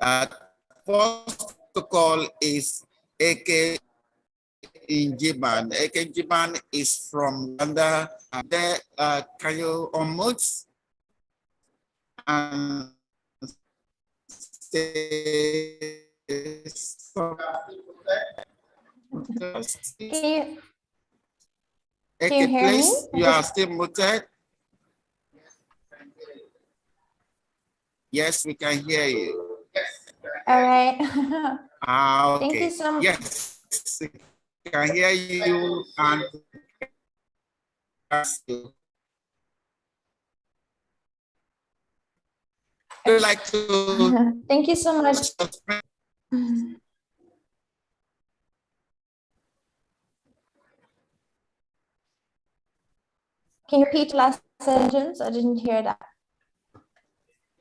First protocol is AK in Jiban. AK in Jiban is from Rwanda. There, can you unmute and say Can AK, you hear please, me? you are still muted. Yes, we can hear you. All right. Okay. Thank you so much. Yes, we can hear you and ask you. Would you like to? Thank you so much. Can you repeat the last sentence? I didn't hear that.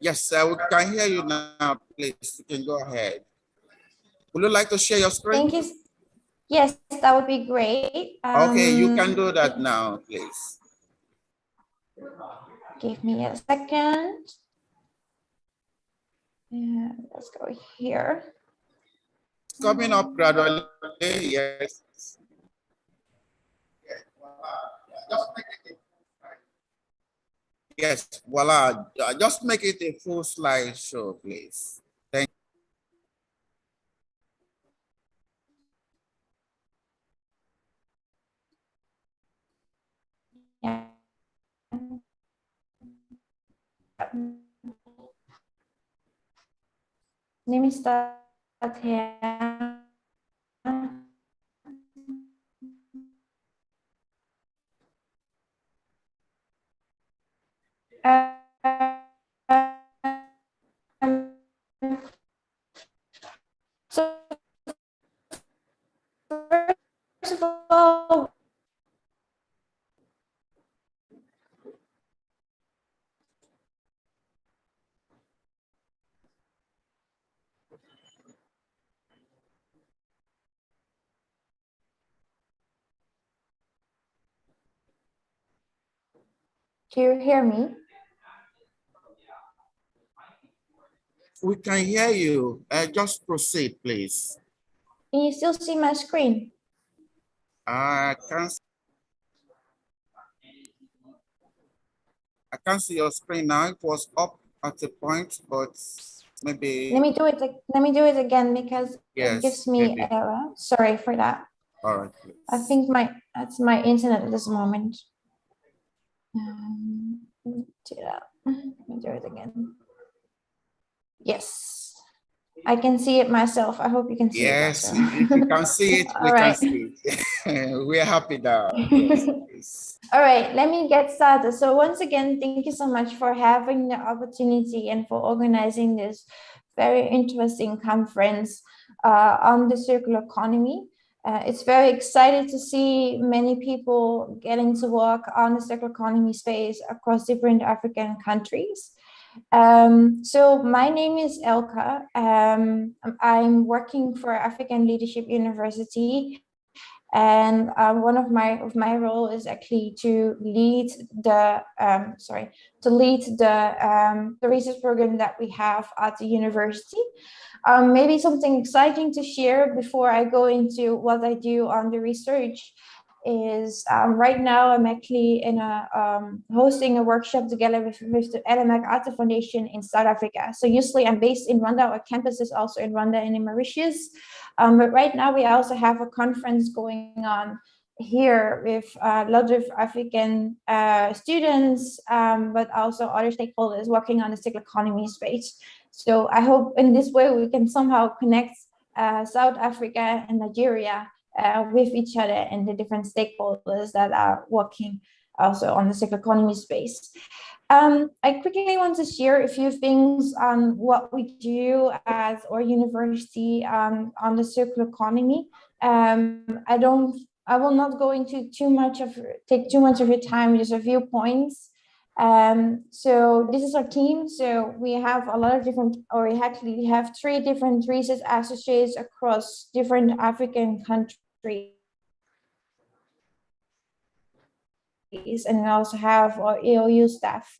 Yes, we can hear you now. Please, you can go ahead. Would you like to share your screen? Thank you. Yes, that would be great. Okay, you can do that now, please. Give me a second. Let's go here. It's coming up gradually, yes. Yes, voila. Just make it a full slideshow, please. Thank Yeah. Let me start here. So first of all, do you hear me? We can hear you. Just proceed, please. Can you still see my screen? I can't see your screen now. It was up at a point, but maybe. Let me do it again because it gives me maybe. error. Sorry for that. All right. Please. I think that's my internet at this moment. Let me do it again. Yes, I can see it myself. I hope you can see it. Yes, if you can see it, we can see it. We're happy now. Yes, all right, let me get started. So once again, thank you so much for having the opportunity and for organizing this very interesting conference on the circular economy. It's very exciting to see many people getting to work on the circular economy space across different African countries. So my name is Elka. I'm working for African Leadership University, and one of my role is actually to lead the research program that we have at the university. Maybe something exciting to share before I go into what I do on the research is right now I'm actually in hosting a workshop together with the LMAC Arte Foundation in South Africa. So usually I'm based in Rwanda. Our campus is also in Rwanda and in Mauritius. But right now we also have a conference going on here with a lot of African students, but also other stakeholders working on the circular economy space. So I hope in this way we can somehow connect South Africa and Nigeria with each other and the different stakeholders that are working also on the circular economy space. I quickly want to share a few things on what we do as our university on the circular economy. I will not go into take too much of your time, just a few points. So this is our team. So we have a lot of different, or we actually have 3 different research associates across different African countries. And we also have our EOU staff.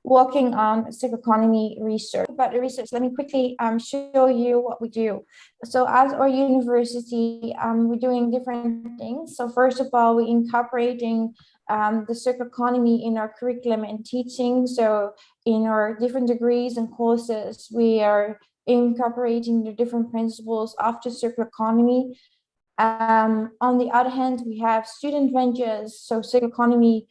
working on circular economy research. About the research, let me quickly show you what we do. So at our university, we're doing different things. So first of all, we're incorporating the circular economy in our curriculum and teaching. So in our different degrees and courses, we are incorporating the different principles of the circular economy. On the other hand, we have student ventures, so circular economy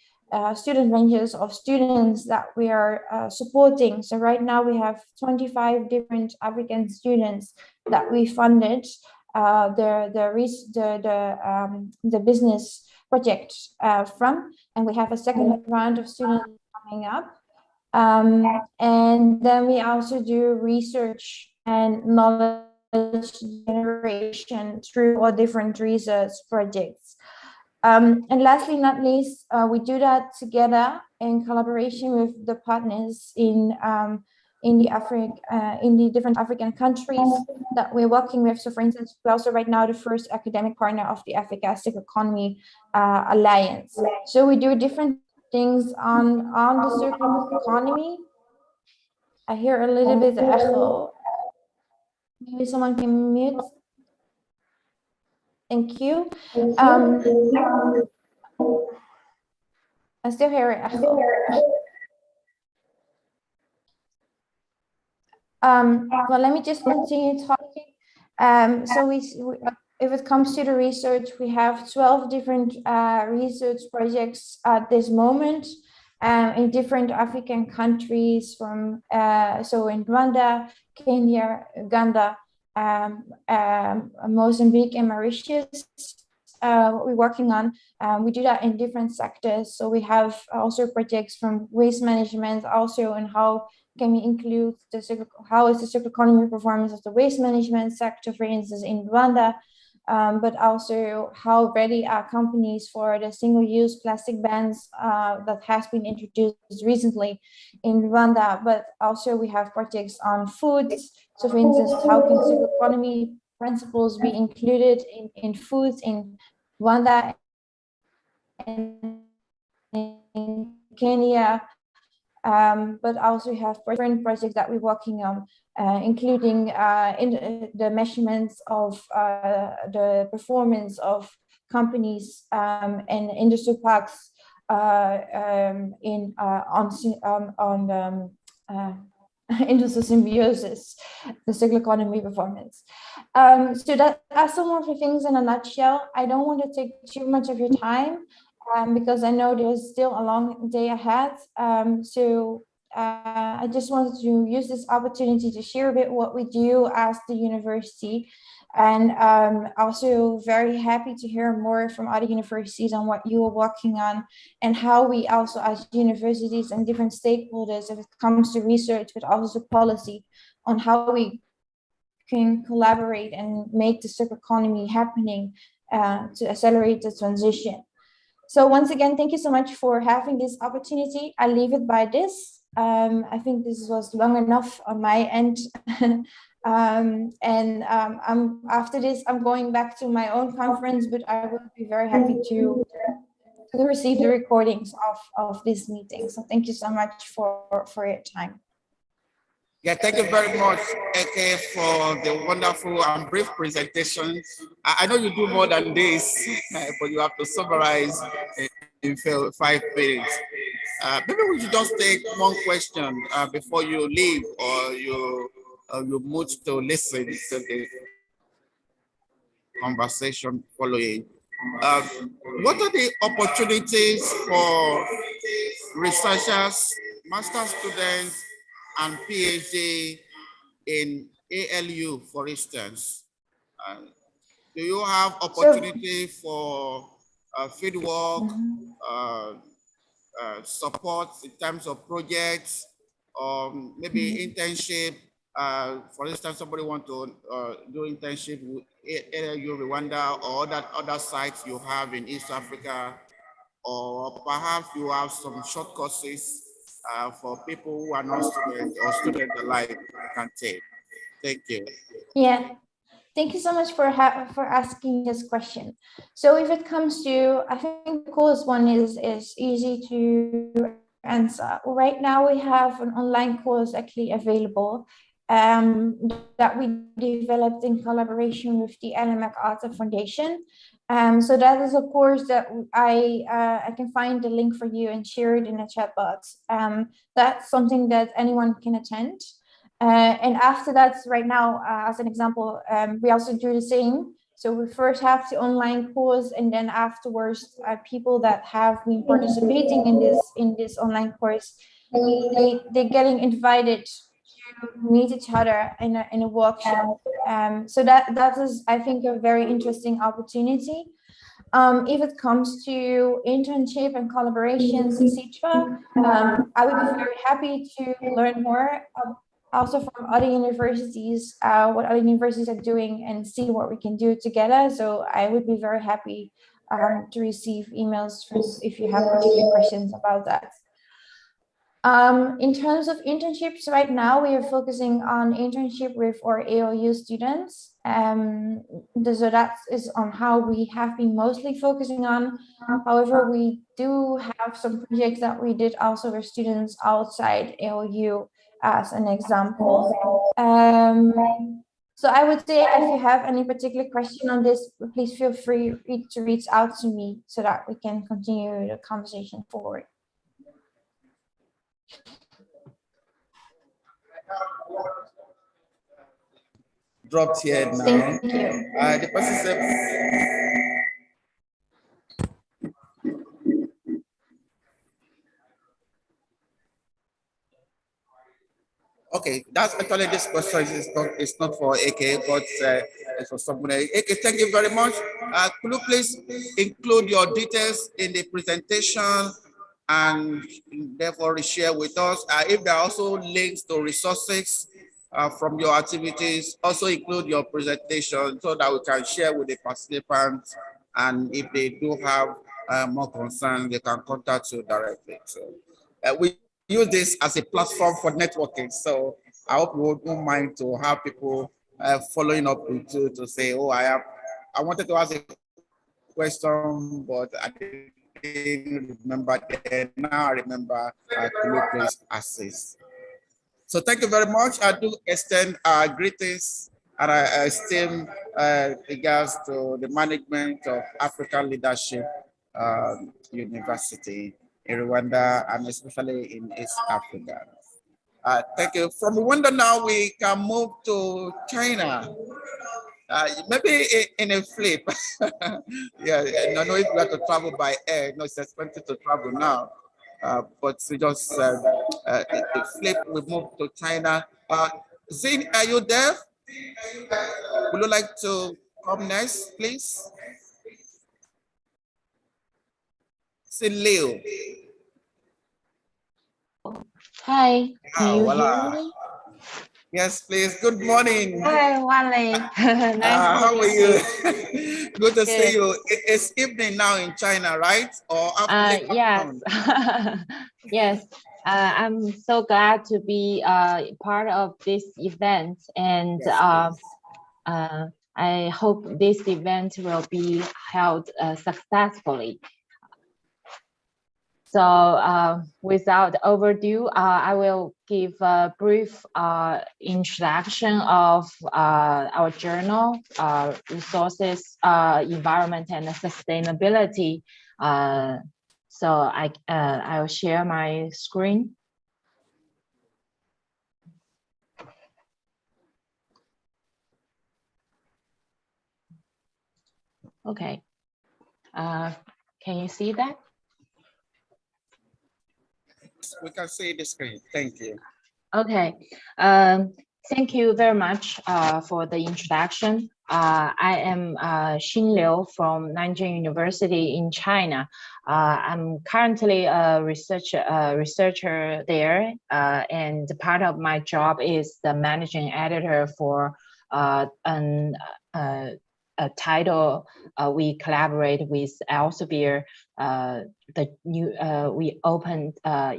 student ventures of students that we are supporting. So right now we have 25 different African students that we funded the business project from, and we have a second round of students coming up. And then we also do research and knowledge generation through our different research projects. And lastly, not least, we do that together in collaboration with the partners in the different African countries that we're working with. So, for instance, we're also right now the first academic partner of the Africa Circular Economy Alliance. So we do different things on the circular economy. I hear a little bit of echo. Maybe someone can mute. Thank you. I still hear it echo. Well, let me just continue talking. So if it comes to the research, we have 12 different research projects at this moment in different African countries so in Rwanda, Kenya, Uganda, Mozambique, and Mauritius. What we're working on, we do that in different sectors. So we have also projects from waste management, also in how can we include how is the circular economy performance of the waste management sector, for instance, in Rwanda, but also how ready are companies for the single-use plastic bans that has been introduced recently in Rwanda. But also we have projects on foods. So for instance, how can circular economy principles be included in foods in Rwanda and in Kenya? But also we have different projects that we're working on, including in the measurements of the performance of companies and industry parks on industrial symbiosis, the circular economy performance. So that are some of the things in a nutshell. I don't want to take too much of your time because I know there's still a long day ahead. So I just wanted to use this opportunity to share a bit what we do as the university, and also very happy to hear more from other universities on what you are working on and how we also as universities and different stakeholders, if it comes to research, but also policy, on how we can collaborate and make the circular economy happening to accelerate the transition. So once again, thank you so much for having this opportunity. I'll leave it by this. I think this was long enough on my end. After this, I'm going back to my own conference, but I would be very happy to receive the recordings of this meeting. So thank you so much for your time. Yeah, thank you very much, Eke, for the wonderful and brief presentation. I know you do more than this, but you have to summarize in 5 minutes. Maybe we should just take one question before you leave, or you move to listen to the conversation following. What are the opportunities for researchers, master students, and PhD in ALU, for instance? Do you have opportunity for fieldwork, support in terms of projects, or maybe internship? For instance, somebody want to do internship with ALU Rwanda or other sites you have in East Africa, or perhaps you have some short courses for people who are not students or students alike can take. Thank you. Yeah. Thank you so much for asking this question. So if it comes to, I think the coolest one is easy to answer. Right now we have an online course actually available that we developed in collaboration with the LM MacArthur Foundation. So that is a course that I can find the link for you and share it in the chat box. That's something that anyone can attend. And after that, right now, as an example, we also do the same. So we first have the online course, and then afterwards, people that have been participating in this online course, they're getting invited to meet each other in a workshop. So that is, I think, a very interesting opportunity. If it comes to internship and collaborations, etc., I would be very happy to learn more, also from other universities, what other universities are doing, and see what we can do together. So I would be very happy to receive emails if you have particular questions about that. In terms of internships, right now we are focusing on internship with our ALU students. So that is on how we have been mostly focusing on. However, we do have some projects that we did also with students outside ALU as an example. So I would say if you have any particular question on this, please feel free to reach out to me so that we can continue the conversation forward. Dropped here now. Thank you. The person said, okay, that's actually this question is not for AK, but it's for somebody. AK, thank you very much. Could you please include your details in the presentation and therefore share with us? If there are also links to resources from your activities, also include your presentation so that we can share with the participants. And if they do have more concerns, they can contact you directly. So we use this as a platform for networking. So I hope you won't mind to have people following up with you to say, oh, I wanted to ask a question, but I didn't remember then. Now I remember to please assist. So thank you very much. I do extend our greetings and I esteem regards to the management of African Leadership University in Rwanda and especially in East Africa. Thank you. From Rwanda now we can move to China. Maybe in a flip. Yeah, I don't know if we have to travel by air. No, it's expensive to travel now. But we just a flip, we move to China. Zin, are you there? Would you like to come next, please? Zin Liu. Hi, can you Voila. hear me? Yes, please. Good morning. Hi, Wale. Nice how are you? Good to see Good. you. It's evening now in China, right? Or after Yes. Yes. I'm so glad to be part of this event, and yes, I hope this event will be held successfully. So without overdue, I will give a brief introduction of our journal, Resources, Environment and Sustainability. So I'll share my screen. Okay. Can you see that? we can see the screen. Thank you. Okay. Thank you very much for the introduction. I am Xin Liu from Nanjing University in China. I'm currently a researcher there, and part of my job is the managing editor for a title. We collaborate with Elsevier. We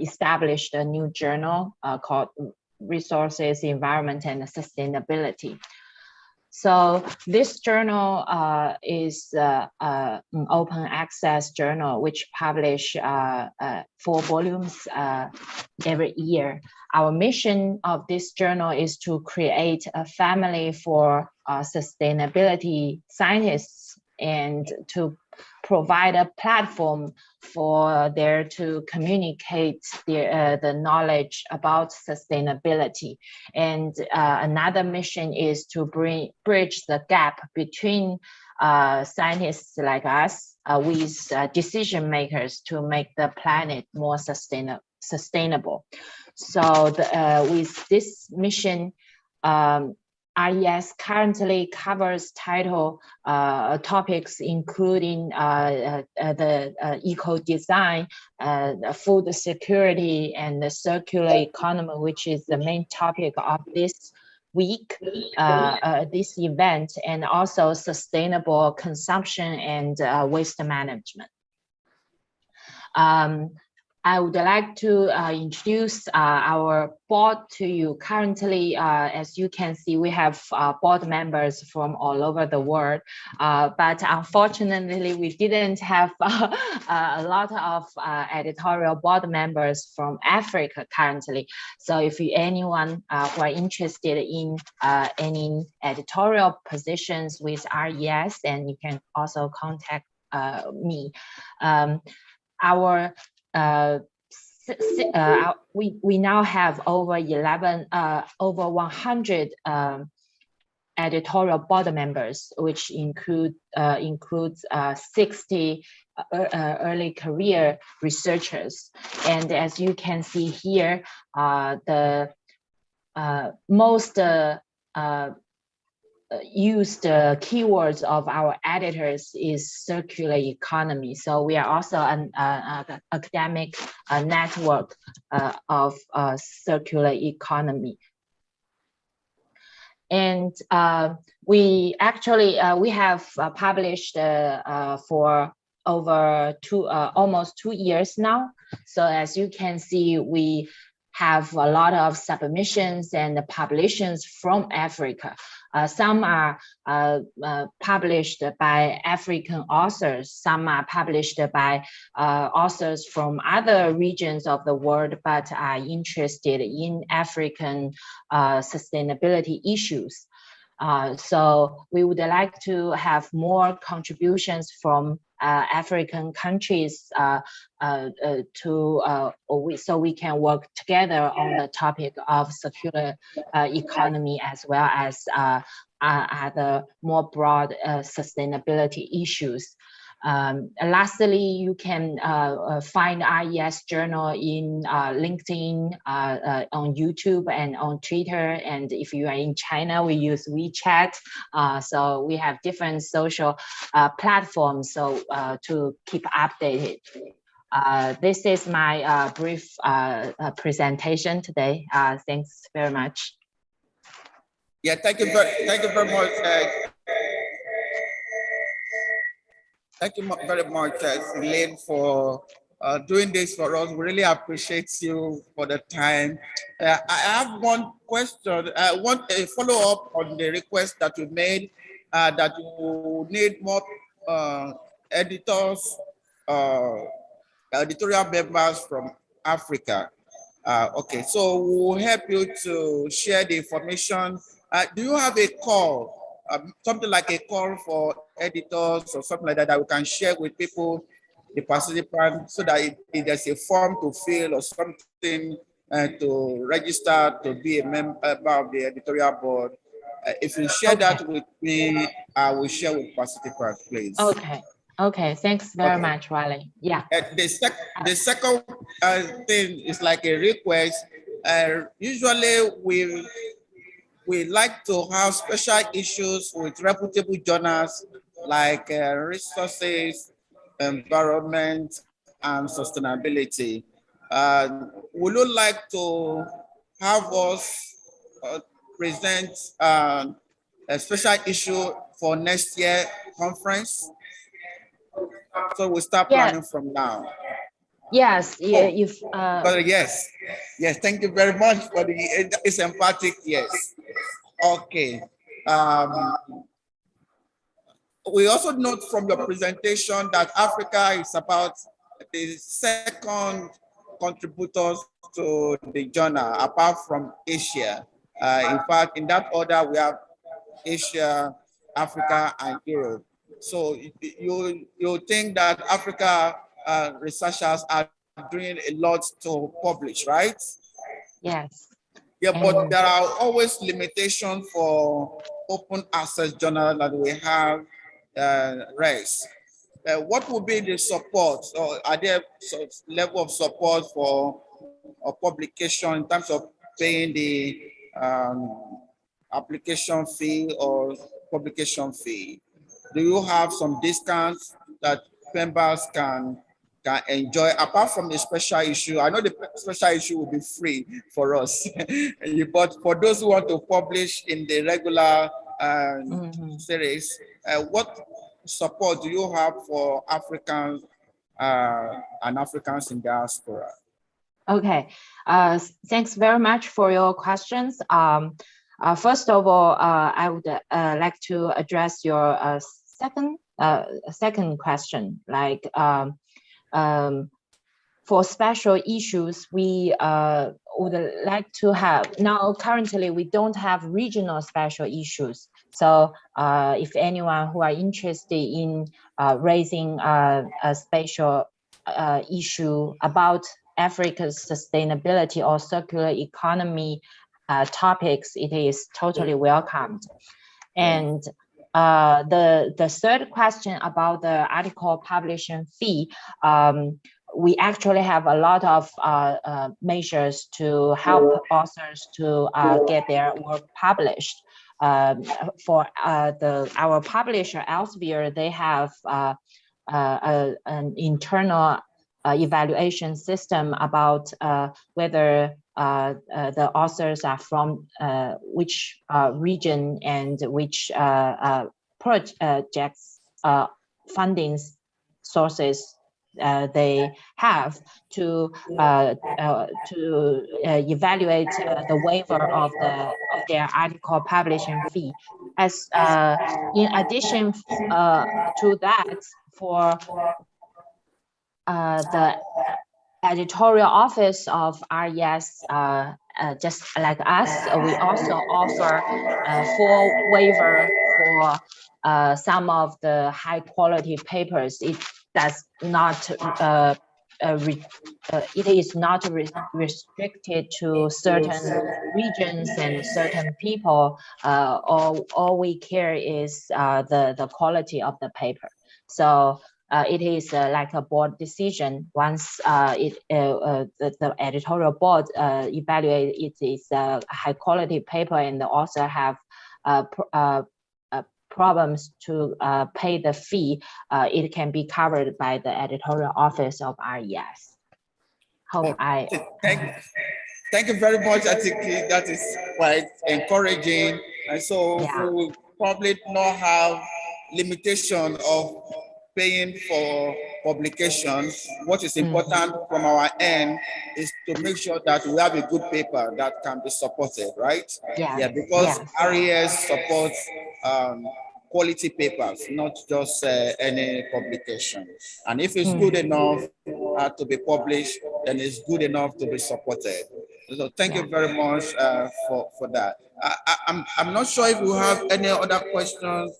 established a new journal called Resources, Environment and Sustainability. So this journal is an open access journal which publish 4 volumes every year. Our mission of this journal is to create a family for sustainability scientists and to provide a platform for there to communicate the knowledge about sustainability. And another mission is to bridge the gap between scientists like us with decision makers to make the planet more sustainable. So with this mission, RES currently covers topics including the eco-design, food security, and the circular economy, which is the main topic of this week, this event, and also sustainable consumption and waste management. I would like to introduce our board to you. Currently, as you can see, we have board members from all over the world, but unfortunately, we didn't have a lot of editorial board members from Africa currently. So if anyone who are interested in any editorial positions with RES, then you can also contact me. We now have over 100 editorial board members, which includes 60 early career researchers. And as you can see here, the most used keywords of our editors is circular economy. So we are also an academic network of circular economy. And we actually, we have published for over almost 2 years now. So as you can see, we have a lot of submissions and publications from Africa. Some are published by African authors. Some are published by authors from other regions of the world, but are interested in African sustainability issues. So we would like to have more contributions from African countries so we can work together on the topic of circular economy, as well as other more broad sustainability issues. Lastly, you can find RES Journal in LinkedIn, on YouTube, and on Twitter. And if you are in China, we use WeChat. So we have different social platforms to keep updated. This is my brief presentation today. Thanks very much. Yeah, thank you very much. Thank you very much, Elaine, for doing this for us. We really appreciate you for the time. I have one question. I want a follow-up on the request that you made, that you need more editors, editorial members from Africa. Okay, so we'll help you to share the information. Do you have a call? Something like a call for editors or something like that we can share with people, the participants, so that if there's a form to fill or something to register to be a member of the editorial board. If you share that with me, I will share with participants, please. Okay, thanks very much, Riley. Yeah. The second thing is like a request. Usually we like to have special issues with reputable journals like resources, environment, and sustainability. Would you like to have us present a special issue for next year conference? So we'll start planning from now. Yes, yes. Yes, thank you very much for it's emphatic, yes. Okay. Um, we also note from your presentation that Africa is about the second contributors to the journal, apart from Asia. In fact, in that order, we have Asia, Africa, and Europe. So you think that Africa researchers are doing a lot to publish, right? Yes. Yeah, but there are always limitations for open access journal that we have raised. What would be the support, or are there some level of support for a publication in terms of paying the application fee or publication fee? Do you have some discounts that members can enjoy apart from the special issue? I know the special issue will be free for us, but for those who want to publish in the regular series, what support do you have for Africans and Africans in diaspora? Okay, thanks very much for your questions. First of all, I would like to address your second question. Like for special issues, we would like to have, now currently we don't have regional special issues. So if anyone who are interested in raising a special issue about Africa's sustainability or circular economy topics, it is totally welcomed. And the third question about the article publishing fee, we actually have a lot of measures to help authors to get their work published. For our publisher Elsevier, they have an internal evaluation system about whether the authors are from which region and which projects funding sources they have to evaluate the waiver of their article publishing fee. As in addition to that, for the editorial office of RES, just like us, we also offer full waiver for some of the high quality papers. It does not it is not restricted to certain regions and certain people. All we care is the quality of the paper. So it is like a board decision. Once the editorial board evaluate it is a high quality paper and the author have problems to pay the fee, it can be covered by the editorial office of RES. Hope Thank you very much. I think that is quite encouraging. And so we will probably not have limitation of paying for publications. What is important from our end is to make sure that we have a good paper that can be supported, right? Yeah, because RES supports quality papers, not just any publication. And if it's good enough to be published, then it's good enough to be supported. So thank you very much for that. I'm not sure if we have any other questions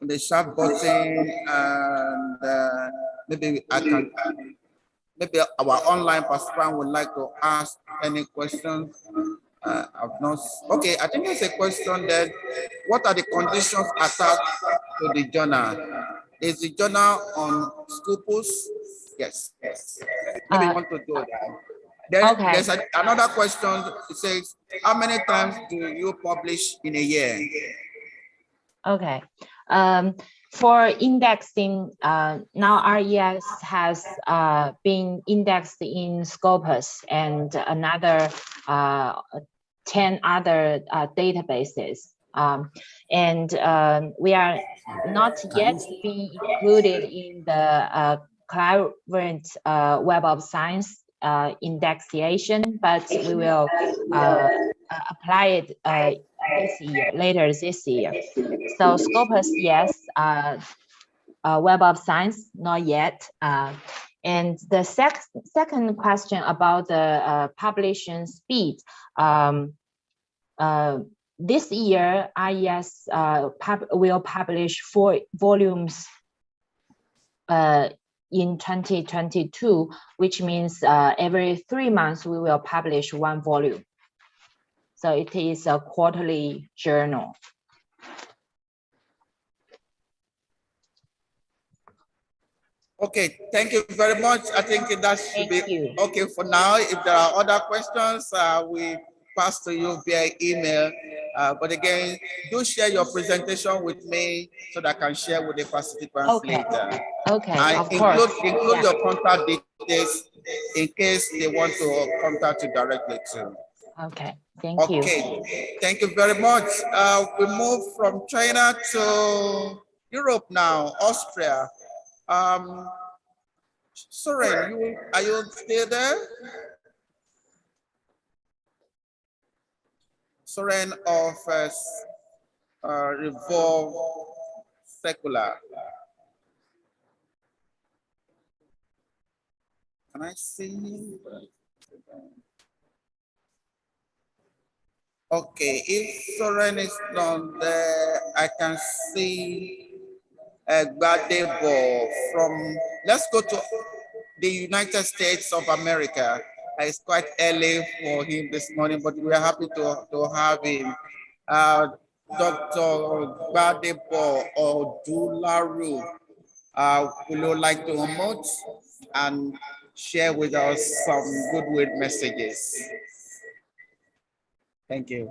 on the chat button, and maybe maybe our online participant would like to ask any questions. I've not. Okay, I think there's a question that what are the conditions attached to the journal? Is the journal on Scopus? Yes. Maybe you want to do that. Then there's another question. It says, how many times do you publish in a year? Okay. For indexing, now RES has been indexed in Scopus and another 10 other databases. And we are not yet being included in the current Web of Science indexation, but we will apply it this year, later this year. So Scopus, yes. Web of Science, not yet. And the second question about the publishing speed. This year, IES will publish 4 volumes in 2022, which means every 3 months we will publish 1 volume. So it is a quarterly journal. Okay, thank you very much. I think that should be okay for now. If there are other questions, we pass to you via email. But again, do share your presentation with me so that I can share with the participants later. Okay, and include your contact details in case they want to contact you directly too. Okay, thank you. Okay, thank you very much. We move from China to Europe now, Austria. Soren, are you still there? Soren of Revolve Secular. Can I see? Okay, if Soren is not there, I can see Gbadebo from, let's go to the United States of America. It's quite early for him this morning, but we are happy to have him. Dr. Gbadebo Odularu, would you like to emote and share with us some goodwill messages? Thank you.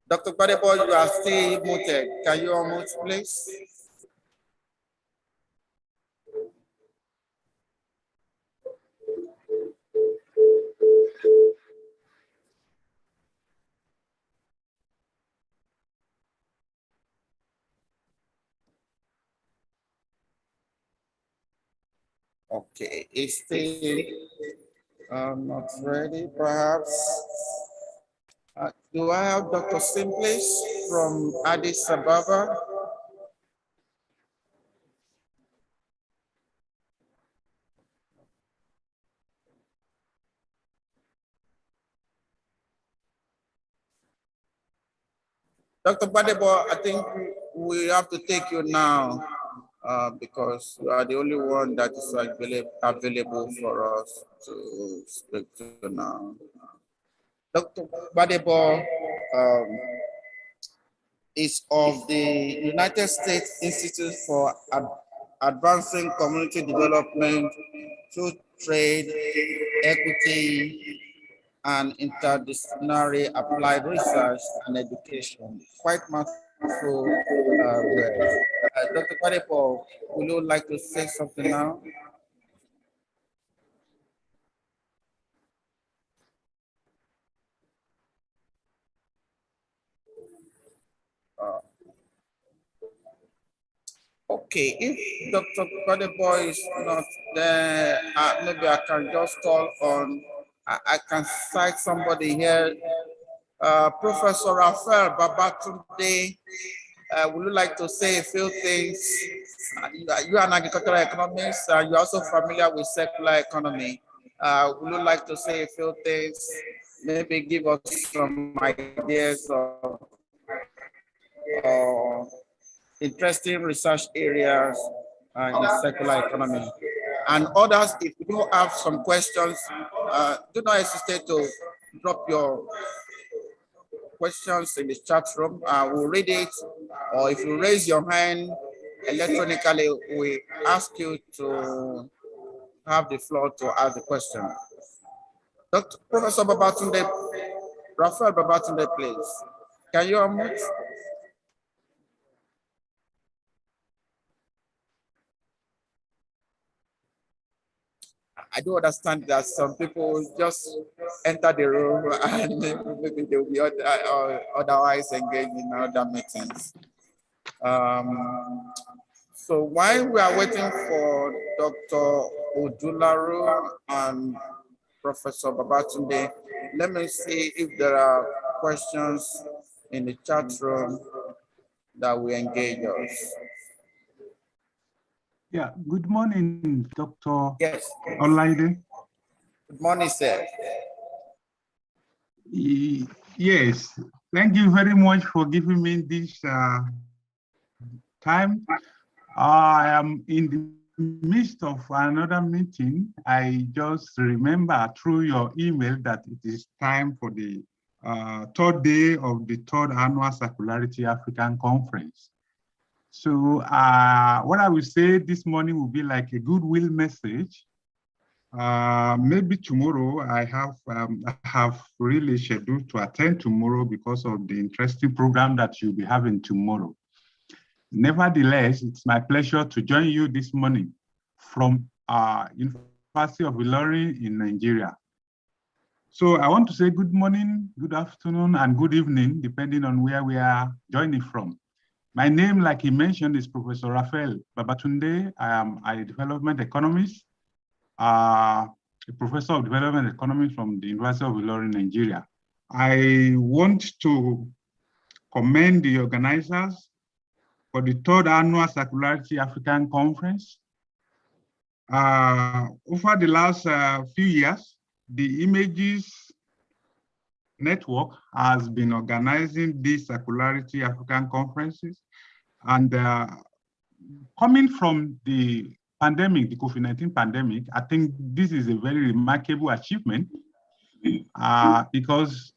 Dr. Gbadebo, you are still muted. Can you unmute, please? Okay, it's still not ready, perhaps. Do I have Dr. Simplis from Addis Ababa? Dr. Gbadebo, I think we have to take you now because you are the only one that is available for us to speak to now. Dr. Gbadebo is of the United States Institute for Advancing Community Development through Trade, Equity, and Interdisciplinary Applied Research and Education. Quite mouthful words. Dr. Gbadebo, would you like to say something now? Okay, if Dr. Gbadebo is not there, maybe I can just call on, I can cite somebody here, Professor Raphael Babatunde. Would you like to say a few things? You are an agricultural economist, you're also familiar with circular economy. Would you like to say a few things? Maybe give us some ideas of interesting research areas in the circular economy. And others, if you do have some questions, do not hesitate to drop your questions in the chat room. We'll read it, or if you raise your hand electronically, we ask you to have the floor to ask the question. Dr. Professor Babatunde, Raphael Babatunde, please. Can you unmute? I do understand that some people just enter the room and maybe they will be otherwise engaged in other meetings. So while we are waiting for Dr. Odularu and Professor Babatunde, let me see if there are questions in the chat room that will engage us. Yeah, good morning, Dr. Yes. Olaide. Good morning, sir. Yes, thank you very much for giving me this time. I am in the midst of another meeting. I just remember through your email that it is time for the third day of the third annual Circularity African Conference. So what I will say this morning will be like a goodwill message. Maybe tomorrow I have really scheduled to attend tomorrow because of the interesting program that you'll be having tomorrow. Nevertheless, it's my pleasure to join you this morning from University of Ilorin in Nigeria. So I want to say good morning, good afternoon, and good evening, depending on where we are joining from. My name, like he mentioned, is Professor Raphael Babatunde. I am a development economist, a professor of development economics from the University of Ilorin, Nigeria. I want to commend the organizers for the third annual Circularity African Conference. Over the last few years, the Images Network has been organizing these Circularity African Conferences. And coming from the pandemic, the COVID-19 pandemic, I think this is a very remarkable achievement because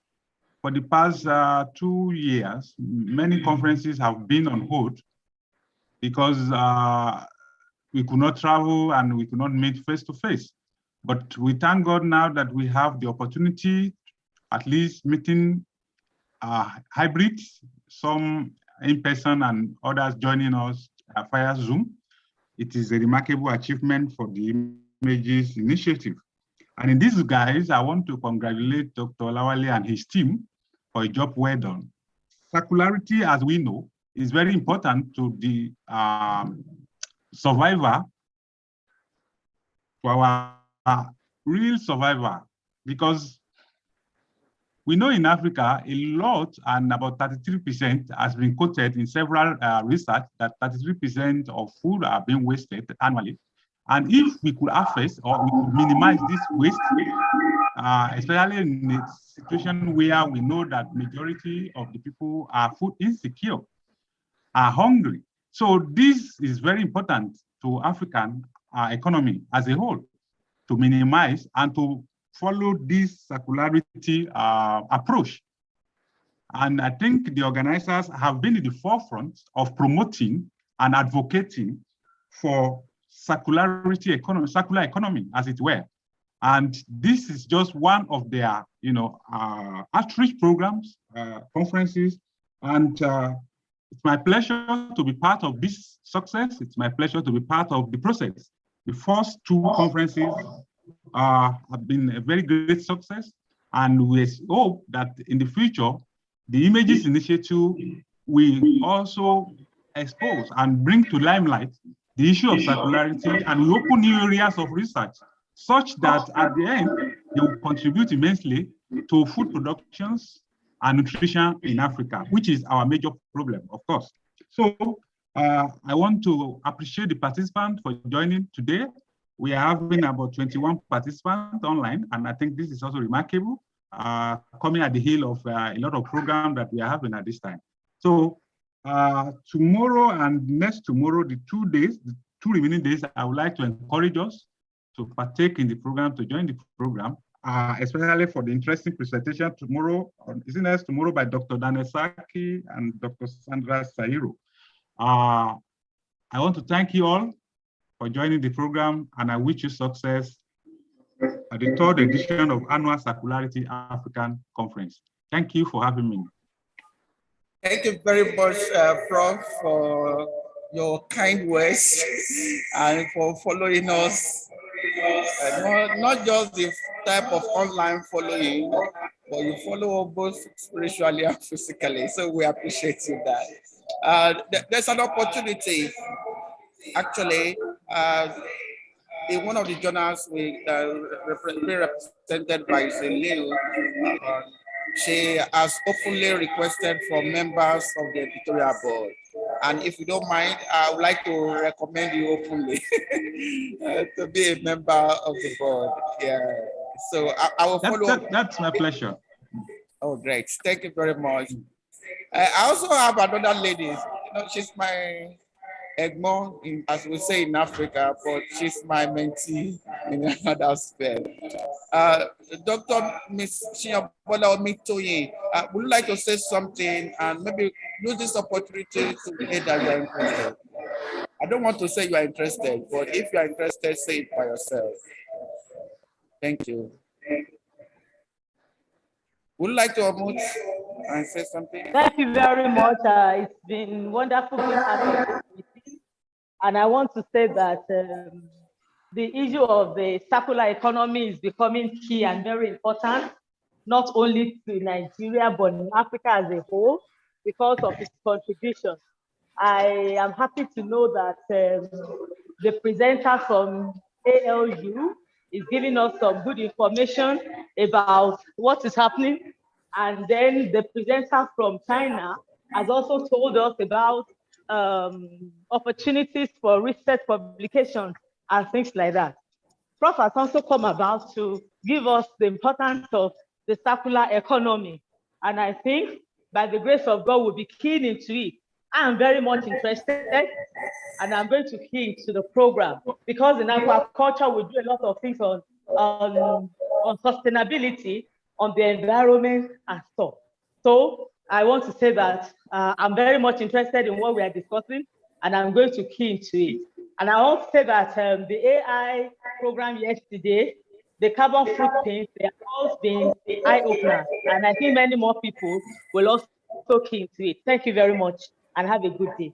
for the past 2 years, many conferences have been on hold because we could not travel and we could not meet face to face. But we thank God now that we have the opportunity, at least meeting hybrid, some in person and others joining us via Zoom. It is a remarkable achievement for the Images Initiative. And in this, guys, I want to congratulate Dr. Lawale and his team for a job well done. Circularity, as we know, is very important to the survivor, to our real survivor, because we know in Africa, a lot, and about 33% has been quoted in several research that 33% of food are being wasted annually. And if we could harvest or we could minimize this waste, especially in a situation where we know that majority of the people are food insecure, are hungry. So this is very important to African economy as a whole, to minimize and to follow this circularity approach. And I think the organizers have been in the forefront of promoting and advocating for circularity economy, circular economy, as it were. And this is just one of their, outreach programs, conferences, and it's my pleasure to be part of this success. It's my pleasure to be part of the process. The first 2 conferences have been a very great success, and we hope that in the future, the Images Initiative will also expose and bring to limelight the issue of circularity and will open new areas of research, such that at the end, they will contribute immensely to food productions and nutrition in Africa, which is our major problem, of course. So I want to appreciate the participants for joining today. We are having about 21 participants online, and I think this is also remarkable, coming at the heel of a lot of programs that we are having at this time. So tomorrow and next tomorrow, the 2 days, the 2 remaining days, I would like to encourage us to partake in the program, to join the program, especially for the interesting presentation tomorrow, tomorrow by Dr. Daniel Saki and Dr. Sandra Sairo. I want to thank you all for joining the program, and I wish you success at the 3rd edition of Annual Circularity African Conference. Thank you for having me. Thank you very much, Prof, for your kind words and for following us. Not just the type of online following, but you follow both spiritually and physically. So we appreciate you that. There's an opportunity Actually, in one of the journals we represented by Liu, she has openly requested for members of the editorial board. And if you don't mind, I would like to recommend you openly to be a member of the board. Yeah. So I will follow up. That's my pleasure. Oh, great. Thank you very much. I also have another lady. You know, she's my Egmont, as we say in Africa, but she's my mentee in another aspect. Dr. Miss Shinyabola Omitoye, would you like to say something and maybe use this opportunity to say that you are interested? I don't want to say you are interested, but if you are interested, say it by yourself. Thank you. Would you like to unmute and say something? Thank you very much. It's been wonderful being part of this meeting. And I want to say that the issue of the circular economy is becoming key and very important, not only to Nigeria, but in Africa as a whole, because of its contribution. I am happy to know that the presenter from ALU is giving us some good information about what is happening. And then the presenter from China has also told us about opportunities for research publications and things like that. Prof has also come about to give us the importance of the circular economy. And I think by the grace of God, we'll be keen into it. I'm very much interested, and I'm going to key into the program because in aquaculture, we do a lot of things on sustainability, on the environment and stuff. So I want to say that I'm very much interested in what we are discussing, and I'm going to key into it. And I want to say that the AI program yesterday, the carbon footprint, they have all been eye-openers. And I think many more people will also key into it. Thank you very much and have a good day.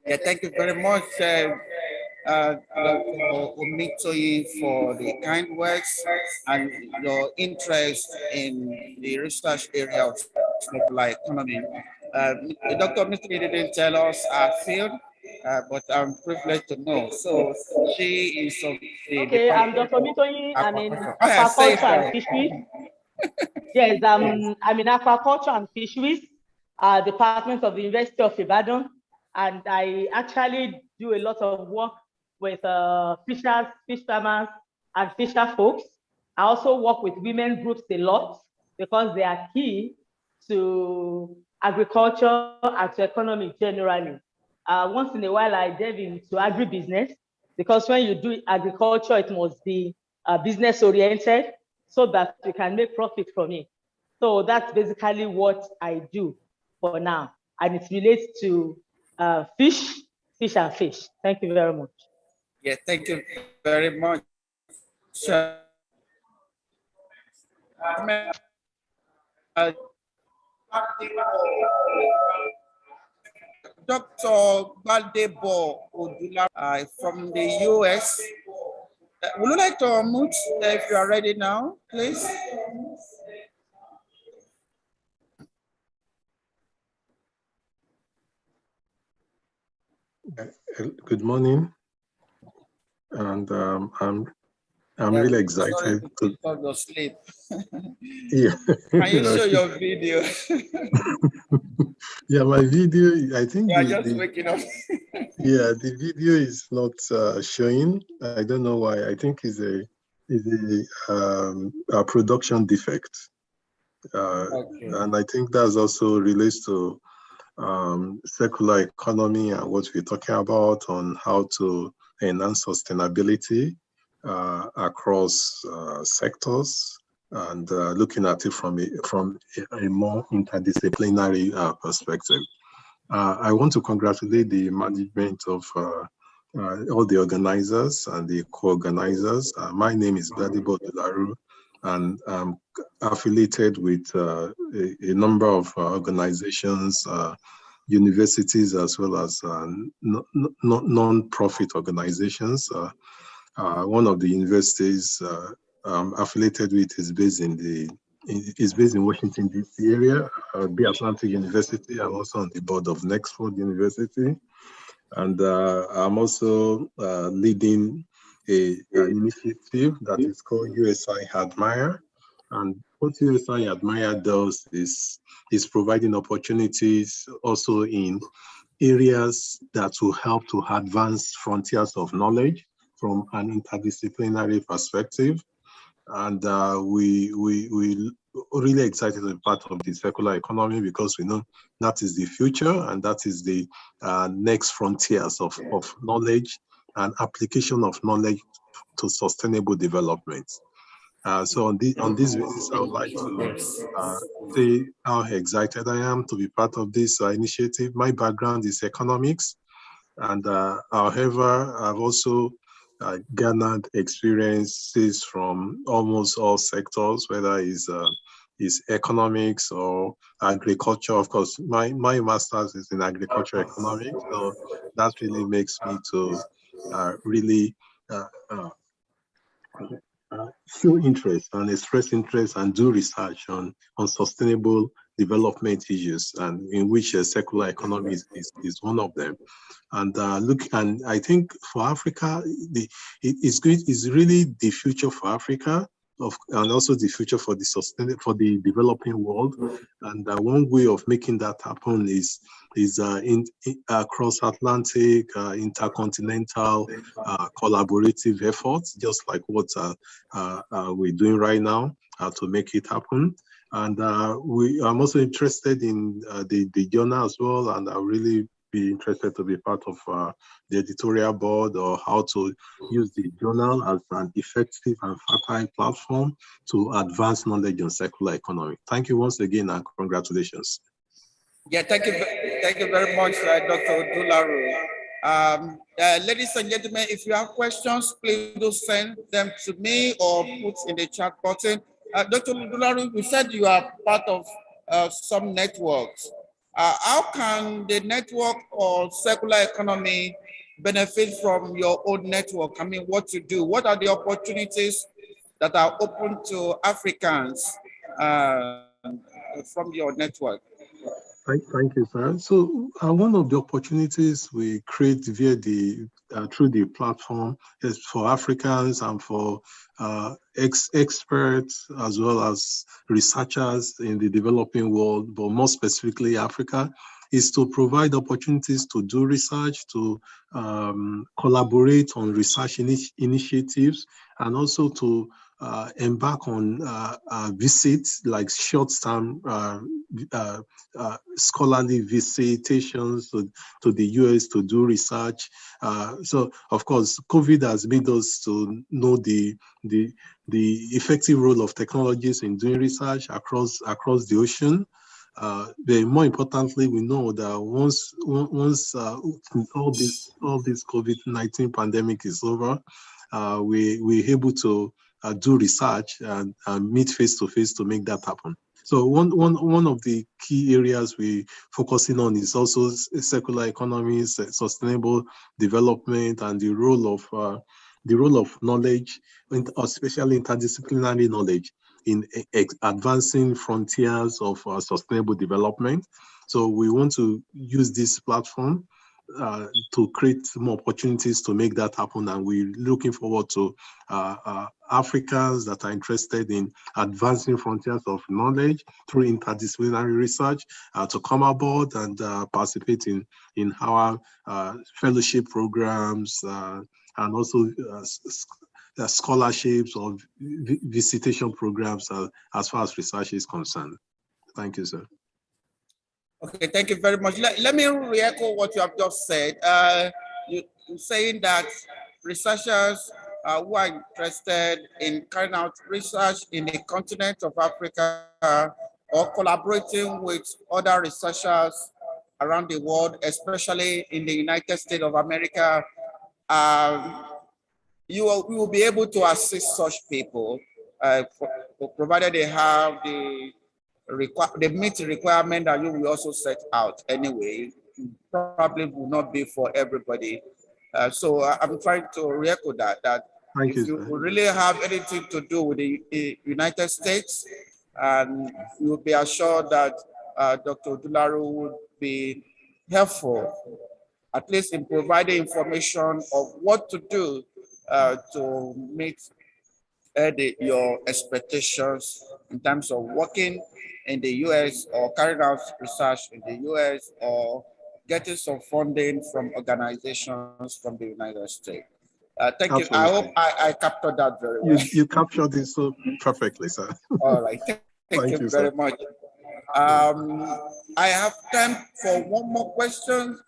Yeah, thank you very much, Dr. Omitoye, for the kind words and your interest in the research area of circular economy. Dr. Omitoye didn't tell us our field, but I'm privileged to know. So she is of the Okay, I'm Dr. Omitoye. I'm in aquaculture and fisheries. Yes, I'm in aquaculture and fisheries, Department of the University of Ibadan. And I actually do a lot of work with fishers, fish farmers, and fisher folks. I also work with women groups a lot because they are key to agriculture and to economy generally. Once in a while, I delve into agribusiness because when you do agriculture, it must be business oriented so that you can make profit from it. So that's basically what I do for now. And it relates to fish and fish. Thank you very much. Yeah, thank you very much. Dr. Baldebo Odula from the US. Would you like to unmute if you are ready now, please? Good morning, and I'm really excited to go sleep. Yeah. Can you show your video? Yeah, my video. I think you are just waking up. Yeah, the video is not showing. I don't know why. I think it's a production defect, okay. And I think that's also relates to circular economy and what we're talking about on how to enhance sustainability across sectors and looking at it from a more interdisciplinary perspective. I want to congratulate the management of all the organizers and the co-organizers. My name is Badibo Dularu, and I'm affiliated with a number of organizations, universities, as well as non-profit organizations. One of the universities I'm affiliated with is based in Washington, D.C. area, Bay Atlantic University. I'm also on the board of Nexford University. And I'm also leading an initiative that is called USI Admire. And what USI Admire does is providing opportunities also in areas that will help to advance frontiers of knowledge from an interdisciplinary perspective. And we really excited to be part of the circular economy because we know that is the future and that is the next frontiers of knowledge and application of knowledge to sustainable development. So on this basis, I would like to say how excited I am to be part of this initiative. My background is economics, and however, I've also garnered experiences from almost all sectors, whether it's economics or agriculture. Of course, my master's is in agriculture economics, so that really makes me to really uh, uh, show interest and express interest and do research on sustainable development issues, and in which a circular economy is one of them. And and I think for Africa, it's really the future for Africa, and also the future for the developing world. And one way of making that happen is in cross-Atlantic, intercontinental, collaborative efforts, just like what we're doing right now to make it happen. And I'm also interested in the journal as well, and I really be interested to be part of the editorial board, or how to use the journal as an effective and fertile platform to advance knowledge on circular economy. Thank you once again, and congratulations. Yeah, thank you very much, Dr. Dularu. Ladies and gentlemen, if you have questions, please do send them to me or put in the chat button. Dr. Dularu, you said you are part of some networks. How can the network or circular economy benefit from your own network? I mean, what to do? What are the opportunities that are open to Africans from your network? Thank you, sir. So one of the opportunities we create via through the platform is for Africans and for experts as well as researchers in the developing world, but more specifically Africa, is to provide opportunities to do research, to collaborate on research initiatives, and also to embark on visits, like short-term scholarly visitations to the US to do research. So, of course, COVID has made us to know the effective role of technologies in doing research across the ocean. But more importantly, we know that once all this COVID-19 pandemic is over, we're able to do research and meet face to face to make that happen. So one of the key areas we're focusing on is also circular economies, sustainable development, and the role of knowledge, especially interdisciplinary knowledge, in advancing frontiers of sustainable development. So we want to use this platform to create more opportunities to make that happen, and we're looking forward to Africans that are interested in advancing frontiers of knowledge through interdisciplinary research to come aboard and participate in our fellowship programs and also scholarships or visitation programs as far as research is concerned. Thank you, sir. Okay, thank you very much. Let me re-echo what you have just said. You're saying that researchers who are interested in carrying out research in the continent of Africa or collaborating with other researchers around the world, especially in the United States of America, we will be able to assist such people, provided they have they meet the requirement that you will also set out anyway. Probably will not be for everybody. So I'm trying to re-echo that if you really have anything to do with the United States, and you will be assured that Dr. Dularu would be helpful at least in providing information of what to do to meet your expectations in terms of working in the US or carrying out research in the US or getting some funding from organizations from the United States. Thank you. I hope I captured that very well. You captured this so perfectly, sir. All right. Thank you very much. I have time for one more question.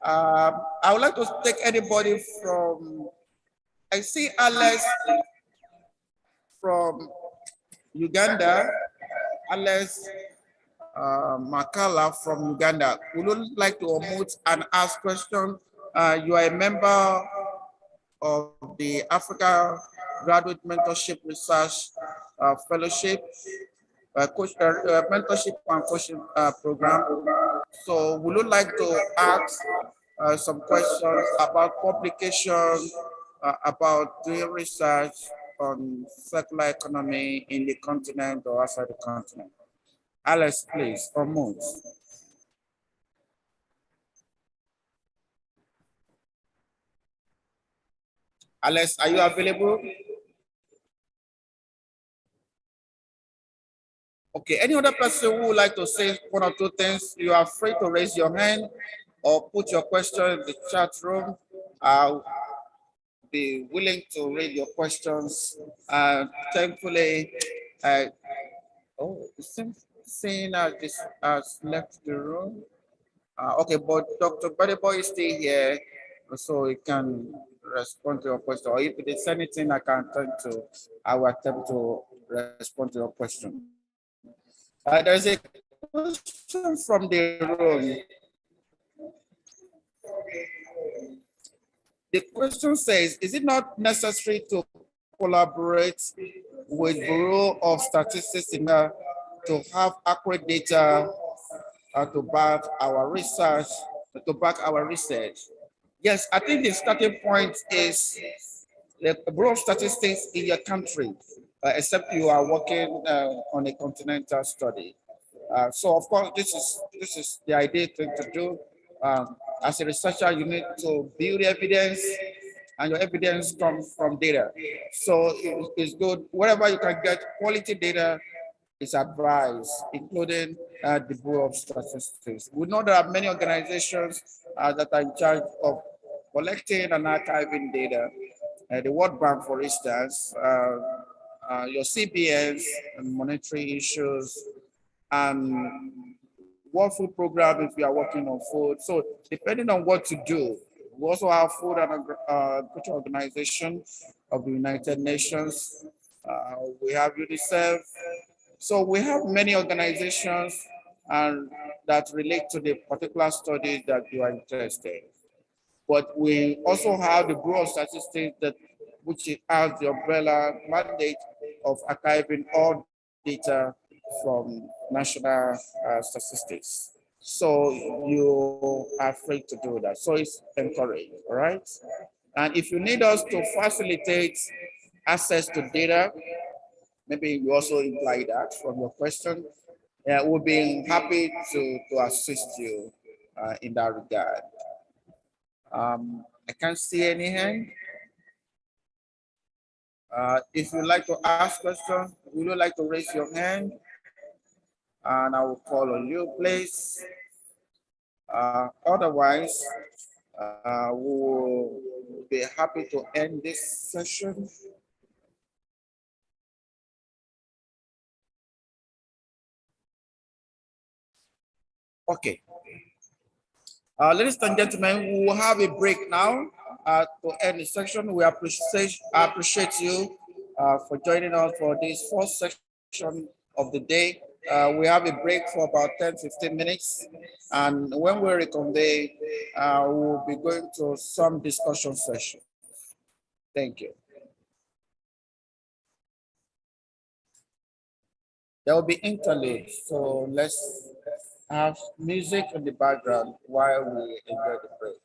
I would like to take anybody from, I see Alex from Uganda, Alex Makala from Uganda. Would you like to unmute and ask question? You are a member of the Africa Graduate Mentorship Research Fellowship, mentorship and coaching program. So would you like to ask some questions about publication, about doing research on circular economy in the continent or outside the continent? Alex, please, unmute. Alex, are you available? Okay, any other person who would like to say one or two things, you are free to raise your hand or put your question in the chat room. I'll be willing to read your questions. Thankfully, oh, it seems saying this has left the room. Okay, but Dr. Badebo is still here, so he can respond to your question. Or if there's anything I can turn to, I will attempt to respond to your question. There's a question from the room. The question says, is it not necessary to collaborate with Bureau of Statistics in order to have accurate data to back our research, Yes, I think the starting point is the Bureau of Statistics in your country, except you are working on a continental study. So of course, this is the ideal thing to do. As a researcher, you need to build evidence, and your evidence comes from data. So it's good wherever you can get quality data is advised, including the Bureau of Statistics. We know there are many organizations that are in charge of collecting and archiving data. The World Bank, for instance, your CBNs and monetary issues, and World Food Program if you are working on food. So depending on what to do, we also have Food and Agriculture Organization of the United Nations. We have UNICEF. So we have many organizations that relate to the particular study that you are interested in. But we also have the Bureau of Statistics which has the umbrella mandate of archiving all data from national statistics. So you are free to do that. So it's encouraged, all right? And if you need us to facilitate access to data, maybe you also imply that from your question, we'll be happy to assist you in that regard. I can't see any hand. If you'd like to ask questions, would you like to raise your hand? And I will call on you, please. Otherwise, we will be happy to end this session. Okay. Ladies and gentlemen, we will have a break now to end the section. We appreciate you for joining us for this first section of the day. We have a break for about 10-15 minutes. And when we reconvene, we'll be going to some discussion session. Thank you. There will be interludes, so let's have music in the background while we enjoy the break.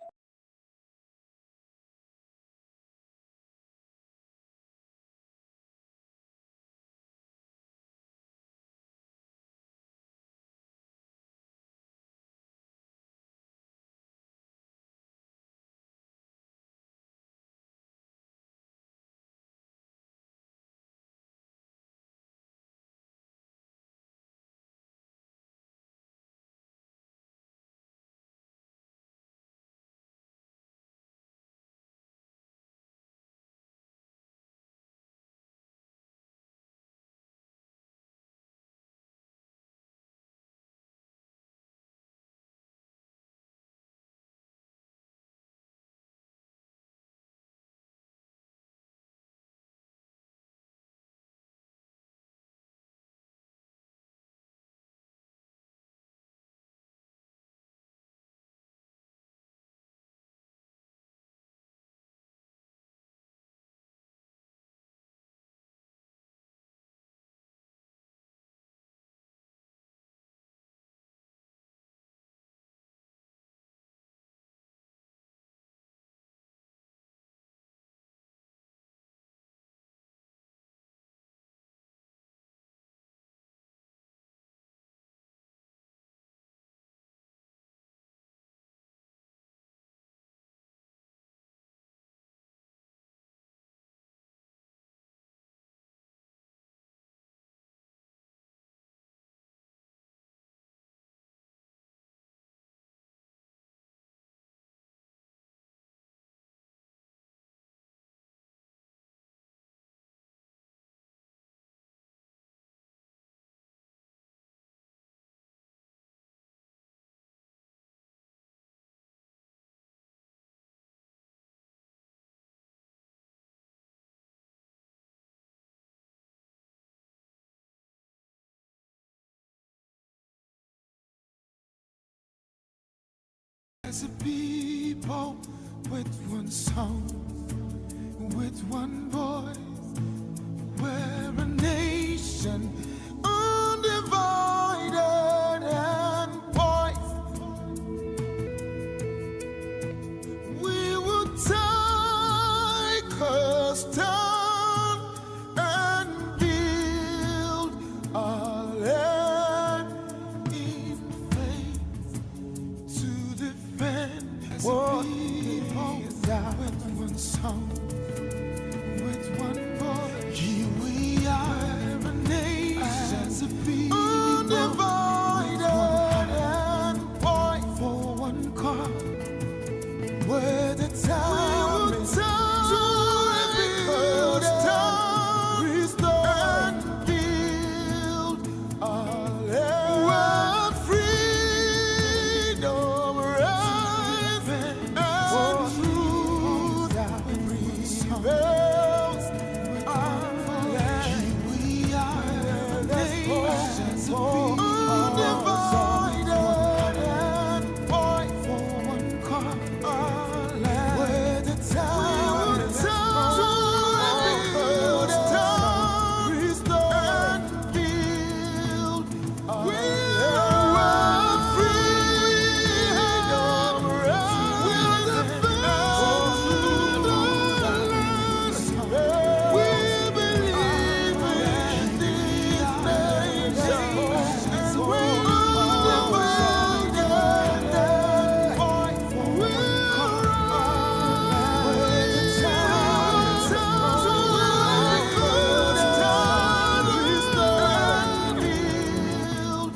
As a people with one song, with one voice, we're a nation undivided and poised. We will take a stand and build our land in faith to defend what is out with one song, with one voice. Here we are, a nation undivided and poised for one cause. Where the time is to rebuild, restore, and build our land. Where freedom rises and truth prevails. Our land. Here we are, nations undivided and poised for one cause. Where the time is to rebuild, restore, and build our land. Freedom rises and truth. We believe in this nation, and we undivided and fight for one cause. Where the time is to rebuild, restore, and build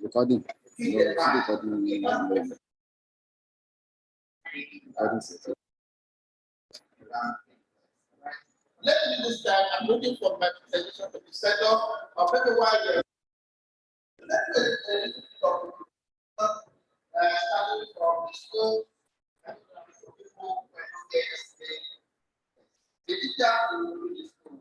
Recording. Recording. Let me this time, I'm looking for my presentation to be set up, or maybe while you're starting from the school, and people when they stay. The teacher will do the school.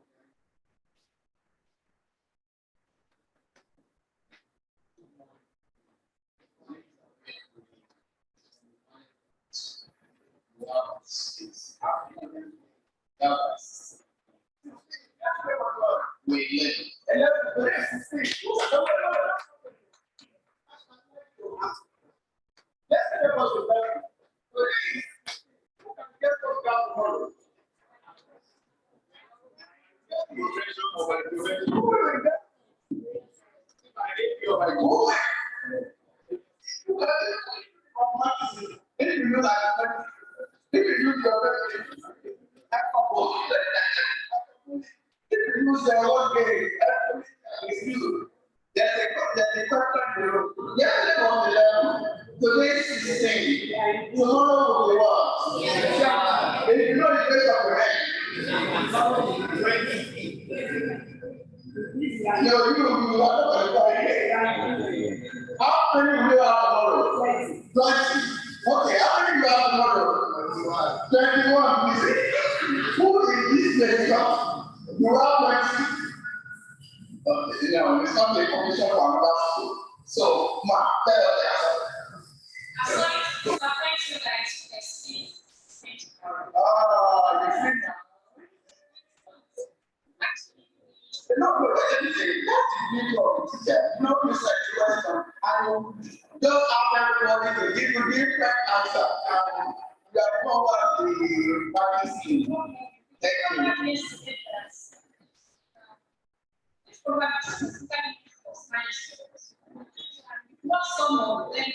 How many will you have tomorrow? 20. Okay, how many will you have tomorrow? 21. Who is this person? You have 20. You know, it's not a commission for another school. So, ma, tell us the answer. You know, that's the beauty of the teacher. You know, research question, and just after everybody to give that answer. You are the one the practice scheme. Thank you. Not some of them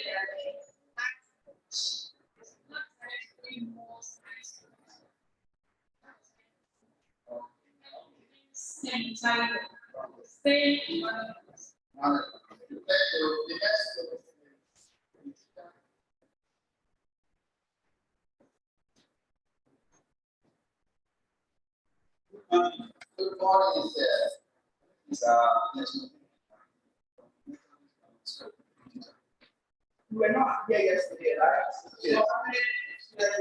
Good morning, we were not here yesterday, right? So how many students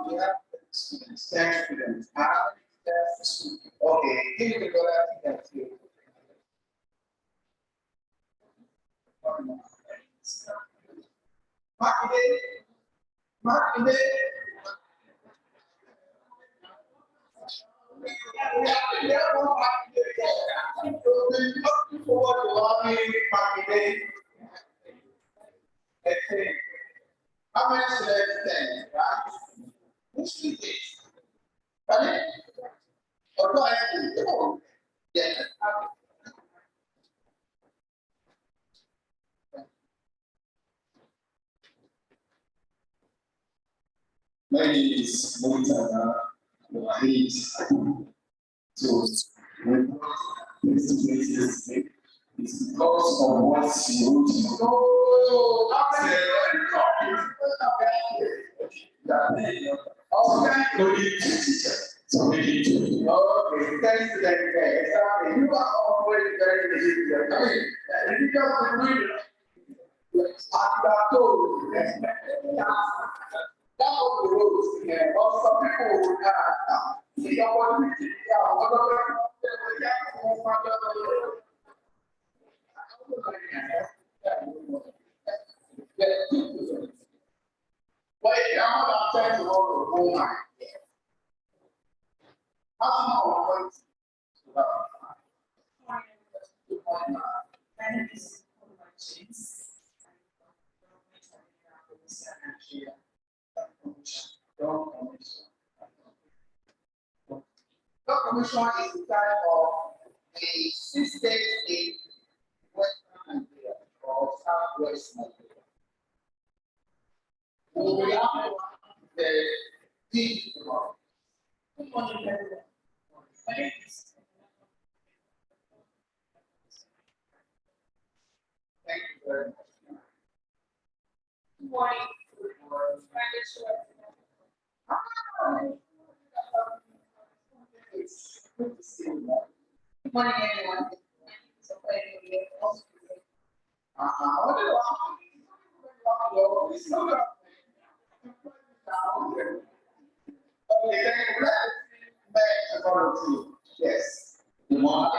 we have students? 10 students. Okay, give me the other thing. Mark today. How many students 10, right? Which is right? Or do I have to go? Yeah. My name is Montana. I need to report this places. It's because of what you wrote. Oh, so we need to. Okay, thanks to that guy. Exactly. You are always very difficult. I mean, you just read it. I told you. That was the rules. Yeah, but some people see the opportunity. But if I'm not trying to hold the whole night, how do you know? The commission is the type of a system in Western Nigeria or Southwest Nigeria. We have the deep work. Thank you very much. Good morning. Good to see you. Good morning, everyone. Yes. The one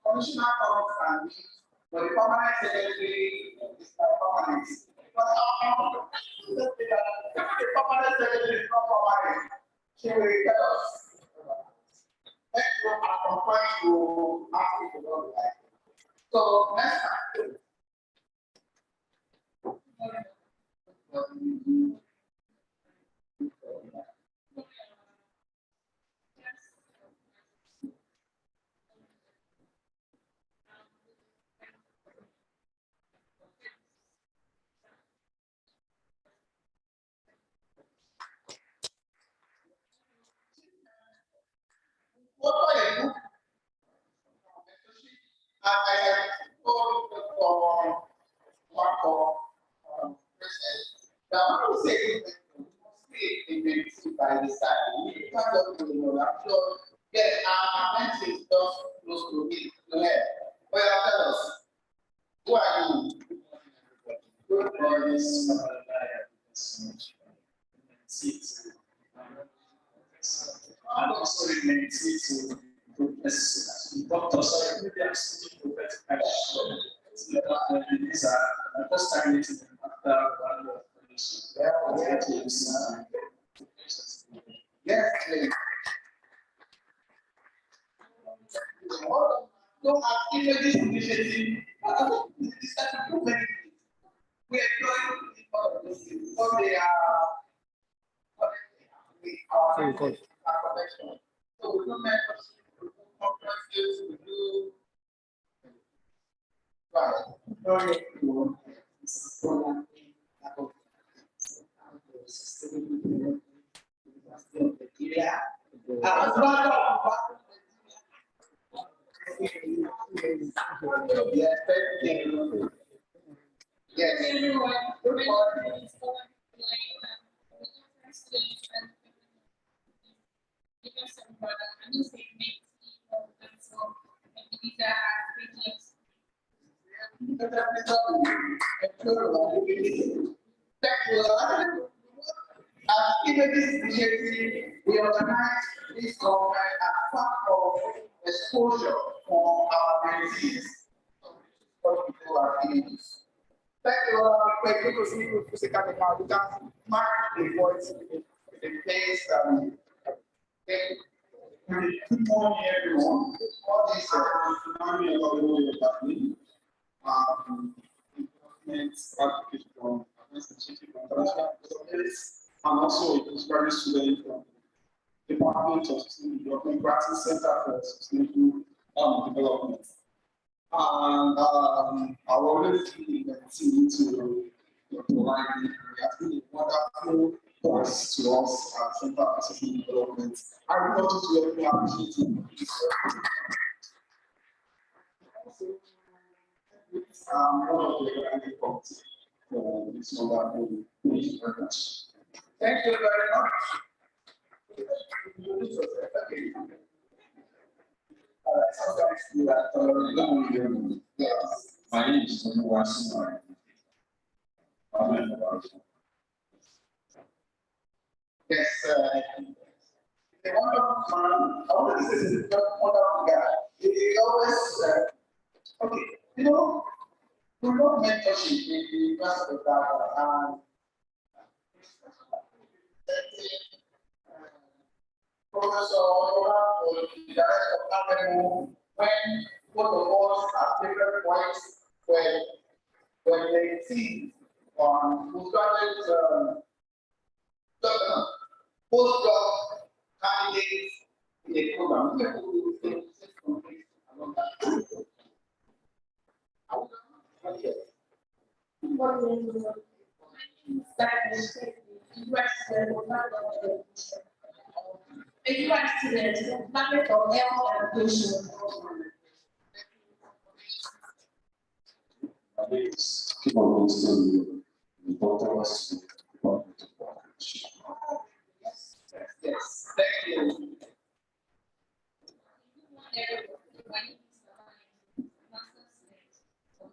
Commissioner can be, but the permanent secretary is not permanent. But the permanent secretary is not permanent. She will tell us. Let's go and confirm to ask if you don't like. So next time. What are you? I told for president. The one who said by the side, we can't just do I'm sure. Yes, our message is just close to me. Go ahead. Well, tell us. Who are you? Good morning, I'm also related to professors. Doctors, maybe I'm still professor. These are first time meeting after one of yes, don't have images initiative. We are going so they are connection. So we do membership, we do conferences, we do we organize this conference as part of exposure for our mentees. What we do our meetings. Thank you all. Good to see you physically now. You can mark the voice in the place that we take. Good morning, everyone. All these phenomenal government application from and also a postgraduate student from the Department of Sustainable Development Practice Center for Sustainable Development. And I will always be the team to provide. It has been a wonderful us to us at Center for Sustainable Development. I want to be appreciative. One of the organic committee for this wonderful. Thank you very much. Thank you very much. Yes, my name is Tony Watson. Yes, the wonderful man, I want to say this is a wonderful guy. He always, okay, you know, we love mentorship in the University of Ghana, and Professor Ola, the director of Academy, when both of us at different points when they see who started postdoc candidates in a program, keep on listening. The doctor was yes, thank you.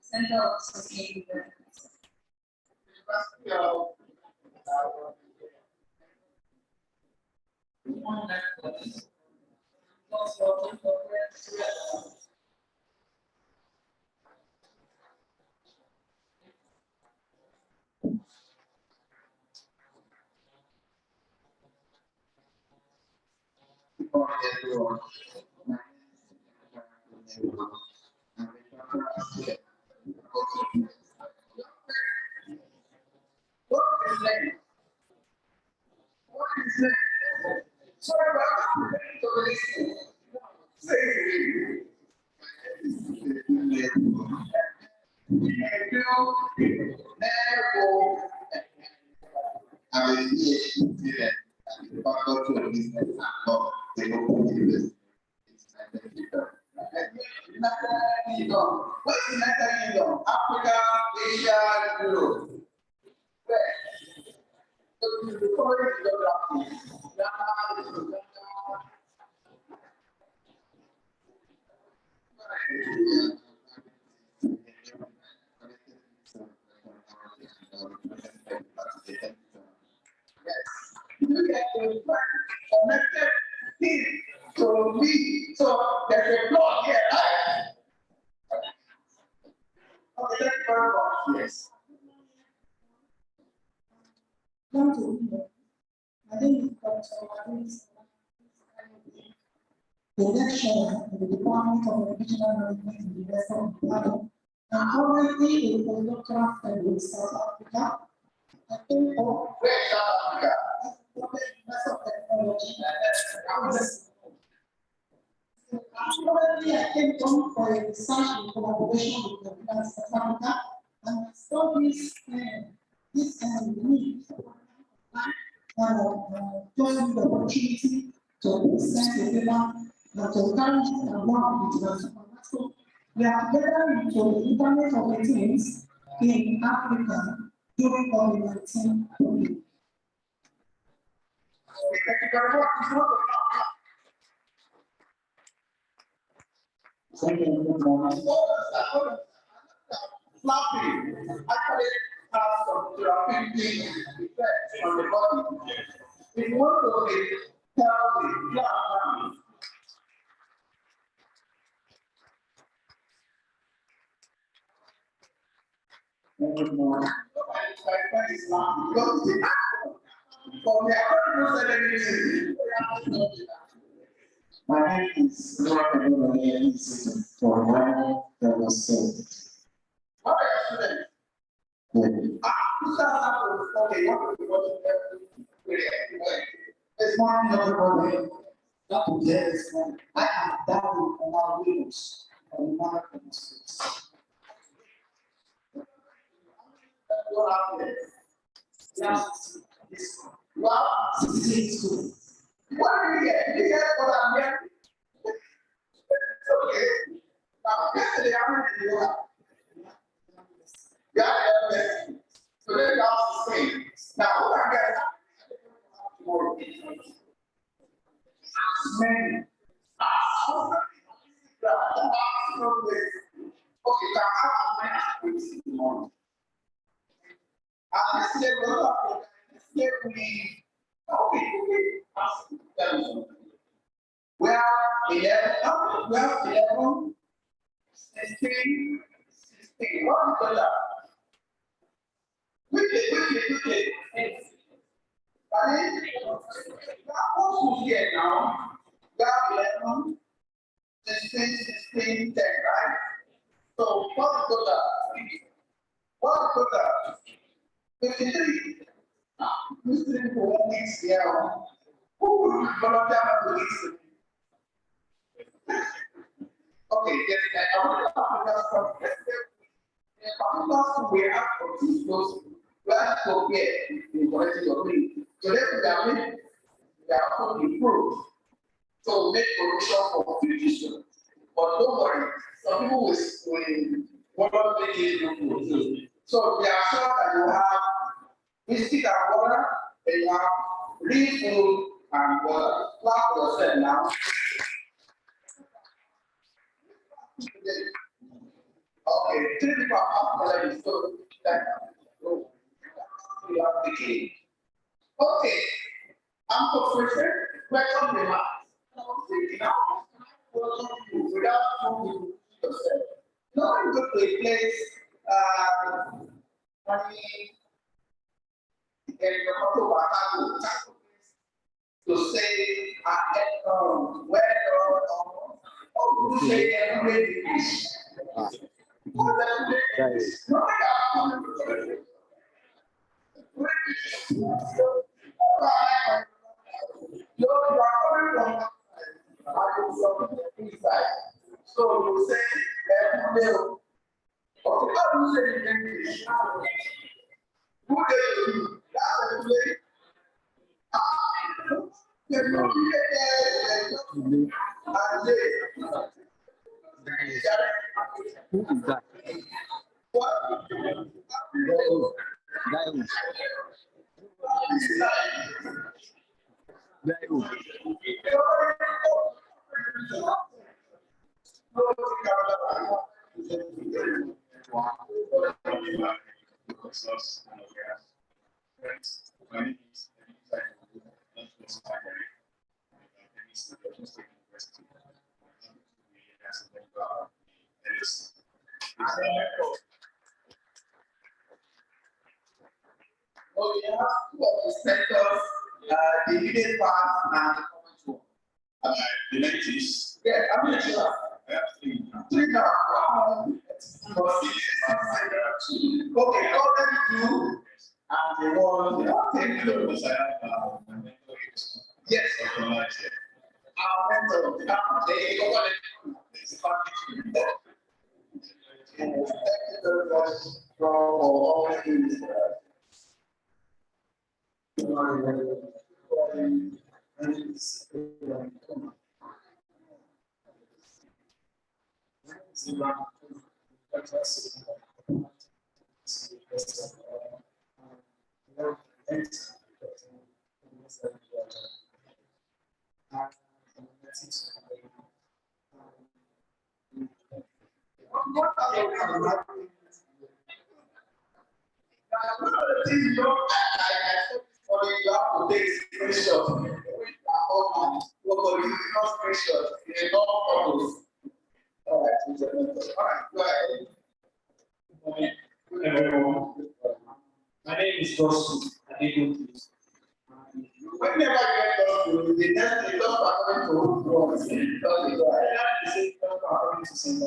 Center of Sustainable Africa, Asia, Europe. So me, so there's a plot here, right? Okay, thank you very much. Yes. Thank you. I think Dr. the lecturer in the Department of Regional Management in the University of Ghana, and currently a postdoctoral fellow in South Africa. I think for South Africa. University of Technology. Currently, I came down for a research in collaboration with the University of South Africa, and I saw this need join the opportunity to present the paper and to carry it along with the so we are together into the Internet of Things in Africa during COVID-19. Thank you. Good morning. Flapping actually has some therapeutic effects on the body. If you want to be healthy, yeah. Good morning. My name is for one that was said. What are you it's morning, everybody. Not to get this morning. I am down on our wheels and not on the streets. What happened? Last this Well, 16 schools. What do you get? You get what I'm getting? Okay. Now, yesterday, how many did you have? You had 11. So then that's the same. Now, what I'm getting tomorrow? As many. Okay, now how many schools tomorrow? At this level, well, 11, 16. What is that? Quickly. That was here now. We have 11, 16, 10, right? So what is that? What is that? 53. Listening for 1 week here. Who will volunteer to listen? Okay, yes, I want to talk about some we have for two schools, we have to get in quality of lead. So then we are also improved. So make provision for future students. But don't worry, some people will want to make it look good. So we are sure that you have biscuit and water, and you have real food and water. Clap for yourself now. Okay, 3 people are already so that we have the key. Okay, I'm professor. Welcome to my without yourself. No one go to a place to say where or say so you say okay, how do you say in English? Who did you? That's the way. Who is that? What? Oh, yeah, two of the sectors, the immediate part and the comment one. The latest. Yeah, I mean, sure. I have 3 now. 3 now. Okay, already 2 and the one. Because I have mental issues. Yes. Our mental. They go on it. Thank you very much for all these. My name is Joshua. Whenever you get to the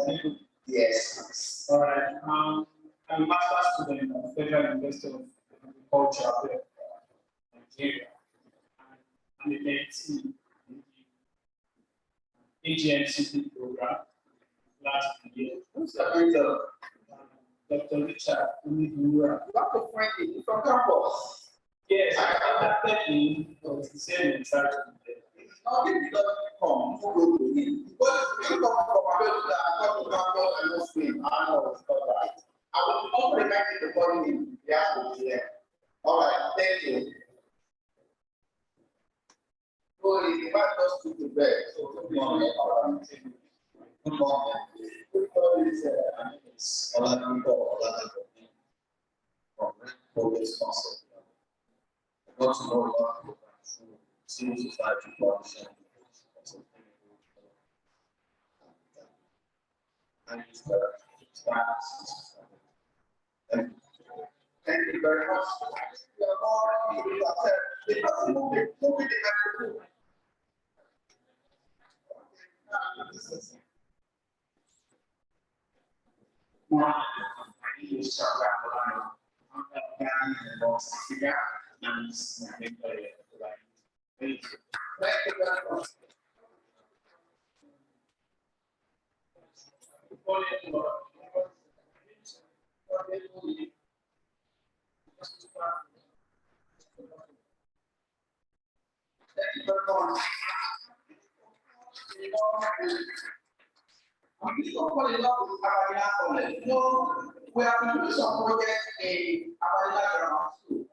next yes. All right. I'm a master's student at Federal University of Agriculture, Nigeria. I'm a mentee in the AGMCP program last year. Who's the mentor? Dr. Richard Unidura. Dr. Frankie from campus. Yes, I contacted him, but he said he tried to do it. It's not if he doesn't come, who go to him? Because if you come from America, come to Campus and Muslim, I know it's not right. I will also remind you to call him. He has to be there. All right, thank you. So he invited us to bed. So good morning. Good morning. Good morning. My name is Oladipo from Progress Council. I got to know a lot of civil society production. And it's thank you very much. We have been doing some projects in our grammar school.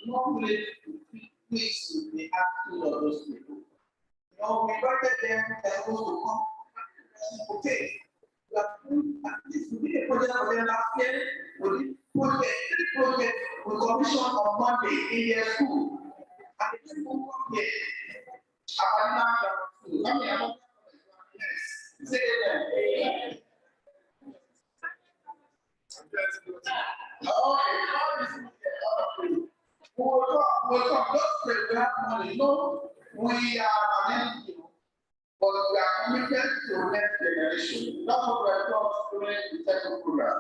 Normally, please, we have two of those people. We invited them, they're supposed to come. Okay. We have this will be a project for them last year. We did three projects we commissioned on Monday in their school. And the people come here. Our grammar school. I mean, yes. Say it. We'll talk just we have money. No, we are an NGO, but we are committed to next generation. That's what we are doing in the second program.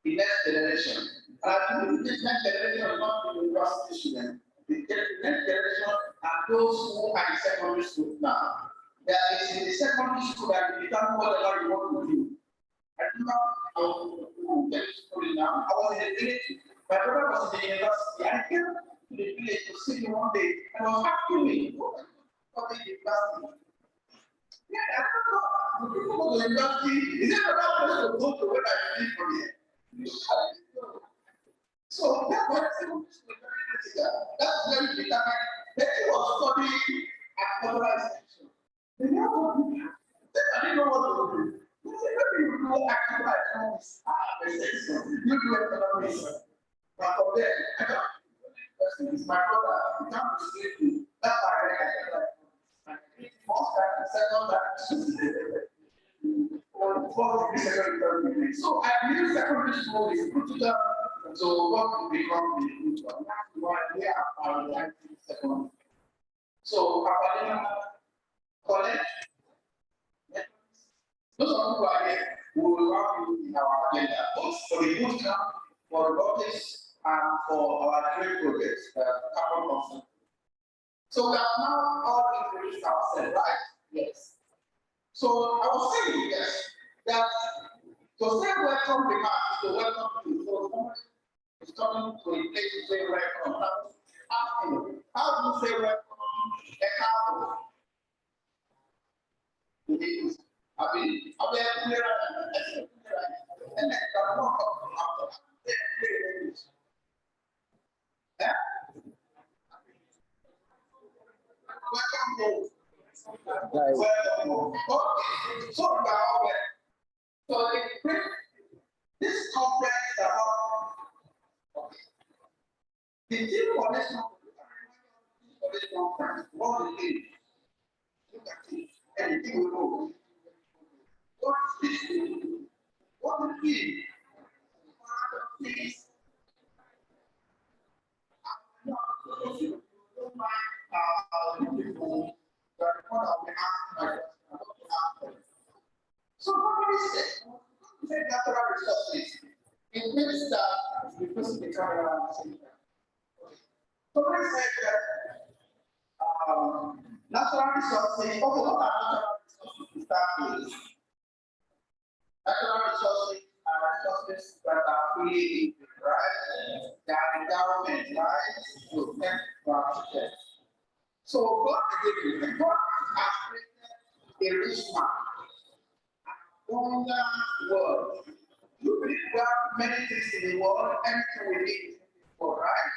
The next generation. And I think this next generation is not the university students. The next generation are those who are in secondary school now. That is in the secondary school that you determine whatever you want to do. I remember I was in the village. My brother was in the university. I came to the village to see him one day and I was asking me, what is the university? Yeah, I don't know. The people go to the university, is it another place to go to where I live from here? So that's why I say that's very determined. Then he was studying at another institution. Then I didn't know what to do. You do active economics. You do economics. But for them, it's my brother. You can't be me. That's why I read first time, second time. So I believe secondary school is critical to what will become the future. That's why we are our secondary. So college. Those of who are here, we will have you in our agenda, both for the boot camp, for robotics, and for our trade projects, carbon consumption. So we have now all introduced ourselves, right? Yes. So I was saying, yes, that to say welcome the mass is to welcome you. So someone is coming to a place to say welcome. Asking, how do you say welcome? A couple. I mean, this conference about the team for this conference, what it is. Look at it, and you will know. What is this? What is it? Please. So what is it? Natural resources. It means that because the camera somebody said that natural resources, also what are natural resources to start with? Natural resources are resources that are free, right? They are government, right, to help protect. So God has created a rich man, wonder world. You believe there are many things in the world, everything we need for, right?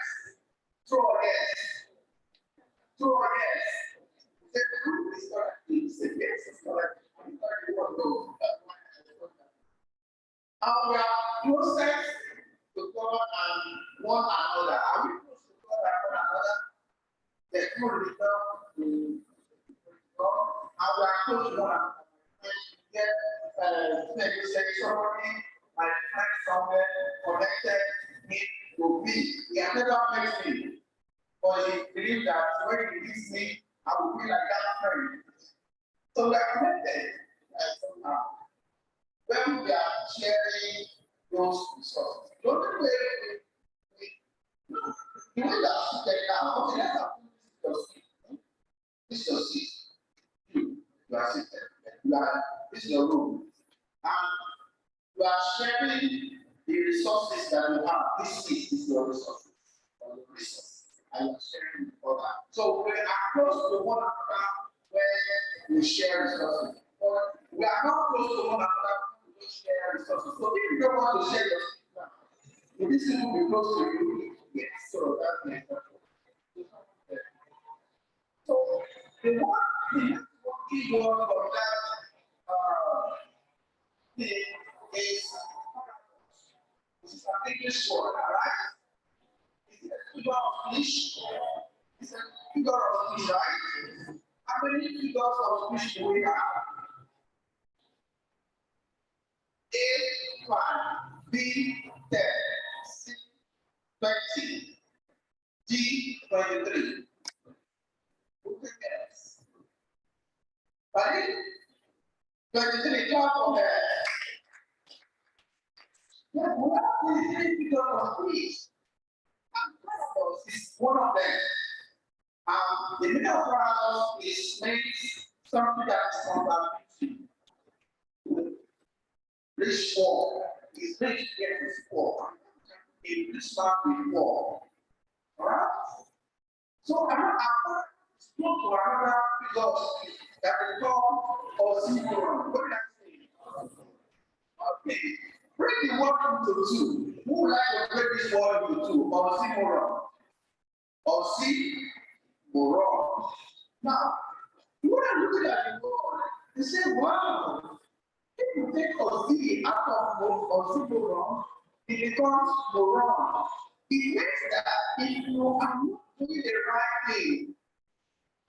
So yes. So yes. The truth is correct. It's a yes, it's correct. And we are closest to God and one another. Are we close to God and one another? There's no return to God. And we are close to one another. Maybe sexually, my friend somewhere connected me to me. He has never met me. But he believes that when he meets me, I will be like that friend. So we are connected somehow. When we are sharing those resources, don't the way we that now, okay, let's have this is your seat. You are seated. This is your room. And you are sharing the resources that you have. This is your resources. Or your resource. And you are sharing with others. So we are close to one another where we share resources. But we are not close to one another when we share resources. So if you don't want to share your stuff, if this will be close to you, yes, so that's the important. So the one key word of that thing is an English word, right? It's a figure of speech. It's a figure of speech, right? How many figures of speech do we have? A, 5, B, 10, C, 20, D, 23. Who can guess? Ready? 23, clap for that. Yeah, what are the 3 figures of speech? And paradox is one of them. The middle paradox is something that is contradictory. Rich poor is rich, yet is poor. A rich man with poor. Alright? So another spoke to another philosophy that we call oxymoron. What did I say? Okay. Break the word into two. Who would like to break this word into two? Oxymoron. Oxymoron. Now, when I'm looking at the word, they say, wow, if you take oxy out of oxymoron, it becomes moron. It means that if you are not doing the right thing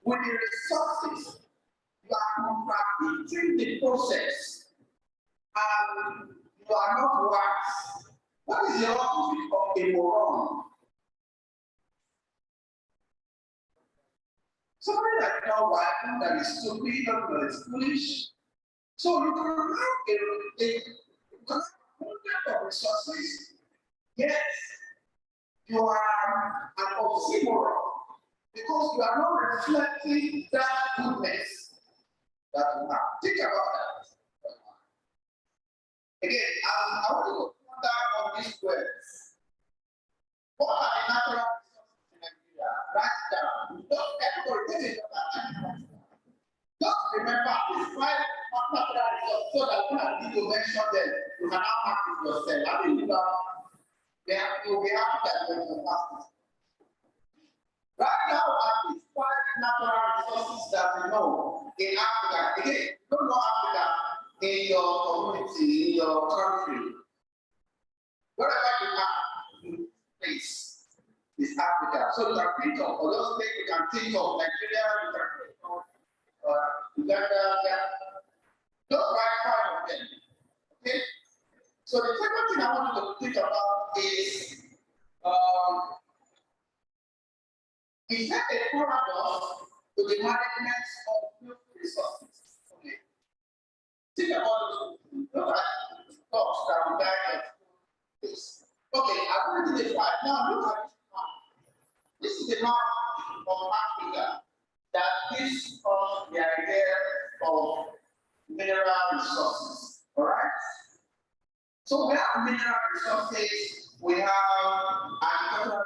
with the resources, you are contradicting the process and you are not wise. What is the opposite of a moron? Somebody that is not wise, that is stupid, that is foolish. So you can have a of resources. Yes, you are an oxymoron because you are not reflecting that goodness that you have. Think about that. Again, I want to go down on these words. What are the natural resources in Nigeria? Write it down. Don't everybody take it. Just remember these 5 natural resources so that when I need to mention them, you can now ask yourself. I mean, we have that in the past. Right now, at least 5 natural resources that we know in Africa. Again, you don't know Africa in your community, in your country. Wherever you are, place is Africa. So you can think of, or those things you can think of, Nigeria, you can think of Uganda, just write 5 of them. Okay? So the second thing I want you to think about is that a paradox to the management of resources? Okay. Think about it. Look at thoughts that we guide this. Okay, I've written the 5. Now look at this map. This is the map of Africa that gives us the idea of mineral resources. Alright? So we have mineral resources, we have agricultural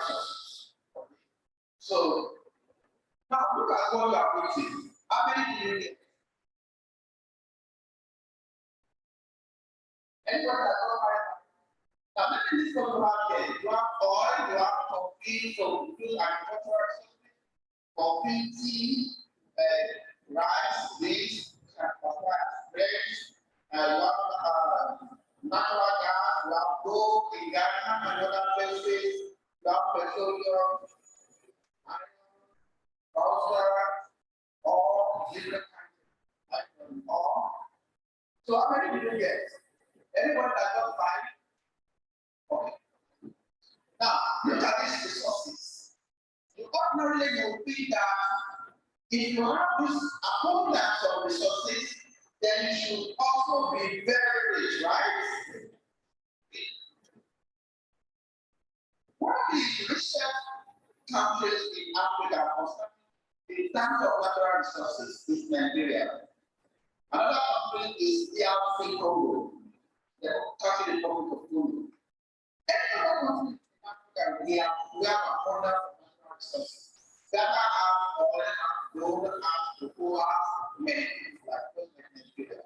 resources. So now look at what you are putting. How many do you get? Anyone that don't have? Now let me list what you have here. You have oil, you have coffee, so you agricultural resources, coffee, tea, rice, beans, bread, you have natural gas, you have gold in Ghana and other places, you have petroleum, iron, phosphorus, all different kinds of ore. So how many did you get? Anyone that got 5? Okay. Now look at these resources. Ordinarily, you think that if you have this abundance of resources, then you should also be very rich, right? One of the richest countries in Africa, in terms of natural resources, is Nigeria. Another country is DRC Congo, the country Republic of Congo. Every other country in Africa, we have abundance of natural resources. Ghana have oil, have gold, have cocoa, have many like Nigeria.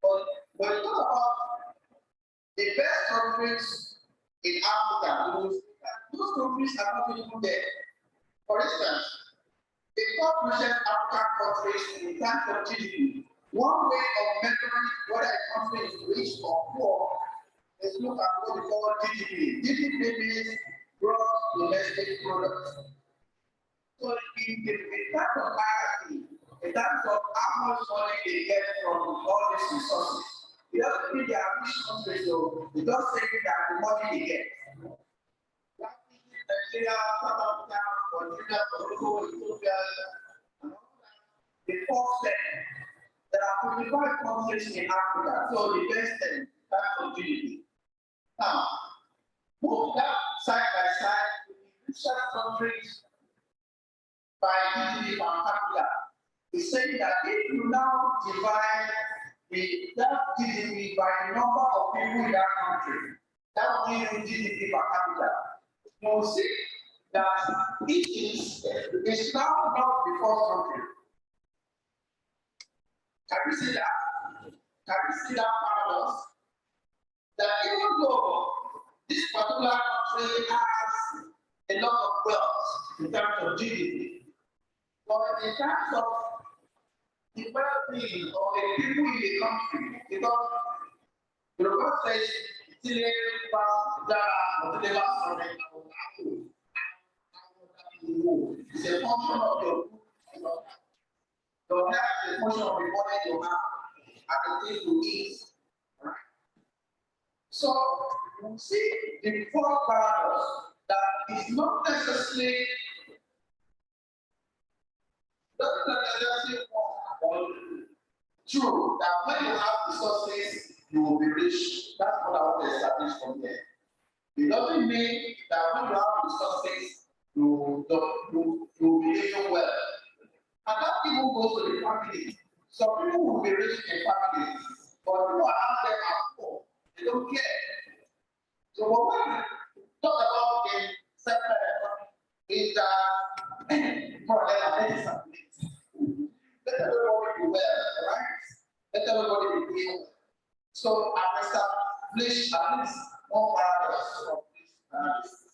But when you talk about the best countries in Africa, those countries are not even there. For instance, the top richest African countries in terms of GDP, one way of measuring whether a country is rich or poor is look at what we call GDP. GDP means gross domestic product. So in terms of hierarchy, in terms of how much money they get from all these resources, it doesn't mean they are rich countries, so it does say that the money they get. Nigeria, South Africa, Nigeria, Morocco, Ethiopia, and all that. The first 10. There are 25 countries in Africa, so the best 10 terms of GDP. Now, move that side by side with the richest countries by GDP per capita. It's saying that if you now divide that GDP by the number of people in that country, that will give you GDP per capita. You will see that Egypt is now not the first country. Can you see that? Can you see that paradox? That even though this particular country has a lot of wealth in terms of GDP, but in terms of the well-being of the people in the country, because the report says, it's a function of your health, the function of the body you have, and the things you eat. Right? So you see the fourth paradox that is not necessarily true that when you have resources, you will be rich. That's what I want to establish from here. It doesn't mean that when you have resources, you will be living well. And that even goes to the family. Some people will be rich in families, but people around them are poor. They don't care. So what we talk about in circular economy is that for them, let everybody be well, right? Let everybody be well. So I establish at least one paradox of this analysis.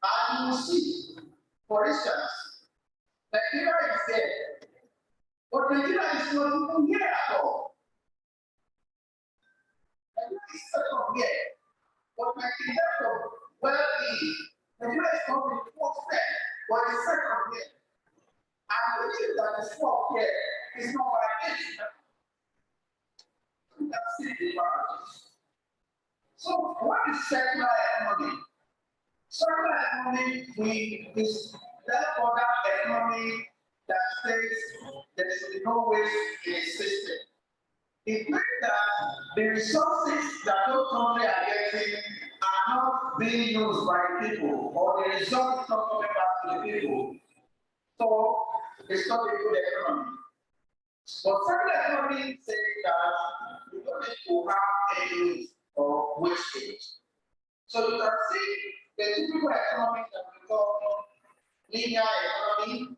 And you see, for instance, Nigeria is there, but Nigeria is not even here at all. Nigeria is second here, but Nigeria of well-being, Nigeria is not the fourth step, but it's second here. And the thing that is fourth here is not by it. So what is circular economy? Circular economy is therefore that economy that says there should be no waste in a system. It means that the resources that those countries are getting are not being used by the people, or the results is not coming back to the people. So it's not a good economy. But circular economy says that you don't need to have any waste or wastage. So you can see The typical economy that we call linear economy,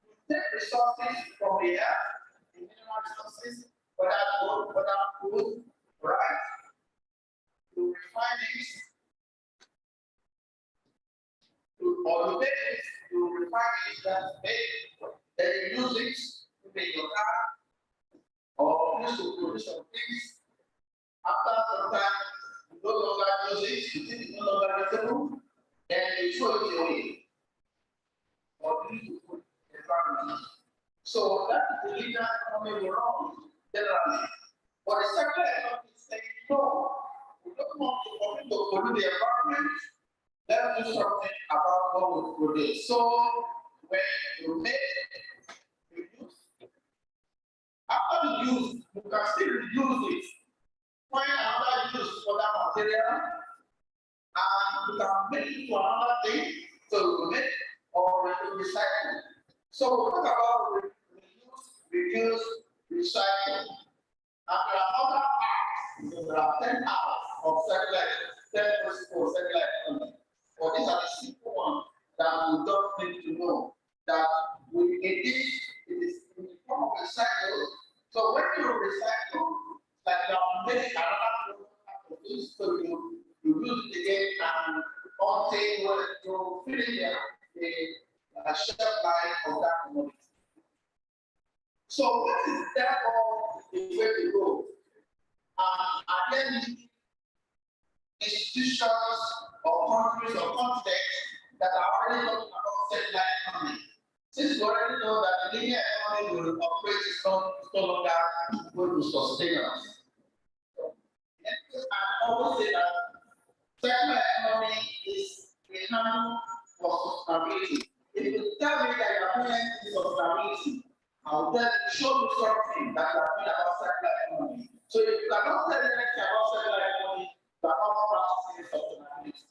we take resources from the earth, the mineral resources, whether gold, whether food, right? To refine it, or make it, to refine it, that's made, then you use it to make your car, or use to produce some things. After some time, you no longer use it, you think it's no longer usable, then you throw it away. Or you need to put environment. So that is the linear economy we're on, generally. But the circular economy is saying, no, we don't want to pollute the environment. Let's do something about what we produce. So when you make reduce, after the use, you can still reduce it. Find another use for that material, and you can make it to another thing, so you make or recycle. So we talk about reduce, recycle. And there are other acts, there are 10 acts of circular, 10 principles of circular economy. But these are the simple ones that we just need to know that it is in the form of a cycle. So when you recycle, like you are making another product out of this, so you use it again and until you finish the shelf life of that commodity. So what is therefore the way to go? Again, institutions or countries or continents that are already talking about circular economy. Since we already know that the linear economy will operate is no longer going to sustain us. I always say that circular economy is a handle for sustainability. If you tell me that you are doing sustainability, I'll tell you, show me something that you are doing about circular economy. So if you cannot tell me anything about circular economy, you are not practicing sustainability.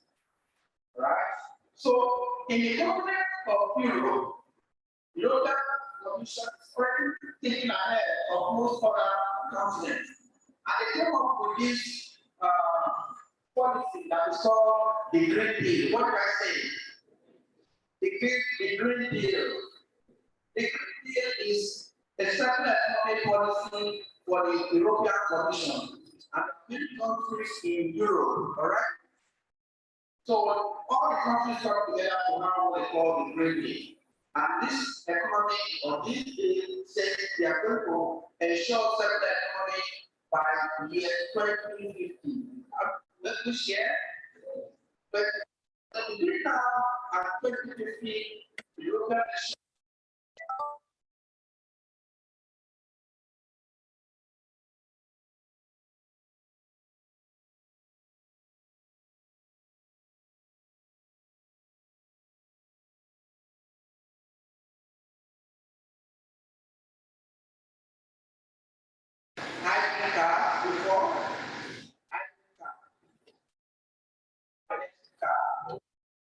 Right? So in the context of Europe, European Commission is already thinking ahead of most other continents. And they came up with this policy that is called the Green Deal. What did I say? The Green Deal. The Green Deal is a circular economic policy for the European Commission and many countries in Europe, all right? So all the countries come together to have what they call the Green Deal. And this economy or this deal says they are going to ensure circular economy by the year 2050. Let me share. But between now and 2050, the European before.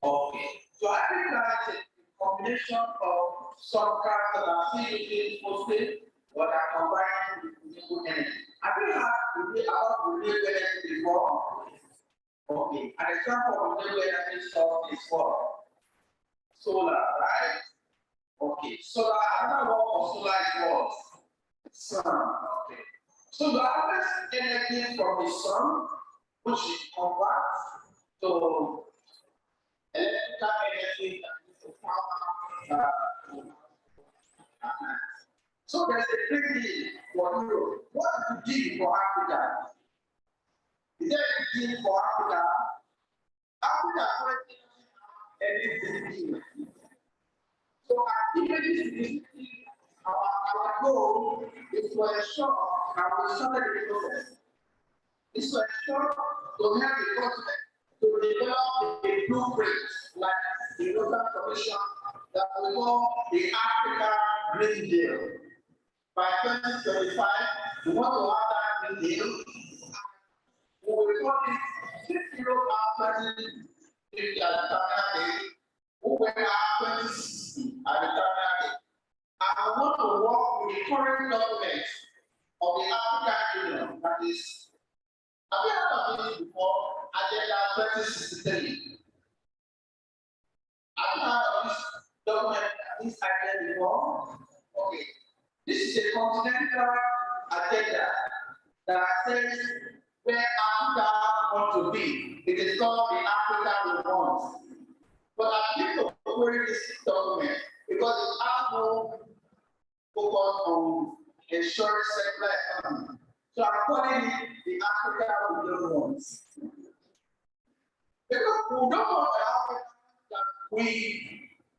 Okay. So I think that is a combination of some cars that are still using fossil but are combined with renewable energy. I think that we about renewable energy before. Okay. An example of renewable energy source is what? Solar, right? Okay. Solar, another word for solar is what? Sun. Okay. So the harvest energy from the sun, which is converts to electrical energy that is power. So there's a big deal for Europe. What is the deal for Africa? Is there a deal for Africa? Africa currently. So activities our goal is to ensure that we started the process. Is to ensure to have the continent to develop a blueprint like the European Commission that we call the Africa Green Deal. By 2025, we want to have that Green Deal. We will call it 6 Europe after 2050 at the terminal date. We will have 2060 at the terminal date. I want to work with the current documents of the African Union, that is, have you heard of this before? Agenda 2063. I've heard of this document, this idea before. Okay, this is a continental agenda that says where Africa wants to be. It is called the Africa we want. But I think to query this document because it has no focus on ensuring circular economy. So I'm calling it the Africa we don't want. Because we don't want the Africa that we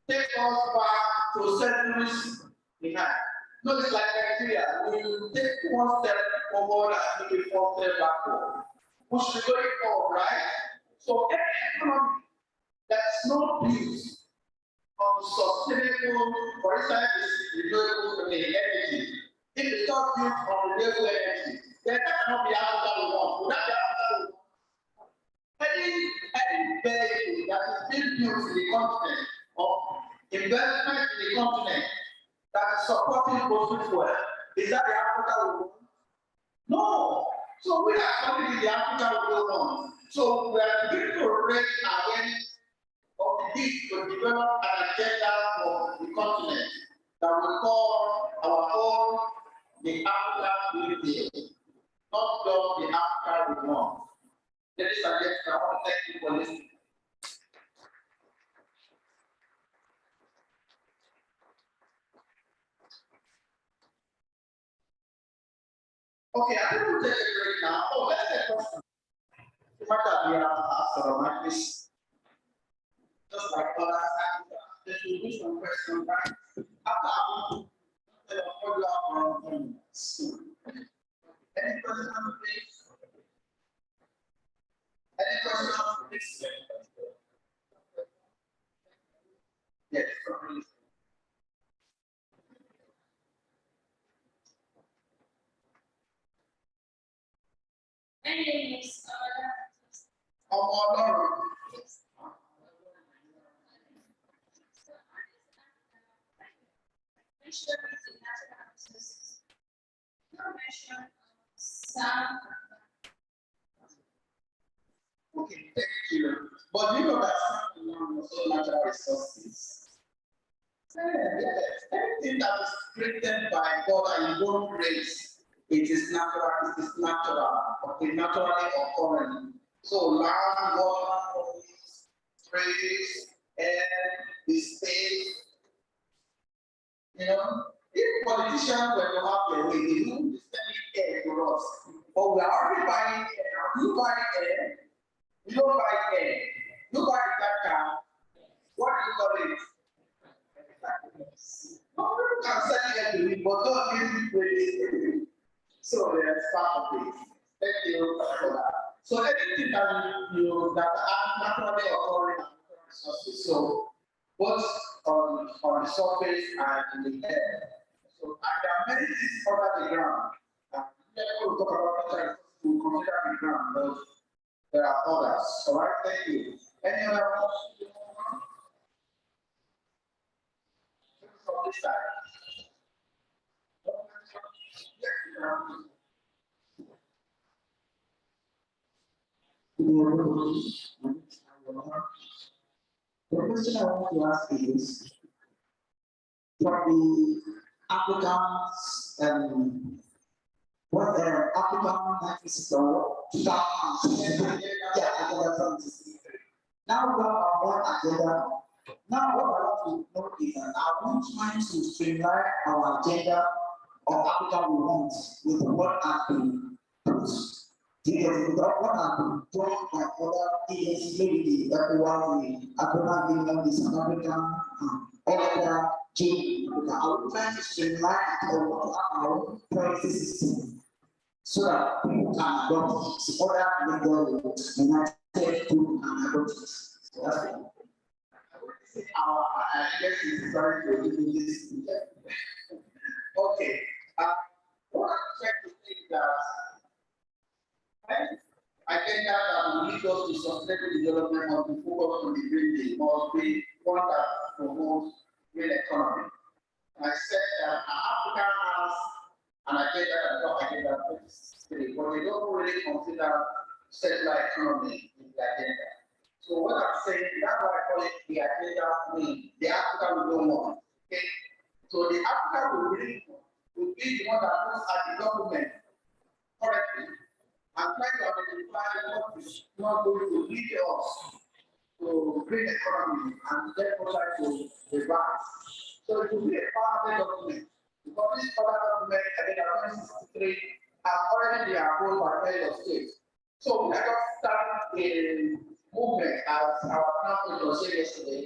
take us back to centuries behind. No, it's like Nigeria. We take one step forward and maybe four steps backward. We should be going forward, right? So any economy that's not built on sustainable, for instance, renewable energy. If it's not built on renewable energy, then that cannot be Africa we want. Would that be Africa we want? Any vehicle that is being built in the continent or investment in the continent that is supporting fossil fuel, is that the Africa we want? No. So we are talking in the Africa we don't want. So we are beginning to raise awareness of the need to develop an agenda for the continent that we call our own the Africa we live, not just the Africa we want. Ladies and gentlemen, I want to thank you for listening. Okay, I'm going to take a break now. Oh, let's take a question. The fact that we have asked like this, just like others, there should be some questions, right? After I follow up on any questions, please? Any questions, please? Yes, please. My name is Okay, thank you. But you know that some also natural resources. Yes, everything that is created by God and you don't raise, it is natural, okay, naturally occurring. So land, water, trees, air, the space, you know, if politicians were to have their way, they wouldn't be sending air to us. But we are already buying air. You buy air, you don't buy air. You buy that car. What do you call it? No, you can send air to me, but don't give me credit. So that's part of it. Thank you for that. So anything that you that are naturally occurring resources. So both on the surface and in the air. So and there are many things under the ground. People will talk about natural resources, we consider the ground, but there are others. All right, thank you. Any other questions? From this side. The question I want to ask is, for the Africans, what African 2000, now we have our one agenda. Now what I want to know is that I want trying to streamline our agenda of Africa we want with what has been put together, what has been done by other agencies, maybe the ECOWAS, the African Union, the South African, all other G. I will try to streamline our policy system so that people can adopt it, other legal United States and adopt it. So that's it. I guess it's very good to this. Okay. What I'm trying to say is that I think that will lead us to sustainable development must be focused on the green deal, must be one that promotes green economy. And I said that Africa has an agenda that not agenda 2063, but they don't really consider circular economy in the agenda. So what I'm saying, that's why I call it the agenda win, the Africa we don't want. Okay? So the Africa we really want will be the one that looks at the document correctly and try to identify what is not going to lead us to green economy and therefore try to reverse. So it will be a parallel document because this parallel document, Agenda 2063, has already been approved by head of state. So let us start a movement, as our council was saying yesterday,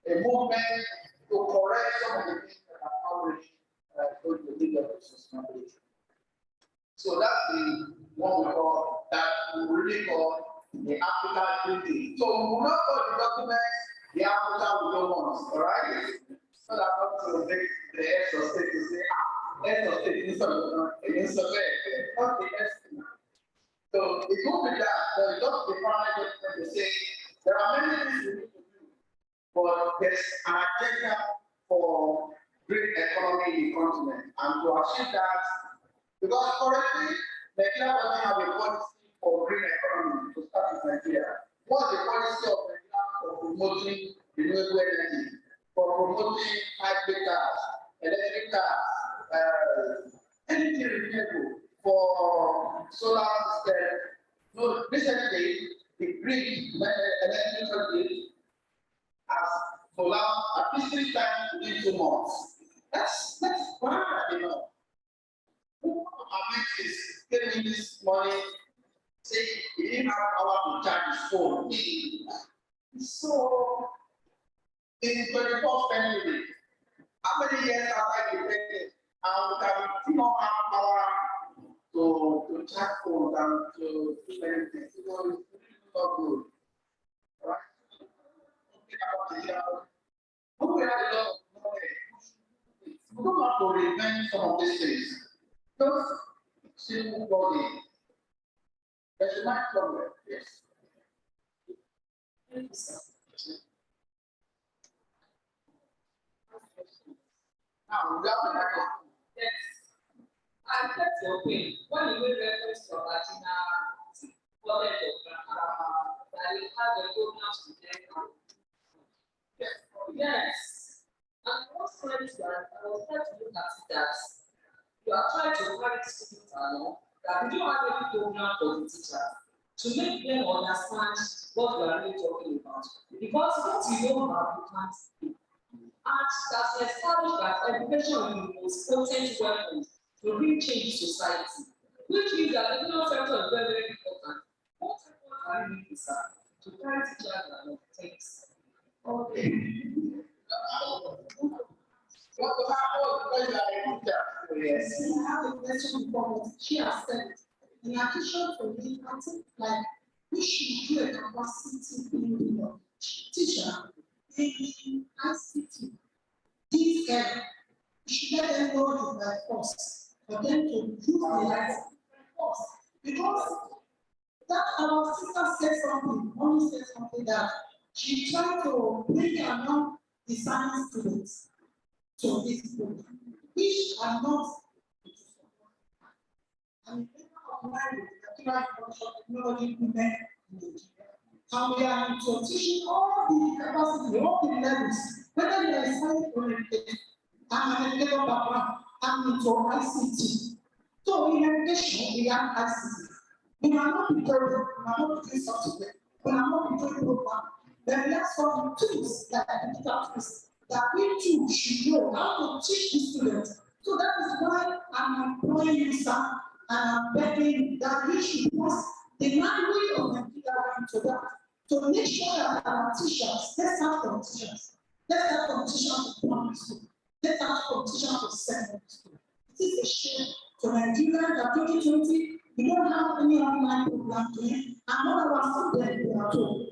a movement to correct some of the things that are already going to lead us to sustainability. So that's the one we call, that we really call the Africa Green Deal. So we will not call the document the Africa we don't want, all right? So that not to make the head of state to say, head of state is not the estimate. So it will be that, but it's just the primary document to say there are many things we need to do, but there's an agenda for green economy in the continent, and to achieve that, because currently Nigeria doesn't have a policy for green economy to start with Nigeria. What's the policy of Nigeria for promoting renewable energy, for promoting hybrid cars, electric cars, anything renewable, for solar system? No, recently the grid, electrical grid, has solar at least 3 times within 2 months. That's bad, you know. Who is giving this money, say he didn't have power to charge his phone? So in 24th century, how many years after the wedding, and we can not have power to charge phones and to do many things? It's not good. Right? We have a lot of knowledge. We don't have to reinvent some of these things. Just simple body. That's my problem. Yes. Now, we have a Yes. I get your point. When you make reference to Latina college that we have a program to them. Yes. And what's funny is that I was trying to look at it that you are trying to carry students along that we don't have any program for the teachers to make them understand what we are really talking about. Because what you know about you can't do. And that's established that education is the most potent weapon to bring change in society, which means that the education sector is very, very important. What are you doing, sir, to carry teachers along? Thanks. Okay. What the Yes, I have a question before, but she has said, in addition to me, I think like we should do a capacity building of teacher in ICT. This area, we should let them know the force for them to use the force. Because that our sister said something, only said something that she tried to bring along the science students to this program, which are not. And technology women in Nigeria. And we are into teaching all the capacity, all the levels, whether you are science oriented, I'm an educator background, I'm into ICT. So in education, we have ICT. We are not tutorial, we are not doing software, we are not doing program. Then we have some tools that are digital tools that we too should know how to teach the students. So that is why I'm employing you, sir, and I'm begging that we should put the language of Nigeria into that to make sure that our teachers, let's have competitions. Let's have competition for primary school. Let's have competition for secondary school. It is a shame to Nigeria that 2020, we don't have any online program doing, and none of our students are told.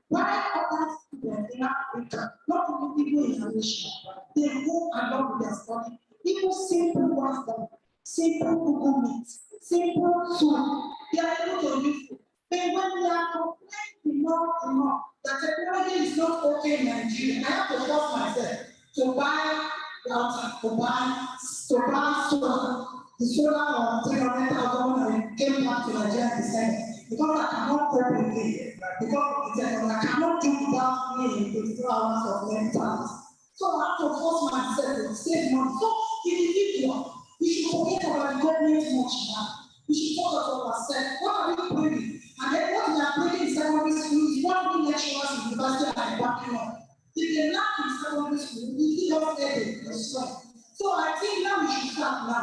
Why other students in Africa, not only people in Asia, they go along with their study. People simple WhatsApp, simple Google Meet, simple Zoom, they are able to use it. But when we are complaining enough that technology is not okay in Nigeria, I have to force myself to buy router, to buy solar, the solar of 300,000 when I came back to Nigeria in December. because I cannot cope with it, because I cannot do without me 24 hours of mental. So I have to force myself to save money. So individual, we should forget about the government much now. We should focus on ourselves. What are we bringing? And then what we are bringing in secondary school is what we lecturers in university are working on. If they lack in secondary school, we give us everything. So I think now we should start now.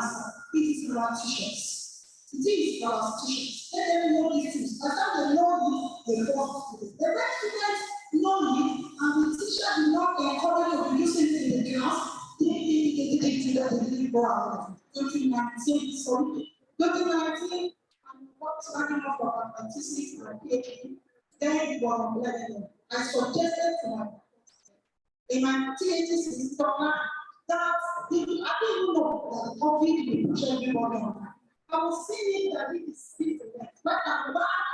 It is our teachers. It is our teachers. Let them know these things. As long as they know it, they want to. The rest students know it, and the teacher will not encourage or use it in the class. They didn't go out. 2019, sorry. 2019, I'm working off of my thesis and PhD. Then one learning. I suggested to my in my thesis that I didn't know that the COVID will push everybody on. I was seeing that it is different. Why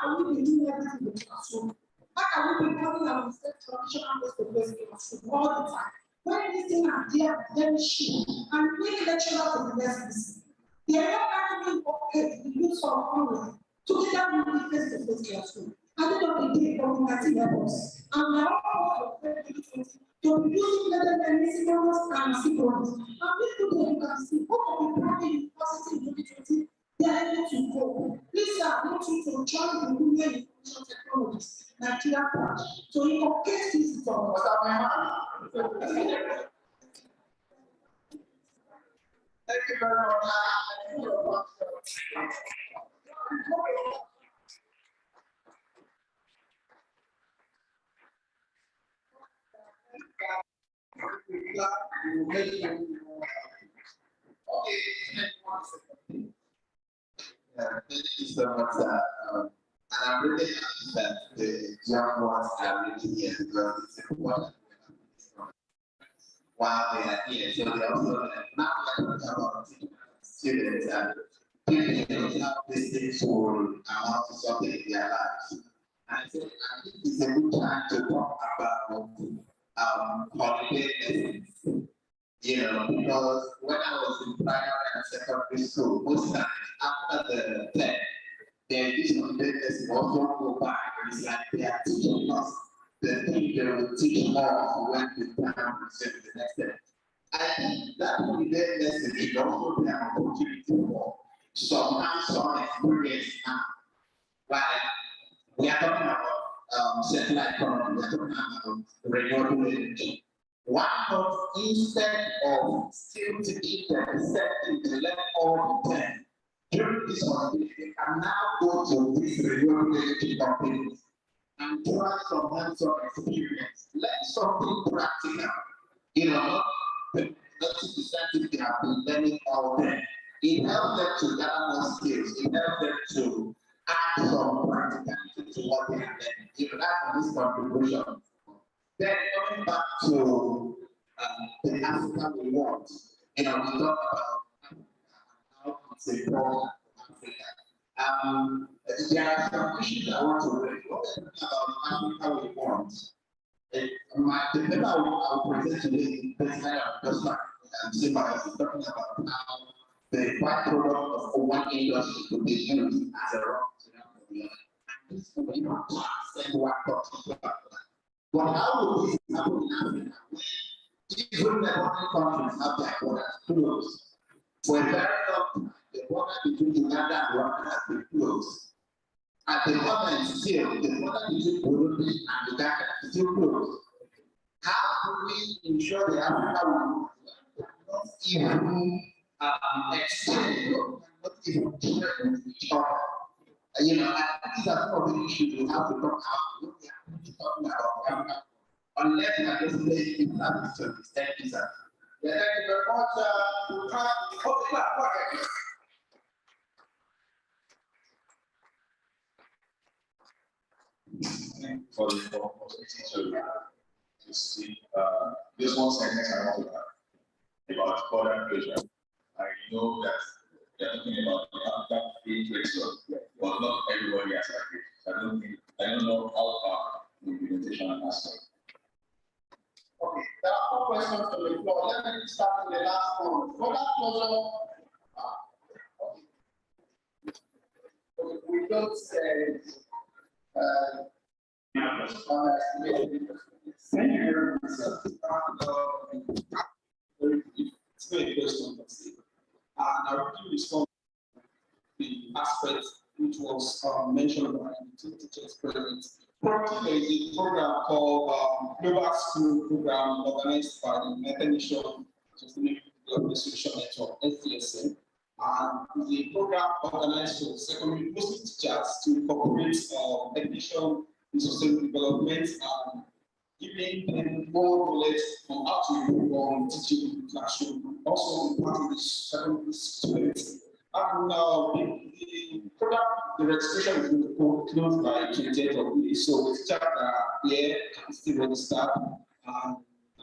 are we doing everything in the classroom? Why are we becoming our traditional face-to-face classroom all the time? When these things are there, very shit, and make lecturers from the lessons. They are not actually okay to use some online together with the face-to-face classroom. I don't know the day COVID-19 levels. And we are all to be using better than asynchronous and synchronous. And this today you can see both of the private university in 2020, they are able to go. Please are not to join the Women Information Technologies, Nigeria branch. So in case this is all. Thank you very much. Thank you so much, and I'm really happy that the young ones are really here because it's important while they are here. So they also now learn about students and people how these things will amount to something in their lives. And I think it's a good time to talk about holiday lessons. You know, because when I was in primary and secondary school, most times after the term, there is holiday lesson also go by. It's like they are teaching us the thing they will teach more when we plan to the next term. I think that holiday lesson is also be an opportunity for some hands-on experience now. Like we are talking about circular economy, we are talking about renewable energy. Why not, instead of still to eat and to let all the time during this holiday, they can now go to this renewable energy companies and try some hands-on experience, learn something practical. You know, not to decide they have been learning all day. It helps them to gather more skills, it helps them to add some practicality to what they are learning. You know, that's this contribution. Then coming back to the Africa we want, you know, we talk about how it's a problem in Africa. There are some issues I want to raise. What we're talking about Africa we want. The paper I'll present today is basically just like Simba is talking about how the byproduct of one industry could be used as a raw material. And this will be not just what talking about. But how will this happen in Africa when even the developing countries have their borders closed? For a very long time, the border between Uganda and Rwanda has been closed. At the moment, still, the border between Burundi and Uganda is still closed. How do we ensure the Africa will not even exchange, not even share with each other? You know, these are some of the issues we have to talk about. We have to talk about Africa. Unless we are just playing people at this extent, thank you very much. We'll try to hold it back. For the opportunity to see this one segment I want to have about border closure. I know that they're talking about the African free trade zone, but not everybody has agreed. I don't know how far the implementation has gone. Okay, there are 4 questions from the floor. Let me start with the last one. Border closure. We we don't say, thank you very much. It's very question, and I will respond to the aspect which was mentioned by the two teachers present. Currently, there is a program called Global School Program organized by the United Nations Sustainable Development Solution Network, SDSN, and the program organized for secondary mostly teachers to incorporate education in sustainable development and giving them more knowledge on how to improve on teaching in the classroom, also imparting the secondary students. And the program, the registration is going to close by 28th of May. So the teachers that are here can still register and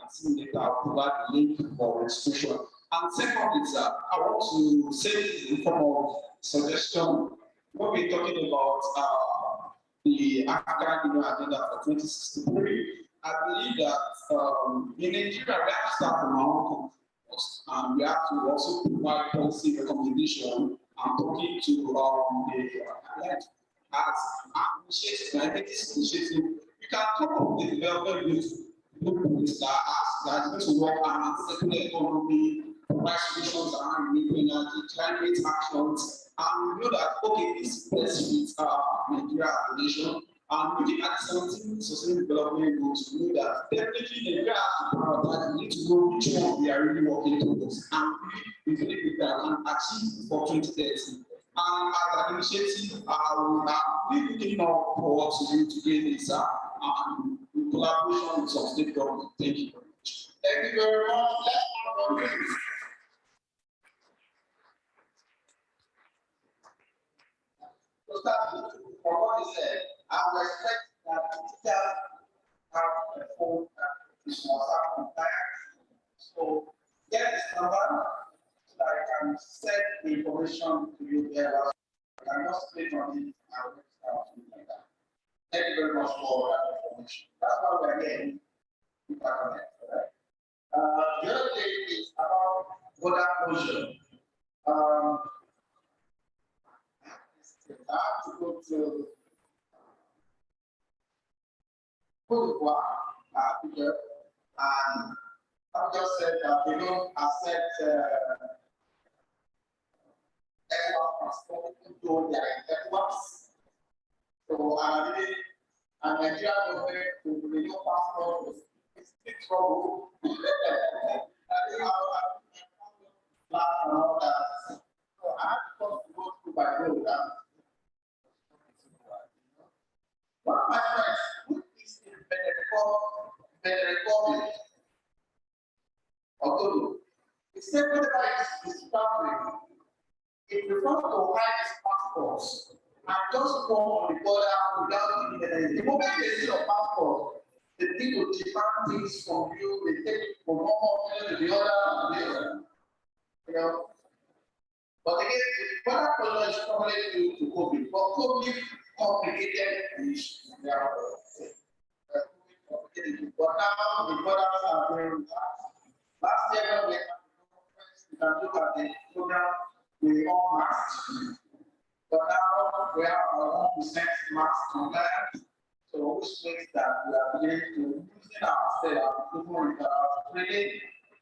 see later I'll provide the link for registration. And second is I want to say this in form of suggestion when we're talking about the African Union Agenda for 2063. I believe that in Nigeria we have to start from our own course, and we have to also provide policy recommendation and talking to the as initiative, we can come up with development blueprints that is going to work around circular economy, provide solutions around renewable energy, climate actions, and we know that okay, this best fits Nigeria as a nation. And looking at 17 sustainable development goals, we know that definitely Nigeria has to prioritize. We need to know which one we are really working towards, and we believe we can achieve for 2030. And as an initiative, we are really looking forward to you today this in collaboration with some state government. Thank you very much. Thank you very much. Let's move on. To start with, for what he said, I would expect that the teachers have a phone that is WhatsApp compliant. So get this number so that I can send the information to you there. I can just click on it and something like that. Thank you very much for that information. That's why we're here. Right? The other thing is about border closure. I have to go to Abuja, and I've just said that they don't accept export passport, even though they are in exports. So and Nigeria government to renew passport is big trouble. I think I all that. So I have to go through by road. One of my friends who is in the Republic, although he said whenever he's traveling, he prefers to hide his passports and just go on the border without giving anything. The moment they see your passport, they need to demand things from you, they take it from one to the other, you know. But again, the border color is probably due to COVID, but COVID complicated issues. But now the borders are very relaxed. Last year when we had the conference, you can look at the program, we all masked. But now we have our 1% mask compliance, so which means that we are beginning to using ourselves, people with our training,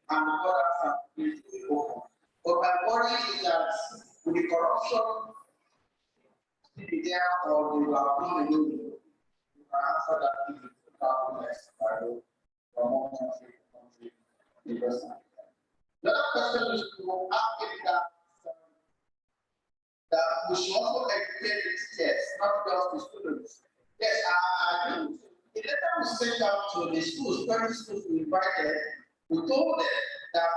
and the borders are beginning to open. But my worry is that with the corruption be there or they will have done alone, you can answer that if you travel next from one country to country, the rest. The other question is to ask that we should also educate the teachers, not just the students. Yes, I agree. The letter we sent out to the schools, 20 schools we invited, we told them that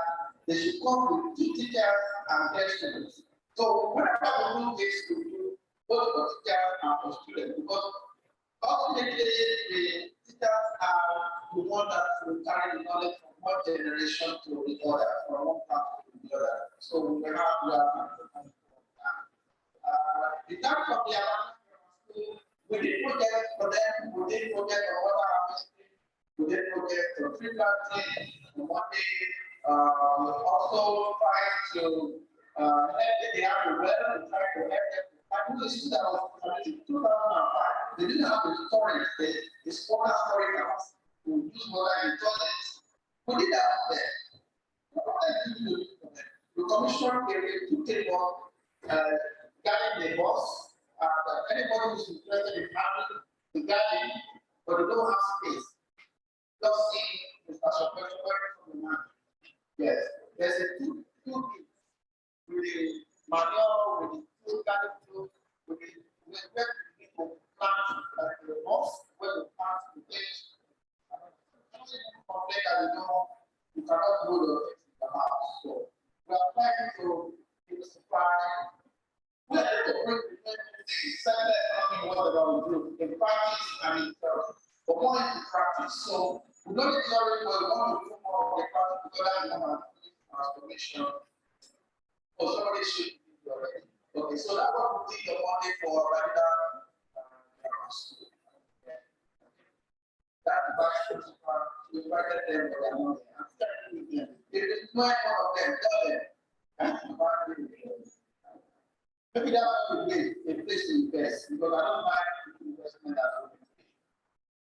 they should come with 2 teachers and 10 students. So whenever we do this, we do both for teachers and for students, because ultimately the teachers are the one that will carry the knowledge from one generation to the other, from one part to the other. So we have in terms of the school, we did project for them, we did project on water harvesting, we did project for tree planting, and one day we also try to help them, they have a well, we try to help them to And the school that was in 2005, they didn't have the storage, the smaller storage house to use water in toilets. We did that there. What I did to the commission area to take on guiding the bus. Anybody who's interested in having the garden, but they don't have space. Just see Mr. Shopper from the man. Yes, there's a two things with the manure, with the food garden food, with the where people plant the bus, where the plant the things. Complain that you cannot grow your things in the house. So we are trying to supply. We are able to bring the secular economy whatever we do in practice and in but more into practice. So we don't necessarily want to do more of the practice because that's not transformation. Or somebody should be already. Okay, so that one will take your money for random school. That vice principal, we invited them for their money. I'm starting with them. If it's not one of them, tell them. Maybe that would be a place to invest because I don't like investment that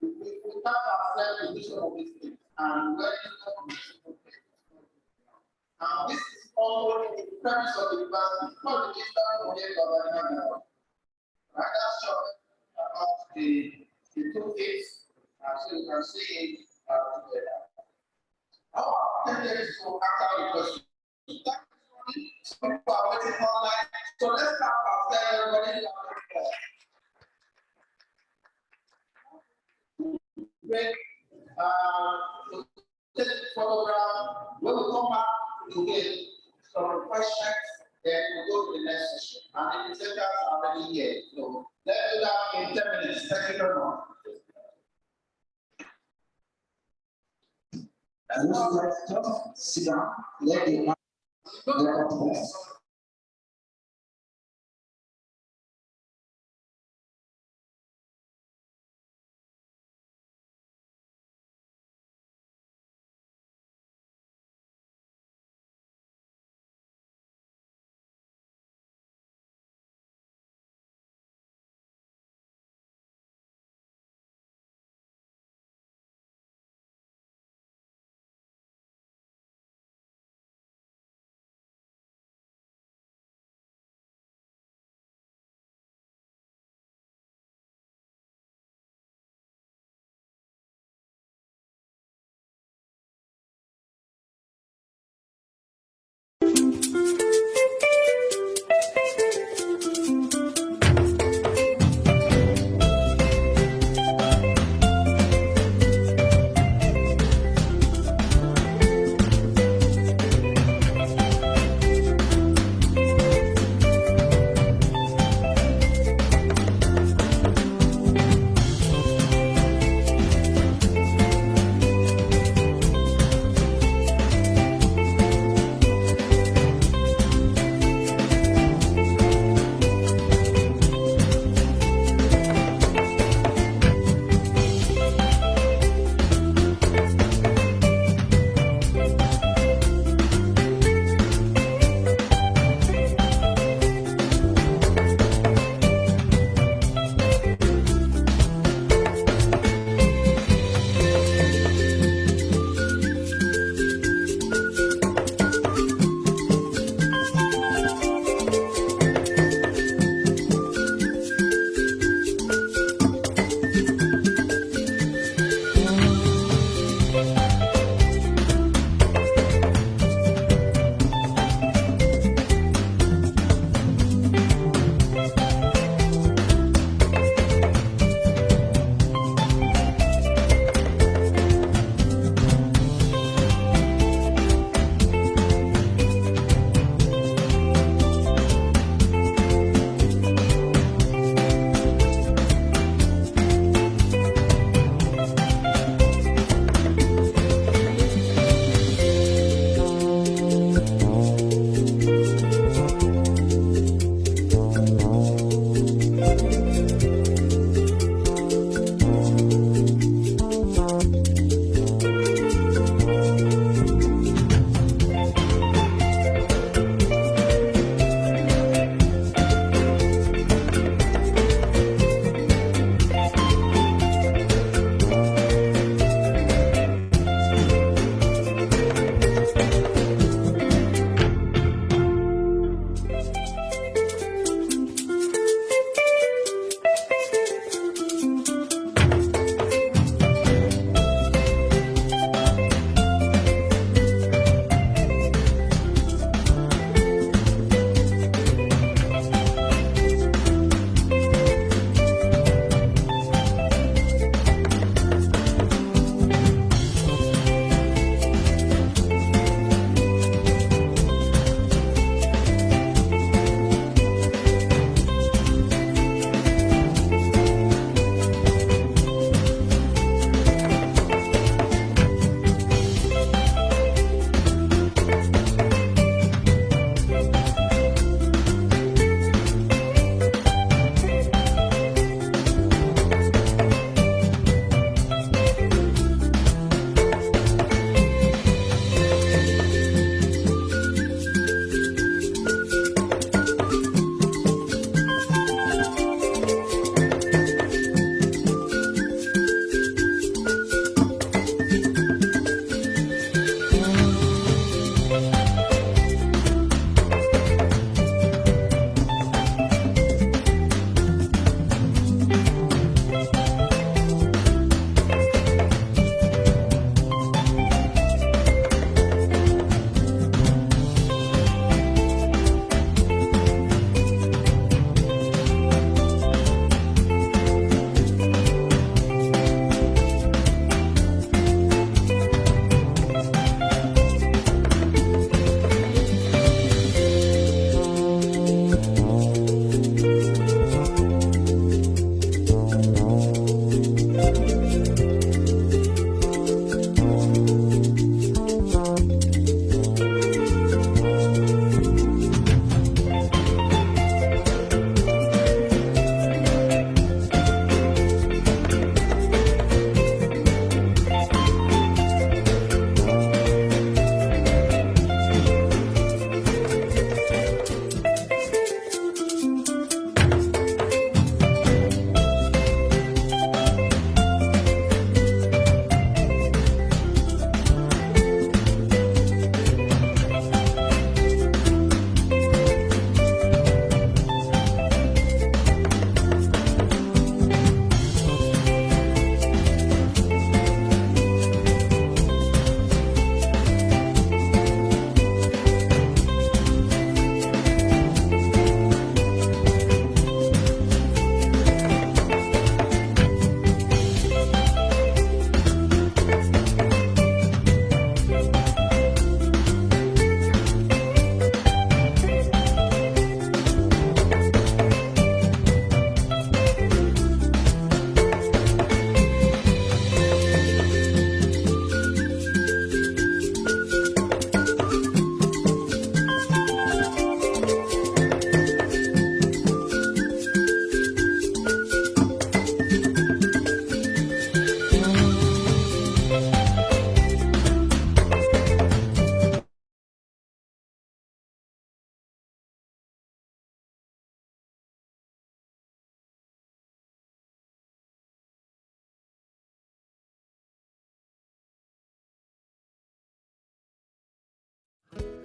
we tap ourselves to do some of these things and when you come to this is also the premise of the university, not the digital model government. Right, that's short about the two things, so you can see it together. How about 10 years to answer the question? Some people are waiting online, so let's start by everybody. Great. Take the photograph. When we come back to get some questions, then we'll go to the next session. And the presenters are already here. So let's do that in 10 minutes. Thank you very much. And let's just sit down, let the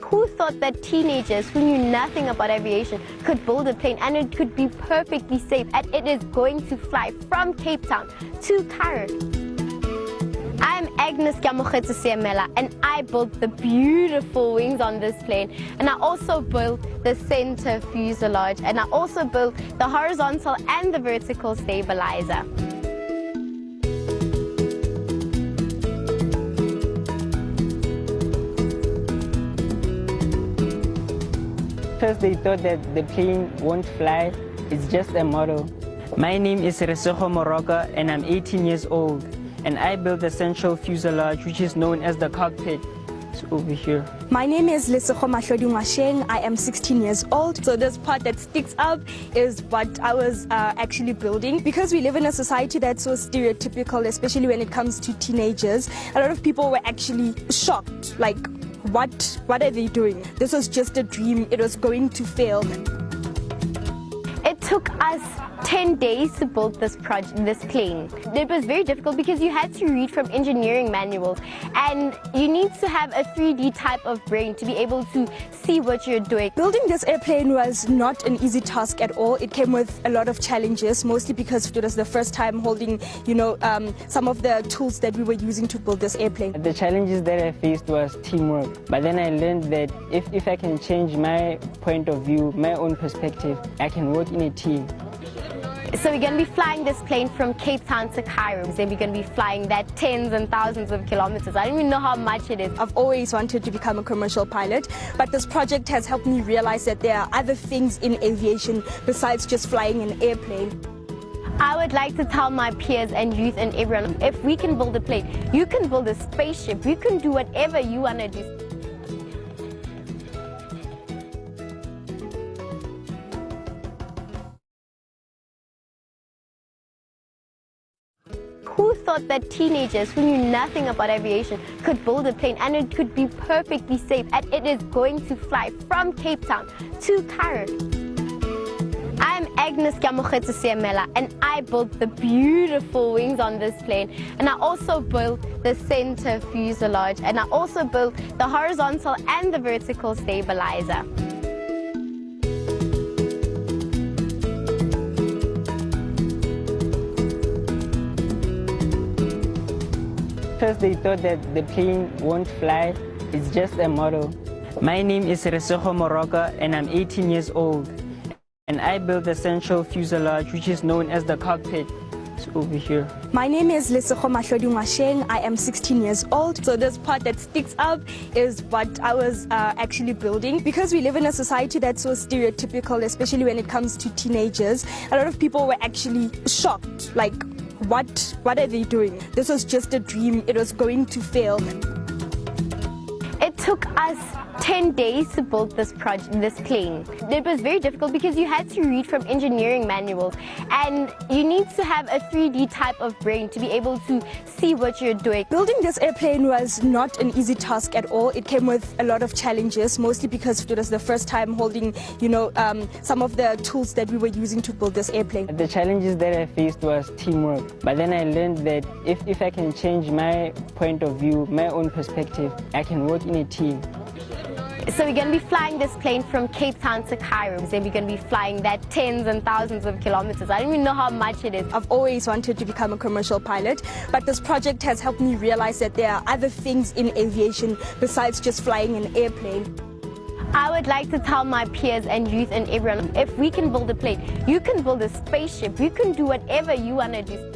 Who thought that teenagers who knew nothing about aviation could build a plane and it could be perfectly safe, and it is going to fly from Cape Town to Cairo? I'm Agnes Siamela, and I built the beautiful wings on this plane, and I also built the center fuselage, and I also built the horizontal and the vertical stabilizer. First, they thought that the plane won't fly. It's just a model. My name is Resego Moroka, and I'm 18 years old. And I built the central fuselage, which is known as the cockpit. It's over here. My name is Lesego Mahlodi. I am 16 years old. So this part that sticks up is what I was actually building. Because we live in a society that's so stereotypical, especially when it comes to teenagers, a lot of people were actually shocked. Like, what are they doing? This was just a dream. It was going to fail. It took us 10 days to build this plane. It was very difficult because you had to read from engineering manuals, and you need to have a 3D type of brain to be able to see what you're doing. Building this airplane was not an easy task at all. It came with a lot of challenges, mostly because it was the first time holding, some of the tools that we were using to build this airplane. The challenges that I faced was teamwork. But then I learned that if I can change my point of view, my own perspective, I can work in a team. So we're going to be flying this plane from Cape Town to Cairo. Then we're going to be flying that tens and thousands of kilometers. I don't even know how much it is. I've always wanted to become a commercial pilot, but this project has helped me realize that there are other things in aviation besides just flying an airplane. I would like to tell my peers and youth and everyone, if we can build a plane, you can build a spaceship. You can do whatever you want to do. Who thought that teenagers who knew nothing about aviation could build a plane and it could be perfectly safe, and it is going to fly from Cape Town to Cairo? I'm Agnes Siamela, and I built the beautiful wings on this plane, and I also built the center fuselage, and I also built the horizontal and the vertical stabilizer. First, they thought that the plane won't fly. It's just a model. My name is Resego Moroka, and I'm 18 years old. And I built the central fuselage, which is known as the cockpit. It's over here. My name is Lesego Mahlodi. I am 16 years old. So this part that sticks up is what I was actually building. Because we live in a society that's so stereotypical, especially when it comes to teenagers, a lot of people were actually shocked. Like, what are they doing? This was just a dream. It was going to fail. It took us 10 days to build this plane. It was very difficult because you had to read from engineering manuals, and you need to have a 3D type of brain to be able to see what you're doing. Building this airplane was not an easy task at all. It came with a lot of challenges, mostly because it was the first time holding, some of the tools that we were using to build this airplane. The challenges that I faced was teamwork. But then I learned that if I can change my point of view, my own perspective, I can work in a team. So we're going to be flying this plane from Cape Town to Cairo. Then we're going to be flying that tens and thousands of kilometers. I don't even know how much it is. I've always wanted to become a commercial pilot, but this project has helped me realize that there are other things in aviation besides just flying an airplane. I would like to tell my peers and youth and everyone, if we can build a plane, you can build a spaceship. You can do whatever you want to do.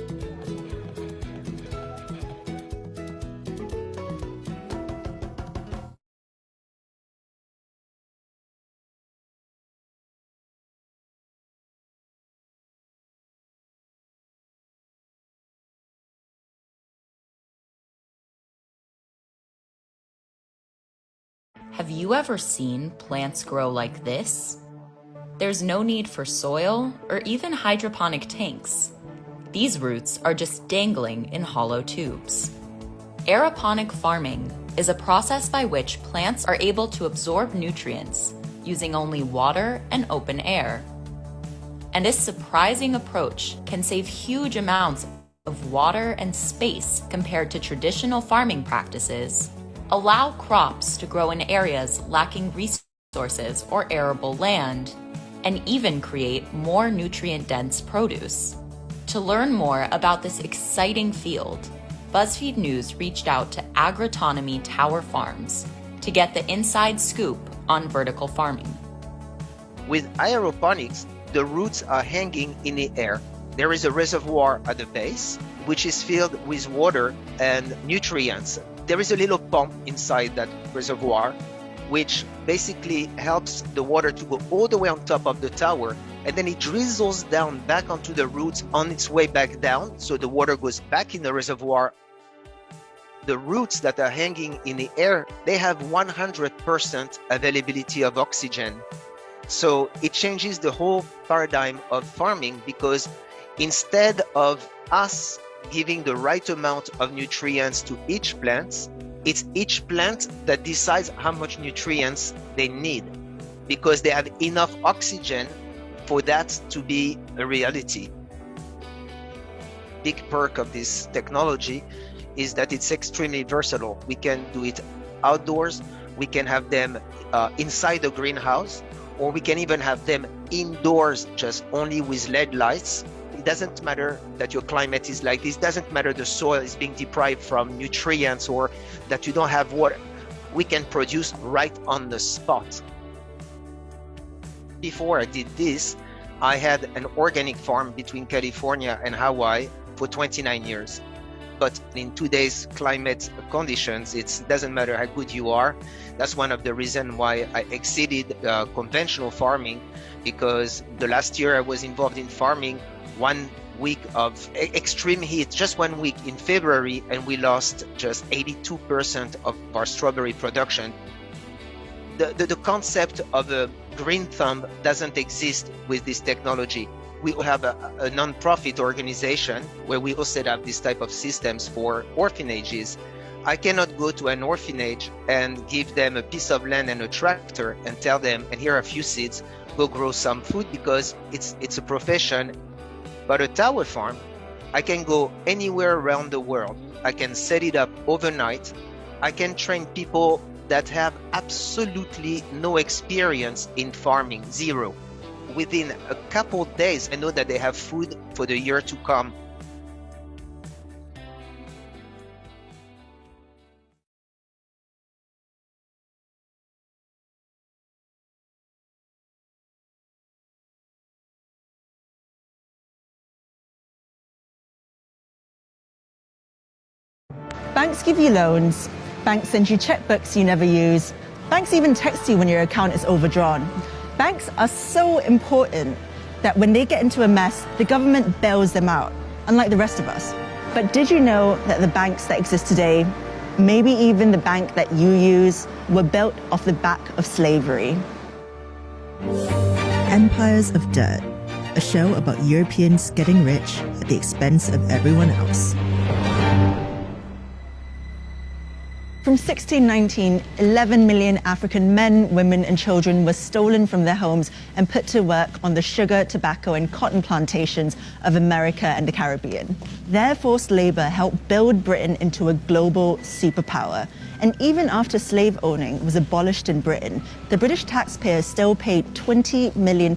Have you ever seen plants grow like this? There's no need for soil or even hydroponic tanks. These roots are just dangling in hollow tubes. Aeroponic farming is a process by which plants are able to absorb nutrients using only water and open air. And this surprising approach can save huge amounts of water and space compared to traditional farming practices allow crops to grow in areas lacking resources or arable land, and even create more nutrient-dense produce. To learn more about this exciting field, BuzzFeed News reached out to Agrotonomy Tower Farms to get the inside scoop on vertical farming. With aeroponics, the roots are hanging in the air. There is a reservoir at the base, which is filled with water and nutrients. There is a little pump inside that reservoir, which basically helps the water to go all the way on top of the tower, and then it drizzles down back onto the roots on its way back down, so the water goes back in the reservoir. The roots that are hanging in the air, they have 100% availability of oxygen. So it changes the whole paradigm of farming, because instead of us giving the right amount of nutrients to each plant, it's each plant that decides how much nutrients they need, because they have enough oxygen for that to be a reality. Big perk of this technology is that it's extremely versatile. We can do it outdoors, we can have them inside the greenhouse, or we can even have them indoors, just only with LED lights. It doesn't matter that your climate is like this, doesn't matter the soil is being deprived from nutrients or that you don't have water. We can produce right on the spot. Before I did this, I had an organic farm between California and Hawaii for 29 years. But in today's climate conditions, it doesn't matter how good you are. That's one of the reasons why I exceeded conventional farming, because the last year I was involved in farming 1 week of extreme heat, just 1 week in February, and we lost just 82% of our strawberry production. The concept of a green thumb doesn't exist with this technology. We have a non-profit organization where we also set up this type of systems for orphanages. I cannot go to an orphanage and give them a piece of land and a tractor and tell them, and here are a few seeds, go grow some food, because it's a profession. But a tower farm, I can go anywhere around the world. I can set it up overnight. I can train people that have absolutely no experience in farming, zero. Within a couple of days, I know that they have food for the year to come. Banks give you loans, banks send you checkbooks you never use, banks even text you when your account is overdrawn. Banks are so important that when they get into a mess, the government bails them out, unlike the rest of us. But did you know that the banks that exist today, maybe even the bank that you use, were built off the back of slavery? Empires of Dirt, a show about Europeans getting rich at the expense of everyone else. From 1619, 11 million African men, women, and children were stolen from their homes and put to work on the sugar, tobacco, and cotton plantations of America and the Caribbean. Their forced labor helped build Britain into a global superpower. And even after slave owning was abolished in Britain, the British taxpayers still paid £20 million.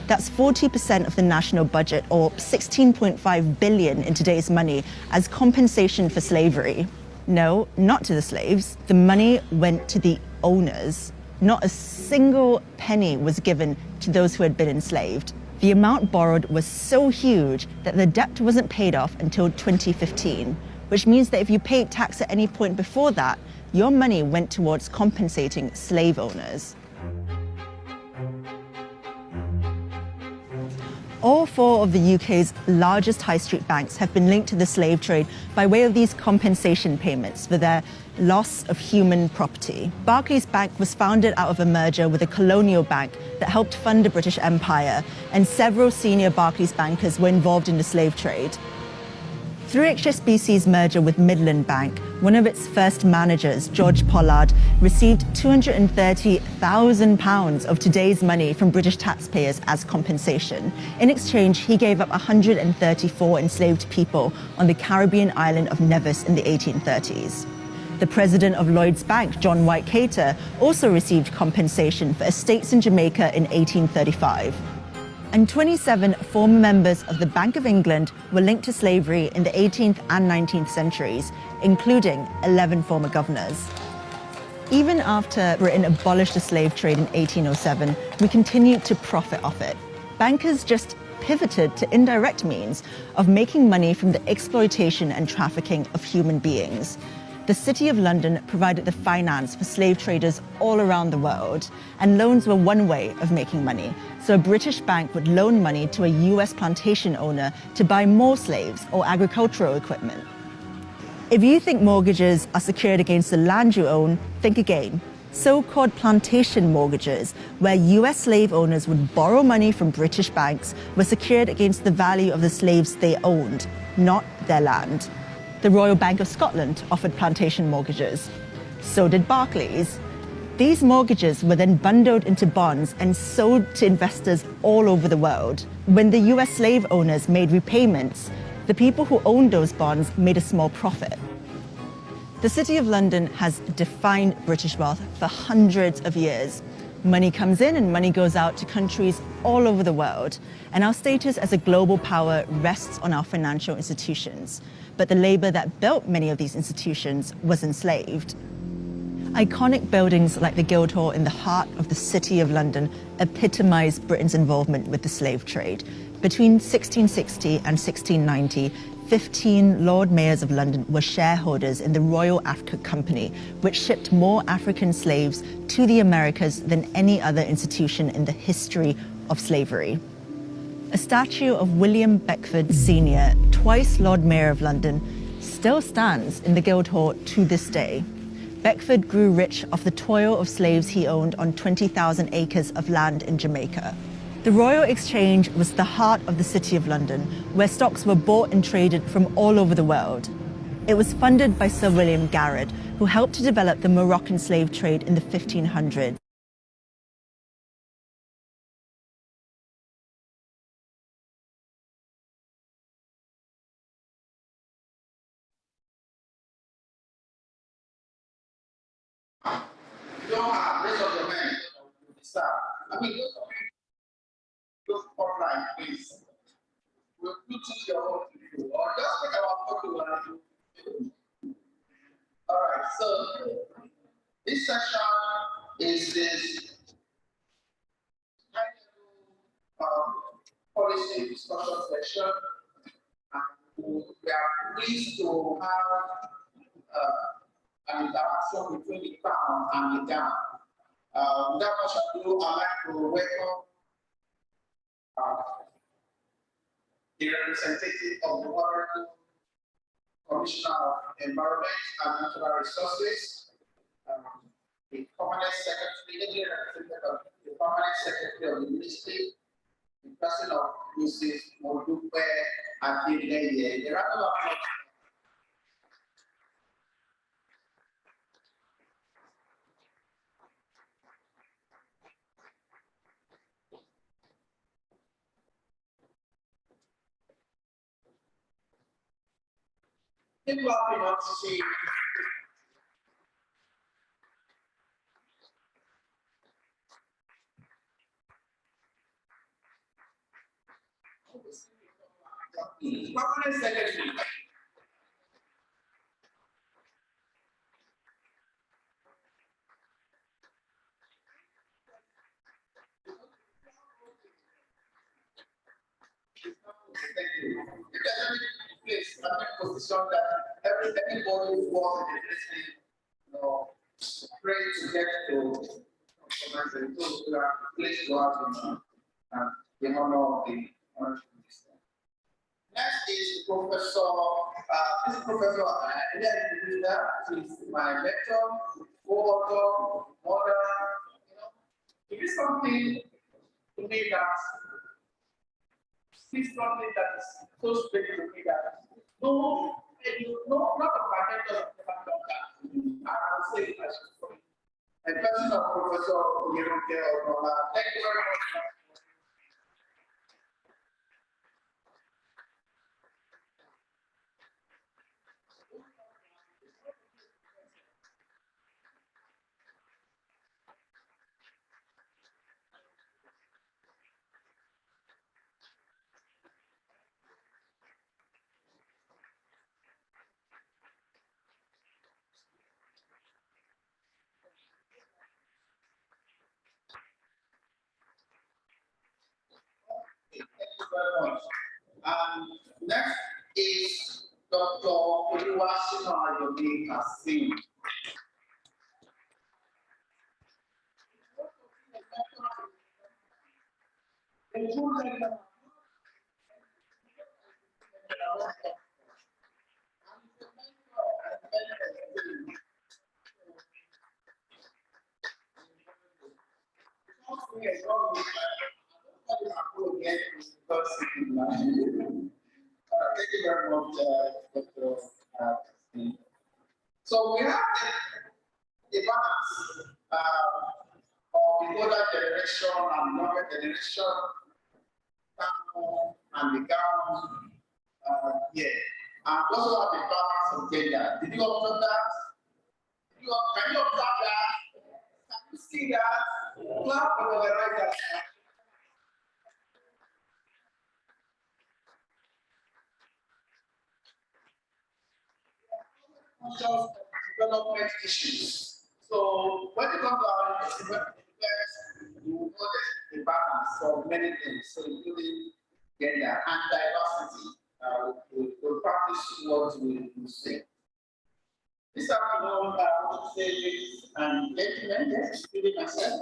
That's 40% of the national budget, or 16.5 billion in today's money, as compensation for slavery. No, not to the slaves. The money went to the owners. Not a single penny was given to those who had been enslaved. The amount borrowed was so huge that the debt wasn't paid off until 2015, which means that if you paid tax at any point before that, your money went towards compensating slave owners. All four of the UK's largest high street banks have been linked to the slave trade by way of these compensation payments for their loss of human property. Barclays Bank was founded out of a merger with a colonial bank that helped fund the British Empire, and several senior Barclays bankers were involved in the slave trade. Through HSBC's merger with Midland Bank, one of its first managers, George Pollard, received £230,000 of today's money from British taxpayers as compensation. In exchange, he gave up 134 enslaved people on the Caribbean island of Nevis in the 1830s. The president of Lloyd's Bank, John White Cater, also received compensation for estates in Jamaica in 1835. And 27 former members of the Bank of England were linked to slavery in the 18th and 19th centuries, including 11 former governors. Even after Britain abolished the slave trade in 1807, we continued to profit off it. Bankers just pivoted to indirect means of making money from the exploitation and trafficking of human beings. The City of London provided the finance for slave traders all around the world, and loans were one way of making money. So a British bank would loan money to a US plantation owner to buy more slaves or agricultural equipment. If you think mortgages are secured against the land you own, think again. So-called plantation mortgages, where US slave owners would borrow money from British banks, were secured against the value of the slaves they owned, not their land. The Royal Bank of Scotland offered plantation mortgages. So did Barclays. These mortgages were then bundled into bonds and sold to investors all over the world. When the US slave owners made repayments, the people who owned those bonds made a small profit. The City of London has defined British wealth for hundreds of years. Money comes in and money goes out to countries all over the world, and our status as a global power rests on our financial institutions. But the labor that built many of these institutions was enslaved. Iconic buildings like the Guildhall in the heart of the City of London epitomise Britain's involvement with the slave trade. Between 1660 and 1690, 15 Lord Mayors of London were shareholders in the Royal Africa Company, which shipped more African slaves to the Americas than any other institution in the history of slavery. A statue of William Beckford Sr., twice Lord Mayor of London, still stands in the Guildhall to this day. Beckford grew rich off the toil of slaves he owned on 20,000 acres of land in Jamaica. The Royal Exchange was the heart of the City of London, where stocks were bought and traded from all over the world. It was funded by Sir William Garrard, who helped to develop the Moroccan slave trade in the 1500s. You don't have rest of your men. I mean, those online, please. We'll choose your own to do, or just take our photo and do. All right, so this session is this policy discussion session, and we are pleased to have an interaction between the town and the town. Without much ado, I'd like to welcome the representative of the Water Commissioner of Environment and Natural Resources, the Permanent Secretary, the Permanent Secretary of the Ministry, the person of Mrs. Modupe Adileye. The round of applause. People are enough to see. Permanent Secretary. Thank you. Please, I'm in a position that everybody who was in the district, pray to get to we are pleased to have the honor of the honorable minister. Next is Professor, this Professor is my lecturer, co-author, model. It is something to me that is something that is so special to me that no, not of my mentors have ever done that. I will say it as a person of Professor Oyeronke Onola. Thank you very much. Next is Dr. Oluwashina Yomi Kasim. Thank you very much, Dr. So we have the balance of the older generation and younger generation, and the gown here. And also have the balance of gender. Did you observe that? Can you observe that? Can you see that? Clap for the right hand. Just development issues. So when it comes to our development, you will notice the balance of many things, so including gender and diversity. We practice what we say. This afternoon, I want to say this and gentlemen, yes, including myself.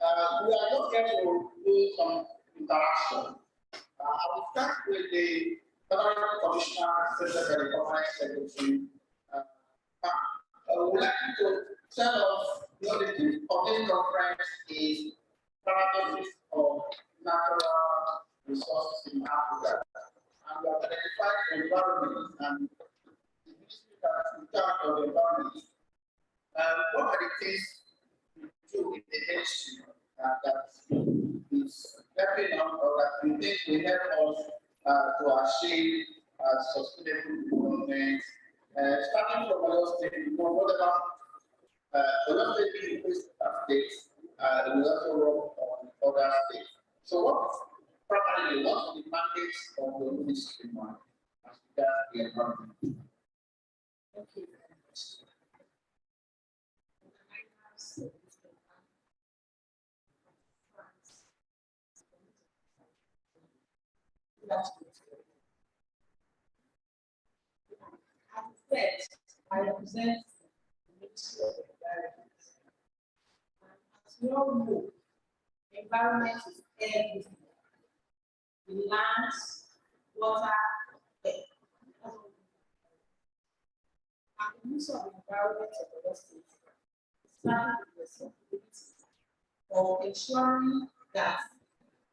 We are just going to do some interaction. I will start with the Federal Commissioner, Secretary, Permanent Secretary. I would like you to tell us what the theme of this conference is paradoxes of natural resources in Africa. And we have identified environment and the issue that in charge of the environment. What are the things we do in the history that is helping us or that we think will help us to achieve sustainable development? Starting from Oyo State, whatever Oyo State increased states, we also work on other states. So what primarily what the mandates of the ministry want as regards the environment? Thank you very much. As said, I represent the Ministry of Environment. As we all know, environment is everything. The land, water, air. And the use of the environment of the state is starting with the responsibility of ensuring that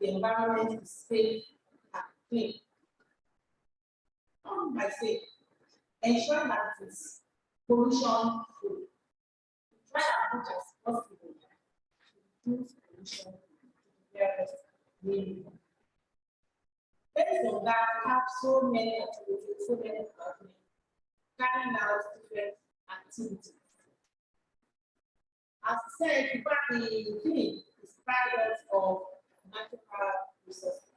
the environment is safe and clean. I say, ensuring that it is pollution free. Try as much as possible to reduce pollution to the nearest minimum. Based on that, we have so many activities, so many departments carrying out different activities. As I said, the theme is paradox of natural resources.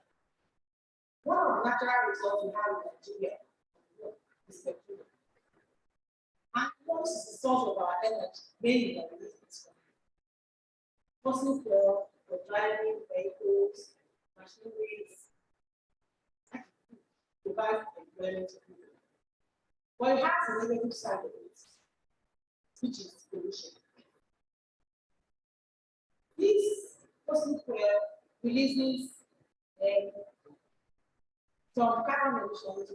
One of the natural resources we have in Nigeria is petroleum. And what is the source of our energy? Mainly the fossil fuel for driving vehicles, machineries, provide employment to people. But it has a negative side of it, which is pollution. This fossil fuel releases some carbon emissions,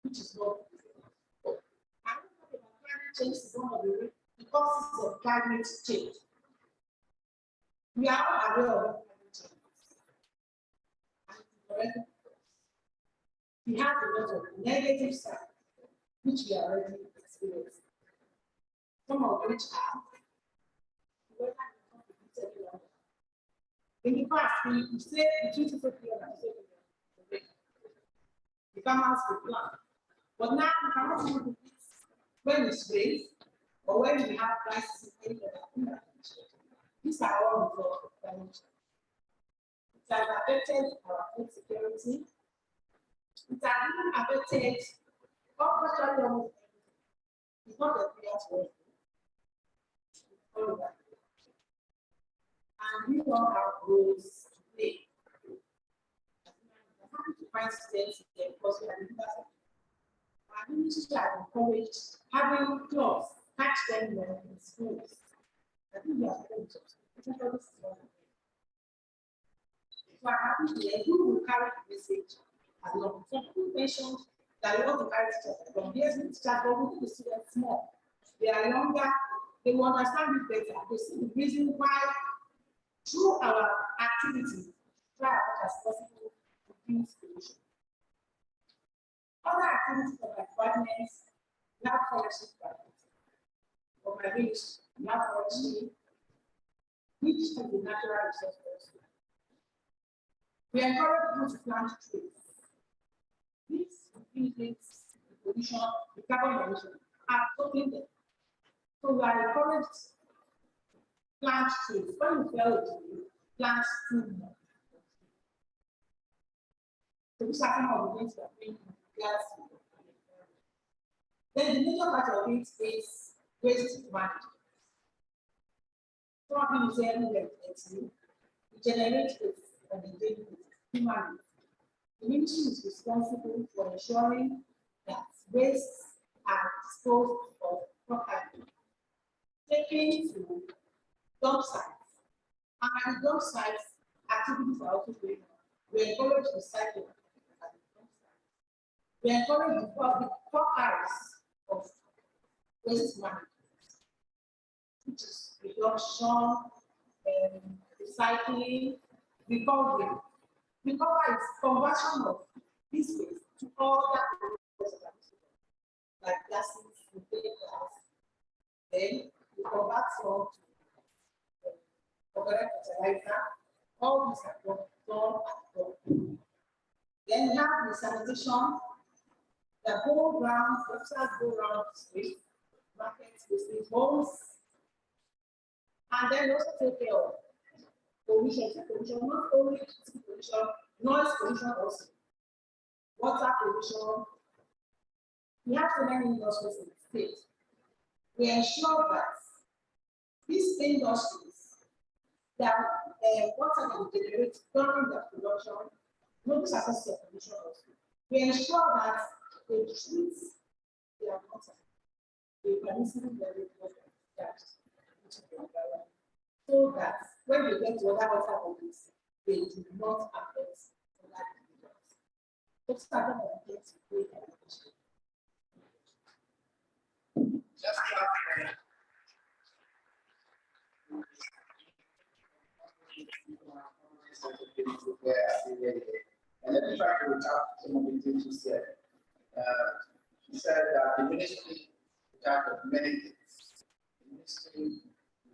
which is not good. And climate change is one of the causes of climate change. We are all aware of climate change. And we have a lot of negative sides, which we are already experiencing. Some of which are in the past, we say the 2 the farmers will plant. But now we cannot even do this when it's rains or when we have crisis in any other. These are all results of climate change. It has affected our food security. It has even affected virtually almost everything. It's not a clear to all of that. And we all have roles to play. happy to find students here because we are university. Our ministry has encouraged having clubs, catch them in schools. I think we are very good. So I'm happy to hear who will carry the message along. Some people mentioned that we want to carry teachers along. Yes, we teachers, but we need the students more. They are younger, they will understand it better. They see the reason why, through our activity, try as much as possible to reduce pollution. Other activities of my departments, lab forestry department, of my village, lab forestry, which is the natural resource forestry. We encourage people to plant trees. This reduces the pollution, the carbon emission, absolutely. So we are encouraged to plant trees. When you fell a tree, plant 2 more. So these are some of the things that we gas. Then the major part of it is waste management. Some of you say we generate waste and we take human. The ministry is responsible for ensuring that wastes are disposed of properly, taken to dump sites. And at the dump sites, activities are also going on. We encourage recycling at the dump sites. We encourage the 4 R's of waste management, which is reduction, recycling, recovery. Recovery is conversion of this waste to other products like gases, gas. Then we convert some to organic fertilizer. All these are done at home. Then we have the sanitation. The whole round, officers go around the street, markets, business, homes, and then also take care of pollution, not only pollution, noise pollution also, water pollution. We have so many industries in the state. We ensure that these industries that water they generate during the production, notice associated pollution also. We ensure that they treat their water a permissible level of that, so that when they get to other water bodies, they do not affect other individuals. Let's start with the next great education. Just and let me try to recap some of the things you said. He said that the ministry is in charge of many things. The ministry is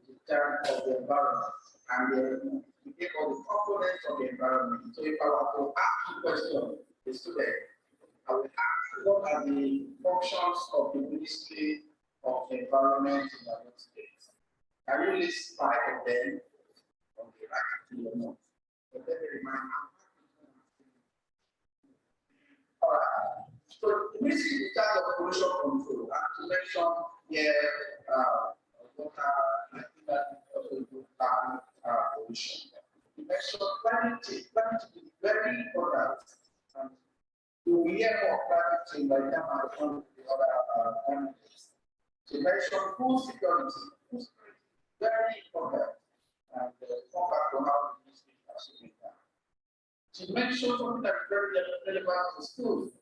in charge of the environment, and we take all the components of the environment. So if I were to ask you a question, the student, I would ask what are the functions of the Ministry of the Environment in our states? Can you list 5 of them on the right to your notes? So let me remind you. All right. So the Ministry is in charge of pollution control. And to mention here, water, I think that also includes pollution. You mentioned climate change. Climate change is very important. You will hear more climate change by the time I come to the other countries. You mentioned food security. Food security is very important. And come back to how the ministry is achieving that. She mentioned something that is very relevant to schools.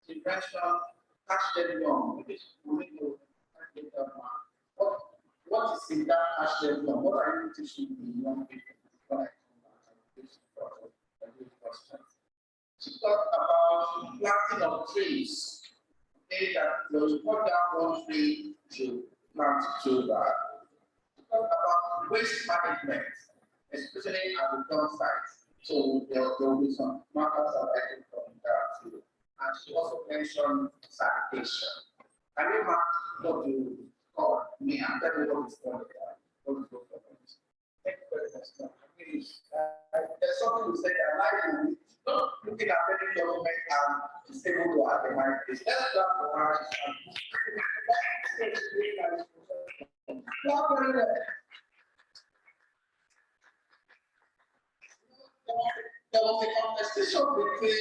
She mentioned catch them young, because we need to get them what is in that catch them young? What are you teaching the young people? She talked about planting of trees. Okay, that you cut down 1 tree to plant 2 back. She talked about waste management, especially at the dump sites. So there will be some markers affected from that too. And she also mentioned sanitation. Can you mark what you call me and tell me what is called there? Thank you very much. There's something to say that I like not looking at any government and is able to organize this. Let's start for her. Not very well. there was a conversation between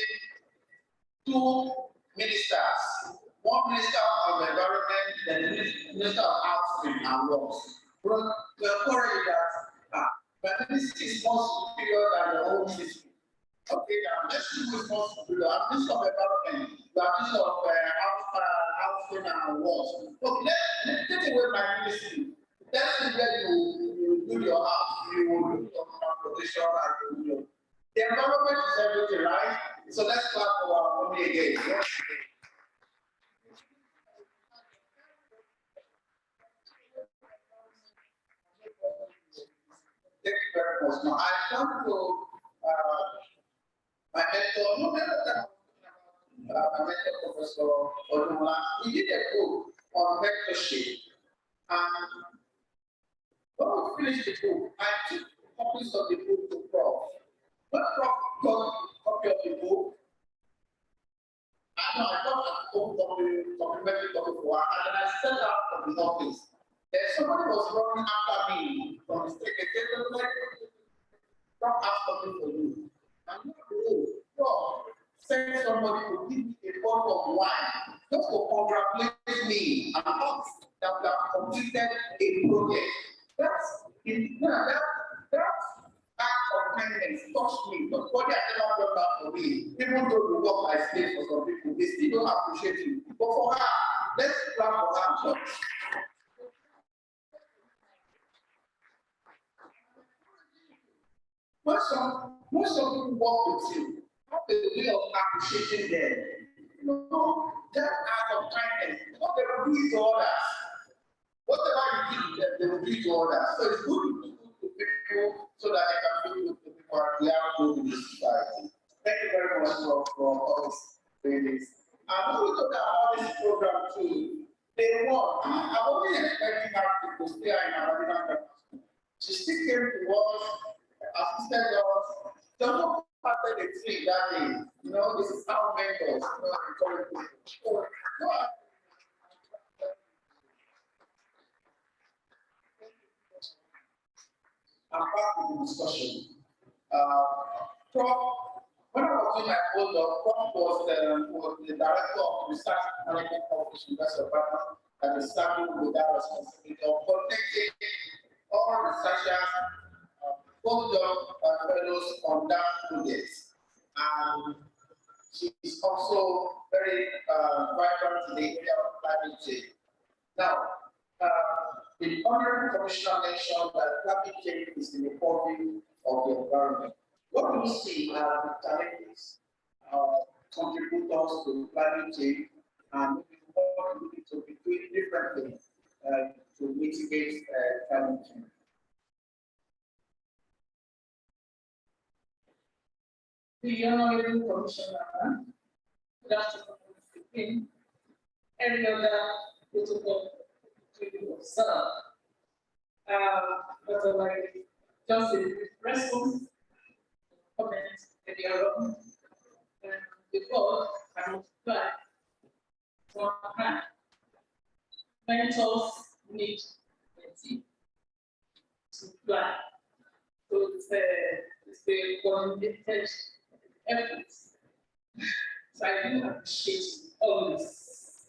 two ministers, one minister of the environment and the minister of housing and works. But they are worried that the ministry is more superior than the whole ministry. Okay, now let's see who is more superior. I'm minister of environment, the minister of housing and works. Okay, let's take away my ministry. Let's see where you do your house, you will do your transportation and you. The environment is everything, right? So let's clap for our money again. Yes. Thank you very much. Now I come to my mentor, my mentor, Professor Oduma. We did a book on mentorship, and when we finished the book, I took copies of the book to Prof. When Prof got a copy of the book, I got a complimentary copy for her, and then I stepped out from the office. Then somebody was running after me from the secretary, Prof asked something for you. And Prof sent somebody to give me a bottle of wine just to congratulate me and us that we have completed a project. That act of kindness touched me. Nobody has ever done that for me. Even though we work like slaves for some people, they still don't appreciate you. But for her, let's clap for her. Most of people work with you, have a way of appreciating them. You know, that act of kindness, what they will do it to others. Whatever you give them, they will do it to others. So it's good to do to people so that they can do good to people and we have good in the society. Thank you very much for all these things. And when we talk about this program too, they want, I wasn't expecting her to stay in our campus. She still came to us, assisted us, don't started the tree that day. You know, this is how mentors, encourage people. I'm back to the discussion. Prof, when I was in my postdoc, Prof was the director of research management office University of Ghana that is starting with that responsibility of protecting all researchers, postdoc fellows on that project. And she is also very vibrant in the area of climate change. Now, the Honorable Commissioner mentioned that climate change is the reporting of the environment. What do we see are the challenges, contributors to climate change, and what we need to be doing differently to mitigate climate change? The Honorable Commissioner, good afternoon, every other protocol to observe. But like just a response, comment, and the other, before I multiply one hand. Mentors need mentee to plan. So it's the coordinated efforts. So I do appreciate all this.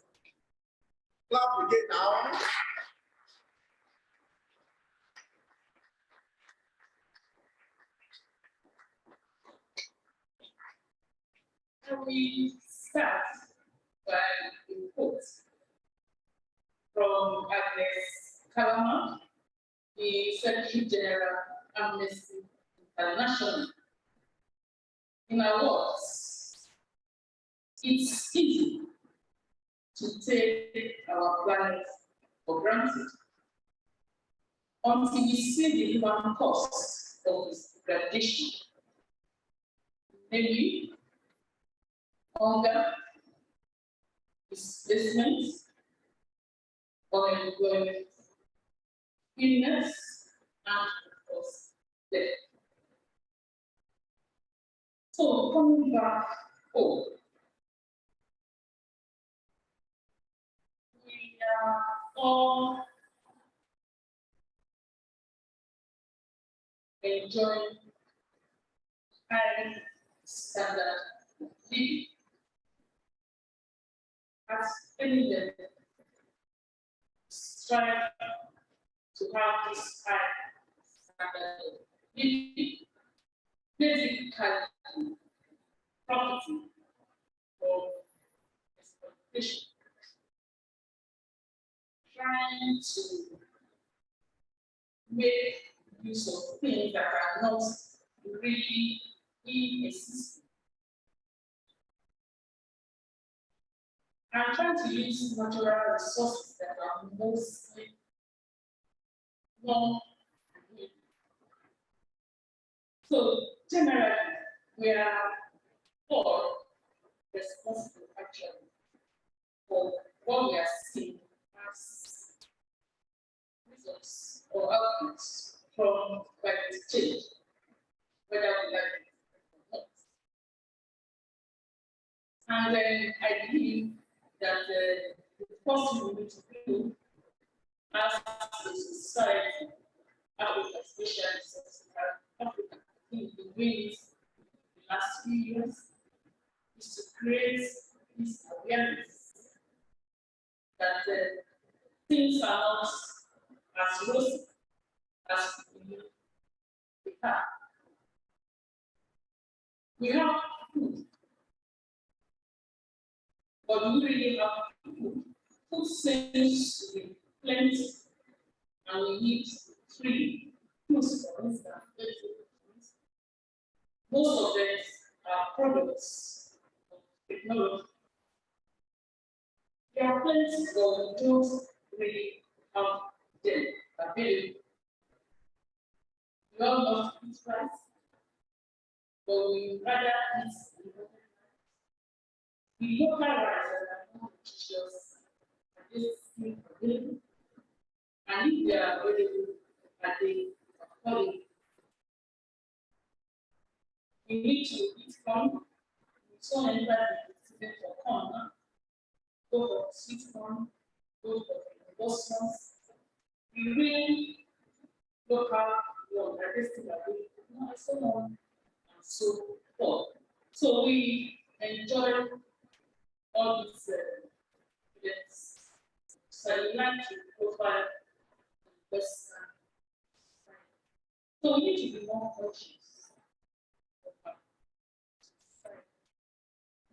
Clap again now. And we start by the quote from Agnes Kalama, the Secretary General Amnesty International. In our words, it's easy to take our planet for granted until we see the human cost of its degradation, namely hunger, displacement, unemployment, illness, and of course, death. So coming back home, we are all enjoying high standard living at any level. Strive to have this high standard of living, basically property or exploitation. Trying to make use of things that are not really in existence. I'm trying to use natural resources that are mostly non-renewable. So generally, we are all responsible actually for what we are seeing as results or outputs from climate change, whether we like it or not. And then I believe that the first thing we need to do as a society, Africa, especially Africa, I think the ways the last few years is to create this awareness that things are not as rosy as we have. We have food, but we really have food. Food seems to be plenty, and we need free foods, for instance, vegetables. Most of them are products of technology. There are plenty, but we don't really have them available. We all love to eat rice, but we rather eat the local rice that are more nutritious and this thing available. And if they are available, are they affordable? We need to eat corn. So many people for corn now. Go for sweet corn, go for those ones. We really local one that is still available, so on and so forth. So we enjoy all these events. So I would like to profile the Western. So we need to be more conscious.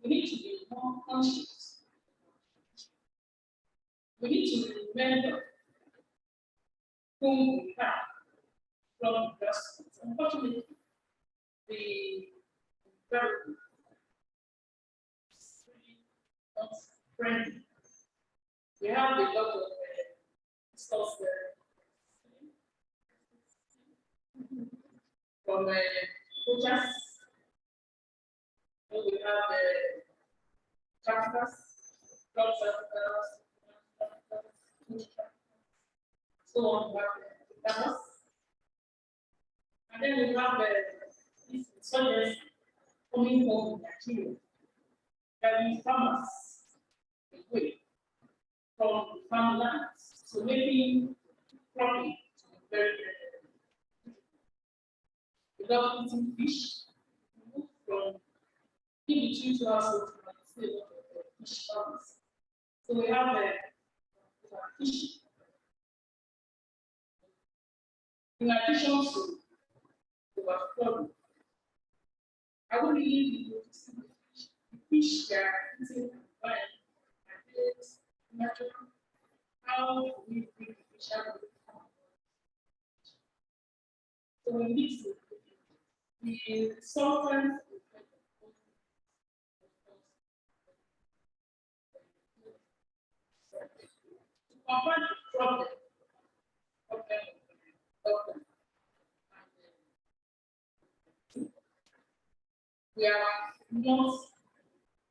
We need to be more conscious. We need to remember whom we have from grassroots. Unfortunately, the environment is really not friendly. We have a lot of stuff from coaches. We have tractors, so on. And then we have this insurgents coming home in Nigeria, driving farmers away from the farmlands, so making cropping very without eating fish, from in between 2 households, still a lot of fish farmers. So we have fish. In addition to overflowing, I would really be able to see the fish that are eating and it's natural. How we bring the fish out of the farm. So we need to the sulfurs to confront the problem. We are not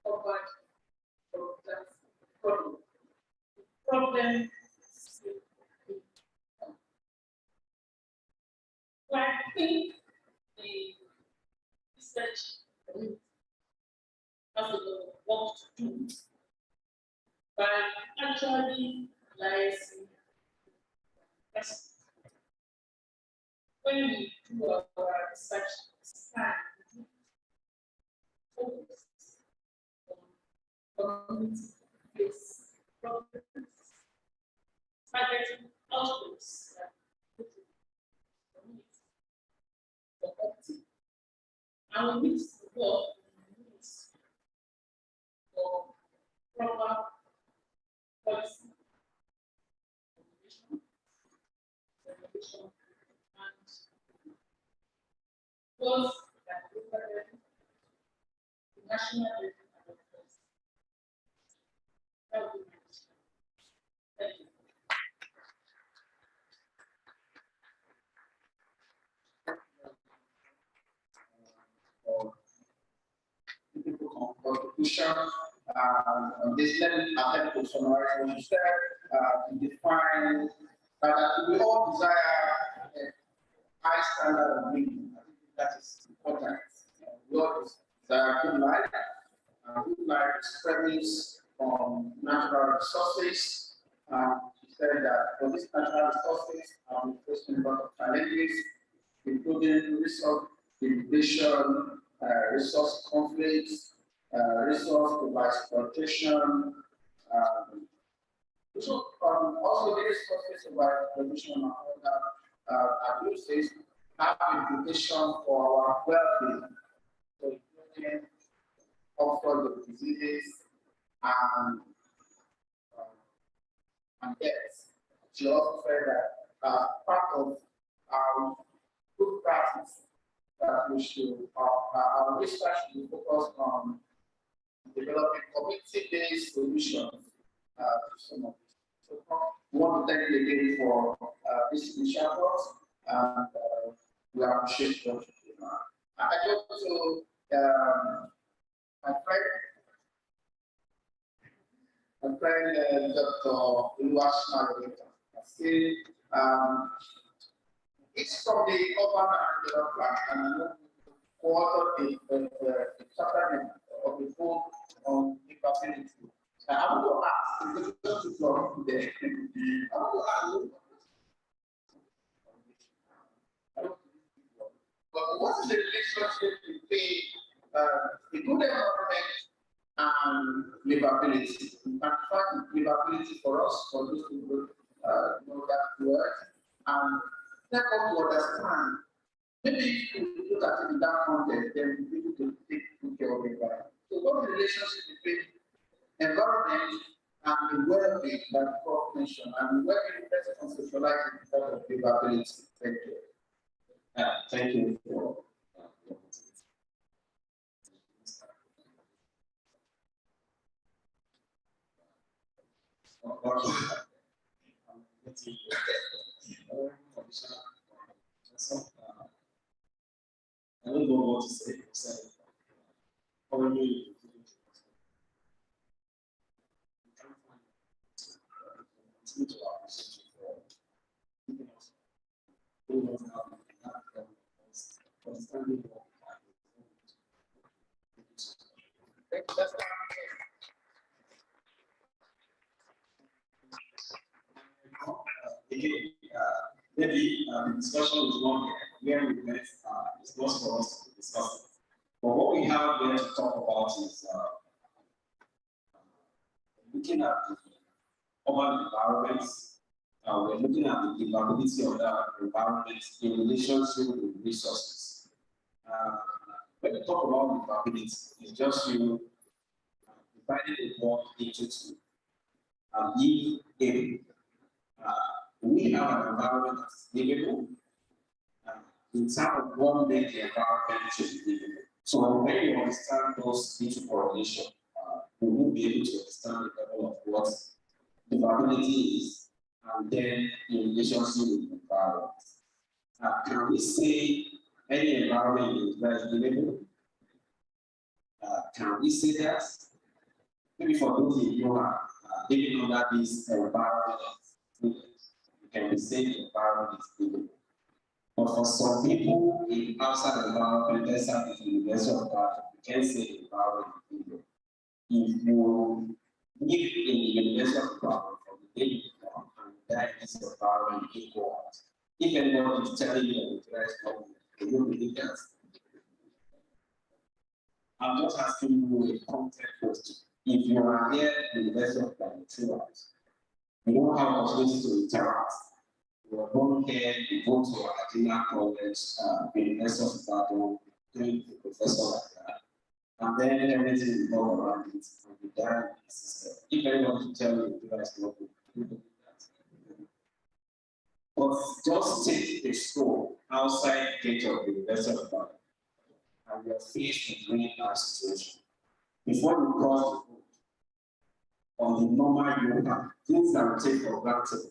covered from that problem. The problem is so I think the research has a lot of work to do by actually analyzing when we do our research, focus on community-based problems, targeting outputs that put the community for opting. And we need to work for proper policy, regulation, and goals that represent the national level and the first. That would be my question. Thank you. Contribution on this level, attempt to summarize what you said, to define that we all desire a high standard of living. I think that is important. We all desire good life. Good life is premised on natural resources. She said that for these natural resources, we're facing a lot of challenges, including resource depletion, resource conflicts, resource overexploitation, also the resources overexploitation and other abuses have implications for our well-being, so including all of diseases and deaths. She also said that part of our good practice that we should, our research should be focused on developing community-based solutions to some of this. So we want to thank you again for this initial work, and we appreciate what you do. I go to my friend Dr. Uluwashina. It's from the urban and rural plan, and I know co-authored the chapter of the book on capability. I want to ask, just to plug there, I want to ask, but what is the relationship between the good environment and livability? In fact, livability for us, for those people know that word, and let us to understand. Maybe if you look at it in that context, then we need to take good care of the environment. So, what is the relationship between environment and the well-being that Prof mentioned, and where can you better conceptualize the part of livability? Thank you. Thank you for I don't know what to say. Probably maybe the discussion is one where we met, it's not for us to discuss it. But what we have here to talk about is looking at the urban environments. We're looking at the livability of that environment in relationship with resources. When we talk about livability, it's just you dividing the world into two. Live able. We have an environment that's livable. In terms of what makes the environment to be livable. So when you understand those into correlation, we will be able to understand the level of what livability is, and then in relationship with the environment. Can we say any environment that is livable? Can we say that? Maybe for those of you who are living under this environment, can we say the environment is livable? But for some people in outside environment, let's have the University of God, we can say the environment is livable. If you live in the University of God from the day you born, and that is the environment you go out. If anyone is telling you that there is no, you will believe that. I'm just asking you a content question. If you are here in the University of Ghana 2 hours, you don't have opportunity to interact. You are born here, you go to Academia College, the University of Ghana, doing the professor like that. And then everything is done around it, and you die in the system. If anyone can tell you, you guys know that. But just take a stroll outside the gate of the University of Ghana, and you are faced with really bad situation. Before you cross the road, on the normal road, things that we take for granted.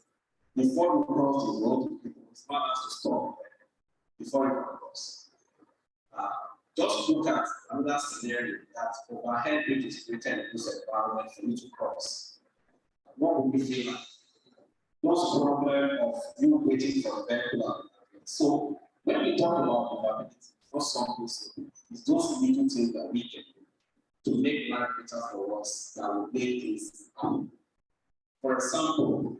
Before you cross the road, it's not has to stop before you can cross. Just look at another scenario that overhead bridge is created in this environment for you to cross. What would we feel like? Those problem of you waiting for a vehicle. So when we talk about mobility, it's not something simple. It's those little things that we can do to make life better for us that will make things happen. For example,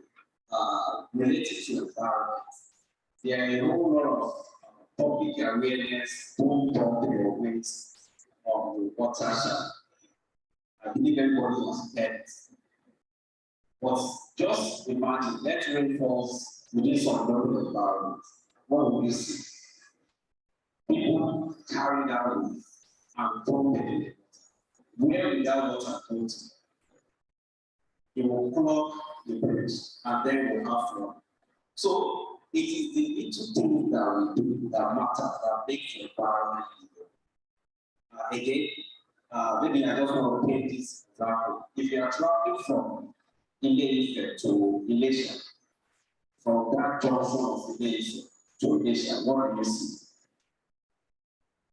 related to environment, there are a whole lot of public awareness, don't dump your waste on the watershed. I believe everybody has heard it. But just imagine, let rain falls within some local environment. What will you see? People carry that leaf and dump it in it. Where will that water go to? It will clog the bridge and then we'll have flood. So it is the little things that we do that matter, that make the environment again, maybe I just want to paint this example. If you are traveling from Ile-Ife to Ilesha, from that junction of Ile-Ife to Ilesha, what do you see?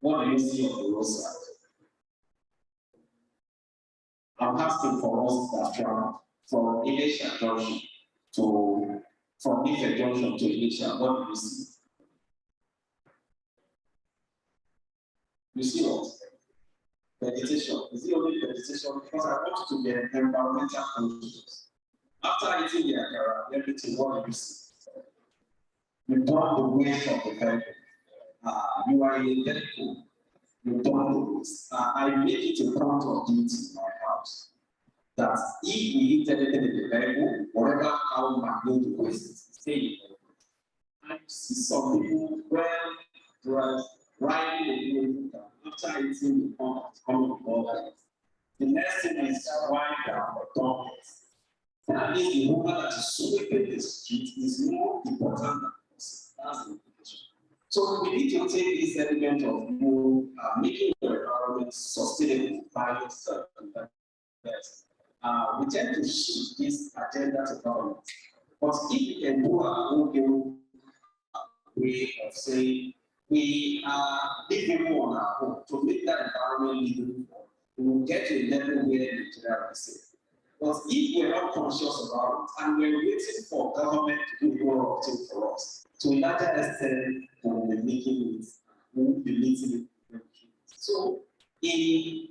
What do you see on the roadside? I'm asking for us that travel from Ilesha junction to from Ife junction to Ilesha, what do you see? You see what? Vegetation. Is it only vegetation? Because I want you to be environmental conscious. After eating the akara, everything, what do you see? You don't the waste of the vehicle. You are in a vehicle. You don't the waste. I make it a point of duty in my house that if we eat anything in the vehicle, whatever how minute the waste is, stay in the vehicle. And you see some people when riding the vehicle after eating the pump coming above. The next thing is wind down or dump it. That means the woman that is sweeping the street is more important than the person. That's the implication. So we need to take this element of you making your environment sustainable by yourself. We tend to shift this agenda to government. But if we can do our own way of saying we are living on our own to make that environment livable, we will get to a level where Nigeria is safe. But if we're not conscious about it and we're waiting for government to do more of it for us, to a larger extent, we will be making it, we will be meeting it. So, in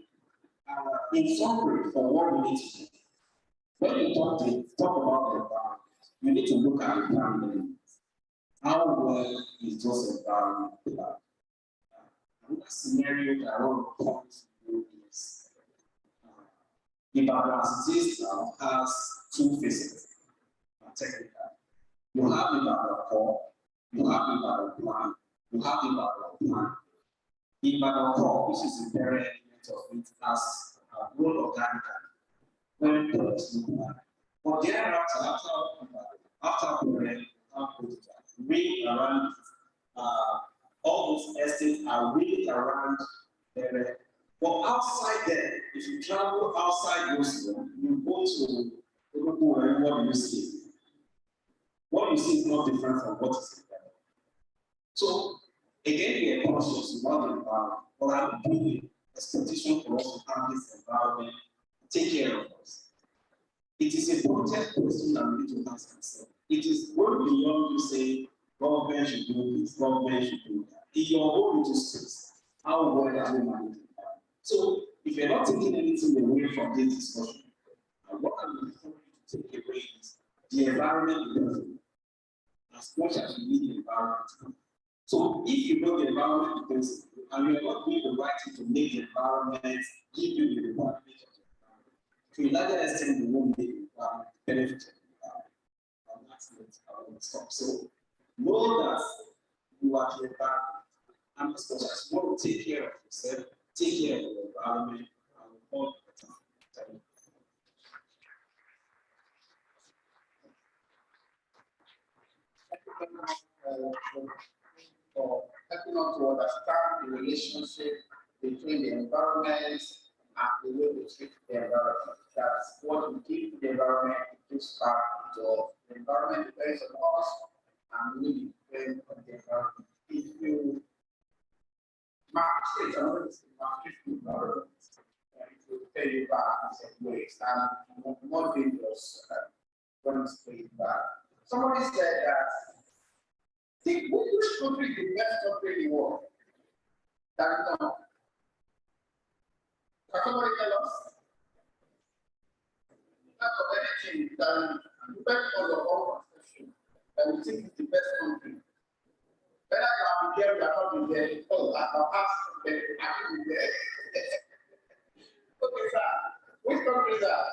summary, for what we need to do, when you talk about the environment, you need to look at the environment. How well is those environment planned? Another scenario that I want to point to you is Ibadan as it is now has two phases. Technically, you have Ibadan core, you have Ibadan plan, you have Ibadan plan. Ibadan core, which is the parent element of it, has a role organically when products look like. But thereafter, after parent, really around all those estates are really around the. But outside there, if you travel outside those, you go to what do you see? What you see is not different from what is in there. So again, we are conscious about the environment, but I'm doing expectation for us to have this environment take care of us. It is a protect question that we need to ask ourselves. It is going beyond you saying government should do this, government should do that. In your own little space, how well are we managing? So, if you're not taking anything away from this discussion, what I'm looking for you to take away is the environment depends as much as you need the environment. So, if you know the environment depends, and we are not doing the right thing to make the environment give you the requirement of the environment. To a larger extent, we won't make the requirement benefit of the environment. And that's not our own stop. So know that you are the environment. And as much as you want to take care of yourself, take care of the environment, and all the time. For helping us to understand the relationship between the environment and the way we treat the environment. That's what we give to the environment, it gives back to us. The environment depends on us, and we depend on the environment. If you maltreat another environment, it will pay you back in some ways, and more dangerous when it's paid back. Somebody said that, think which country is the best country in the world? That we know. Can somebody tell us? Not of anything that depends on your own perception that we think is the best country. Better than be there, we are not be there. Oh, I can ask them, I can be there. Okay, sir. Which country is that?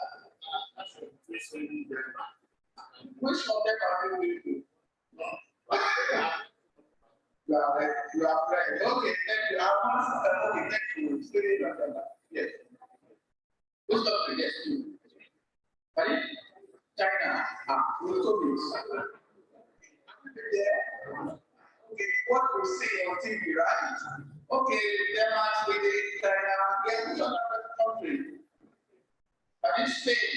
Which of them are you with you? You are right. Okay, thank you. Okay, thank you. Yes. Which country? Yes, you. Right? China. We'll talk this. Okay, what we see on TV, right? Okay, Denmark, Sweden, China, yes, which other country? Have you Spain?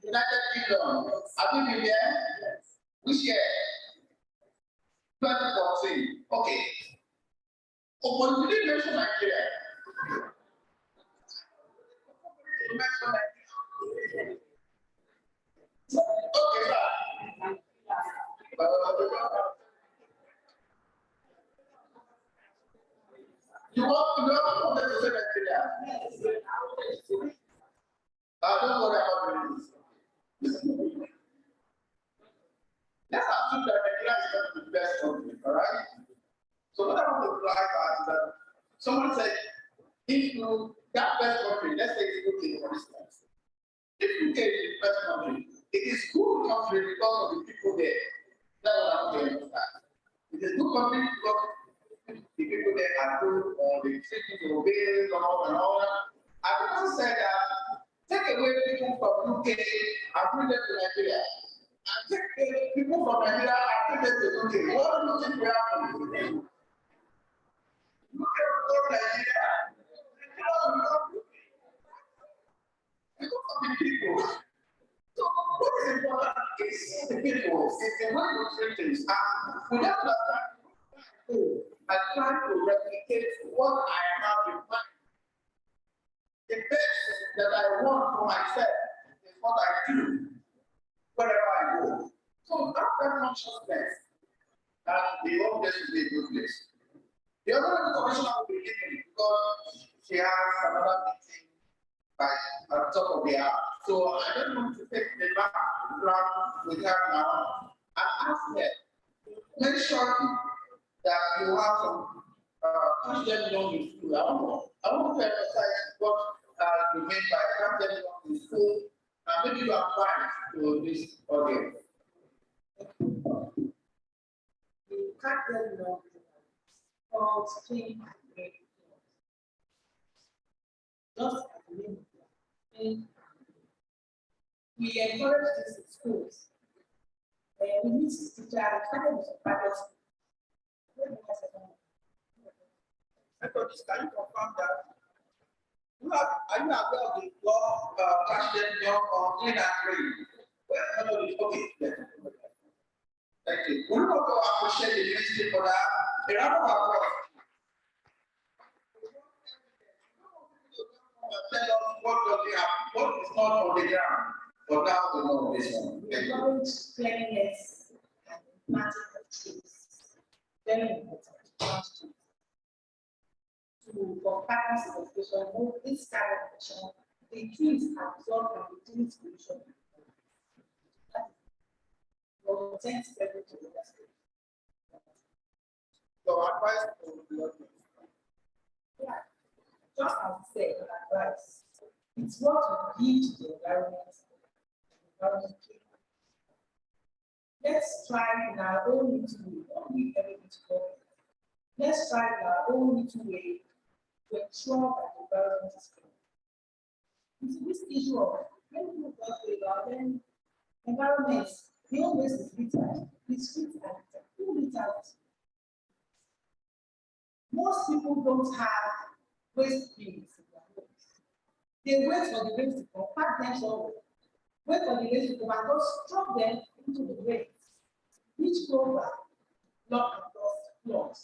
United Kingdom. Have you been there? Which year? 2014. Okay. Oh, but you didn't mention Nigeria. You mentioned Nigeria. Okay, sir. You want to say Nigeria? Don't worry about this. Let's assume that Nigeria is not the best country, all right? So what I want to flag is that someone said, if you that best country, let's say it's UK for instance. If UK is the best country, it is good country because of the people there. That's what I want to understand. It is good country because the people there are good, or they treat you to obey laws and all that. I also said that take away people from UK and bring them to Nigeria. And take people from Nigeria and bring them to UK. What do you think will happen? Look at Nigeria. Because of the people. So what is important is the people, it's the way we treat things. And without that, I try to replicate what I have in mind. The best that I want for myself is what I do wherever I go. So that consciousness, that the whole place will be a good place. The other commissioner will be leaving because she has another meeting by at the top of the hour. So I don't want to take the background with her now and ask her, make sure that you have some catch them young in school. I want to emphasize what you mean by catch them young in school, and maybe you apply to this audience. You catch them young called stream just as the name of it. We encourage this in schools. We need to teach our academics of private schools. Methodist, can you confirm that? Are you aware of the law catch them young on clean and green? Well, Methodist, okay. Thank you. We want to appreciate the ministry for that. A round of applause. Tell us what does it have, what is not on the ground, but now we know this one. Encourage cleanliness and planting of trees. Very important. For partners of education, move this kind of action, the trees absorb from the trees pollution. So advice to the audience. Yeah. Just as I said, advice. It's what we give to the environment. Let's try in our own little way, don't leave everything to government. Let's try in our own little way to ensure that the environment is clean. It's this issue of when people talk about then environment, the only waste is litter. It's street and who litters? Most people don't have waste bins in their homes. They wait for the waste to come, pack them somewhere. Wait for the waste to come and just drop them into the waste. Which go back, not across floors.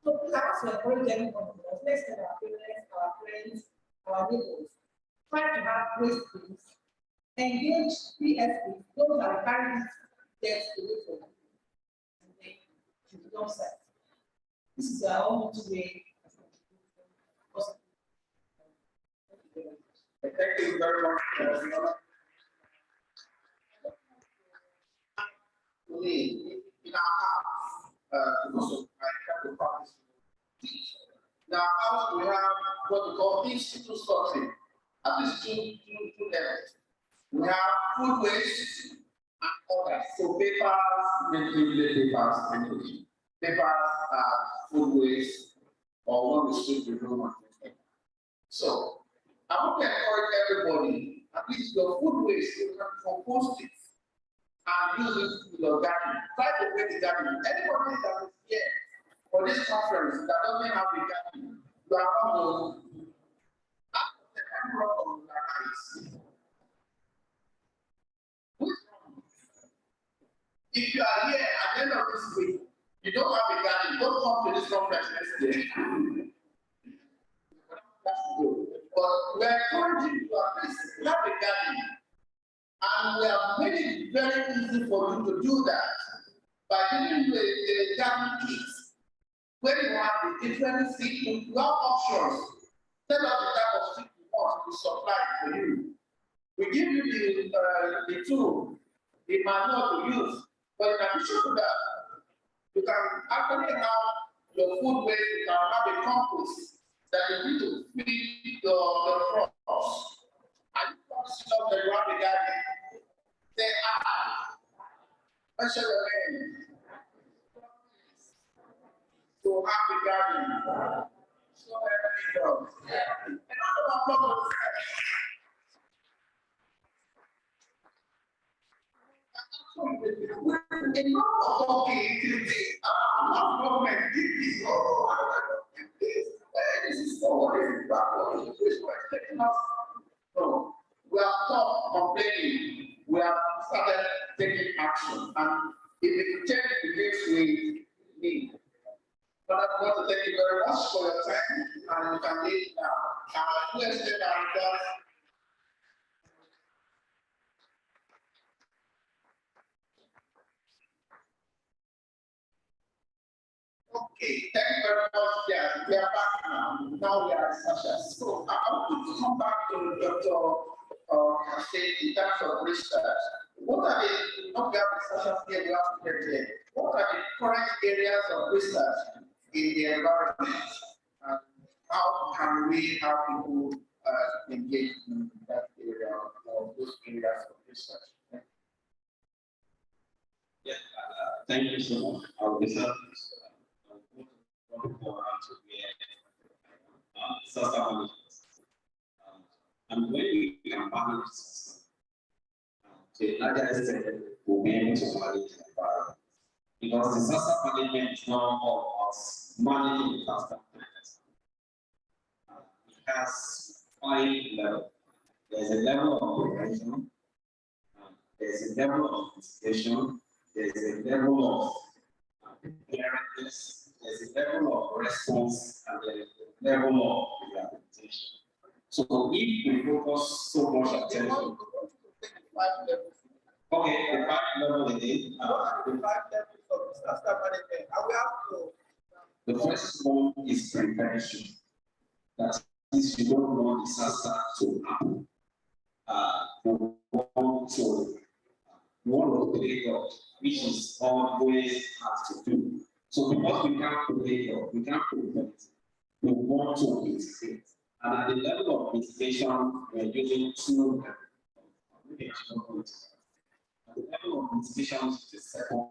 So please, I want to encourage everyone of us, let's tell our parents, our friends, our neighbors, try to have waste bins, engage PSPs, those that are carrying debt away from you, and then to the dump site. This is our own way. Thank you very much. In our house, because of my kind of practice, in our house we have what we call institute sorting, at least two levels. We have food waste and others. So papers, mainly papers, papers are food waste or what we should remove. So I want to encourage everybody, at least your food waste, you can compost it and use it in your garden. Try to make the garden. Anybody that is here for this conference that doesn't have a garden, you are not going to if you are here at the end of this week, you don't have a garden, don't come to this conference next day. But we are encouraging you to at least have a garden. And we have made it very easy for you to do that by giving you a garden kit where you have the different seeds, you have options. Tell us the type of seed you want to supply for you. We give you the tool, the manual to use, but in addition to that, you can actually have your food waste, you can have a compost that you need to feed the crops. And you can sit up the ground garden. Say, what's your name? So happy garden. So happy. No, we have stopped complaining. We have started taking action, and if it change begins with me. But I want to thank you very much for your time, and you can leave now. Let's take our Okay, thank you very much. Yeah, we are back now. Now we are in session. So I want to come back to Dr. Say in terms of research. What are the, not we have discussions here, we have to get there. What are the current areas of research in the environment? And how can we have people engage in that area or those areas of research? Yeah, thank you so much. Our research disaster management. And when we can manage disaster, to a larger extent, we'll be able to manage the environment. Because disaster management is not all about managing disaster. It has 5 levels. There's a level of prevention, there's a level of mitigation, there's a level of preparedness, there's a level of response, and there's a level of rehabilitation. So if we focus so much attention, okay, the 5 levels again. The first one is prevention. That is, you don't want disaster to happen. You want to play God, which is always hard to do. So because we can't play God, we can't prevent. we want to mitigate. And at the level of mitigation, we are using two at the level of mitigation, which is the second,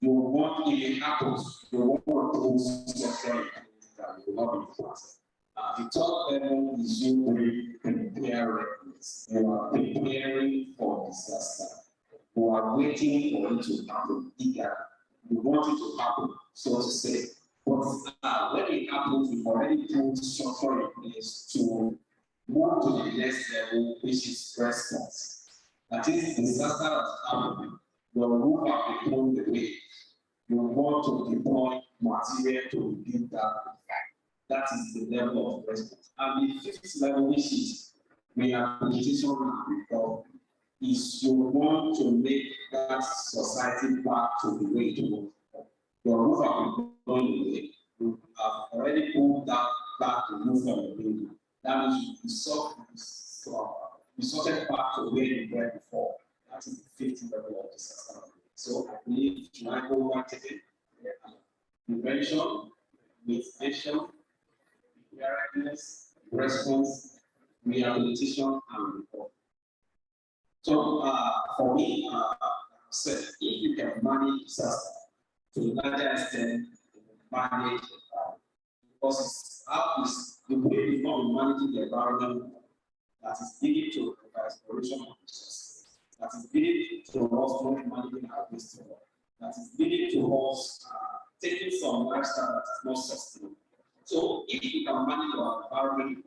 you want, if it happens, you want to put structural that will not be impacted. The third level is you prepare readiness. You are preparing for disaster. You are waiting for it to happen. You want it to happen, so to say. But when it happens, we've already put structure in place to move to the next level, which is response. That is, disaster has happened. Your roof has become the way. You want to deploy material to rebuild that. That is the level of response. And the fifth level, which is rehabilitation and recovery, is you want to make that society back to the way it was. Your roof has been blown away. You have already pulled that back to move from the building. That means you sorted back to where you were before. That is the fifth level of disaster. So I believe I go back to it. Prevention, mitigation, preparedness, response, rehabilitation, and recovery. So for me, said if you can manage disaster to a larger extent, manage because the way we not managing the environment that is leading to the exploration of resources, that is leading to us not managing our waste, that is leading to us taking some lifestyle that is not sustainable. So if we can manage our environment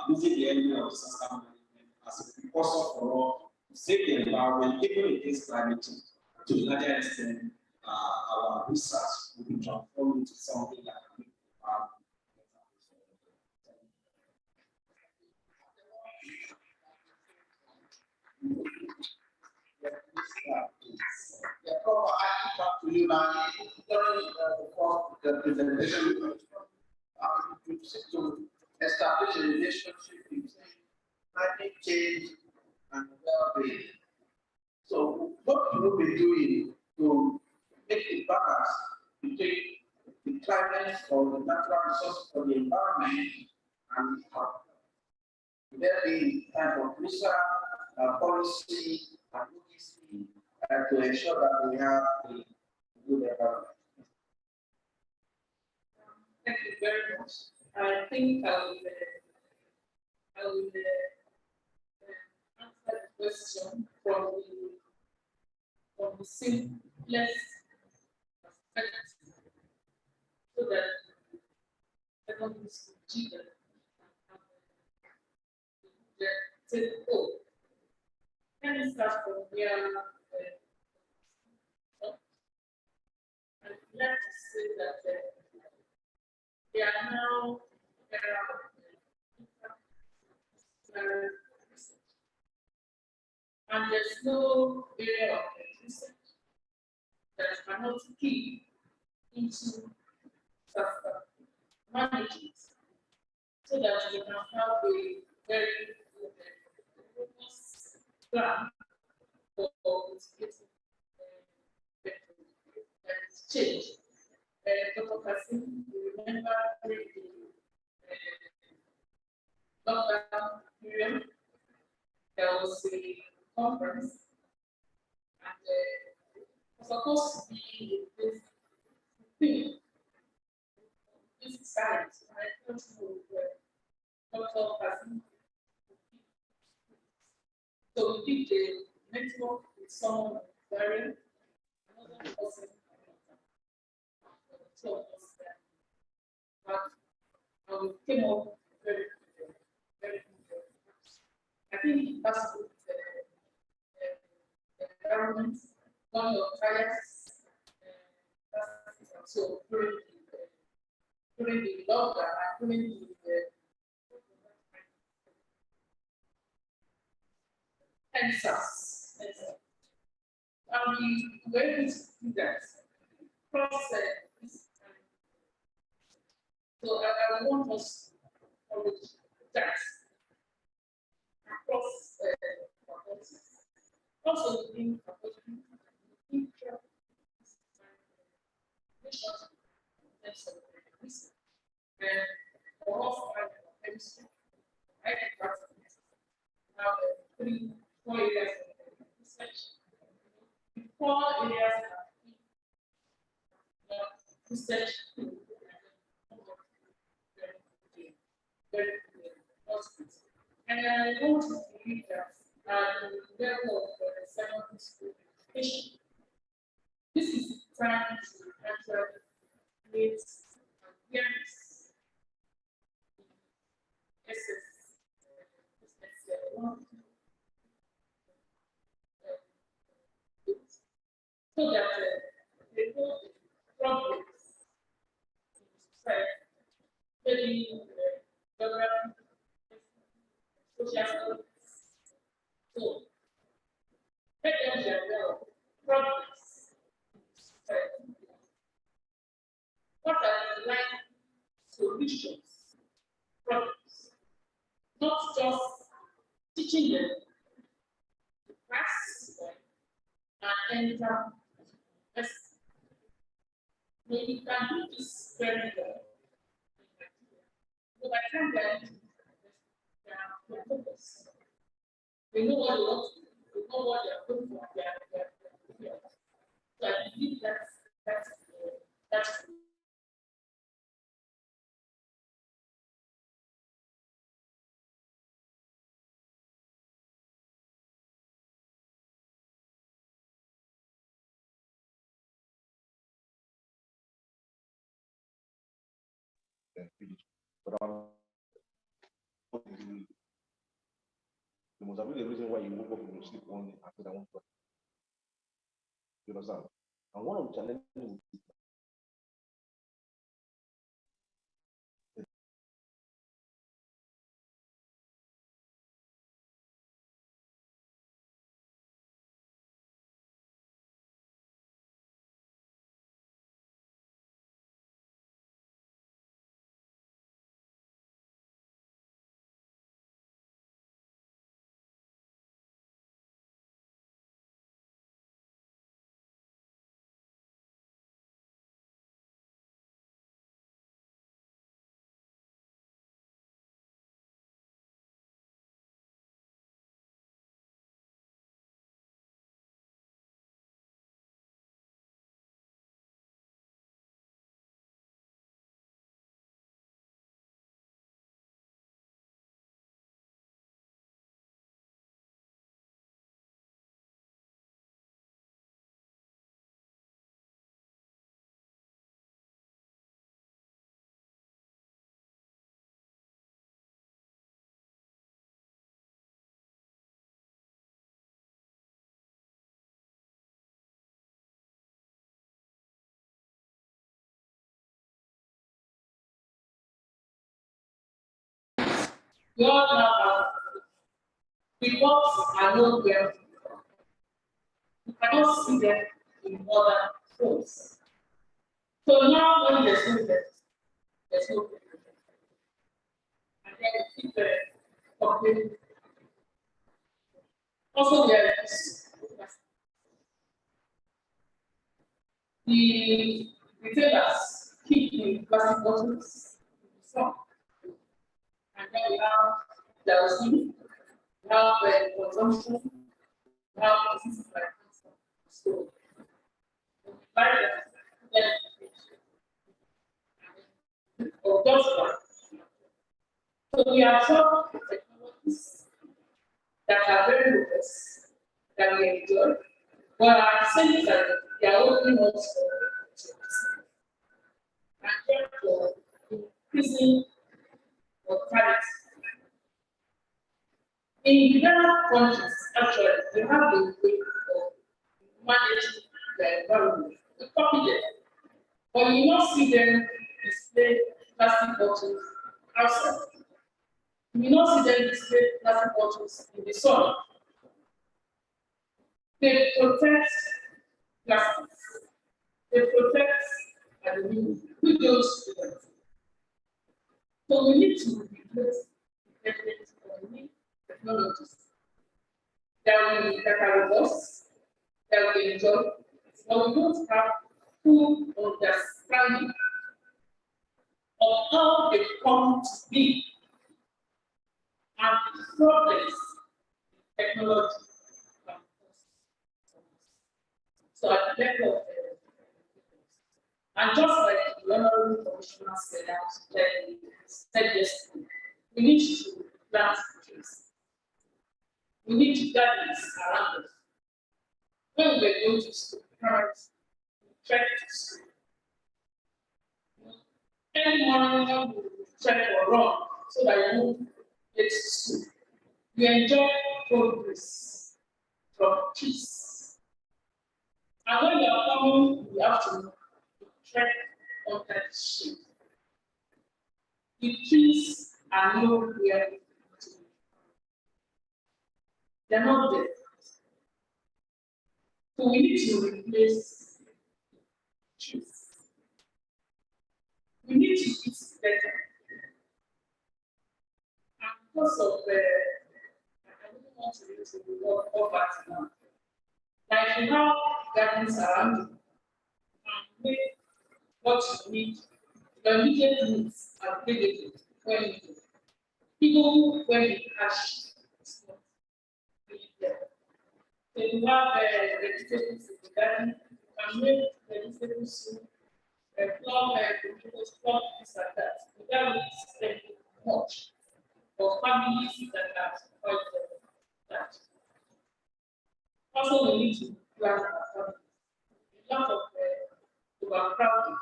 using the element of disaster management as a precursor for all to save the environment, even against climate change, to a larger extent, our research will be transformed into something that can make the environment. Yeah, Prof, I talk to you now. During the presentation, to establish a relationship between climate change and well-being. So, what will we be doing to make the balance between the climate or the natural resources for the environment and the health? Will there be kind of research, policy, and policy to ensure that we have a good environment? Thank you very much. I think I will answer the question from the simplest perspective, so that secondary school children say, oh, can we start from here? I'd like to say that they are now and there's no area of research that cannot keep into management, so that we can have a very robust plan for mitigating change. Dr. Kasim, you remember during the lockdown period, there was a conference, and it was supposed to be this thing, this science. I don't know where Dr. Kasim. So we did a network with someone in the area, another person. So but we came up very good. I think that's the environment, one of the trials. So during the lockdown, during the census, and we were able to do that process. So I want us to acknowledge that across also within And for us, chemistry, I have 4 areas of research. 4 areas of research. And I want to believe that at the level of secondary school education, this is trying to actually create awareness. So that they know the problems in society, maybe geography, social studies. So let them be aware of problems in society. What are the right solutions, problems? Not just teaching them to pass and enter. Yes. Maybe you can do this very well. So by the time they are focused, they know what they want to do, they know what they are going for, they are. So I believe that's But there must have been a reason why you woke up from your sleep one day and said, I want to. You understand? And one of the challenges is God now reports are not there. You cannot see them in other forms. So now when there's no death, there's no death. And then you keep complaining. Also there is the retailers keep the plastic bottles in the front. And then we have kerosene, we have consumption, we have diseases like cancer. So, or just one. So we have some technologies that are very robust, that we enjoy, but at the same time, they are only not for and therefore increasing mortality. In developed countries, actually, they have a way of managing the environment. We copy them, but you not see them display plastic bottles outside. You not see them display plastic bottles in the sun. They protect plastics. They protect aluminum. We don't do that. So we need to replace the technologies that are robust, that we enjoy, but we don't have full understanding of how they come to be and the progress in technology. So at the level of and just like the Honorable Commissioner said yesterday, we need to plant trees. We need to gardens around us. When we're going to school, parents, trek to school. Any morning we trek or run so that you won't get to school. You enjoy progress from peace. And when you are coming in the afternoon, you trek on that shade. The trees are nowhere to be. They're not there. So we need to replace trees. We need to eat better. And because of I don't want to use the word poverty now. Like you have gardens around you and make what you need, your immediate needs are available when you do. Even when the cash is not really there. So you have vegetables in the garden, and make vegetable soup, plum potatoes, plum things like that. Without really spending much for families that are quite that. Also, we need to plan our families. A lot of overcrowding.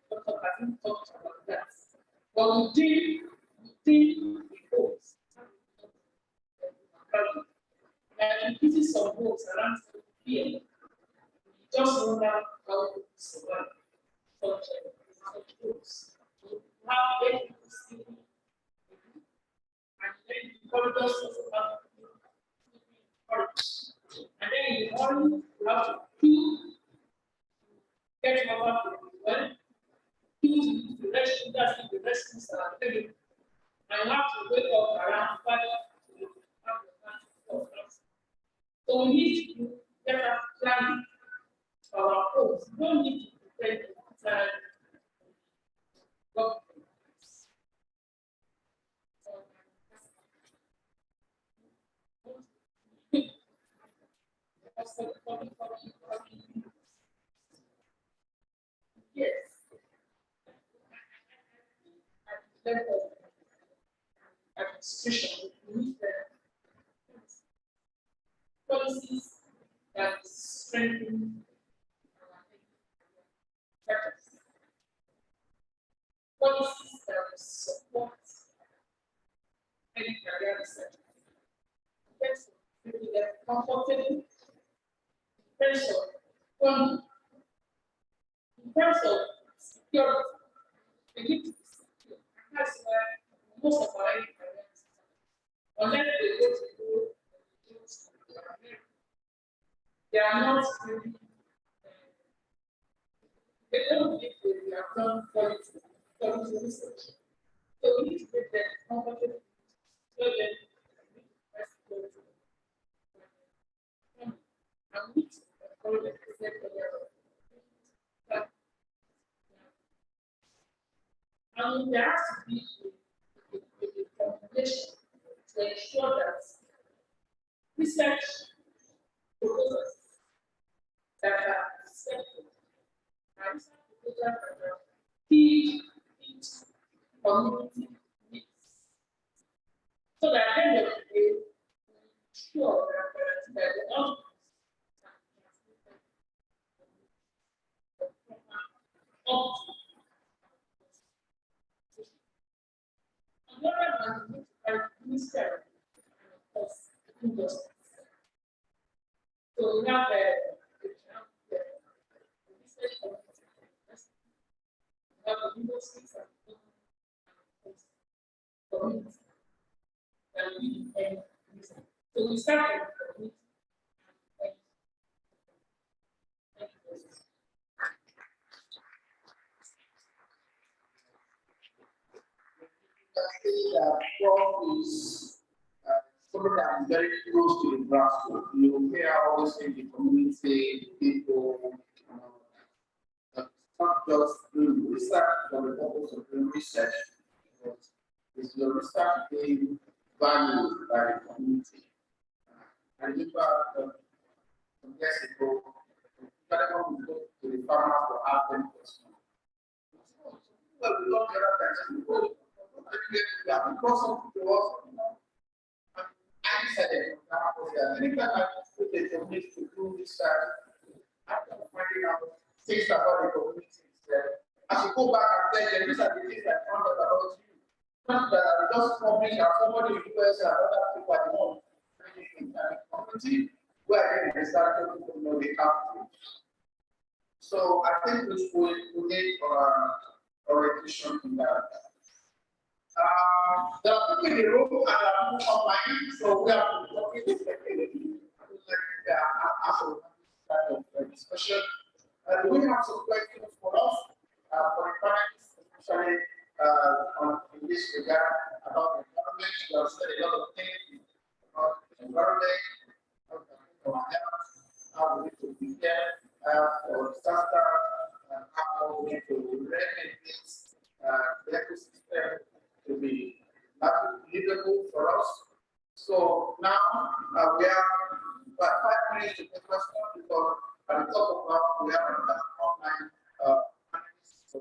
Dr. Kasim talked about that. But within the homes, like we visit some homes around here, we just wonder how to survive such homes. How many people sleeping, and then the corridors also have corridors. And then in the morning, you have to queue, get water from the well, queue the restroom, that's if the restrooms are available. And you have to wake up around 5 to have the class. So we need to do better planning for our homes. We don't need to depend on time. Yes. At the level of administration, we need policies that strengthen our purpose. Policies that support any career research. Maybe they're comfortable in terms of funding, in terms of security. They need to be secure. And that's why most of our careers, unless they go to they are not really, they don't think they have done quality research. So we need to make them comfortable so that we can and we need to encourage them to set the level. And there has to be a combination to ensure that research proposals that are accepted and research proposals that are feed into community needs. So that at the end of the day, we ensure that the outcomes of on the other hand, we need to have ministry and of industry. So we have the research we have the industries and community that we and so we start with the community. That God is something that is very close to the grassroots. You hear all this in the community, people, not just doing research for the purpose of doing research, but it's your research being valued by the community. I remember some years ago, everyone would go to the farmers to ask them questions. Well, we love the other person because of the work. I decided that anytime I put the community to do research, after finding out things about the community itself, I should go back and tell them these are the things I found out about you. Not that I just publish and somebody in the US and other people at the moment in the community where they start to know the capital. So I think we need orientation in that. There are people in the room and online, so we are talking with the discussion. We have some questions for us, for the parents, especially in this regard about the environment. We have said a lot of things about the environment, about how we need to prepare for disaster, how we need to regulate this, the ecosystem to be livable for us. So now we have about 5 minutes to take questions because at the top of that we have an online so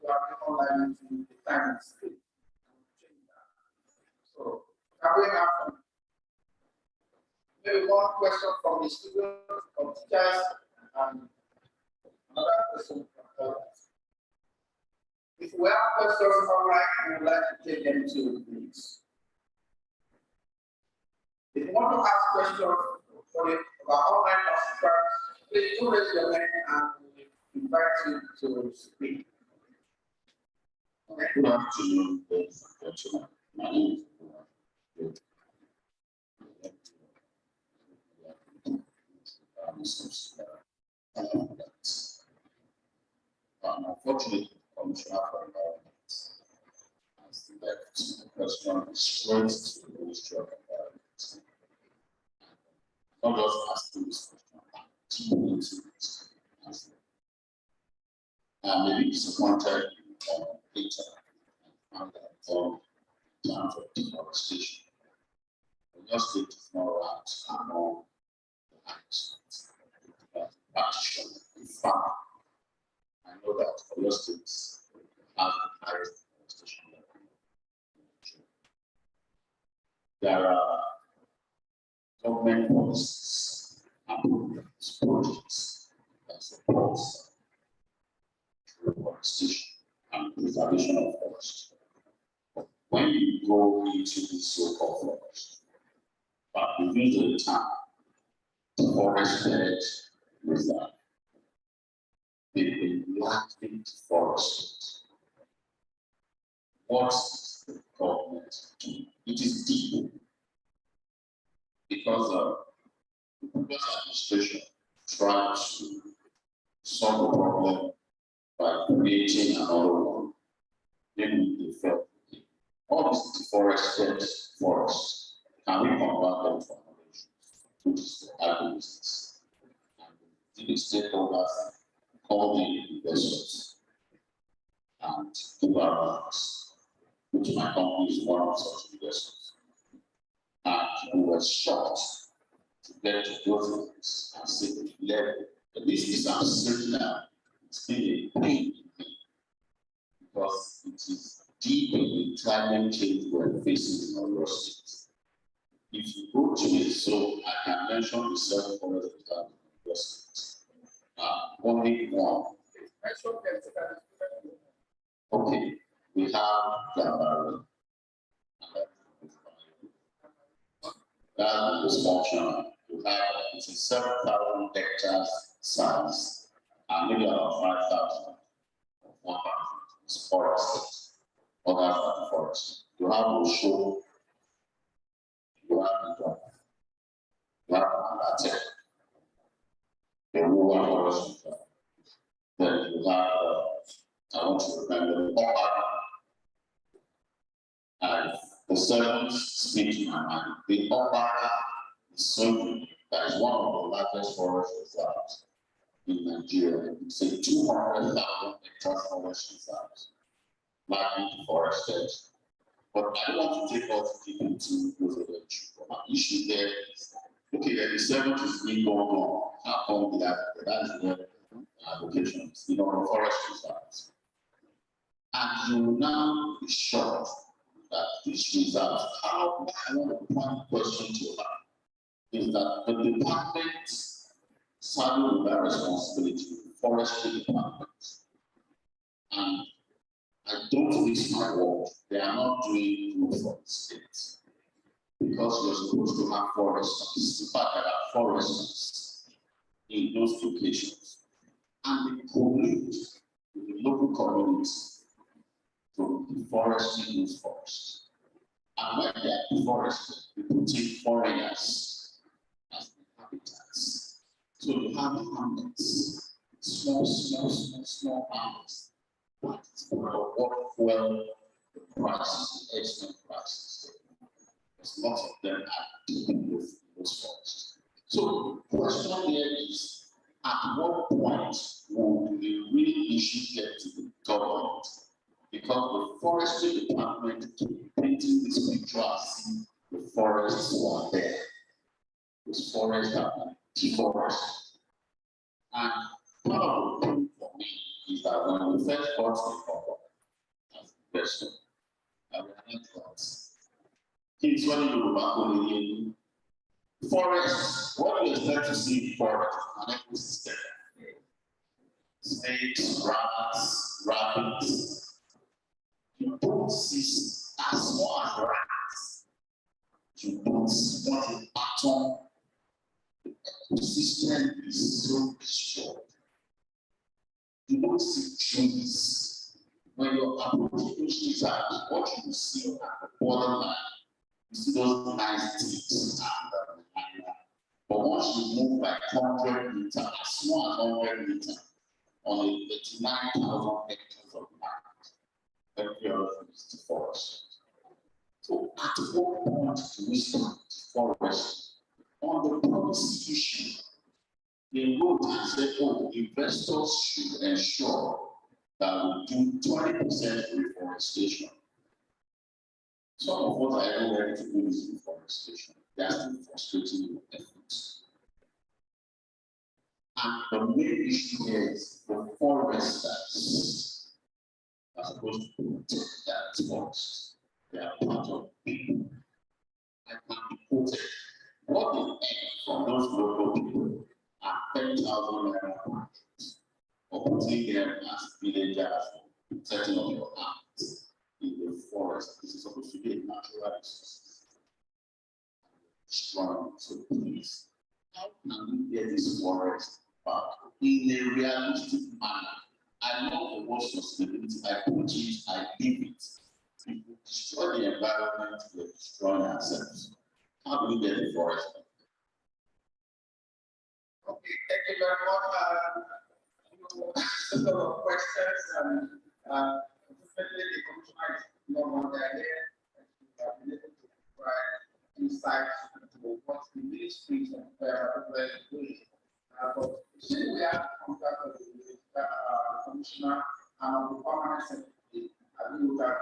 we are online in the time and space. So can we have maybe one question from the students, from teachers, and another question from others? If we have questions online, we would like to take them to please. If you want to ask questions for our online participants, please do raise your hand and we invite you to speak. Okay. Good afternoon, ladies and gentlemen. My name is unfortunately, Commissioner for Environment has left the question straight to the Ministry of Environment. Not just asking this question, maybe disappointed data and in terms of deforestation. We just need to know that among the actions action in farm. I know that Oyo State has the highest deforestation level. There are government policies and projects that support reforestation and preservation of forest. When you go into the so-called forest, but within the time, the forest bed reserve, they've been largely deforested. What is the government doing? It is deep because the previous administration tried to solve the problem by creating another one. Then they failed. All these deforested forests, can we convert them to innovation, which is the agribusiness? And the stakeholders call the investors and developers, which my company is one of such investors. And we were shocked to get to those things and say, this is uncertain. It's been a pain because it is deep in the climate change we're facing in our states. If you go to it, so I can mention the 7 forests that are investments. Only one. Okay, we have Gambari. That is functional. We have it's a 7,000 hectares size, and maybe about 5,000 of 1,000 is forested. Others are forest. You have Osho, you have Idom, you have Mandate, the rural forest. Then you have, I want to remember, and the servants speak to my mind. The Opara is so unique. That is one of the largest forest reserves in Nigeria, it's a 200,000 hectare forest reserves, largely deforested. But I don't want to take us deep into those other issues. My issue there is, okay, the 70s being going on. How come that is where location is, the forest reserves. And you will now be shocked that these reserves, how I want to point question to that is that the department saddled with that responsibility, the forestry department, and I don't miss my word, they are not doing good for the state. Because you're supposed to have foresters. In fact, there are foresters in those locations. And they commute with the local community to deforesting those forests. And when they are deforested, they put in foreigners as inhabitants. So you have hamlets, small hamlets. But work well the prices, the excellent prices. Because lots of them are dealing with those forests. So the question here is, at what point will the real issue get to the government? Because the forestry department keep painting this picture as the forests are there. Those forests are deforested. And part of the thing for me is that when we first got the government as the person, I realized that kids when you go back on the forest, what do you expect to see in forest? An ecosystem. Snakes, rats, rabbits. You don't see as small as rats. You don't see what an atom. The ecosystem is so destroyed. You don't see trees. When you're approaching those trees, what you see at the borderline, you see those nice trees and but once you move like 100 meters, as small as 100 meters, on a 39,000 hectares of land, every other thing is the forest. So at what point do we start forest? On the policy issue, they wrote and said, oh, investors should ensure that we do 20% reforestation. Some of what I know ready to do is reforestation. They are still frustrating your efforts. And the main issue here is the foresters are supposed to protect that forest. They are part of people. I can be quoted. What they earn from those local people are 10,000 naira projects, or putting them as villagers, setting up your hands in the forest. This is supposed to be a natural resource. Strong, so please, how can we get this forest back in a realistic manner? I know the word sustainability, I put it, I live it. If we destroy the environment, we're destroying ourselves. How do we get the forest back? Okay, thank you very much. A lot of questions, and definitely the commissioner is not one idea. We have been able to provide insights into what the ministries and are doing. But since we have contact with the commissioner and the permanent secretary, I think we can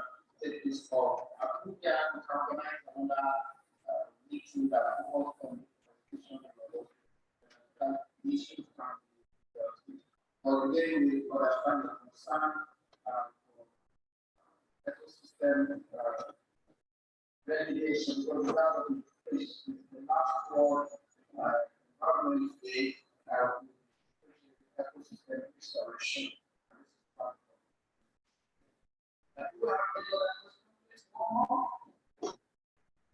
take this call. I think we can organize another meeting that focus on the constitution and the issues can be but again, we understand the concern ecosystem regulation. So without the last word, environment day, ecosystem restoration. You have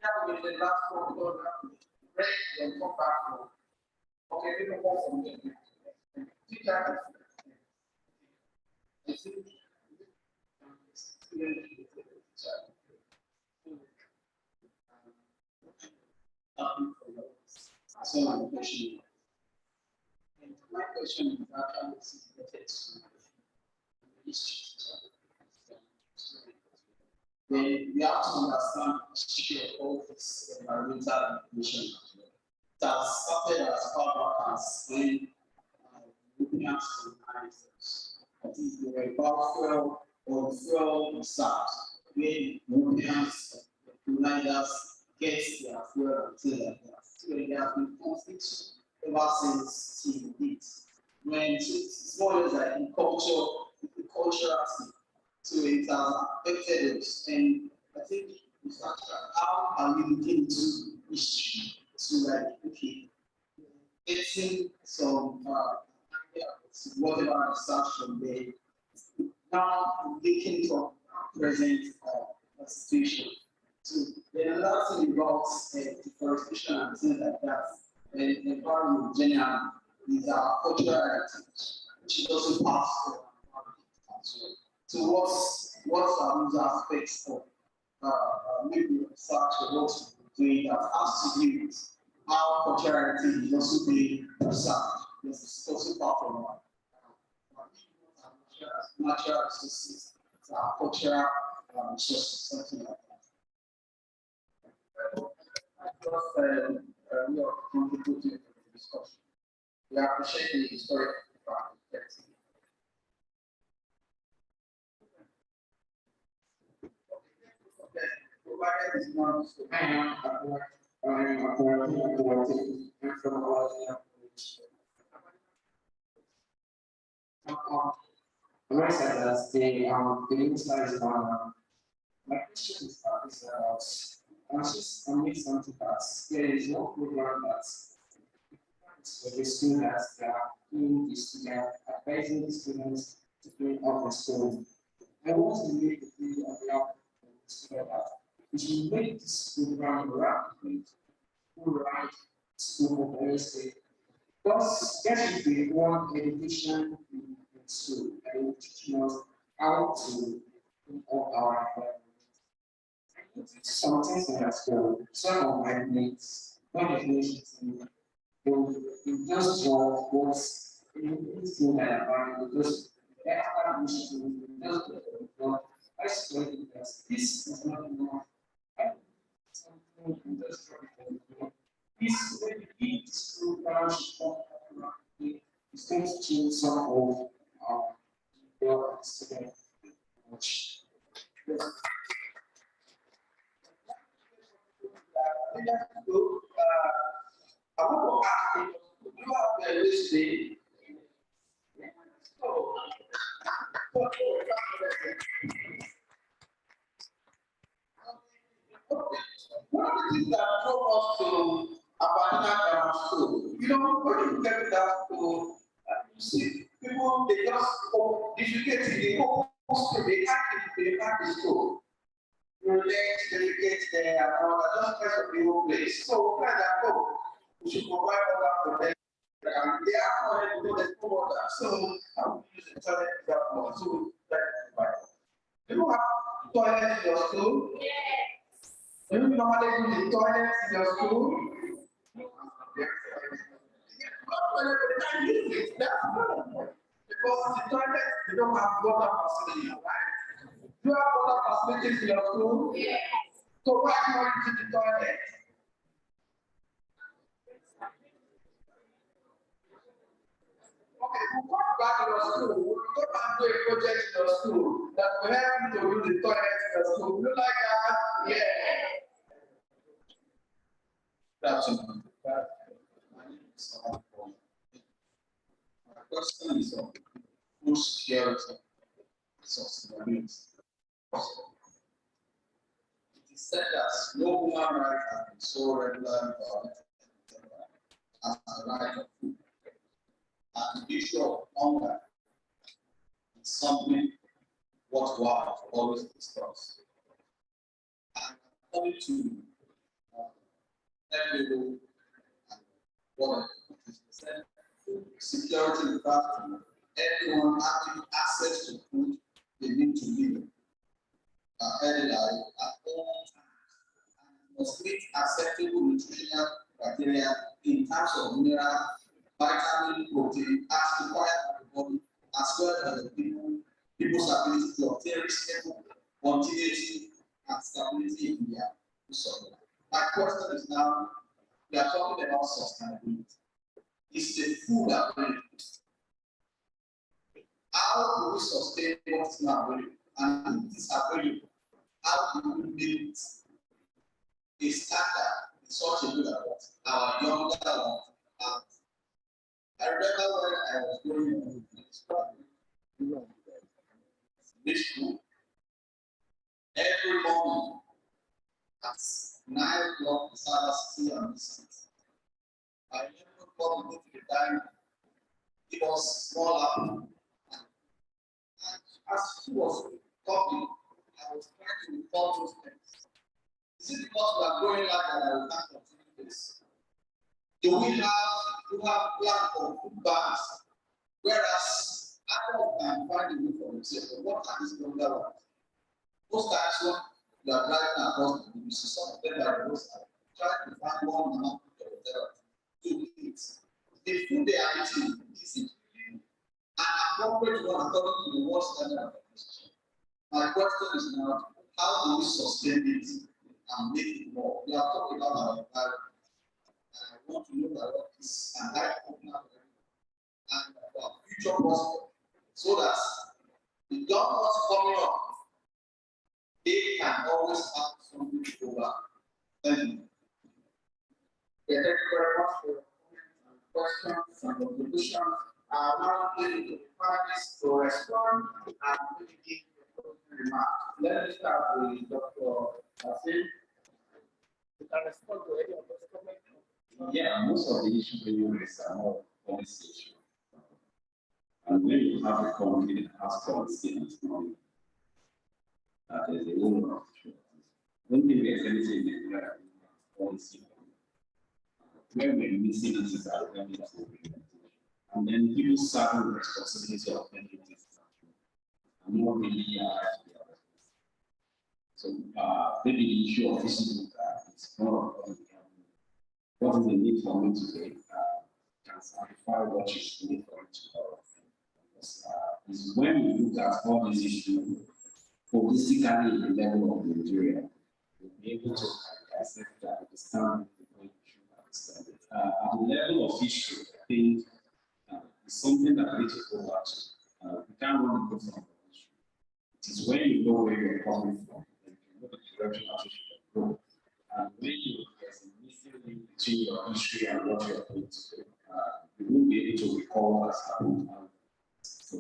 that will be the last one because we have to break and come back. Okay, we don't want from there. My question is we have to understand the history of all this environmental information that started as far back as when Europeans colonizers. That is, they were about fuel or fuel research, where Europeans colonizers get their fuel until like that. So there have been conflicts ever since till date. When it's more or less like in culture, the cultural thing. So it has affected us, and I think in fact, how are we looking into history to like, okay, getting some whatever research from there, now looking from present situation. So there are lots of about deforestation and things like that, and environment in general is our cultural heritage, which is also part of our as well. So what's our user aspects of maybe research or what we're doing that has to do with how culturality is also being preserved? This is also part of our natural resources, our cultural resources, something like that. We are contributing to the discussion. We appreciate the historic perspective. Provided is not the minister is on. My question is about, I need something that there is no program that for the students that are doing the student, advising the students to bring up the school. I want to make the thing about the student that we should make this program rapidly right school for Wednesday. Because there should be one education in school and teaching us how to improve our some things in that school. Some of my mates, one definitions in just job was in school that environment because the extra mission just I swear that this is not enough. Something just this when you this program is going to change some of your student much. I want to ask you, you have been listening. One of the things that drove us to Aberdeen Grammar School, you know, when you get to that school, you see people, they just defecate in the whole school, they can't the school. You let defecate there and all that, just because of the whole place. So, kind of, we should provide water for them. They are already doing the water, so I will use the toilet example. So, that is fine. Do you have toilets in your school? Yes. Do you normally use the toilets in your school? Yes. Because the toilet, you don't have water facility, right? Do you have water facilities in your school? Yes. So why do you want to use the toilet? Okay, we'll come back to your school. We'll go and do a project in your school that will help you to use the toilet in your school. Would you like that? Yeah. That's enough. My question is on food security, sustainability. It is said that no human right has been so regularly violated as the right of food. And the issue of hunger is something worthwhile to always discuss. And according to everyone and what is said, food security refers to everyone having access to food they need to live a healthy life at all times and must meet acceptable nutritional criteria in terms of mineral, vitamin, protein as required by the body, as well as the people's ability to obtain reasonable continuity and stability in their supply. My question is now, we are talking about sustainability. Is the food available? how do we sustain what is not available? And if it is available, how do we make it a standard in such a way that our younger ones have? I remember when I was going to this school, every morning at 9 o'clock, the Father still on the seat. I never got to go to the dining. It was small apple. And as she was talking, I was trying to recall those things. Is it because we are growing like that I will not continue this? Do we have plan for food banks? Whereas adults can find a way for themselves. What are these younger ones? Most times when you are driving across the BBC, some of them are trying to find one amount to eat. The food they are eating is an appropriate one according to the world standard of education. My question is now, how do we sustain it and make it more? We are talking about our environment. And I want to look at what is an eye-opener and our future prospect so that the young ones coming up, they can always have something to go back. Thank you. Yeah, thank you very much for your questions and contributions. Now leaving the panelists to respond and maybe give the closing remarks. Let me start with Dr. Asim. You can respond to any of those comments. Yeah, most of the issues you raise are more policy issues. And when you have a company that has policy and economy, there's a whole lot of issues. I don't think there's anything in the policy. Where we're missing it is our evidence of implementation. And then people saddle the responsibility of implementing and not really So maybe the issue of physical is more of what is the need for me today can satisfy what is needed for it tomorrow. Is when we look at all these issues holistically at the level of Nigeria, we'll be able to dissect that, understand the way we should understand it. At the level of issue, I think it's something that we need to go back to. We can't run the from the issue. It is when you know where you're coming from, and you know the direction of you should go. And when there's a missing link between your history and what you're going to do, you won't be able to recall what's happened. So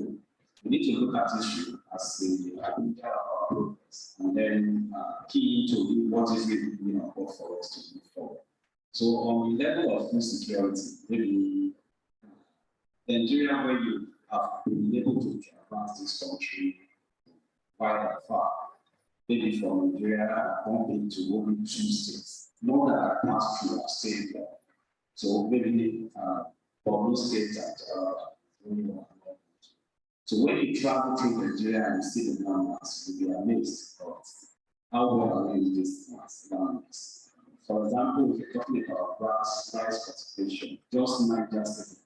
we need to look at issue as a progress, and then key into what is really important for us to move forward. So on the level of food security, maybe Nigeria, where you have been able to advance this country quite far, maybe from Nigeria, one to only 2 states. Not that I pass through a state there. So maybe for those states that so when you travel through Nigeria and you see the numbers, you'll be amazed about how well are we these numbers. For example, if you're talking about rice participation, just Niger State,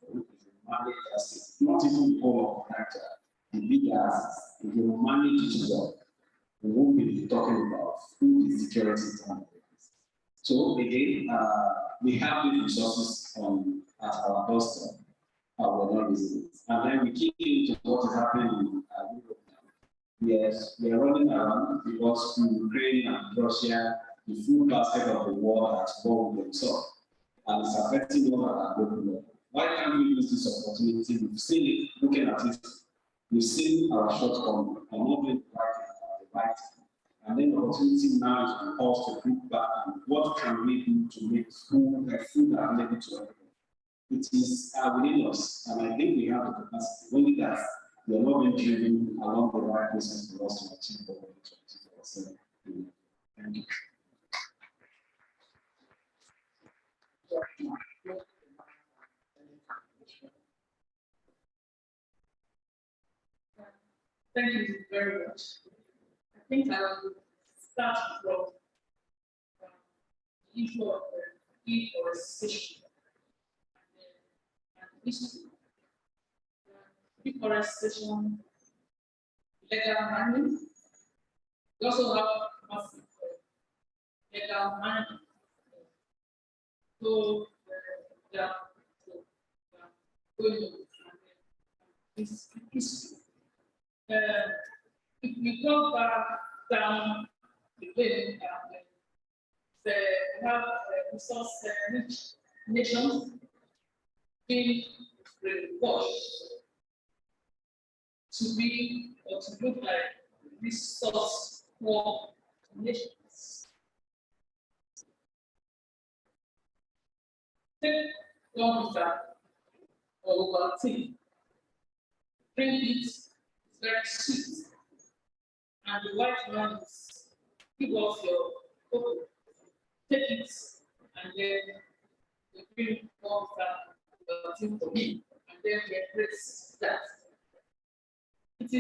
not even the whole of Niger, the big assets, if you manage it well, we won't be talking about food security. So again, we have the resources at our doorstep. We're not using it. And then we keep into what is happening in Europe now. Yes, we are running around because Ukraine and Russia, the food basket of the world has bombed themselves. And it's affecting all our global level. Why can't we use this opportunity? We've seen it, looking at it, we've seen our shortcomings and not being right. And then the opportunity now is for us to look back and what can we do to make food available to everyone. It is within us, and I think we have the capacity. Only that we are not being driven along the right process for us to achieve what we need to achieve. Thank you. Thank you very much. I think I will start from the issue of deforestation. Deforestation, illegal mining. We also have massive illegal mining. So this if we go back down the lane and they have resource-rich nations being reinforced to be or to look like resource-poor nations. Take 1 liter or Ovaltine, drink it, it's very sweet, and the white man is give us your cocoa, take it, and then you bring 1 liter Ovaltine for me, and then we embrace that. It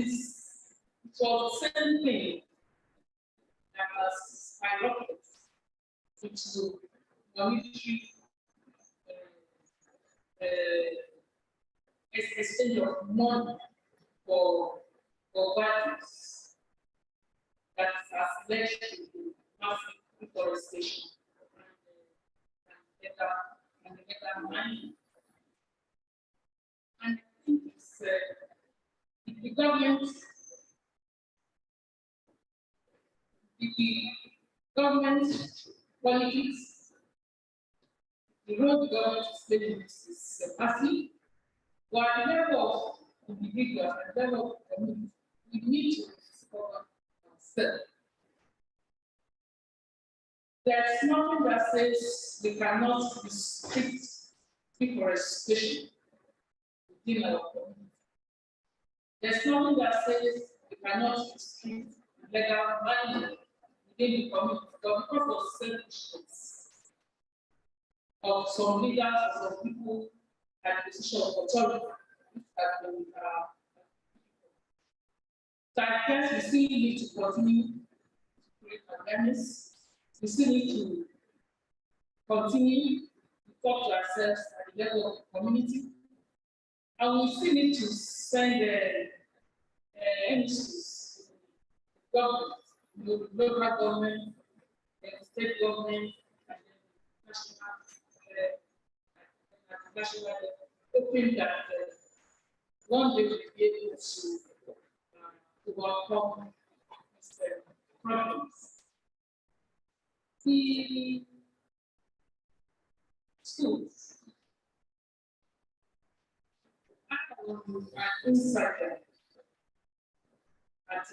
was the same thing that has skyrocketed into monetary exchange of money for values that has led to massive deforestation and better mining. And I think it's the government politics, the role the government is playing is massive. While at the level of individuals and level of community, we need to discover ourselves. There's nothing that says we cannot restrict deforestation within our community. There's nothing that says we cannot restrict legal mining within the community, but because of selfishness of some leaders or some people at the position of authority, have been, so I guess we still need to continue to create awareness. We still need to continue to talk to ourselves at the level of the community, and we still need to send initiatives to government, the local government, the state government, and the national level, hoping that one day we'll be able to overcome these problems. The schools are inside there at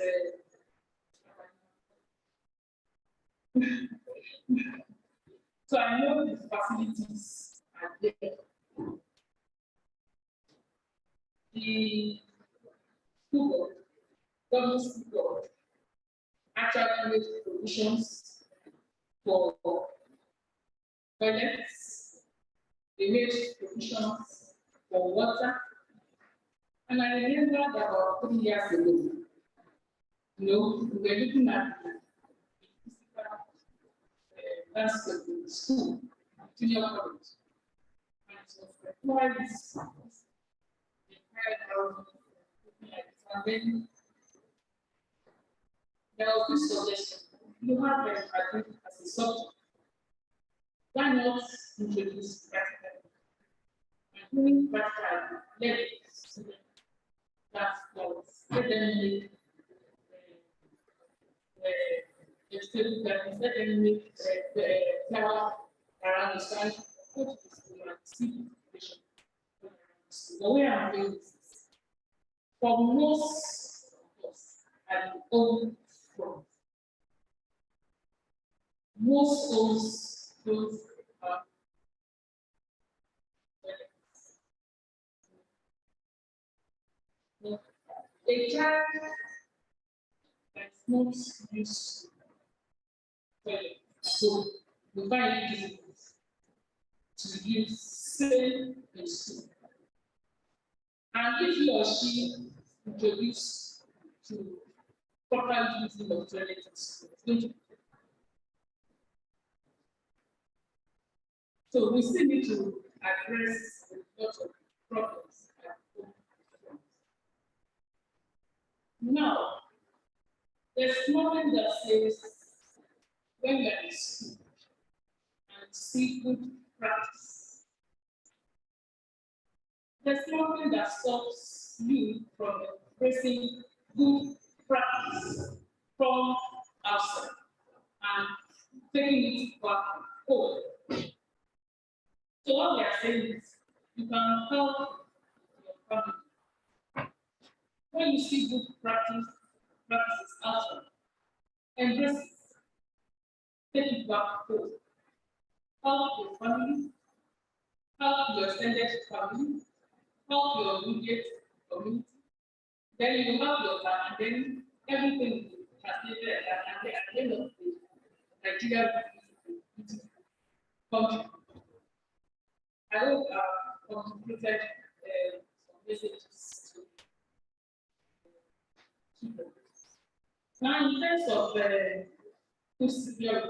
so I know the facilities are there. The school board, government school board, actually made provisions for toilets, they made provisions for water. And I remember that about 3 years ago, we were looking at the physical landscape in the school, junior college. And it was required this. And then there was this suggestion, you have as a subject, why not introduce practical? And doing practical, let students let them make vegetable gardens, let them make flower around the side, go to the school and see the the way I'm doing this is, for most of us at the old front, most schools don't have a child that's not used to toilet, so we find it difficult to use same in school. And if he or she introduced to proper using of toilet in school, it's going to be. So we still need to address a lot of problems at home. Now, there's nothing that says when you're in school and see good practice, there's nothing that stops you from embracing good practice from outside and taking it back home. So what we are saying is, you can help your family. When you see good practices outside, embrace it, take it back home. Help your family, help your extended family, help your immediate community. Then you have your plan, and then everything has been there. And then at the end of the day, Nigeria will be a beautiful country. I hope I've contributed some messages to people. Now, in terms of food security,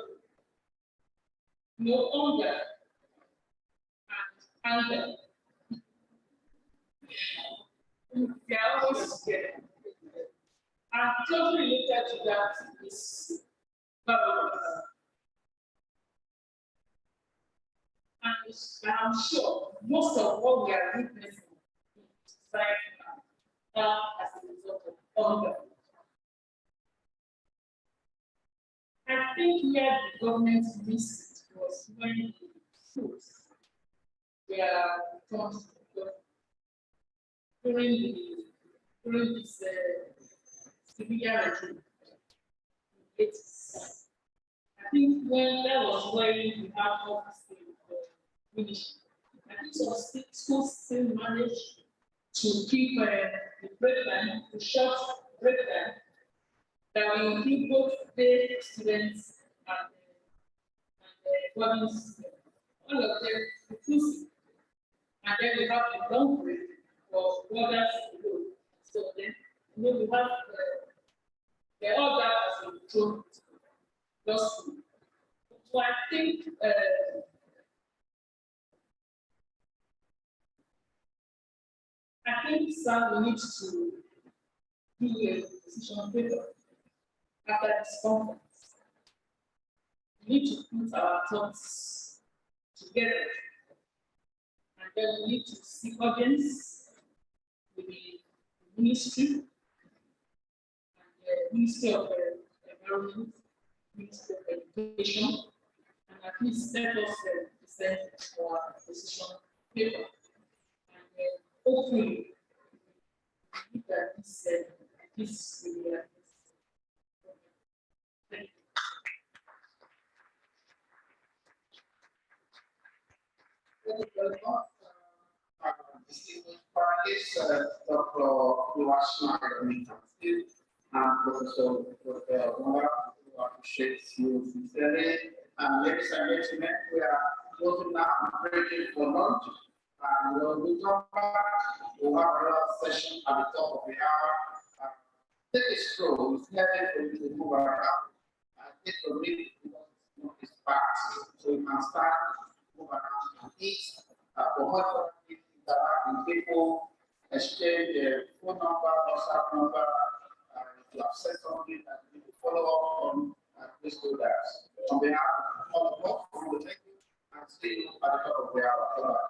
no hunger and hunger, they are always together. And closely related to that is governance. And I'm sure most of what we are witnessing in society now are as a result of hunger. I think where the government missed was when schools were taught during this civilian regime. I think when that was when we had office in the ministry. I think some schools still managed to keep the break time, the short break time, that will include both day students and boarding students. All of them inclusive. And then we have the long break for boarders alone. So then we have the order as a control just so I think sir, we need to do a decision paper after this conference. We need to put our thoughts together, and then we need to seek audience with the ministry and the Ministry of Environment, Ministry of Education, and at least let us present our position paper. And hopefully, that this will be thank you. Thank you very much. Distinguished panelists, Dr. Luashma and Professor Wanga, who appreciate you sincerely. And ladies and gentlemen, we are closing now and breaking for lunch. And when we come back, we'll have another session at the top of the hour. Take a stroll, it's headed for you to move around. Take a read because it's packed, so you can start, move around and eat. For more interact with people, exchange their phone number, WhatsApp number. If you have said something that you need to follow up on, please do that. On behalf of all of us, we will thank you and see you at the top of the hour. Bye-bye.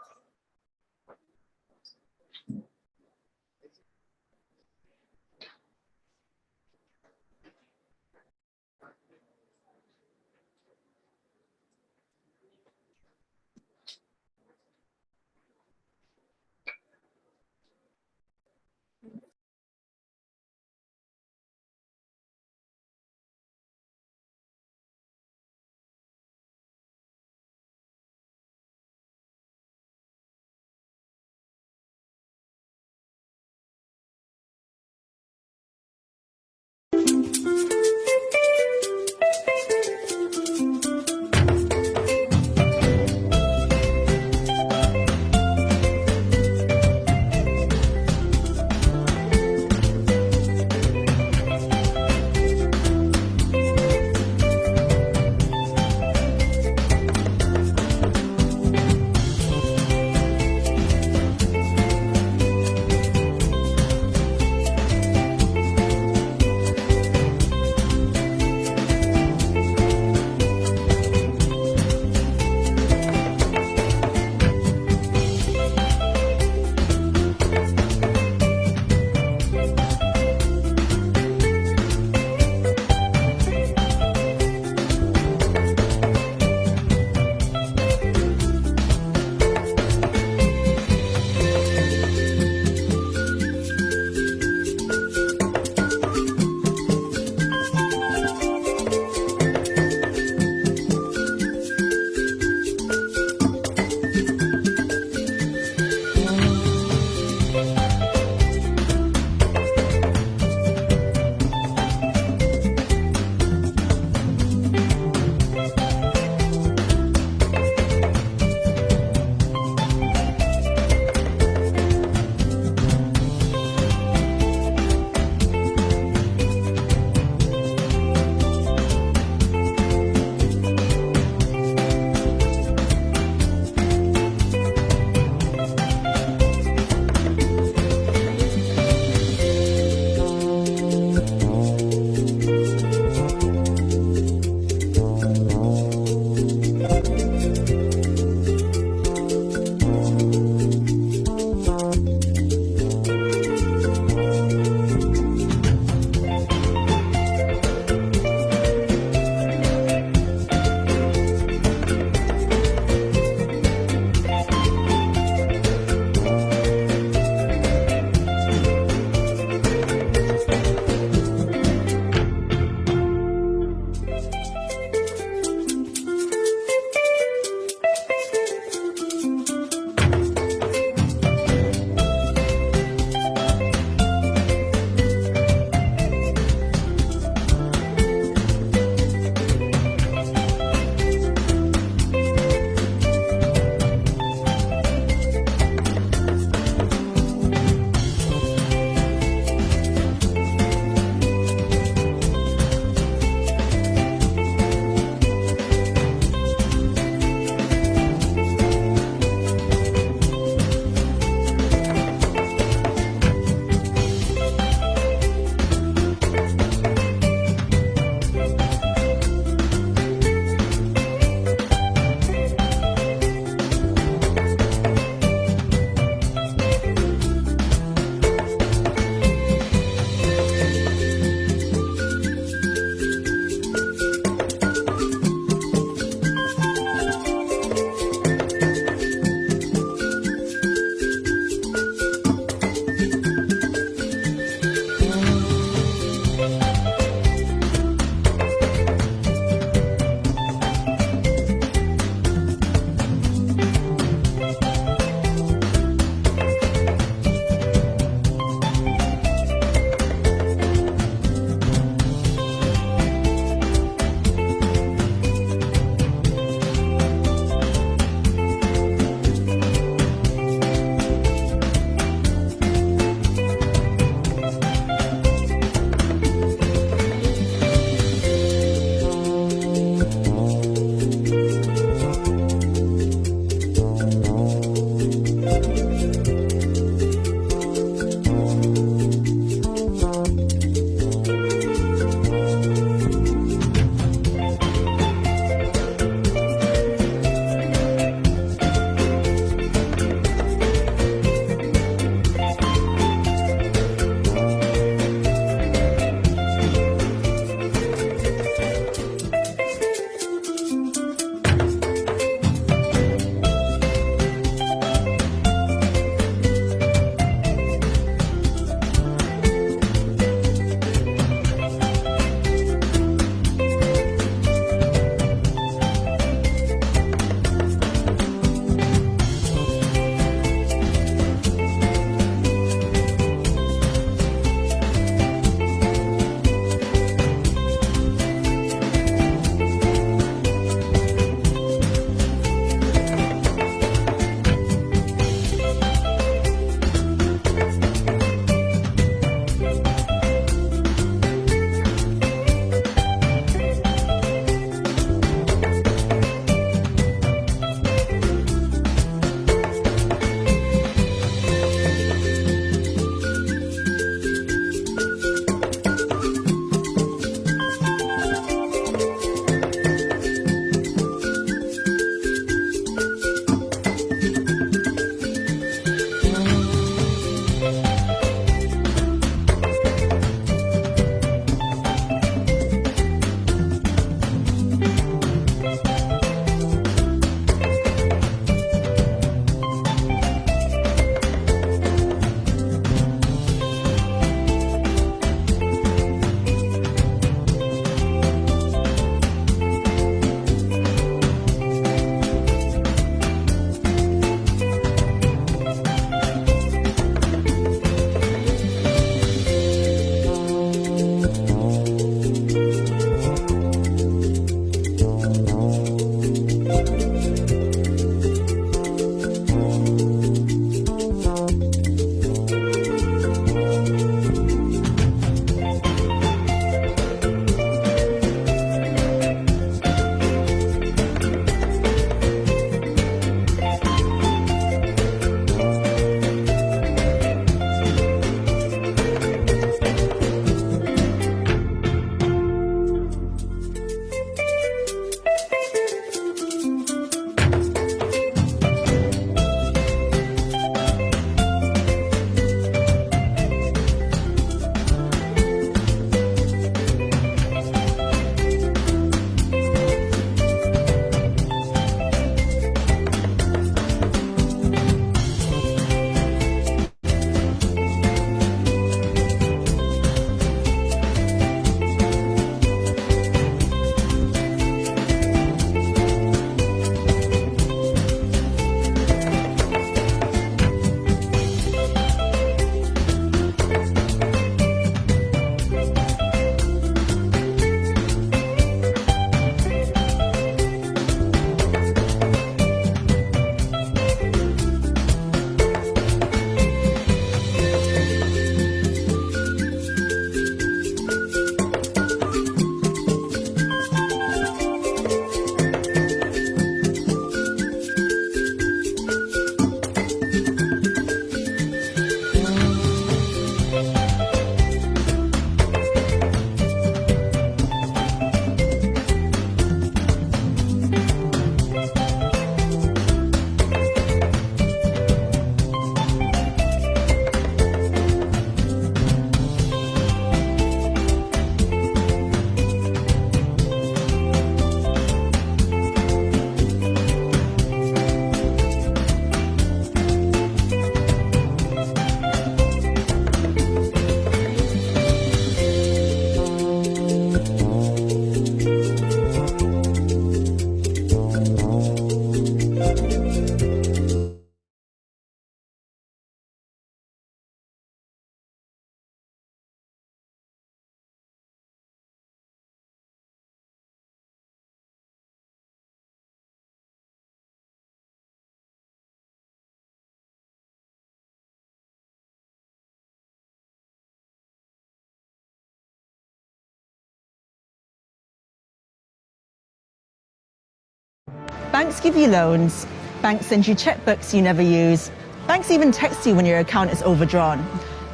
Banks give you loans. Banks send you checkbooks you never use. Banks even text you when your account is overdrawn.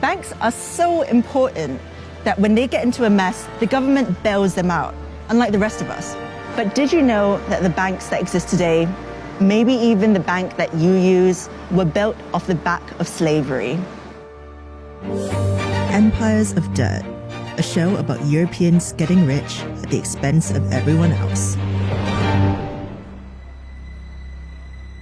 Banks are so important that when they get into a mess, the government bails them out, unlike the rest of us. But did you know that the banks that exist today, maybe even the bank that you use, were built off the back of slavery? Empires of Dirt, a show about Europeans getting rich at the expense of everyone else.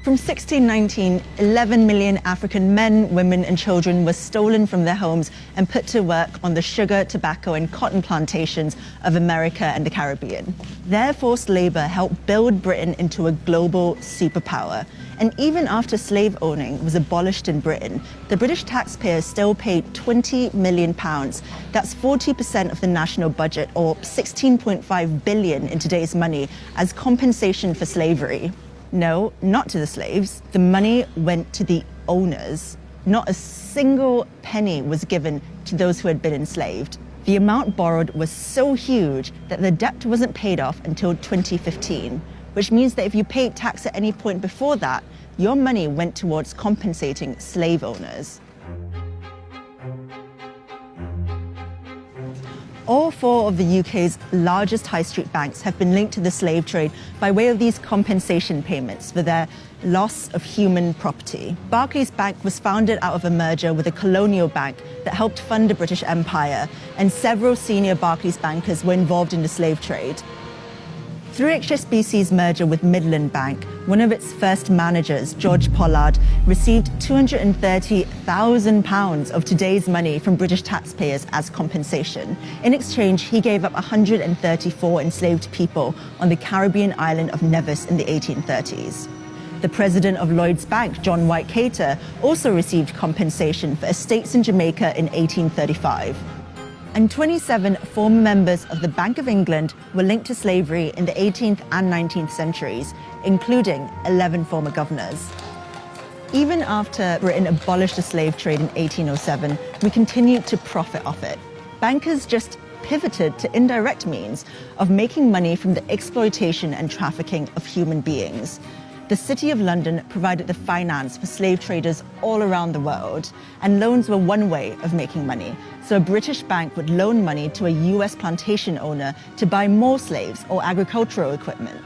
From 1619, 11 million African men, women, and children were stolen from their homes and put to work on the sugar, tobacco, and cotton plantations of America and the Caribbean. Their forced labor helped build Britain into a global superpower. And even after slave owning was abolished in Britain, the British taxpayers still paid £20 million. That's 40% of the national budget, or 16.5 billion in today's money, as compensation for slavery. No, not to the slaves. The money went to the owners. Not a single penny was given to those who had been enslaved. The amount borrowed was so huge that the debt wasn't paid off until 2015, which means that if you paid tax at any point before that, your money went towards compensating slave owners. All four of the UK's largest high street banks have been linked to the slave trade by way of these compensation payments for their loss of human property. Barclays Bank was founded out of a merger with a colonial bank that helped fund the British Empire, and several senior Barclays bankers were involved in the slave trade. Through HSBC's merger with Midland Bank, one of its first managers, George Pollard, received £230,000 of today's money from British taxpayers as compensation. In exchange, he gave up 134 enslaved people on the Caribbean island of Nevis in the 1830s. The president of Lloyds Bank, John White Cater, also received compensation for estates in Jamaica in 1835. And 27 former members of the Bank of England were linked to slavery in the 18th and 19th centuries, including 11 former governors. Even after Britain abolished the slave trade in 1807, we continued to profit off it. Bankers just pivoted to indirect means of making money from the exploitation and trafficking of human beings. The City of London provided the finance for slave traders all around the world, and loans were one way of making money. So a British bank would loan money to a US plantation owner to buy more slaves or agricultural equipment.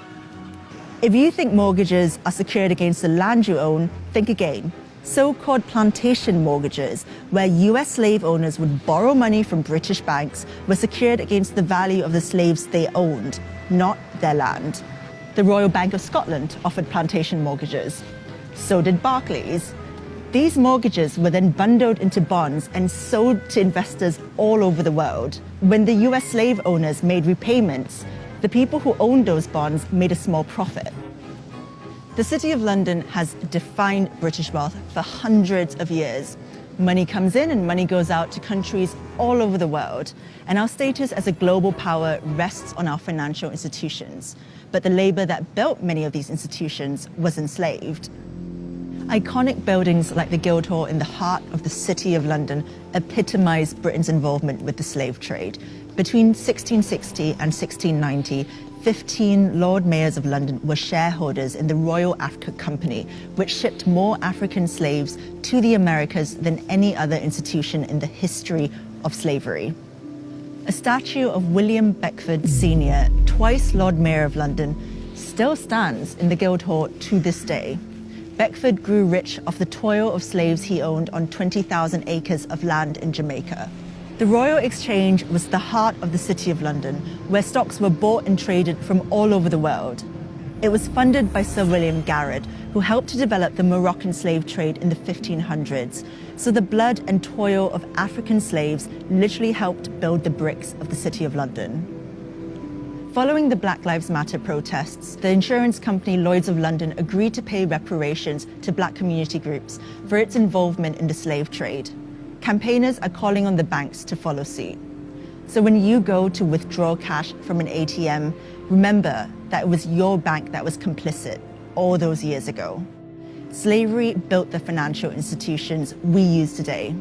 If you think mortgages are secured against the land you own, think again. So-called plantation mortgages, where US slave owners would borrow money from British banks, were secured against the value of the slaves they owned, not their land. The Royal Bank of Scotland offered plantation mortgages. So did Barclays. These mortgages were then bundled into bonds and sold to investors all over the world. When the US slave owners made repayments, the people who owned those bonds made a small profit. The City of London has defined British wealth for hundreds of years. Money comes in and money goes out to countries all over the world, and our status as a global power rests on our financial institutions. But the labor that built many of these institutions was enslaved. Iconic buildings like the Guildhall in the heart of the City of London epitomise Britain's involvement with the slave trade. Between 1660 and 1690, 15 Lord Mayors of London were shareholders in the Royal Africa Company, which shipped more African slaves to the Americas than any other institution in the history of slavery. A statue of William Beckford Sr., twice Lord Mayor of London, still stands in the Guildhall to this day. Beckford grew rich off the toil of slaves he owned on 20,000 acres of land in Jamaica. The Royal Exchange was the heart of the City of London, where stocks were bought and traded from all over the world. It was funded by Sir William Garrett, who helped to develop the Moroccan slave trade in the 1500s. So the blood and toil of African slaves literally helped build the bricks of the City of London. Following the Black Lives Matter protests, the insurance company Lloyds of London agreed to pay reparations to black community groups for its involvement in the slave trade. Campaigners are calling on the banks to follow suit. So when you go to withdraw cash from an ATM, remember that it was your bank that was complicit all those years ago. Slavery built the financial institutions we use today.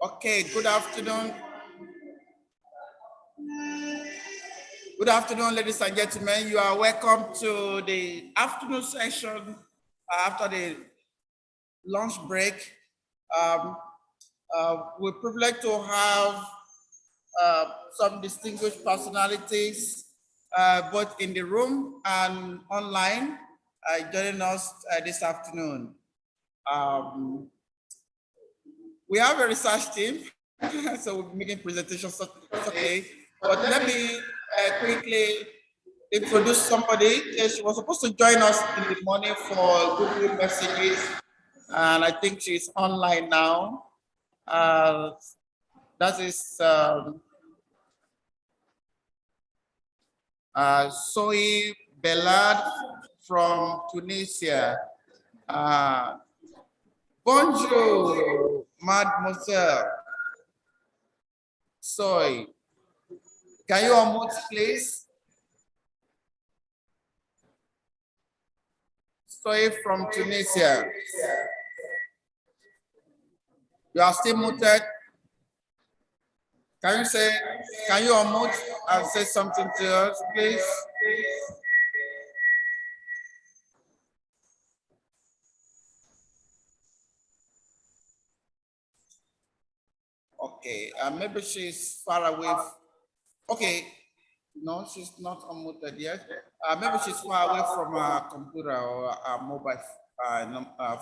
Okay, good afternoon. Good afternoon, ladies and gentlemen. You are welcome to the afternoon session after the lunch break. We're privileged to have some distinguished personalities, both in the room and online, joining us this afternoon. We have a research team, so we're making presentations okay. But let me quickly introduce somebody. She was supposed to join us in the morning for Google Messages, and I think she's online now. That is Soy Belad from Tunisia. Bonjour, mademoiselle. Soy. Can you unmute, please? Soy from Tunisia. You are still muted. Can you unmute and say something to us, please? Okay, maybe she's far away. Okay, no, she's not unmuted yet. Maybe she's far away from a computer or a mobile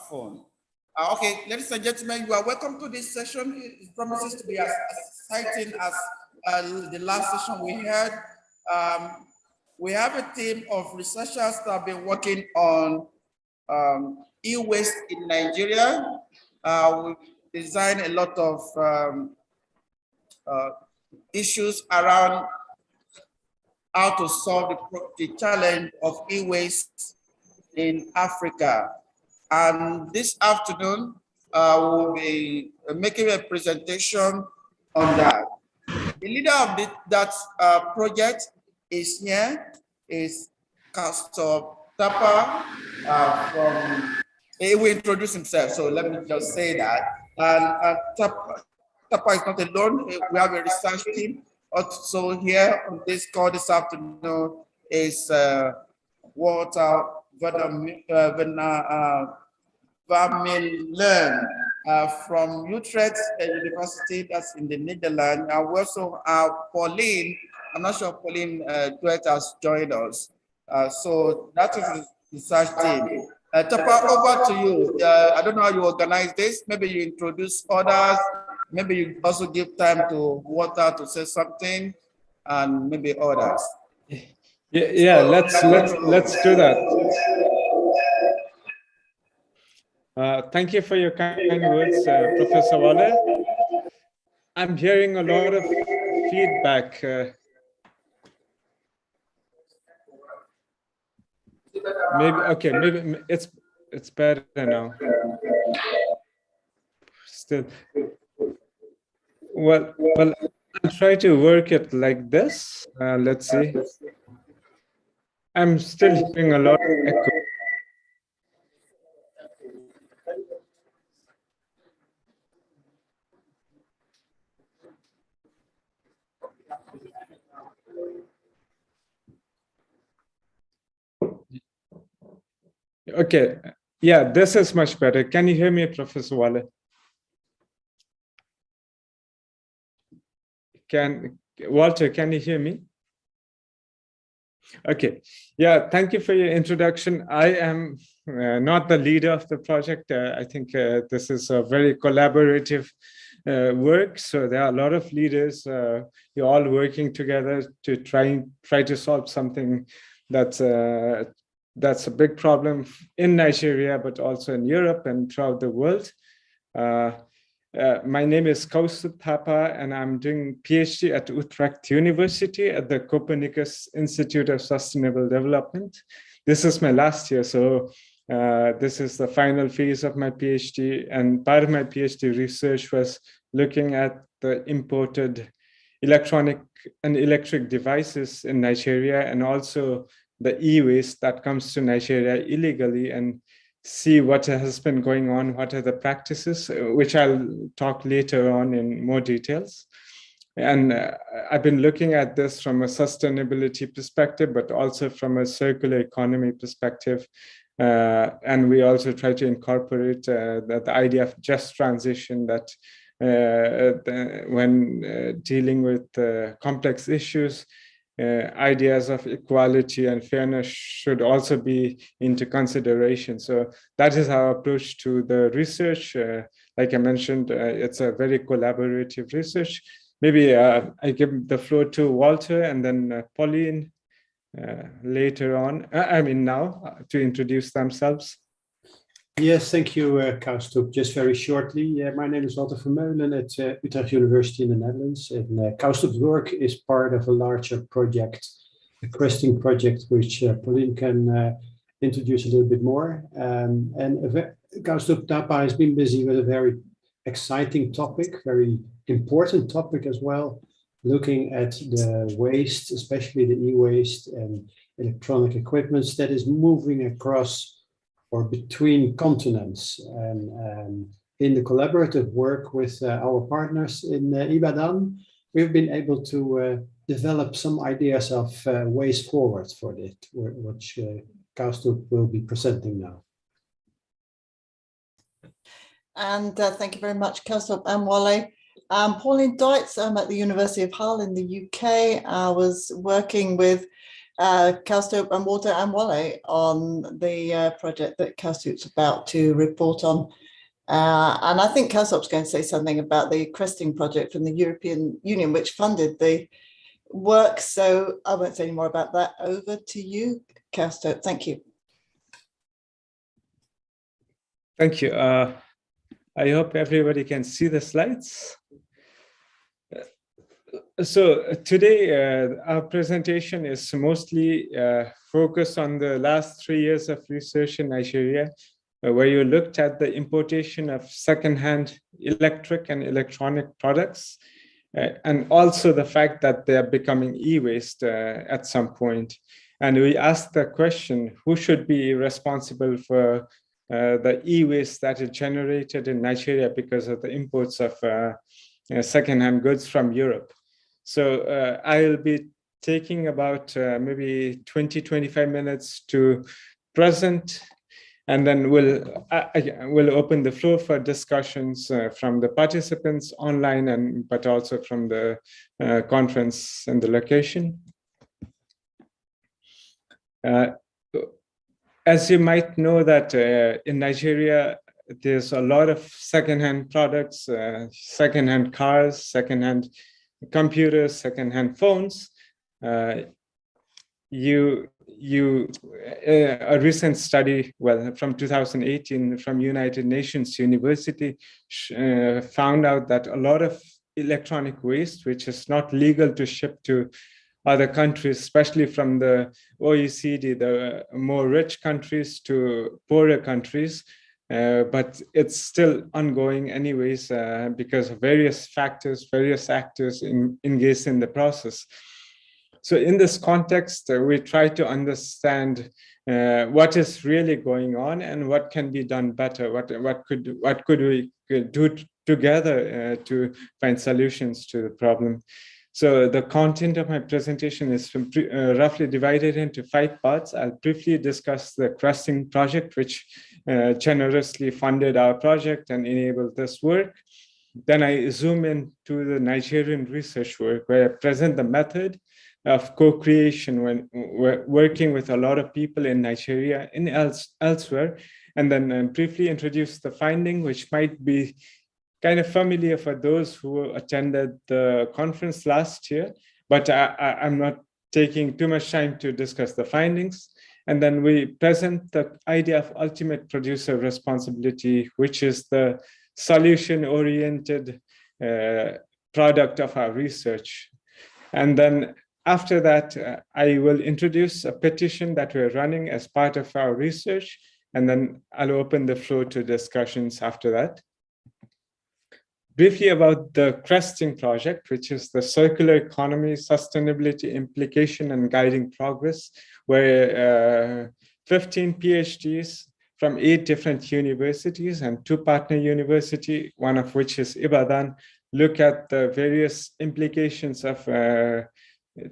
phone. Okay, ladies and gentlemen, you are welcome to this session. It promises to be as exciting as the last session we had. We have a team of researchers that have been working on e-waste in Nigeria. We designed a lot of issues around how to solve the challenge of e-waste in Africa. And this afternoon, we'll be making a presentation on that. The leader of that project is here, is Castor Tapa he will introduce himself, so let me just say that. And Tapa is not alone, we have a research team. Also here on this call this afternoon is Walter Vermeulen from Utrecht University, that's in the Netherlands. And we also have Pauline. I'm not sure Pauline Duet has joined us. So that is the research team. Tapa, over to you. I don't know how you organize this. Maybe you introduce others. Maybe you also give time to Walter to say something, and maybe others. Yeah, let's do that. Thank you for your kind words, Professor Wale. I'm hearing a lot of feedback. Maybe it's better now. Still, well, I'll try to work it like this. Let's see. I'm still hearing a lot of echo. Okay, yeah, this is much better. Can you hear me, Professor Wale? Walter, can you hear me? Okay, yeah, thank you for your introduction. I am not the leader of the project. I think this is a very collaborative work. So there are a lot of leaders. You're all working together to try to solve something that's a big problem in Nigeria, but also in Europe and throughout the world. My name is Kaustubh Thapa, and I'm doing PhD at Utrecht University at the Copernicus Institute of Sustainable Development. This is my last year, so this is the final phase of my PhD, and part of my PhD research was looking at the imported electronic and electric devices in Nigeria, and also the e-waste that comes to Nigeria illegally, and see what has been going on, what are the practices, which I'll talk later on in more details. And I've been looking at this from a sustainability perspective, but also from a circular economy perspective. And we also try to incorporate the idea of just transition, that when dealing with complex issues, ideas of equality and fairness should also be into consideration. So that is our approach to the research. Like I mentioned, it's a very collaborative research. Maybe I give the floor to Walter and then Pauline later on, now, to introduce themselves. Yes, thank you, Koustup. Just very shortly, my name is Walter Vermeulen at Utrecht University in the Netherlands. And Koustup's work is part of a larger project, a cresting project, which Pauline can introduce a little bit more. And Koustup Tapa has been busy with a very exciting topic, very important topic as well, looking at the waste, especially the e-waste and electronic equipment that is moving across or between continents. And in the collaborative work with our partners in Ibadan, we've been able to develop some ideas of ways forward for it, which Koustup will be presenting now. And thank you very much, Koustup and Wale. I'm Pauline Deutz. I'm at the University of Hull in the UK. I was working with Koustup and Walter and Wale on the project that Koustup's about to report on. And I think Koustup's going to say something about the cresting project from the European Union, which funded the work. So I won't say any more about that. Over to you, Koustup. Thank you. Thank you. I hope everybody can see the slides. So today, our presentation is mostly focused on the last 3 years of research in Nigeria, where you looked at the importation of secondhand electric and electronic products, and also the fact that they are becoming e-waste at some point. And we asked the question, who should be responsible for the e-waste that is generated in Nigeria because of the imports of secondhand goods from Europe. So I'll be taking about maybe 20-25 minutes to present, and then we'll open the floor for discussions from the participants online, but also from the conference and the location. As you might know that in Nigeria, there's a lot of secondhand products, secondhand cars, secondhand computers, secondhand phones. A recent study, from 2018 from United Nations University, found out that a lot of electronic waste, which is not legal to ship to other countries, especially from the OECD, the more rich countries to poorer countries, but it's still ongoing anyways because of various factors, various actors engaged in the process. So in this context, we try to understand what is really going on and what can be done better. What could we do together to find solutions to the problem? So the content of my presentation is roughly divided into 5 parts. I'll briefly discuss the cresting project, which generously funded our project and enabled this work. Then I zoom into the Nigerian research work, where I present the method of co-creation when we're working with a lot of people in Nigeria and elsewhere, and then briefly introduce the finding, which might be kind of familiar for those who attended the conference last year, but I'm not taking too much time to discuss the findings. And then we present the idea of ultimate producer responsibility, which is the solution-oriented product of our research. And then after that, I will introduce a petition that we're running as part of our research, and then I'll open the floor to discussions after that. Briefly about the cresting project, which is the Circular Economy, Sustainability, Implication, and Guiding Progress, where 15 PhDs from 8 different universities and 2 partner universities, one of which is Ibadan, look at the various implications of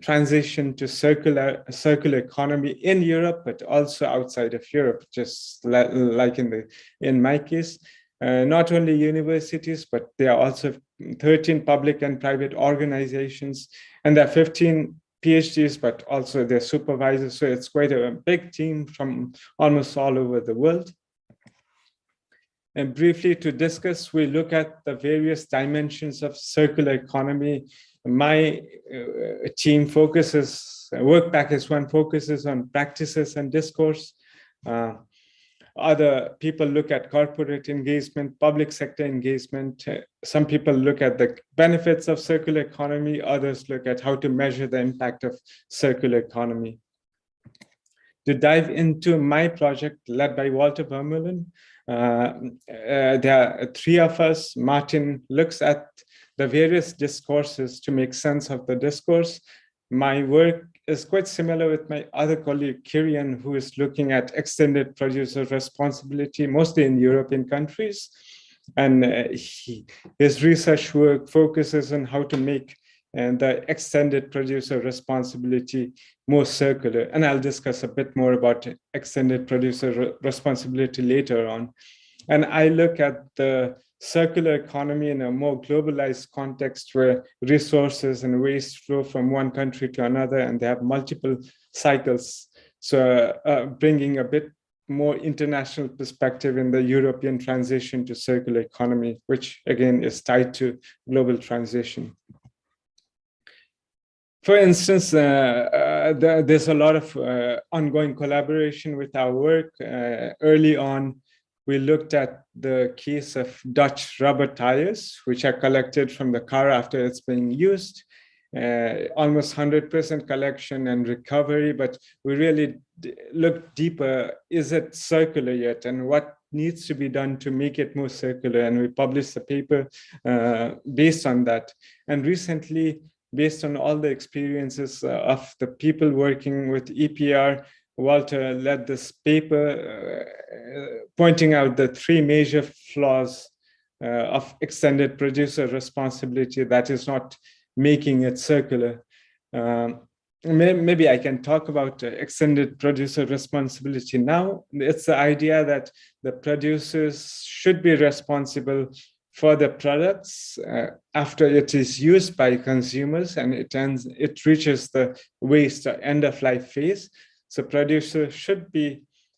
transition to circular economy in Europe, but also outside of Europe, just like in my case. Not only universities, but there are also 13 public and private organizations, and there are 15 PhDs, but also their supervisors. So it's quite a big team from almost all over the world. And briefly to discuss, we look at the various dimensions of circular economy. My team focuses, work package 1 focuses on practices and discourse. Other people look at corporate engagement, public sector engagement. Some people look at the benefits of circular economy. Others look at how to measure the impact of circular economy. To dive into my project led by Walter Vermeulen, there are 3 of us. Martin looks at the various discourses to make sense of the discourse. My work is quite similar with my other colleague, Kirian, who is looking at extended producer responsibility, mostly in European countries. And his research work focuses on how to make the extended producer responsibility more circular. And I'll discuss a bit more about extended producer responsibility later on. And I look at the circular economy in a more globalized context where resources and waste flow from one country to another, and they have multiple cycles. So bringing a bit more international perspective in the European transition to circular economy, which again is tied to global transition. For instance, there's a lot of ongoing collaboration with our work. Early on, we looked at the case of Dutch rubber tires, which are collected from the car after it's being used. Almost 100% collection and recovery, but we really looked deeper. Is it circular yet? And what needs to be done to make it more circular? And we published a paper based on that. And recently, based on all the experiences of the people working with EPR, Walter led this paper pointing out the 3 major flaws of extended producer responsibility that is not making it circular. Maybe I can talk about extended producer responsibility now. It's the idea that the producers should be responsible for the products after it is used by consumers and it reaches the waste or end of life phase. So producers should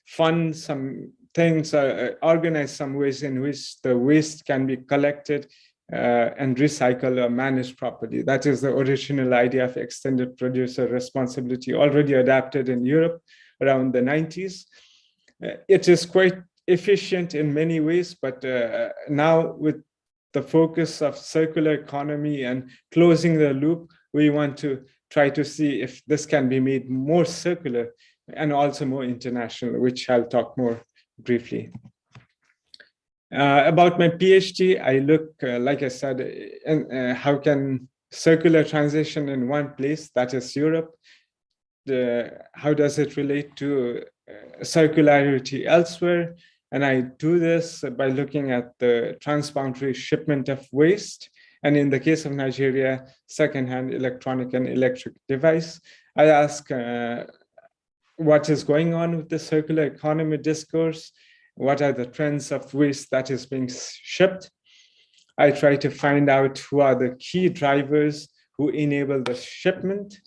fund some things, organize some ways in which the waste can be collected and recycled or managed properly. That is the original idea of extended producer responsibility, already adapted in Europe around the 90s. It is quite efficient in many ways, but now with the focus of circular economy and closing the loop, we want to try to see if this can be made more circular and also more international, which I'll talk more briefly. About my PhD, I look, like I said, how can circular transition in one place, that is Europe, how does it relate to circularity elsewhere? And I do this by looking at the transboundary shipment of waste. And in the case of Nigeria, secondhand electronic and electric device. I ask what is going on with the circular economy discourse? What are the trends of waste that is being shipped? I try to find out who are the key drivers who enable the shipment.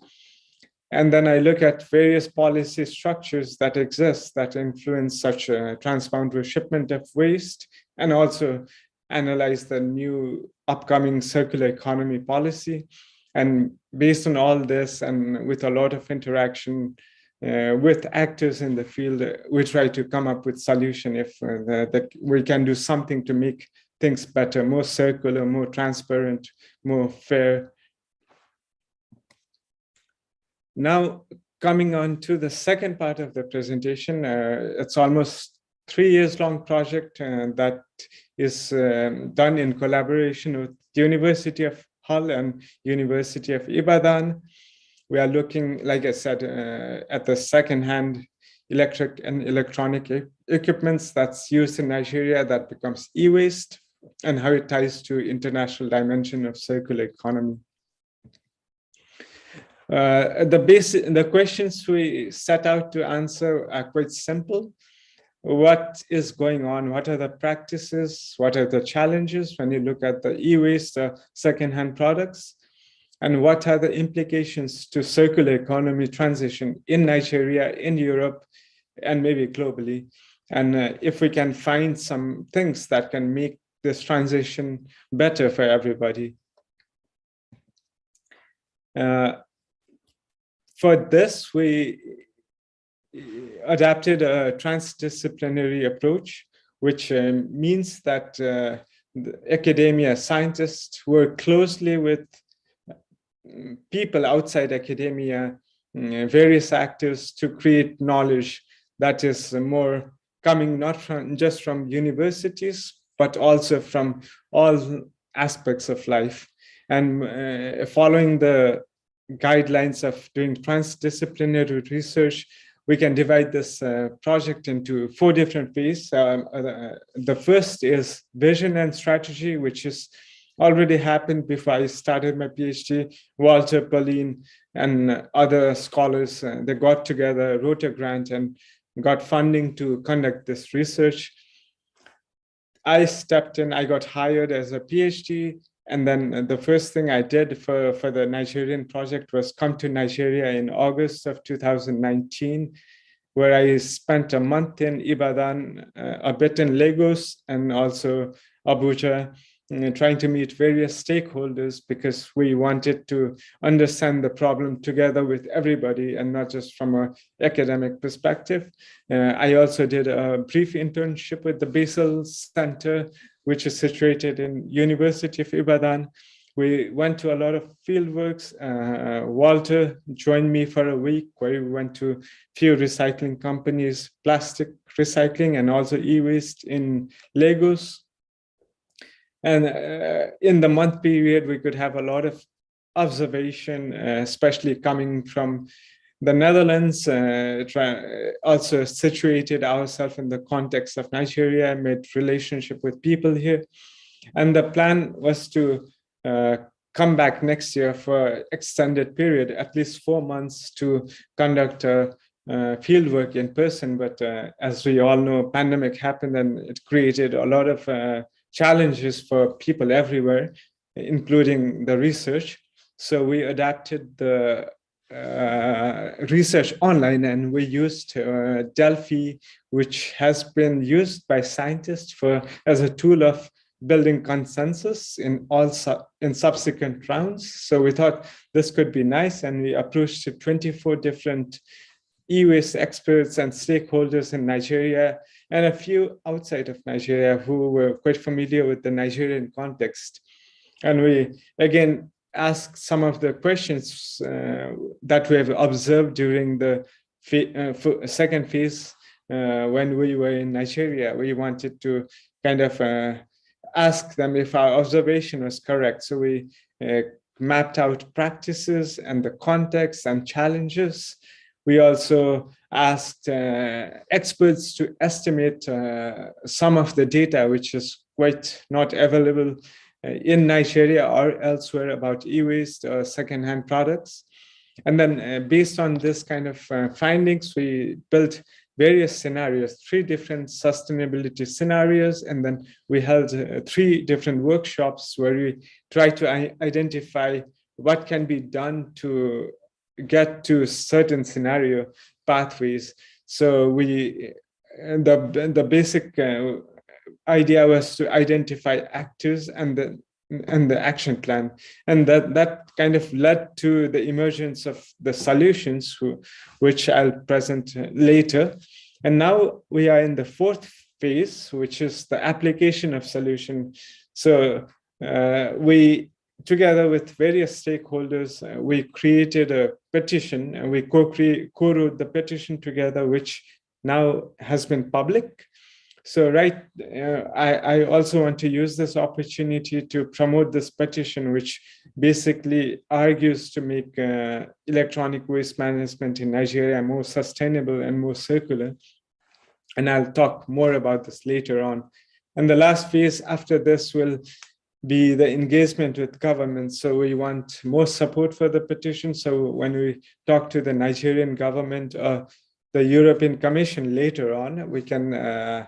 And then I look at various policy structures that exist that influence such a transboundary shipment of waste, and also analyze the new upcoming circular economy policy. And based on all this, and with a lot of interaction with actors in the field, we try to come up with solution if that we can do something to make things better, more circular, more transparent, more fair. Now, coming on to the second part of the presentation, it's almost 3 years long project that is done in collaboration with the University of Hull and University of Ibadan. We are looking, like I said, at the second-hand electric and electronic equipments that's used in Nigeria that becomes e-waste, and how it ties to international dimension of circular economy. The questions we set out to answer are quite simple. What is going on? What are the practices? What are the challenges when you look at the e-waste, secondhand products? And what are the implications to circular economy transition in Nigeria, in Europe, and maybe globally? And if we can find some things that can make this transition better for everybody. For this, we adapted a transdisciplinary approach, which means that the academia scientists work closely with people outside academia, various actors, to create knowledge that is more coming not from just from universities, but also from all aspects of life. And following the guidelines of doing transdisciplinary research, we can divide this project into 4 different phases. The first is vision and strategy, which is already happened before I started my PhD. Walter, Pauline, and other scholars, they got together, wrote a grant, and got funding to conduct this research. I stepped in, I got hired as a PhD, and then the first thing I did for the Nigerian project was come to Nigeria in August of 2019, where I spent a month in Ibadan, a bit in Lagos, and also Abuja, trying to meet various stakeholders, because we wanted to understand the problem together with everybody and not just from an academic perspective. I also did a brief internship with the Basel Center, which is situated in University of Ibadan. We went to a lot of fieldworks. Walter joined me for a week, where we went to few recycling companies, plastic recycling, and also e-waste in Lagos. And in the month period, we could have a lot of observation, especially coming from the Netherlands, also situated ourselves in the context of Nigeria, made relationship with people here. And the plan was to come back next year for extended period, at least 4 months, to conduct field work in person. But as we all know, pandemic happened, and it created a lot of challenges for people everywhere, including the research. So we adapted the research online, and we used Delphi, which has been used by scientists as a tool of building consensus in subsequent rounds. So we thought this could be nice, and we approached 24 different e-waste experts and stakeholders in Nigeria, and a few outside of Nigeria who were quite familiar with the Nigerian context. And we again asked some of the questions that we have observed during the second phase when we were in Nigeria. We wanted to kind of ask them if our observation was correct. So we mapped out practices and the context and challenges. We also asked experts to estimate some of the data, which is quite not available in Nigeria or elsewhere, about e-waste or secondhand products. And then based on this kind of findings, we built various scenarios, 3 different sustainability scenarios. And then we held 3 different workshops where we tried to identify what can be done to get to certain scenario pathways. So the basic idea was to identify actors and the action plan, and that kind of led to the emergence of the solutions, which I'll present later. And now we are in the 4th phase, which is the application of solution. So we, together with various stakeholders, we created a petition, and we co-wrote the petition together, which now has been public. So I also want to use this opportunity to promote this petition, which basically argues to make electronic waste management in Nigeria more sustainable and more circular. And I'll talk more about this later on. And the last phase after this will be the engagement with government. So we want more support for the petition. So when we talk to the Nigerian government or the European Commission later on, we can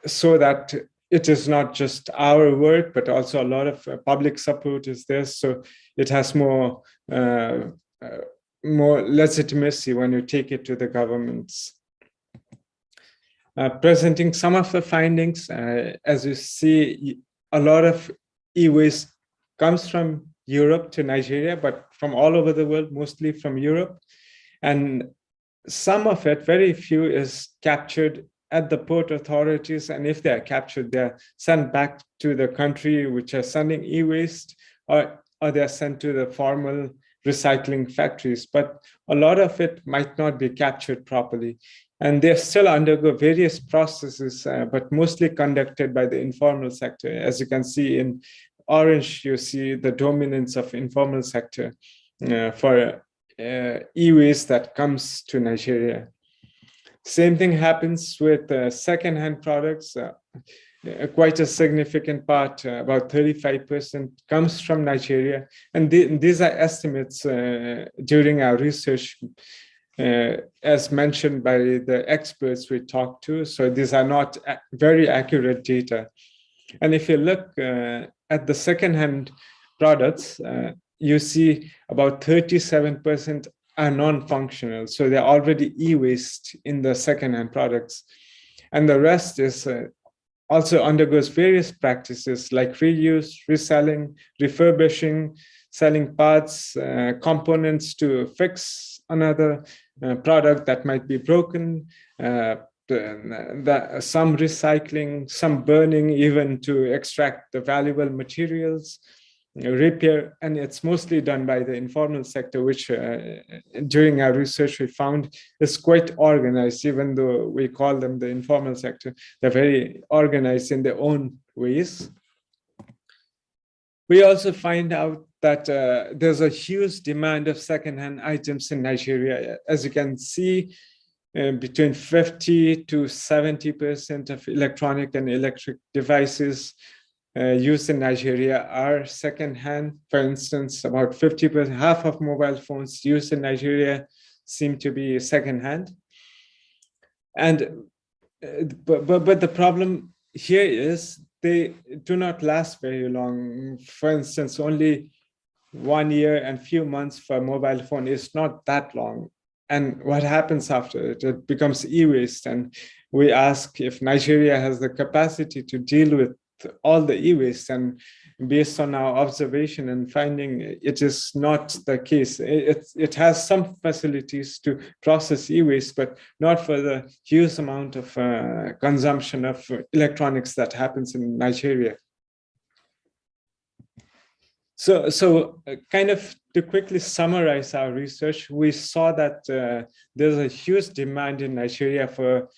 so that it is not just our work, but also a lot of public support is there. So it has more legitimacy when you take it to the governments. Presenting some of the findings, as you see, a lot of e-waste comes from Europe to Nigeria, but from all over the world, mostly from Europe. And some of it, very few, is captured at the port authorities. And if they're captured, they're sent back to the country which are sending e-waste, or they're sent to the formal recycling factories. But a lot of it might not be captured properly. And they still undergo various processes, but mostly conducted by the informal sector. As you can see in orange, you see the dominance of informal sector for e-waste that comes to Nigeria. Same thing happens with second-hand products. Quite a significant part, about 35%, comes from Nigeria. And these are estimates during our research, as mentioned by the experts we talked to. So these are not very accurate data. And if you look at the second-hand products, you see about 37% are non-functional. So they're already e-waste in the second-hand products. And the rest is also undergoes various practices like reuse, reselling, refurbishing, selling parts, components to fix another product that might be broken, some recycling, some burning, even to extract the valuable materials, repair, and it's mostly done by the informal sector, which during our research we found is quite organized. Even though we call them the informal sector, they're very organized in their own ways. We also find out that there's a huge demand of secondhand items in Nigeria. As you can see, between 50 to 70% of electronic and electric devices used in Nigeria are secondhand. For instance, about 50%, half of mobile phones used in Nigeria seem to be secondhand. And but the problem here is they do not last very long. For instance, only 1 year and few months for a mobile phone is not that long. And what happens after it? It becomes e-waste. And we ask if Nigeria has the capacity to deal with all the e-waste, and based on our observation and finding, it is not the case. It has some facilities to process e-waste, but not for the huge amount of consumption of electronics that happens in Nigeria. So kind of to quickly summarize our research, we saw that there's a huge demand in Nigeria for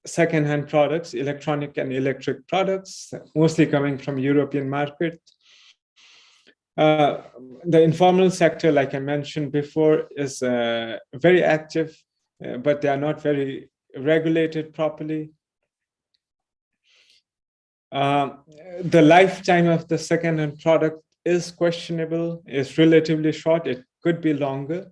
second-hand products, electronic and electric products, mostly coming from European market. The informal sector, like I mentioned before, is very active, but they are not very regulated properly. The lifetime of the second-hand product is questionable, is relatively short. It could be longer.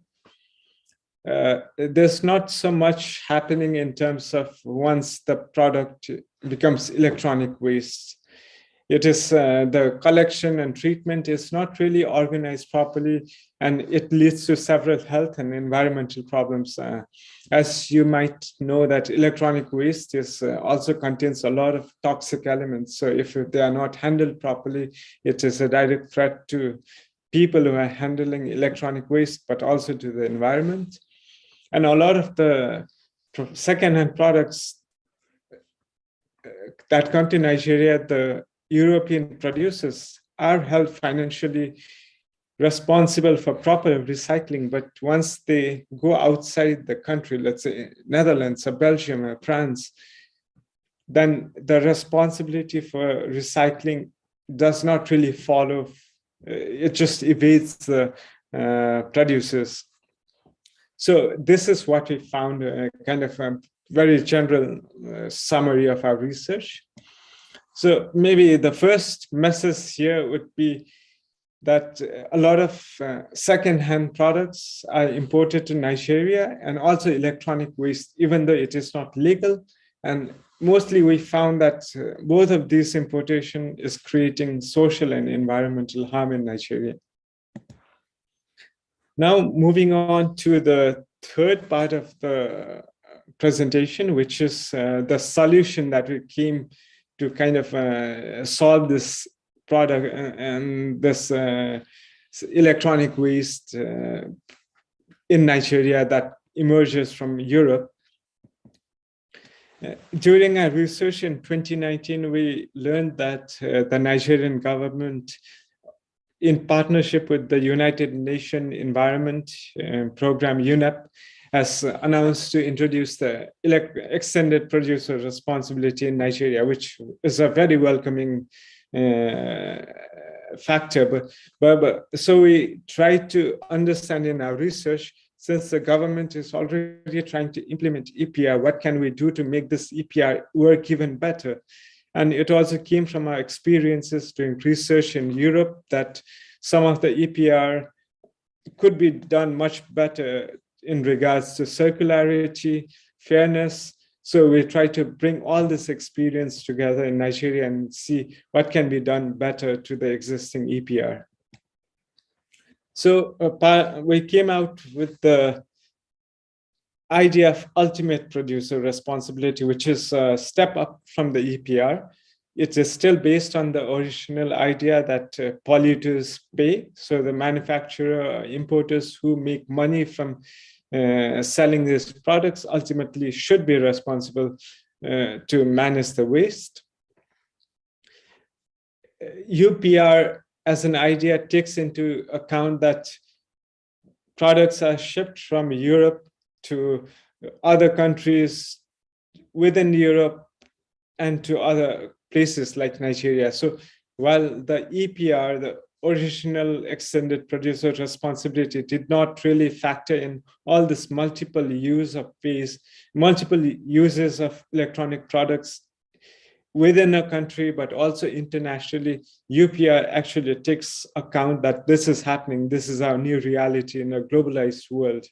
There's not so much happening in terms of once the product becomes electronic waste. It is the collection and treatment is not really organized properly, and it leads to several health and environmental problems. As you might know, that electronic waste is also contains a lot of toxic elements. So if they are not handled properly, it is a direct threat to people who are handling electronic waste, but also to the environment. And a lot of the second-hand products that come to Nigeria, the European producers are held financially responsible for proper recycling. But once they go outside the country, let's say Netherlands or Belgium or France, then the responsibility for recycling does not really follow. It just evades the producers. So this is what we found, kind of a very general summary of our research. So maybe the first message here would be that a lot of second-hand products are imported to Nigeria, and also electronic waste, even though it is not legal. And mostly we found that both of these importation is creating social and environmental harm in Nigeria. Now, moving on to the third part of the presentation, which is the solution that we came to kind of solve this product and this electronic waste in Nigeria that emerges from Europe. During our research in 2019, we learned that the Nigerian government, in partnership with the United Nations Environment Program, UNEP, has announced to introduce the extended producer responsibility in Nigeria, which is a very welcoming factor. So we try to understand in our research, since the government is already trying to implement EPR, what can we do to make this EPR work even better? And it also came from our experiences doing research in Europe that some of the EPR could be done much better in regards to circularity, fairness. So we try to bring all this experience together in Nigeria and see what can be done better to the existing EPR. So we came out with the idea of ultimate producer responsibility, which is a step up from the EPR. It is still based on the original idea that polluters pay. So the manufacturer, importers who make money from selling these products ultimately should be responsible to manage the waste. UPR as an idea takes into account that products are shipped from Europe to other countries within Europe and to other places like Nigeria. So while the EPR, the original extended producer responsibility, did not really factor in all this multiple use of waste, multiple uses of electronic products within a country, but also internationally, UPR actually takes account that this is happening. This is our new reality in a globalized world.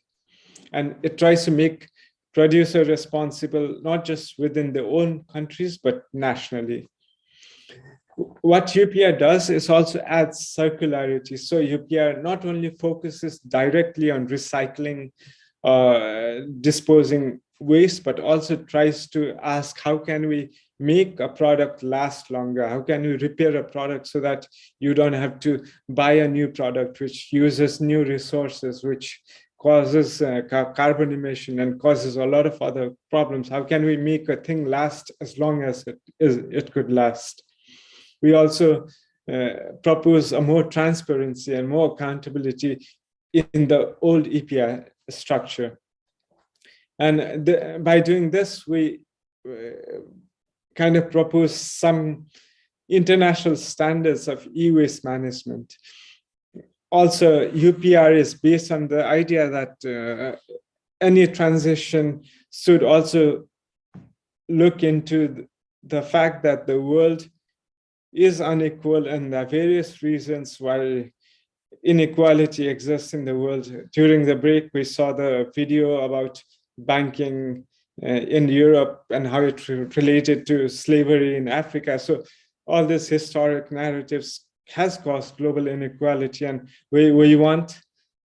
And it tries to make producer responsible, not just within their own countries, but nationally. What UPR does is also adds circularity. So UPR not only focuses directly on recycling, disposing waste, but also tries to ask, how can we make a product last longer? How can we repair a product so that you don't have to buy a new product which uses new resources, which causes carbon emission and causes a lot of other problems? How can we make a thing last as long as it could last? We also propose a more transparency and more accountability in the old EPR structure. And by doing this, we kind of propose some international standards of e-waste management. Also, UPR is based on the idea that any transition should also look into the fact that the world is unequal, and there are various reasons why inequality exists in the world. During the break, we saw the video about banking in Europe and how it related to slavery in Africa. So all these historic narratives has caused global inequality, and we want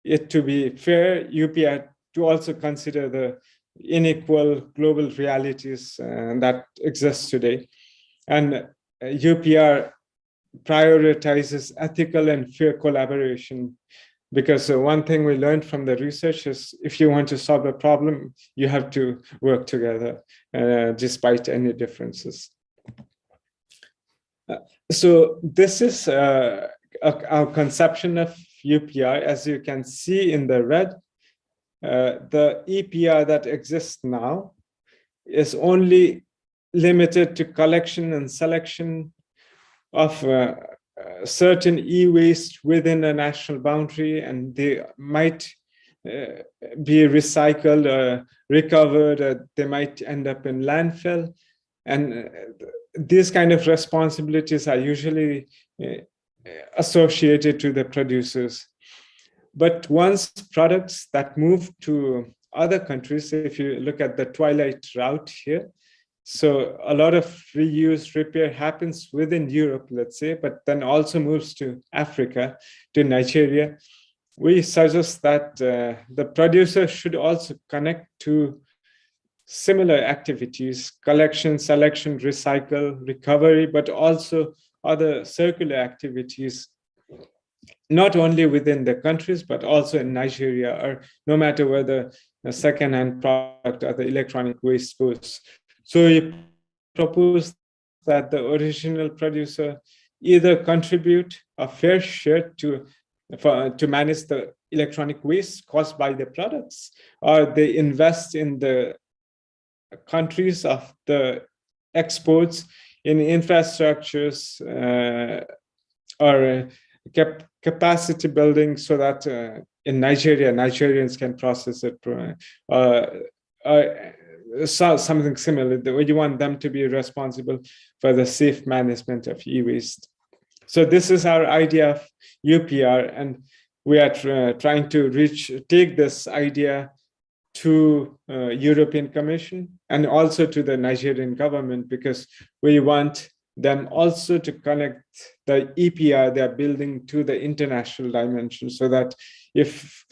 it to be fair. UPR to also consider the unequal global realities that exist today. And UPR prioritizes ethical and fair collaboration, because one thing we learned from the research is if you want to solve a problem, you have to work together despite any differences. So this is our conception of UPR. As you can see in the red, the EPR that exists now is only limited to collection and selection of certain e-waste within a national boundary, and they might be recycled or recovered, or they might end up in landfill. And these kind of responsibilities are usually associated to the producers. But once products that move to other countries, if you look at the twilight route here, so a lot of reuse, repair happens within Europe, let's say, but then also moves to Africa, to Nigeria. We suggest that the producer should also connect to similar activities: collection, selection, recycle, recovery, but also other circular activities, not only within the countries, but also in Nigeria, or no matter where the second-hand product or the electronic waste goes. So we propose that the original producer either contribute a fair share to manage the electronic waste caused by the products, or they invest in the countries of the exports in infrastructures or capacity building, so that in Nigeria, Nigerians can process it, something similar. You want them to be responsible for the safe management of e-waste. So this is our idea of UPR, and we are trying to take this idea to European Commission and also to the Nigerian government, because we want them also to connect the EPR they're building to the international dimension, so that if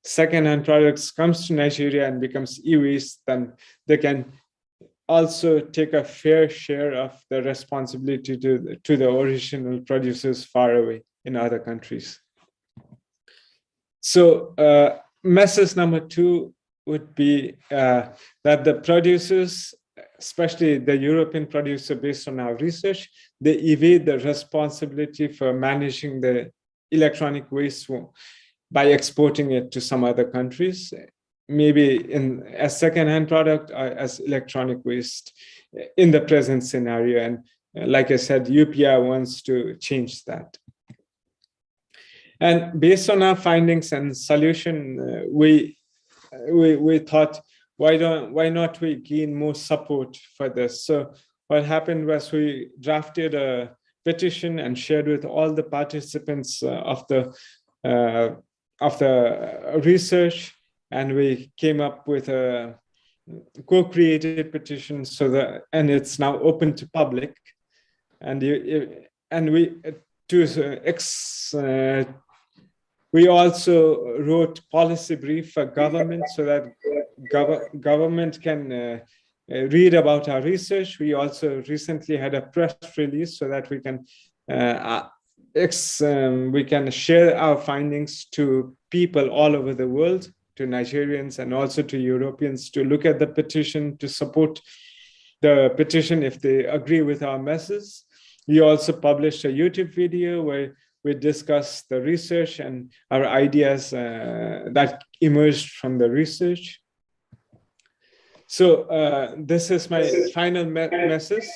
second-hand products comes to Nigeria and becomes e-waste, then they can also take a fair share of the responsibility to the original producers far away in other countries. So message number 2 would be that the producers, especially the European producer, based on our research, they evade the responsibility for managing the electronic waste by exporting it to some other countries, maybe as second-hand product or as electronic waste in the present scenario. And like I said, UPR wants to change that. And based on our findings and solution, we thought, why not we gain more support for this? So what happened was we drafted a petition and shared with all the participants of the research, and we came up with a co-created petition, and it's now open to public. And we also wrote policy brief for government, so that government can read about our research. We also recently had a press release so that we can share our findings to people all over the world, to Nigerians and also to Europeans, to look at the petition, to support the petition if they agree with our message. We also published a YouTube video where we discuss the research and our ideas that emerged from the research. So this is my final message.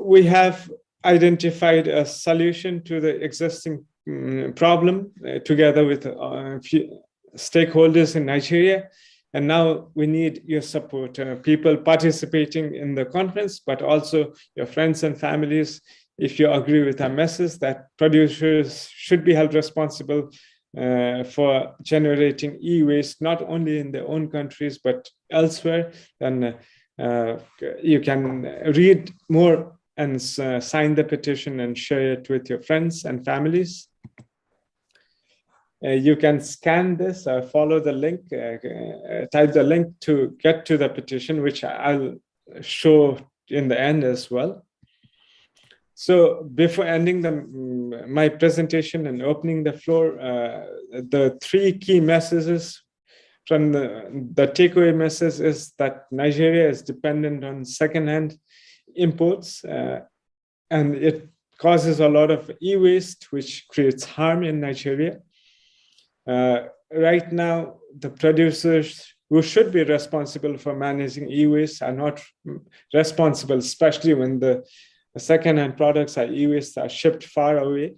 We have identified a solution to the existing problem together with stakeholders in Nigeria. And now we need your support, people participating in the conference, but also your friends and families. If you agree with our message that producers should be held responsible for generating e-waste, not only in their own countries, but elsewhere, then you can read more and sign the petition and share it with your friends and families. You can scan this or follow the link, type the link to get to the petition, which I'll show in the end as well. So before ending my presentation and opening the floor, the 3 key messages from the takeaway message is that Nigeria is dependent on second-hand imports, and it causes a lot of e-waste, which creates harm in Nigeria. Right now, the producers who should be responsible for managing e-waste are not responsible, especially when the second-hand products are e-waste are shipped far away,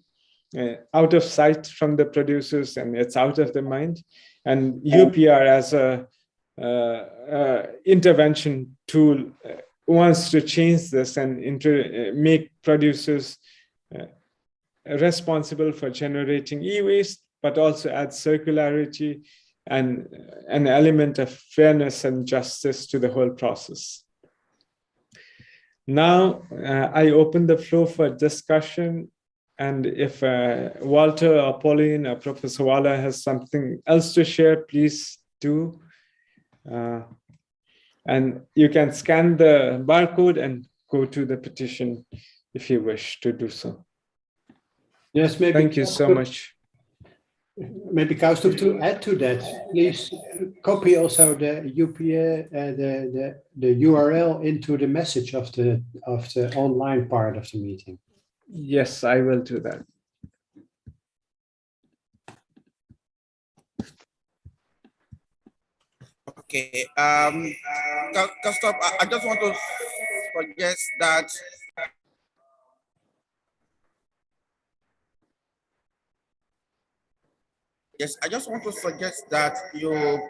out of sight from the producers, and it's out of their mind. And UPR as a intervention tool wants to change this and make producers responsible for generating e-waste, but also add circularity and an element of fairness and justice to the whole process. Now, I open the floor for discussion. And if Walter or Pauline or Professor Wala has something else to share, please do. And you can scan the barcode and go to the petition if you wish to do so. Yes, maybe. Thank you so much. Maybe Kaustup, to add to that, please copy also the UPA, the URL into the message of the online part of the meeting. Yes, I will do that. Okay. Kaustup, I just want to suggest that yes, I just want to suggest that you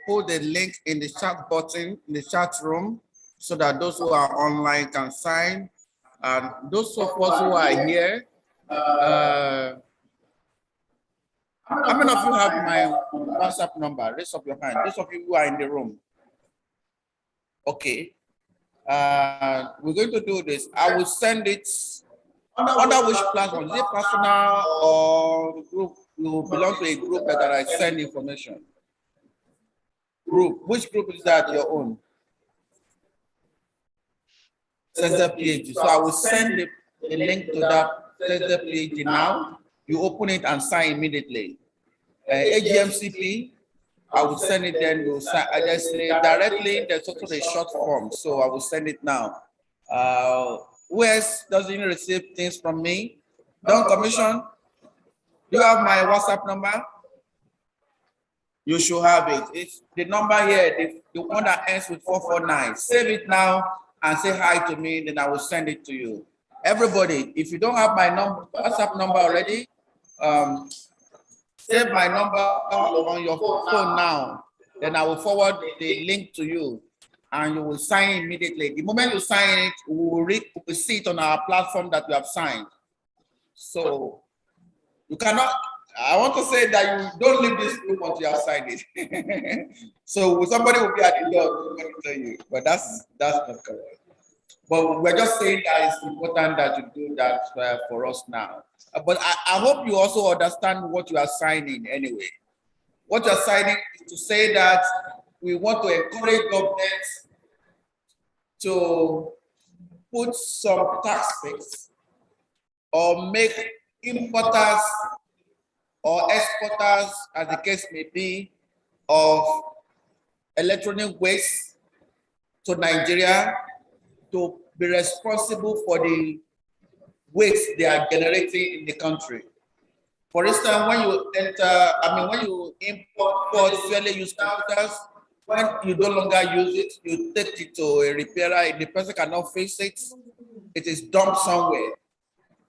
put the link in the chat button in the chat room so that those who are online can sign. And those of us who are here, how many of you have my WhatsApp number? Raise up your hand. Those of you who are in the room. Okay. We're going to do this. I will send it under which platform? Is it personal or group? You belong to a group that I send information. Group. Which group is that? Your own? Center PhD. So I will send the link to that Center PhD now. You open it and sign immediately. AGMCP, I will send it then. You'll sign. I just say directly. There's also a short form, so I will send it now. Who else doesn't receive things from me? Don't commission. Do you have my WhatsApp number? You should have it. It's the number here, the one that ends with 449. Save it now and say hi to me, then I will send it to you. Everybody, if you don't have my WhatsApp number already, save my number on your phone now. Then I will forward the link to you and you will sign immediately. The moment you sign it, we will see it on our platform that you have signed. So you cannot, I want to say that you don't leave this room until you have signed it. So somebody will be at the door to tell you, but that's not correct. But we're just saying that it's important that you do that for us now. But I hope you also understand what you are signing anyway. What you're signing is to say that we want to encourage governments to put some taxes or make importers or exporters, as the case may be, of electronic waste to Nigeria to be responsible for the waste they are generating in the country. For instance, when you when you import fairly used computers, when you no longer use it, you take it to a repairer, if the person cannot fix it, it is dumped somewhere.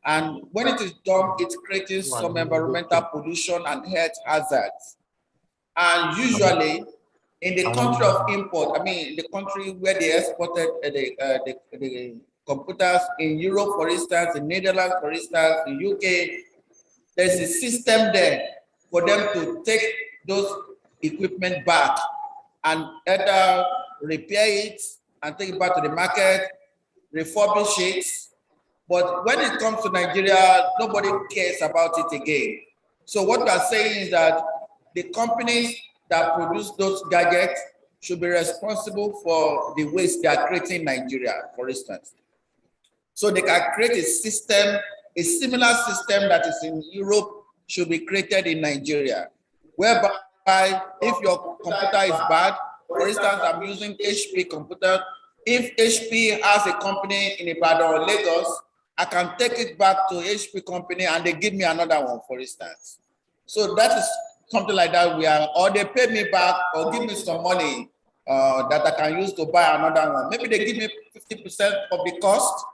And when it is dumped, it creates some environmental pollution and health hazards. And usually, in the country of import, the country where they exported the computers, in Europe, for instance, in Netherlands, for instance, in UK, there's a system there for them to take those equipment back and either repair it and take it back to the market, refurbish it. But when it comes to Nigeria, nobody cares about it again. So what we are saying is that the companies that produce those gadgets should be responsible for the waste they are creating in Nigeria, for instance. So they can create a system, a similar system that is in Europe should be created in Nigeria, whereby if your computer is bad, for instance, I'm using HP computer. If HP has a company in Ibadan or Lagos, I can take it back to HP company and they give me another one, for instance. So that is something like that, or they pay me back or give me some money that I can use to buy another one. Maybe they give me 50% of the cost,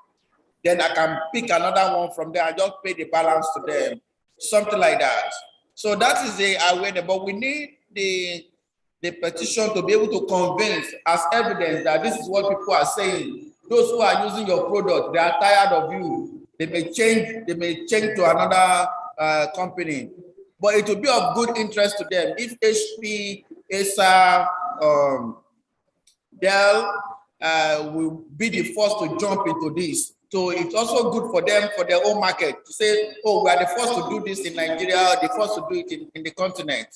then I can pick another one from there. I just pay the balance to them, something like that. So that is the awareness, but we need the petition to be able to convince as evidence that this is what people are saying. Those who are using your product, they are tired of you. They may change to another company. But it will be of good interest to them if HP, Acer, Dell will be the first to jump into this. So it's also good for them, for their own market, to say, oh, we are the first to do this in Nigeria, the first to do it in the continent.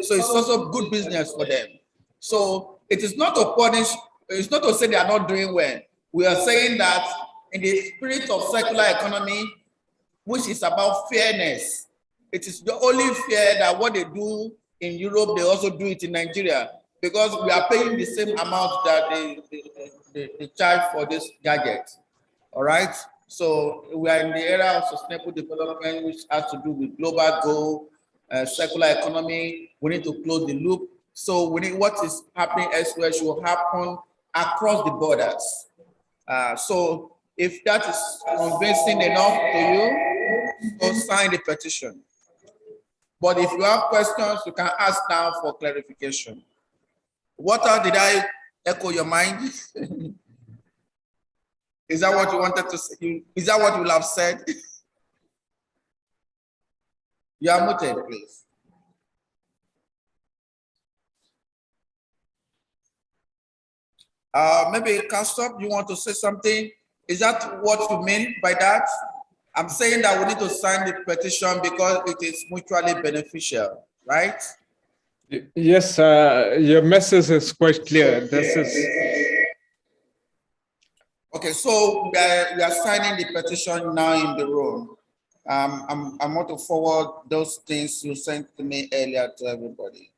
So it's also good business for them. So it is not to punish, it's not to say they are not doing well. We are saying that in the spirit of circular economy, which is about fairness, it is the only fair that what they do in Europe, they also do it in Nigeria, because we are paying the same amount that they charge for this gadget. All right. So we are in the era of sustainable development, which has to do with global goal, circular economy. We need to close the loop. So we need what is happening elsewhere should happen across the borders. So if that is convincing enough to you, go sign the petition. But if you have questions, you can ask now for clarification. Did I echo your mind? Is that what you wanted to say? Is that what you will have said? You are muted, please. Maybe Castor, you want to say something? Is that what you mean by that? I'm saying that we need to sign the petition because it is mutually beneficial, right? Yes, your message is quite clear. This is okay. So we are signing the petition now in the room. I want to forward those things you sent to me earlier to everybody.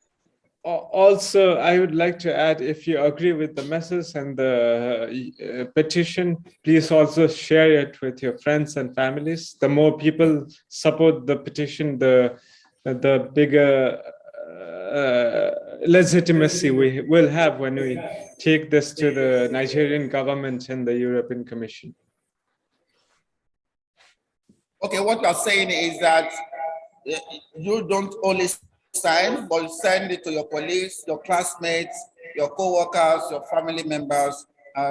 Also, I would like to add, if you agree with the message and the petition, please also share it with your friends and families. The more people support the petition, the bigger legitimacy we will have when we take this to the Nigerian government and the European Commission. Okay, what you're saying is that you don't only sign, but send it to your colleagues, your classmates, your co-workers, your family members,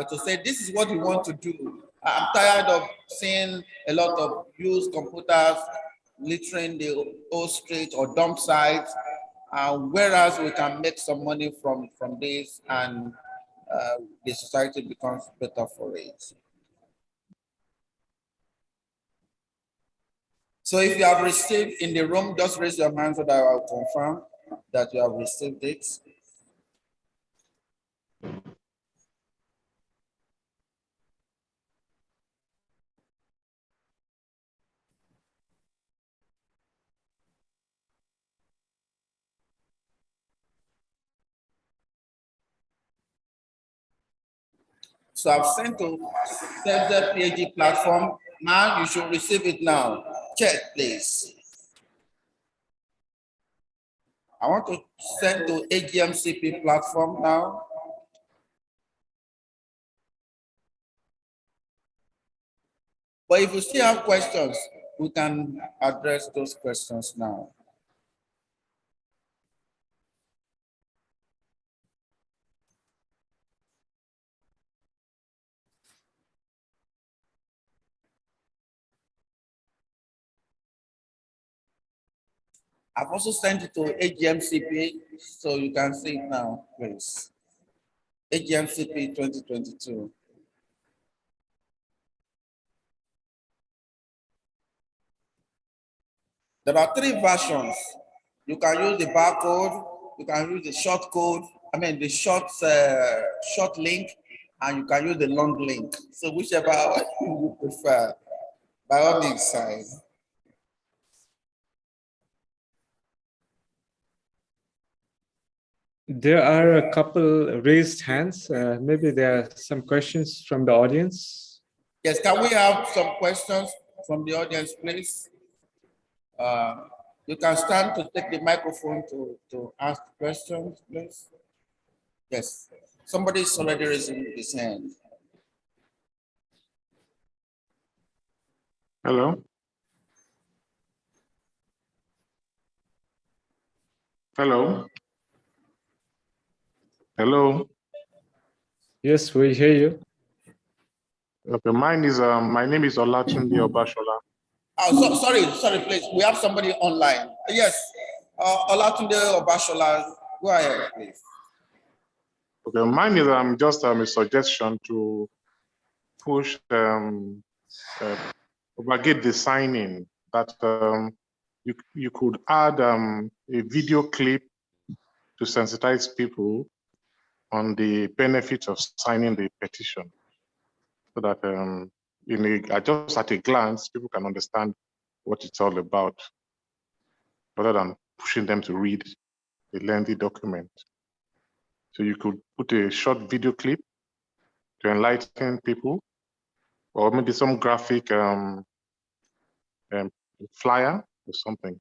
to say, this is what we want to do. I'm tired of seeing a lot of used computers littering the old street or dump sites, whereas we can make some money from this, and the society becomes better for it. So if you have received in the room, just raise your hand so that I will confirm that you have received it. So I've sent to the PhD platform. Now you should receive it now. Check, please. I want to send to AGMCP platform now. But if you still have questions, we can address those questions now. I've also sent it to AGMCP, so you can see it now, please. AGMCP 2022. There are 3 versions. You can use the barcode, you can use the short code, the short link, and you can use the long link. So whichever you prefer, by all means, sign. There are a couple raised hands. Maybe there are some questions from the audience. Yes, can we have some questions from the audience, please? You can stand to take the microphone to ask questions, please. Yes, somebody's already raising his hand. Hello. Hello. Hello. Yes, we hear you. Okay, my name is Olatunde Obashola. Oh, sorry, please. We have somebody online. Yes, Olatunde Obashola. Go ahead, please. Okay, mine is just a suggestion to push propagate the signing that you could add a video clip to sensitize people on the benefits of signing the petition, so that just at a glance people can understand what it's all about, rather than pushing them to read a lengthy document. So you could put a short video clip to enlighten people, or maybe some graphic flyer or something,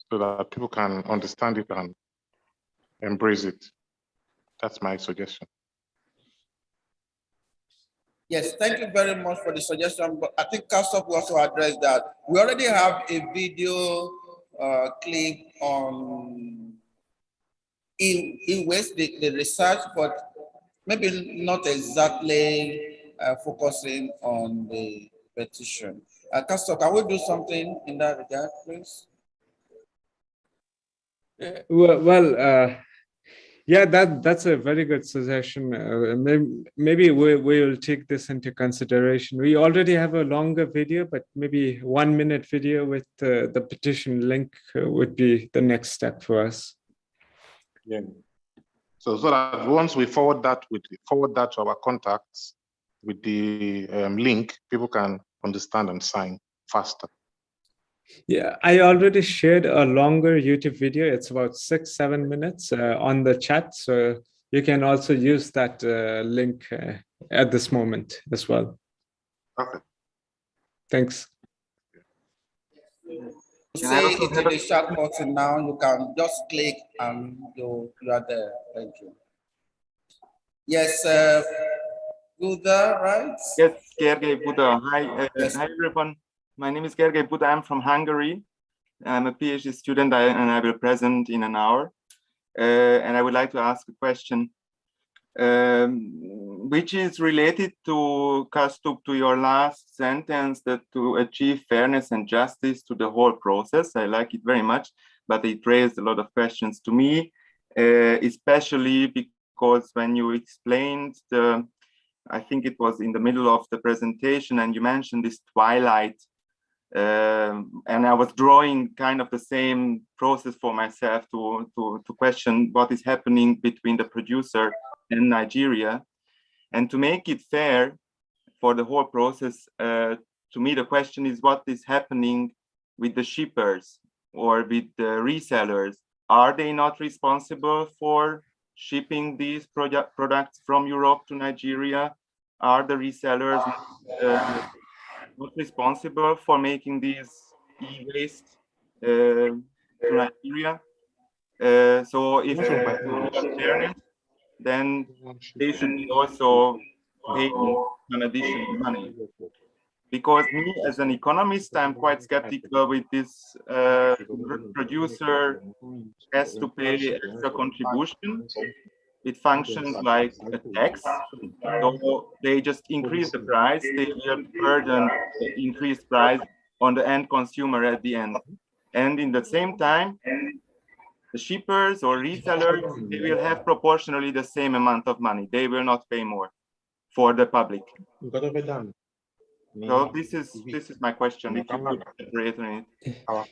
so that people can understand it and embrace it. That's my suggestion. Yes, thank you very much for the suggestion. But I think Castop will also address that. We already have a video clip on e-waste, the research, but maybe not exactly focusing on the petition. Castop, can we do something in that regard, please? Yeah, that's a very good suggestion. Maybe we will take this into consideration. We already have a longer video, but maybe 1 minute video with the petition link would be the next step for us. Yeah. So that once we forward that to our contacts with the link, people can understand and sign faster. Yeah, I already shared a longer YouTube video. It's about 6-7 minutes on the chat. So you can also use that link at this moment as well. Okay. Thanks. Say it in the chat button now. You can just click and you are there. Thank you. Yes, Buddha, right? Yes, Gergely Buddha. Hi, hi everyone. My name is Gergely Buddha. I'm from Hungary. I'm a PhD student and I will present in an hour. And I would like to ask a question, which is related to Kastup, to your last sentence, that to achieve fairness and justice to the whole process. I like it very much, but it raised a lot of questions to me, especially because when you explained I think it was in the middle of the presentation, and you mentioned this twilight, and I was drawing kind of the same process for myself to question what is happening between the producer and Nigeria. And to make it fair for the whole process, to me the question is what is happening with the shippers or with the resellers. Are they not responsible for shipping these products from Europe to Nigeria? Are the resellers not responsible for making these e-waste to Nigeria? So if fairness, then they should be also paying some additional money. Because me, as an economist, I'm quite skeptical with this producer has to pay extra contribution. It functions like a tax. So they just increase the price. They will burden the increased price on the end consumer at the end. And in the same time, the shippers or resellers, they will have proportionally the same amount of money. They will not pay more for the public. So this is my question. If you could elaborate on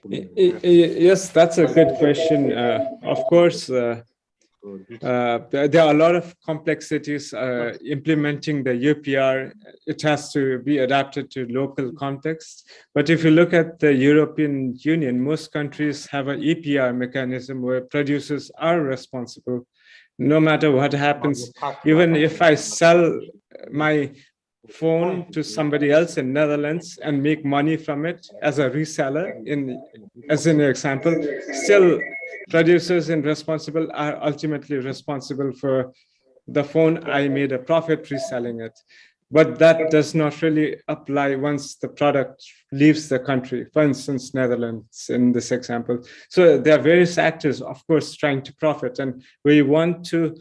it. Yes, that's a good question. Of course, there are a lot of complexities implementing the UPR. It has to be adapted to local context. But if you look at the European Union, most countries have an EPR mechanism where producers are responsible. No matter what happens, even if I sell my phone to somebody else in Netherlands and make money from it as a reseller, as an example, still producers and responsible are ultimately responsible for the phone. I made a profit reselling it. But that does not really apply once the product leaves the country, for instance, Netherlands in this example. So there are various actors, of course, trying to profit. And we want to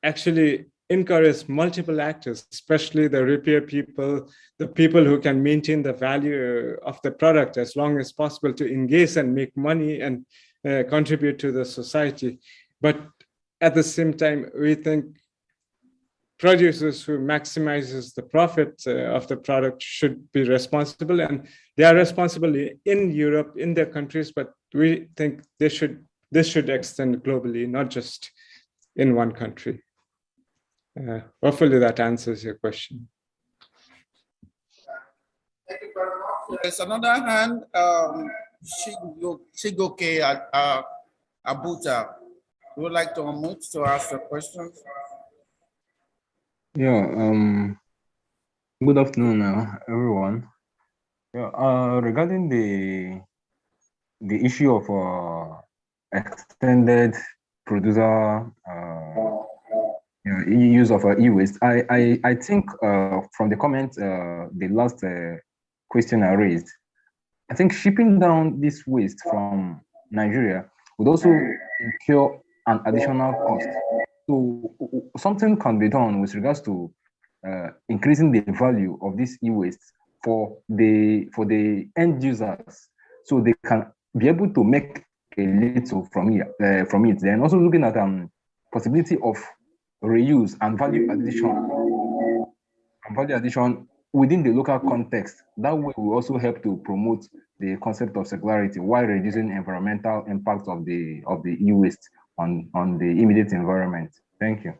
actually encourage multiple actors, especially the repair people, the people who can maintain the value of the product as long as possible, to engage and make money and contribute to the society. But at the same time, we think producers who maximizes the profit of the product should be responsible, and they are responsible in Europe, in their countries, but we think this should extend globally, not just in one country. Hopefully that answers your question. There's another hand, Shigoke Abuta. Would you like to unmute to ask the question? Yeah, good afternoon, everyone. Yeah, regarding the issue of extended producer use of e-waste, I think from the comment the last question I raised, I think shipping down this waste from Nigeria would also incur an additional cost. So something can be done with regards to increasing the value of this e-waste for the end users, so they can be able to make a little from it. Then also looking at possibility of reuse and value addition within the local context. That way will also help to promote the concept of circularity while reducing environmental impact of the e-waste on the immediate environment. Thank you.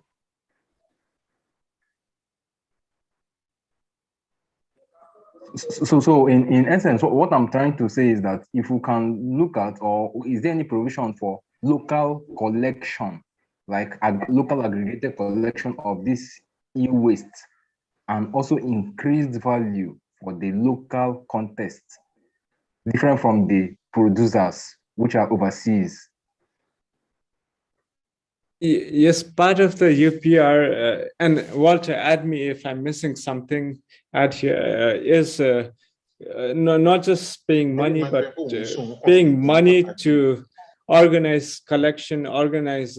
So in essence, what I'm trying to say is that if we can look at, or is there any provision for local collection, like local aggregated collection of this e-waste, and also increased value for the local context, different from the producers which are overseas? Yes, part of the UPR, and Walter, add me if I'm missing something, add here, is not just paying money, but paying money to organize collection, organize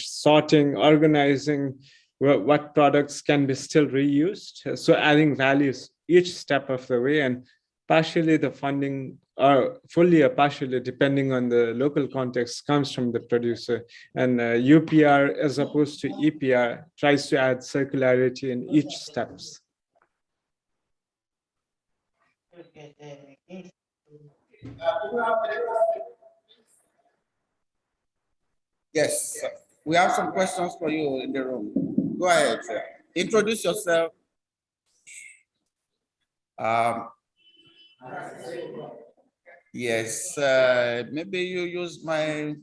sorting, organizing what products can be still reused. So adding values each step of the way, and partially the funding, or fully or partially, depending on the local context, comes from the producer. And UPR, as opposed to EPR, tries to add circularity in each steps. Yes, we have some questions for you in the room. Go ahead, sir. Introduce yourself. Yes, maybe you use my,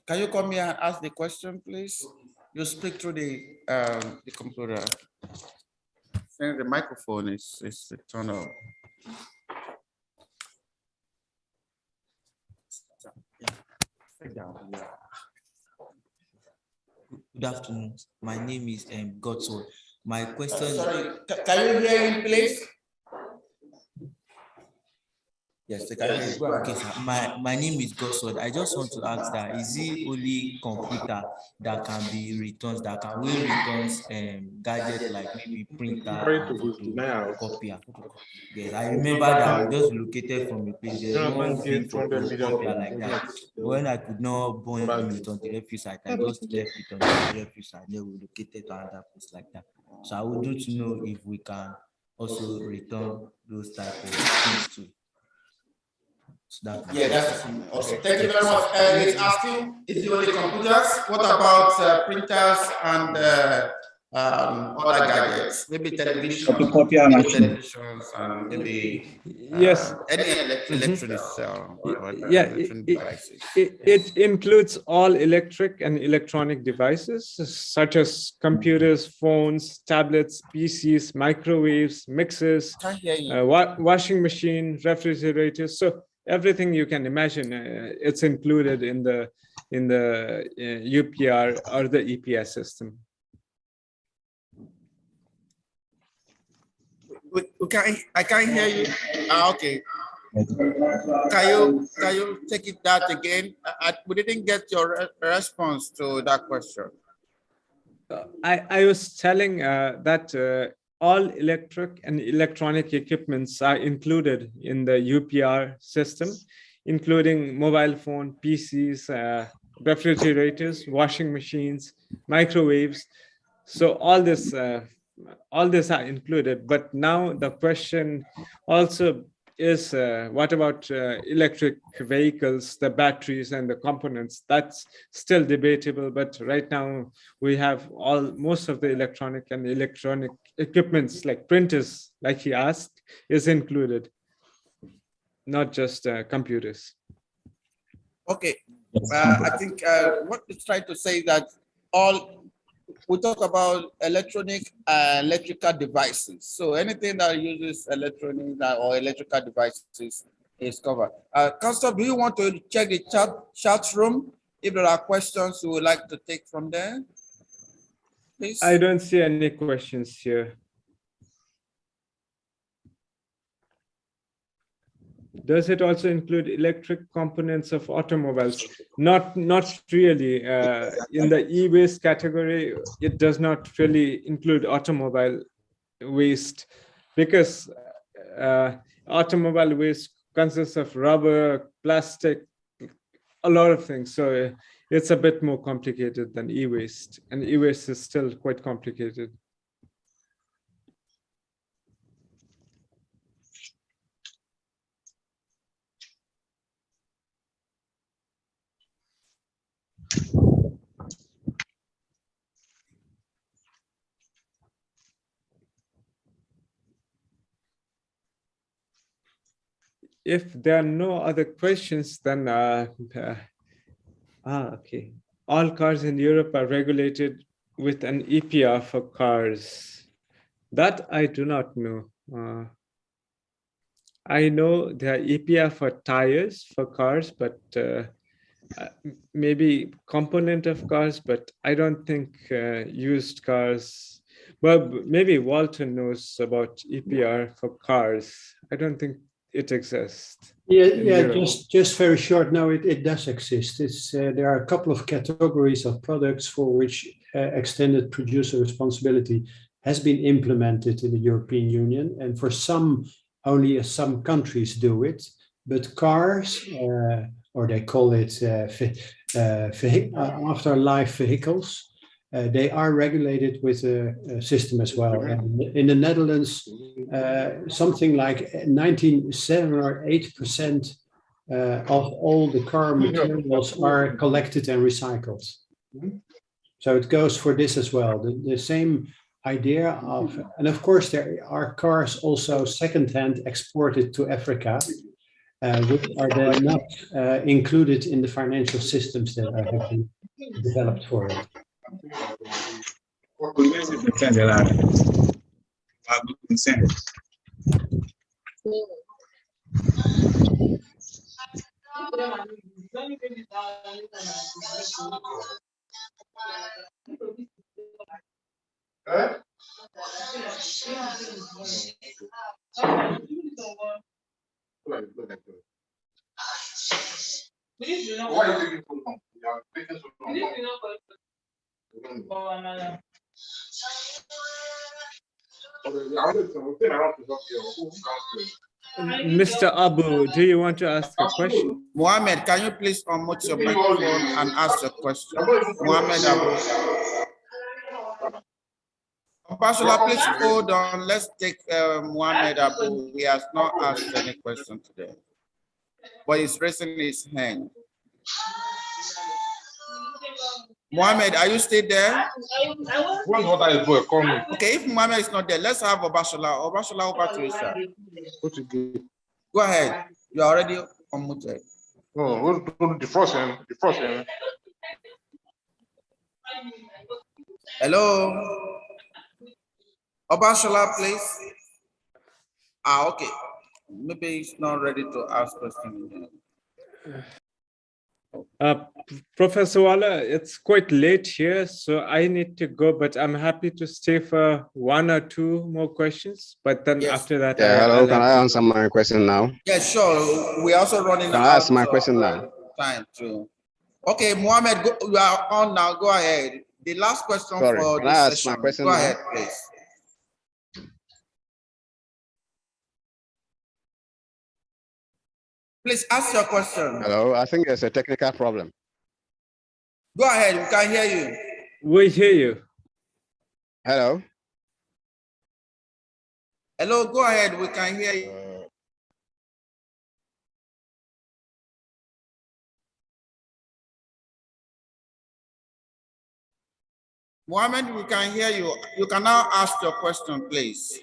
can you come here and ask the question, please? You speak through the computer. Since the microphone is turned on. Good afternoon. My name is Godson. My question. Sorry, can you hear him, please? Yes, okay, sir. My name is Godson. I just want to ask that, is it only computer that can be returns, that can we returns gadget like maybe printer and photocopier? Yes, I remember that I just located from a place, there's one big photocopier like that. When I could not burn it on the refuse site, I just left it on the refuse site, then we located to another place like that. So I would like to know if we can also return those type of things too. So yeah, that's awesome. Thank you very much. It's asking, is it only computers? What about printers and other gadgets, maybe television, maybe televisions, and maybe yes, any electronics or yeah, electronic devices. it includes all electric and electronic devices such as computers, phones, tablets, PCs, microwaves, mixers, Can't hear you. washing machine, refrigerators. So everything you can imagine, it's included in the UPR or the EPS system. I can't hear you. Okay. Can you take it that again? We didn't get your response to that question. I was telling that all electric and electronic equipments are included in the UPR system, including mobile phone, PCs, refrigerators, washing machines, microwaves. So all this are included. But now the question also is what about electric vehicles, the batteries and the components? That's still debatable, but right now we have most of the electronic and electronic equipments like printers, like he asked, is included, not just computers. Okay, I think what it's trying to say that we talk about electrical devices. So anything that uses electronic or electrical devices is covered. Counselor, do you want to check the chat room? If there are questions you would like to take from there, please. I don't see any questions here. Does it also include electric components of automobiles? Not really. In the e-waste category, it does not really include automobile waste because automobile waste consists of rubber, plastic, a lot of things. So it's a bit more complicated than e-waste, and e-waste is still quite complicated. If there are no other questions, then okay. All cars in Europe are regulated with an EPR for cars. That I do not know. I know there are EPR for tires for cars, but maybe component of cars, but I don't think used cars. Well, maybe Walter knows about EPR for cars. I don't think it exists. Yeah, just very short. No, it does exist. There are a couple of categories of products for which extended producer responsibility has been implemented in the European Union, and for some, only some countries do it. But cars, or they call it afterlife vehicles, they are regulated with a system as well. And in the Netherlands, something like 97 or 8% of all the car materials are collected and recycled. So it goes for this as well. The same idea of, and of course there are cars also secondhand exported to Africa, which are then not included in the financial systems that have been developed for it. Why are you taking so long? You are taking so long. Mr. Abu, do you want to ask a question? Mohammed, can you please unmute your microphone and ask your question? Mohammed Abu. Pastor, please hold on. Let's take Mohammed Abu. He has not asked any question today, but he's raising his hand. Mohammed, are you still there? Come. Okay, if Mohammed is not there, let's have Obashola. Obashola, over to you, sir. Go ahead. You are already unmuted. No, the first one. The first one. Hello. Obashola, please. Ah, okay. Maybe he's not ready to ask questions. Professor Walla, it's quite late here, so I need to go, but I'm happy to stay for 1 or 2 more questions. But then after that, hello, can I answer my question now? Yeah, sure. We're also running Can I ask my question now? time too. Okay, Mohammed, you are on now. Go ahead. The last question Sorry, for can this I ask session. my question Go now? ahead, please. Please ask your question. Hello, I think there's a technical problem. Go ahead, we can hear you. We hear you. Hello. Hello, go ahead, we can hear you. Mohammed, we can hear you. You can now ask your question, please.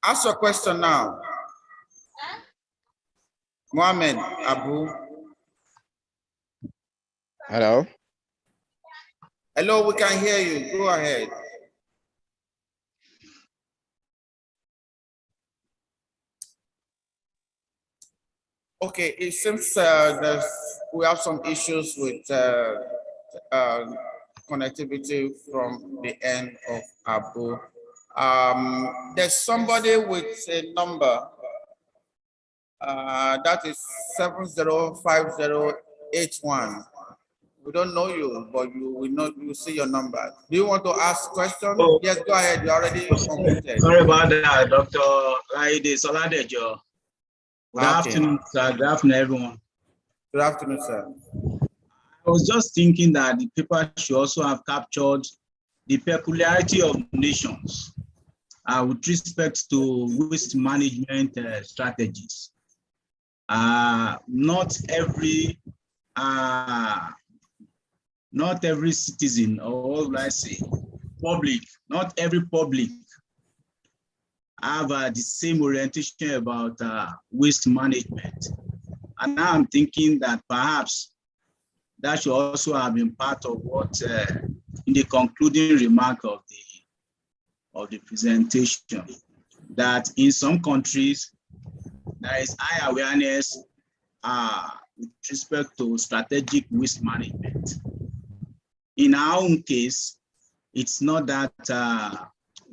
Ask your question now. Mohammed Abu. Hello. Hello, we can hear you. Go ahead. Okay, it seems we have some issues with connectivity from the end of Abu. There's somebody with a number that is 705081. We don't know you, but you will not. You see your number. Do you want to ask questions? Oh. Yes, go ahead. You already completed. Sorry about that, Dr. Laide Soladejo. Good afternoon, sir. Good afternoon, everyone. Good afternoon, sir. I was just thinking that the paper should also have captured the peculiarity of nations with respect to waste management strategies. Not every citizen, or what would I say, public, not every public have the same orientation about waste management. And now I'm thinking that perhaps that should also have been part of what in the concluding remark of the presentation, that in some countries there is high awareness with respect to strategic waste management. In our own case, it's not that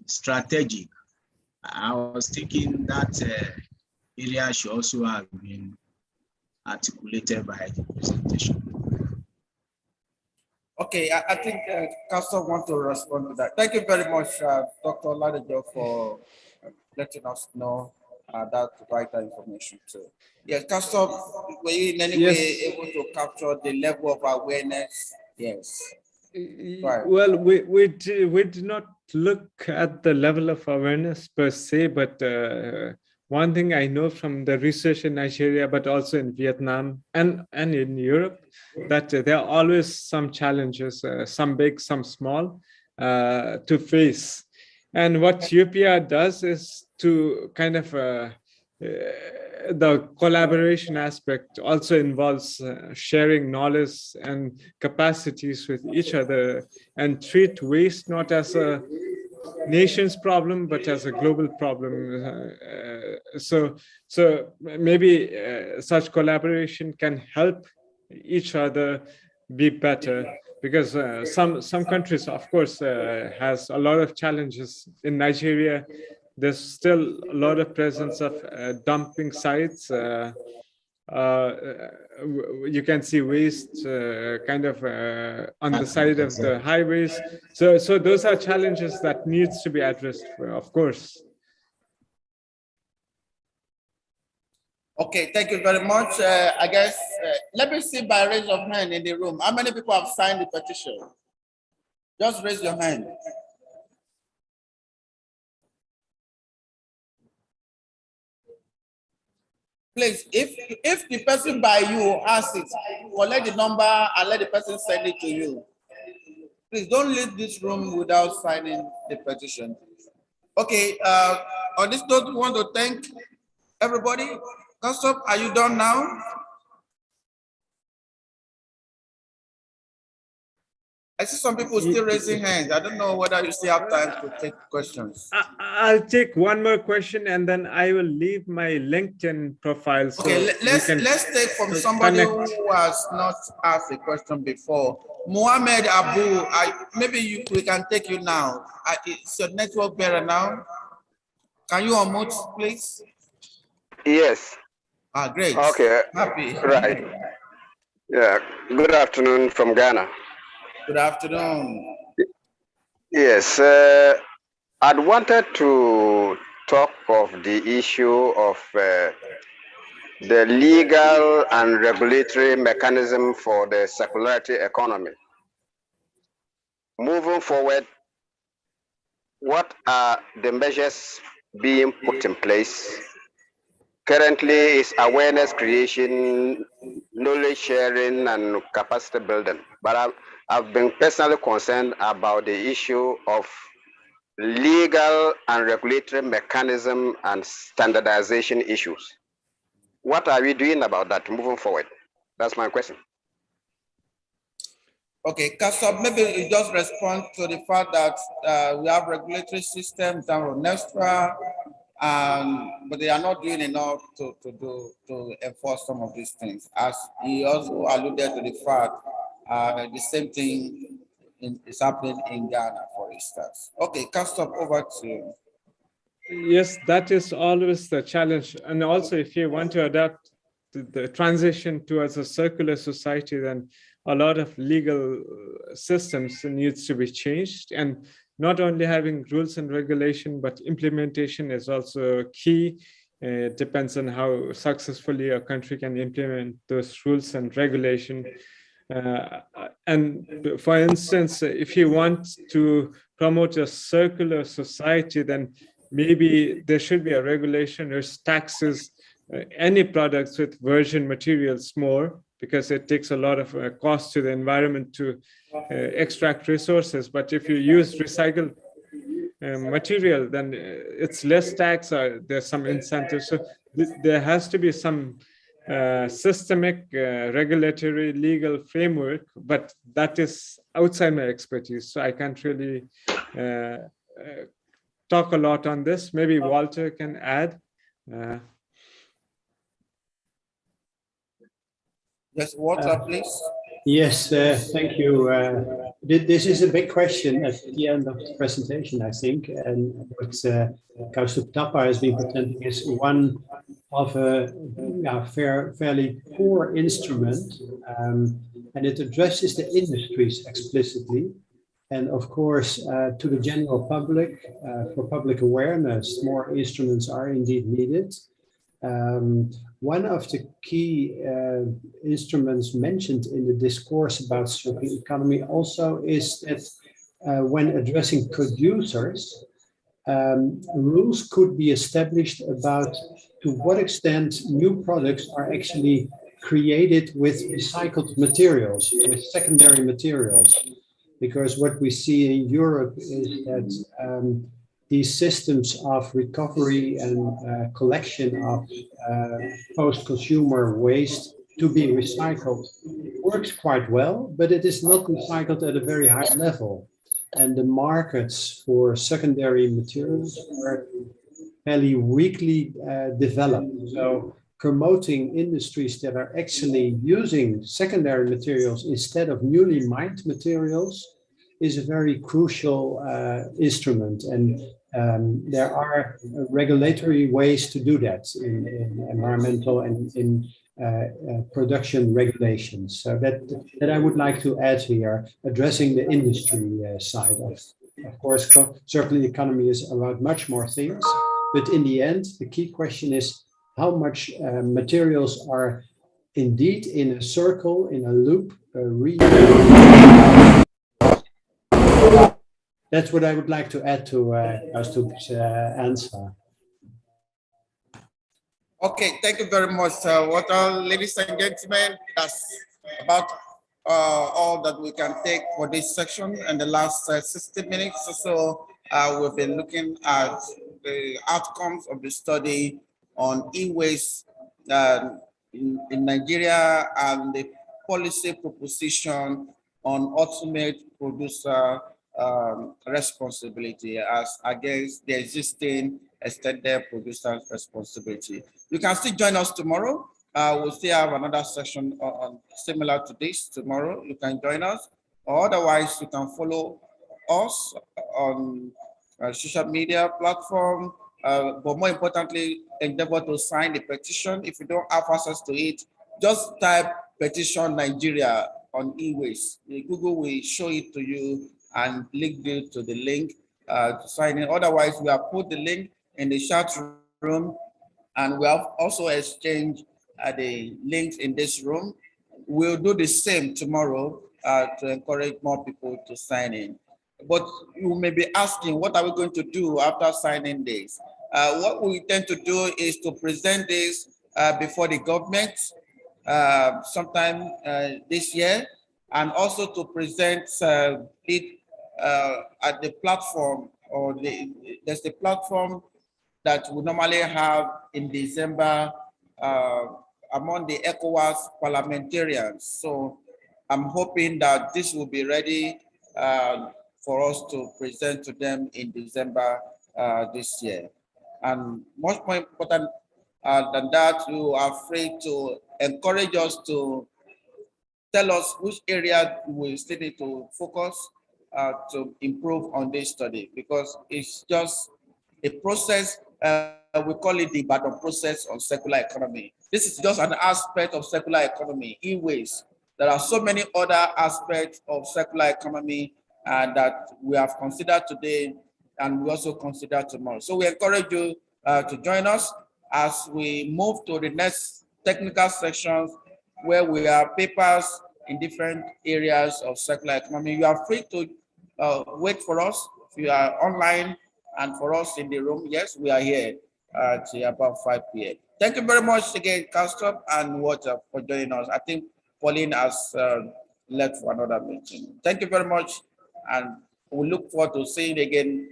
strategic. I was thinking that area should also have been articulated by the presentation. Okay, I think Council wants to respond to that. Thank you very much, Dr. Ladejo, for letting us know that vital information too. Yes, Council, were you in any way able to capture the level of awareness? Yes. Right. Well, we did not look at the level of awareness per se, but one thing I know from the research in Nigeria, but also in Vietnam and in Europe, that there are always some challenges, some big, some small, to face. And what UPR does is to kind of the collaboration aspect also involves sharing knowledge and capacities with each other and treat waste not as a nation's problem, but as a global problem. So maybe such collaboration can help each other be better, because some countries, of course, has a lot of challenges. In Nigeria, there's still a lot of presence of dumping sites. You can see waste kind of on the side of the highways. So those are challenges that needs to be addressed, of course. Okay, thank you very much. I guess, let me see by raise of hand in the room. How many people have signed the petition? Just raise your hand. Please, if the person by you asks it, collect the number and let the person send it to you. Please don't leave this room without signing the petition. Okay, on this note, we want to thank everybody. Custom, are you done now? I see some people still raising hands. I don't know whether you still have time to take questions. I'll take one more question and then I will leave my LinkedIn profile. So okay, let's take from somebody connect. who has not asked a question before. Mohammed Abu, maybe we can take you now. Is your network better now? Can you unmute, please? Yes. Great. Okay. Happy. Right. Yeah. Good afternoon from Ghana. Good afternoon. Yes. I'd wanted to talk of the issue of the legal and regulatory mechanism for the circularity economy. Moving forward, what are the measures being put in place? Currently is awareness creation, knowledge sharing, and capacity building. But I've been personally concerned about the issue of legal and regulatory mechanism and standardization issues. What are we doing about that moving forward? That's my question. Okay, Kasab, maybe you just respond to the fact that we have regulatory systems that are NESTRA, but they are not doing enough to enforce some of these things. As he also alluded to the fact, the same thing is happening in Ghana, for instance. Okay, Kasab, over to you. Yes, that is always the challenge. And also, if you want to adapt to the transition towards a circular society, then a lot of legal systems needs to be changed. And not only having rules and regulation, but implementation is also key. It depends on how successfully a country can implement those rules and regulation. And for instance, if you want to promote a circular society, then maybe there should be a regulation or taxes any products with virgin materials more, because it takes a lot of cost to the environment to extract resources. But if you use recycled material, then it's less tax or there's some incentive. So there has to be some systemic regulatory legal framework, but that is outside my expertise. So I can't really talk a lot on this. Maybe Walter can add. Yes, Walter, please. Yes, thank you. This is a big question at the end of the presentation, I think. And what Kaustup Tapa has been presenting is one of a fairly core instrument. And it addresses the industries explicitly. And of course, to the general public, for public awareness, more instruments are indeed needed. One of the key instruments mentioned in the discourse about circular economy also is that when addressing producers, rules could be established about to what extent new products are actually created with recycled materials, with secondary materials. Because what we see in Europe is that these systems of recovery and collection of post-consumer waste to be recycled works quite well, but it is not recycled at a very high level. And the markets for secondary materials are fairly weakly developed. So promoting industries that are actually using secondary materials instead of newly mined materials is a very crucial instrument. And there are regulatory ways to do that in environmental and in production regulations. So that I would like to add here, addressing the industry side of. Of course, circular economy is about much more things, but in the end, the key question is how much materials are indeed in a circle, in a loop, reused. That's what I would like to add to Kaustubh's answer. Okay, thank you very much, ladies and gentlemen. That's about all that we can take for this section. And the last 60 minutes or so, we've been looking at the outcomes of the study on e-waste in Nigeria and the policy proposition on ultimate producer responsibility as against the existing extended producer's responsibility. You can still join us tomorrow. We'll still have another session on similar to this tomorrow. You can join us, or otherwise you can follow us on social media platform. But more importantly, endeavor to sign the petition. If you don't have access to it, just type petition Nigeria on e-waste. Google will show it to you and link you to the link to sign in. Otherwise, we have put the link in the chat room, and we have also exchanged the links in this room. We'll do the same tomorrow to encourage more people to sign in. But you may be asking, what are we going to do after signing this? What we intend to do is to present this before the government sometime this year, and also to present it at the platform, or there's the platform that we normally have in December among the ECOWAS parliamentarians. So I'm hoping that this will be ready for us to present to them in December this year. And much more important than that, you are free to encourage us to tell us which area we still need to focus to improve on this study, because it's just a process. We call it the Badon process on circular economy. This is just an aspect of circular economy, e-waste. There are so many other aspects of circular economy that we have considered today, and we also consider tomorrow. So we encourage you to join us as we move to the next technical sections, where we have papers in different areas of circular economy. You are free to wait for us if you are online, and for us in the room, yes, we are here at about 5 p.m. Thank you very much again, Kaustubh and Walter, for joining us. I think Pauline has left for another meeting. Thank you very much, and we look forward to seeing you again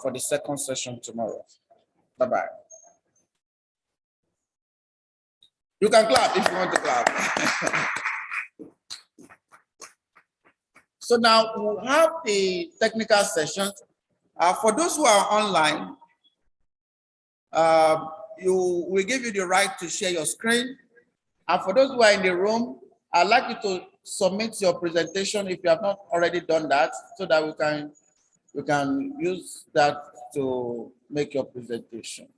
for the second session tomorrow. Bye-bye. You can clap if you want to clap. So now we'll have the technical sessions. For those who are online, we give you the right to share your screen. And for those who are in the room, I'd like you to submit your presentation if you have not already done that, so that we can use that to make your presentation.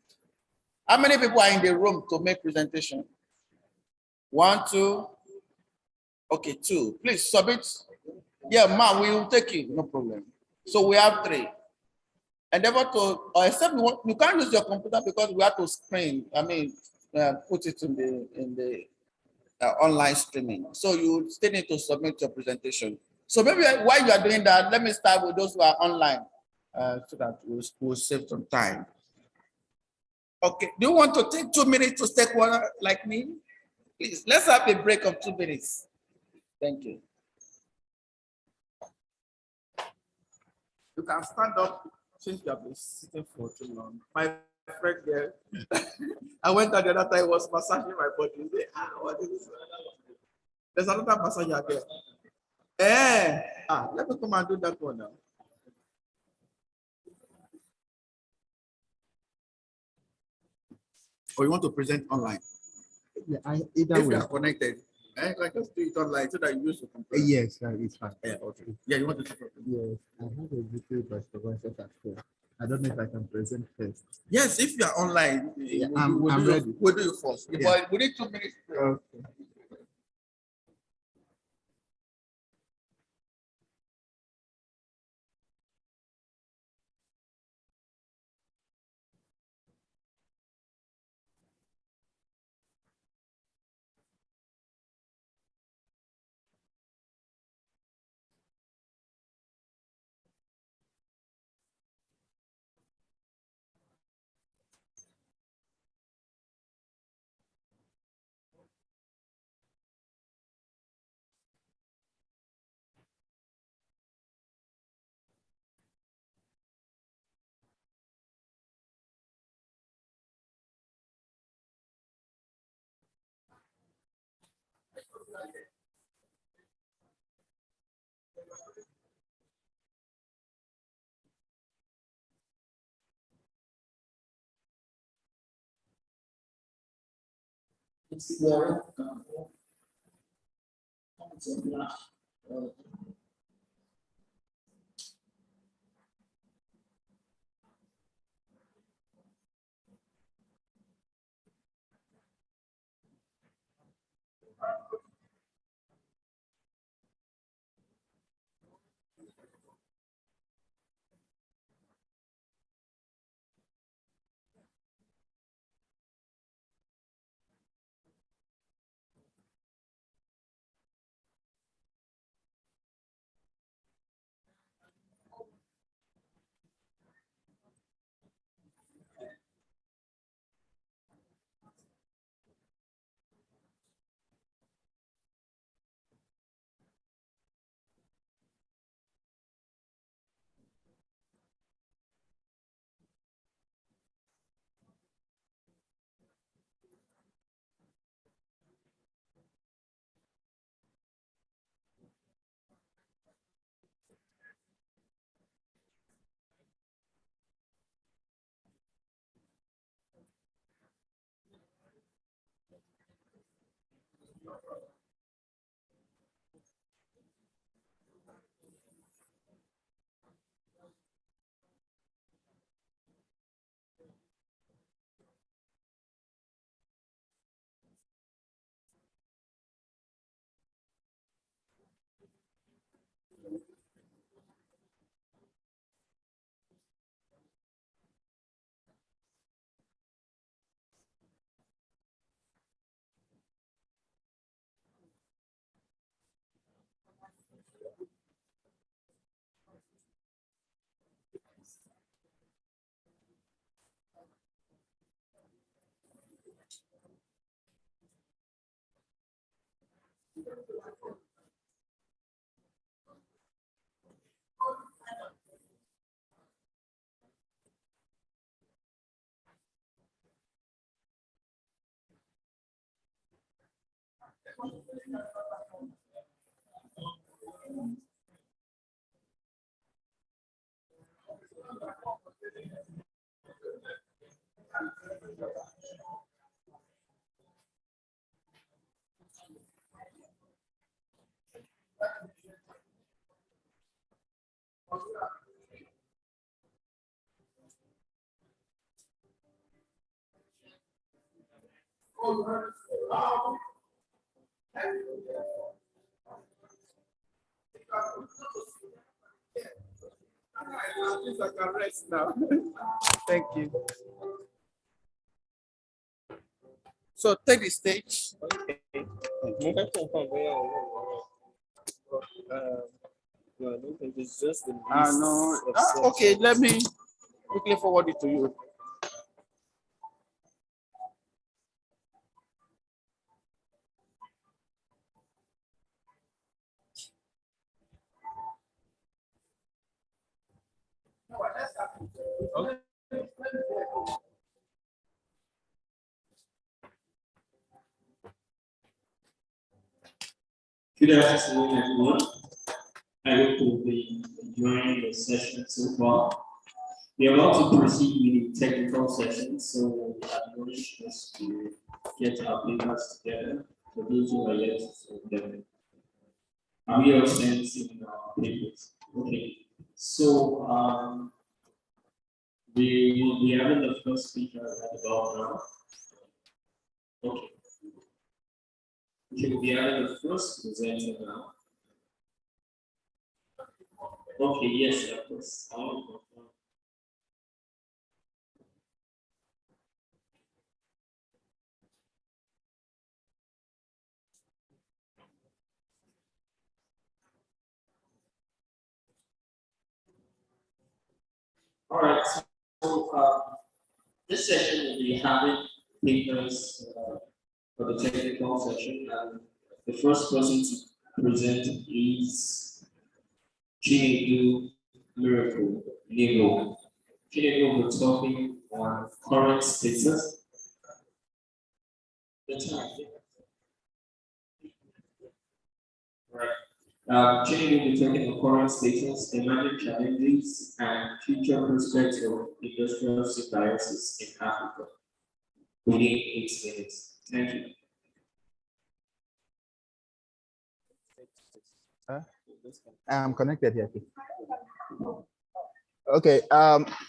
How many people are in the room to make presentation? 1, 2. Okay, 2. Please submit. Yeah, ma'am, we will take you, no problem. So we have 3. Endeavor to, or except you can't use your computer because we have to screen. I mean, put it in the online streaming. So you still need to submit your presentation. So maybe while you are doing that, let me start with those who are online, so that we'll save some time. Okay, do you want to take 2 minutes to take water like me? Please, let's have a break of 2 minutes. Thank you. You can stand up since you have been sitting for too long. My friend there, I went out the other time, was massaging my body. Say, what is this? There's another massager there. Let me come and do that one now. Or you want to present online? Yeah, either if way. You are connected. I just do it online so that you use the computer. Yes, it's fine. Yeah, okay. Yeah, you want to? Yes, I have a little perspective at home. I don't know if I can present first. Yes, if you are online, yeah, I'm ready. We'll do you first. Yeah. But we need 2 minutes. Okay. I can rest now. Thank you. So take the stage. Okay. It's just the No. Okay, let me quickly forward it to you. Okay. Good afternoon, everyone. I hope you'll be enjoying the session so far. We are about to proceed with the technical session, so I admonish us to get our papers together for those who are yet to solve them. Are we all sent in our papers? Okay. So we will be having the first speaker right about now. Okay. We will be having the first presenter now. Okay, yes, of course. All right, so this session will be having papers for the technical session, and the first person to present is Chinedu Miracle Nebo. Chinedu will be talking on current status. The time. Right. Changing will be taking the current status, emerging challenges, and future prospects of industrial symbiosis in Africa within 8 minutes. Thank you. I'm connected here. Okay.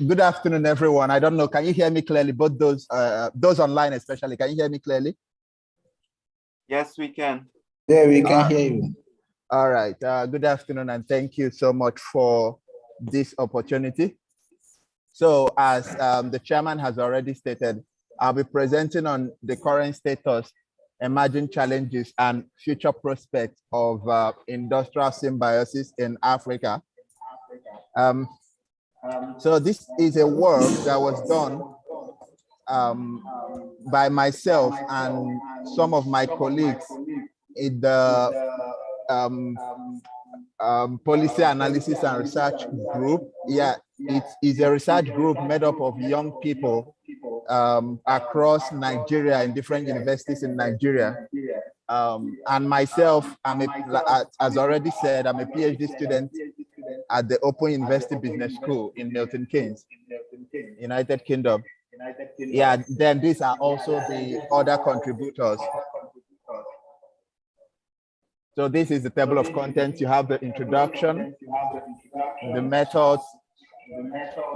Good afternoon, everyone. I don't know. Can you hear me clearly? Both those online, especially. Can you hear me clearly? Yes, we can. Yeah, we can hear you. All right. Good afternoon, and thank you so much for this opportunity. So, as the chairman has already stated, I'll be presenting on the current status, emerging challenges, and future prospects of industrial symbiosis in Africa. So this is a work that was done by myself and some of my colleagues in the policy analysis and research group. Yeah, it is a research group made up of young people across Nigeria in different universities in Nigeria. And myself, as already said, I'm a PhD student at the Open University Business School in Milton Keynes, United Kingdom. Yeah, then these are also the other contributors. So this is the table of contents. You have the introduction, the methods,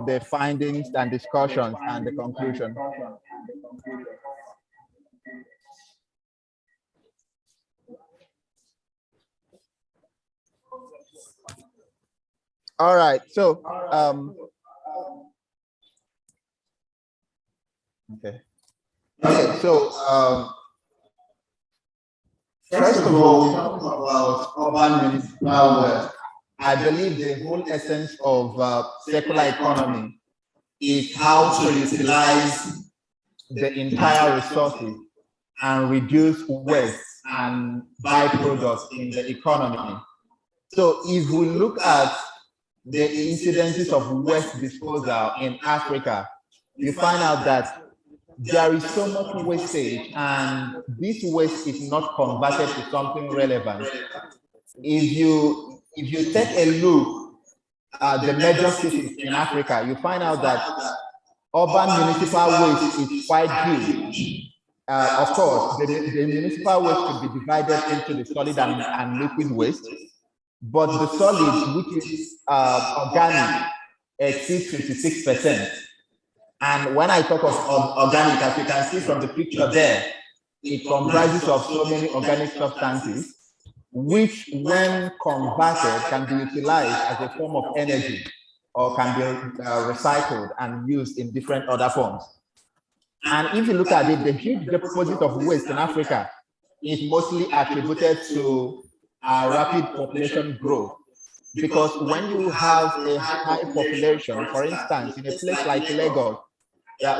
the findings and discussions, and the conclusion. All right, so okay, so first of all, we talk about urban municipal wealth. I believe the whole essence of circular economy is how to utilize the entire resources and reduce waste and byproducts in the economy. So if we look at the incidences of waste disposal in Africa, you find out that there is so much wastage, and this waste is not converted to something relevant. If you take a look at the major cities in Africa, you find out that urban municipal waste is quite huge. Of course, the municipal waste could be divided into the solid and liquid waste, but the solid, which is organic, exceeds 56%. And when I talk of organic, as you can see from the picture there, it comprises of so many organic substances, which when converted can be utilized as a form of energy or can be recycled and used in different other forms. And if you look at it, the huge deposit of waste in Africa is mostly attributed to rapid population growth. Because when you have a high population, for instance, in a place like Lagos,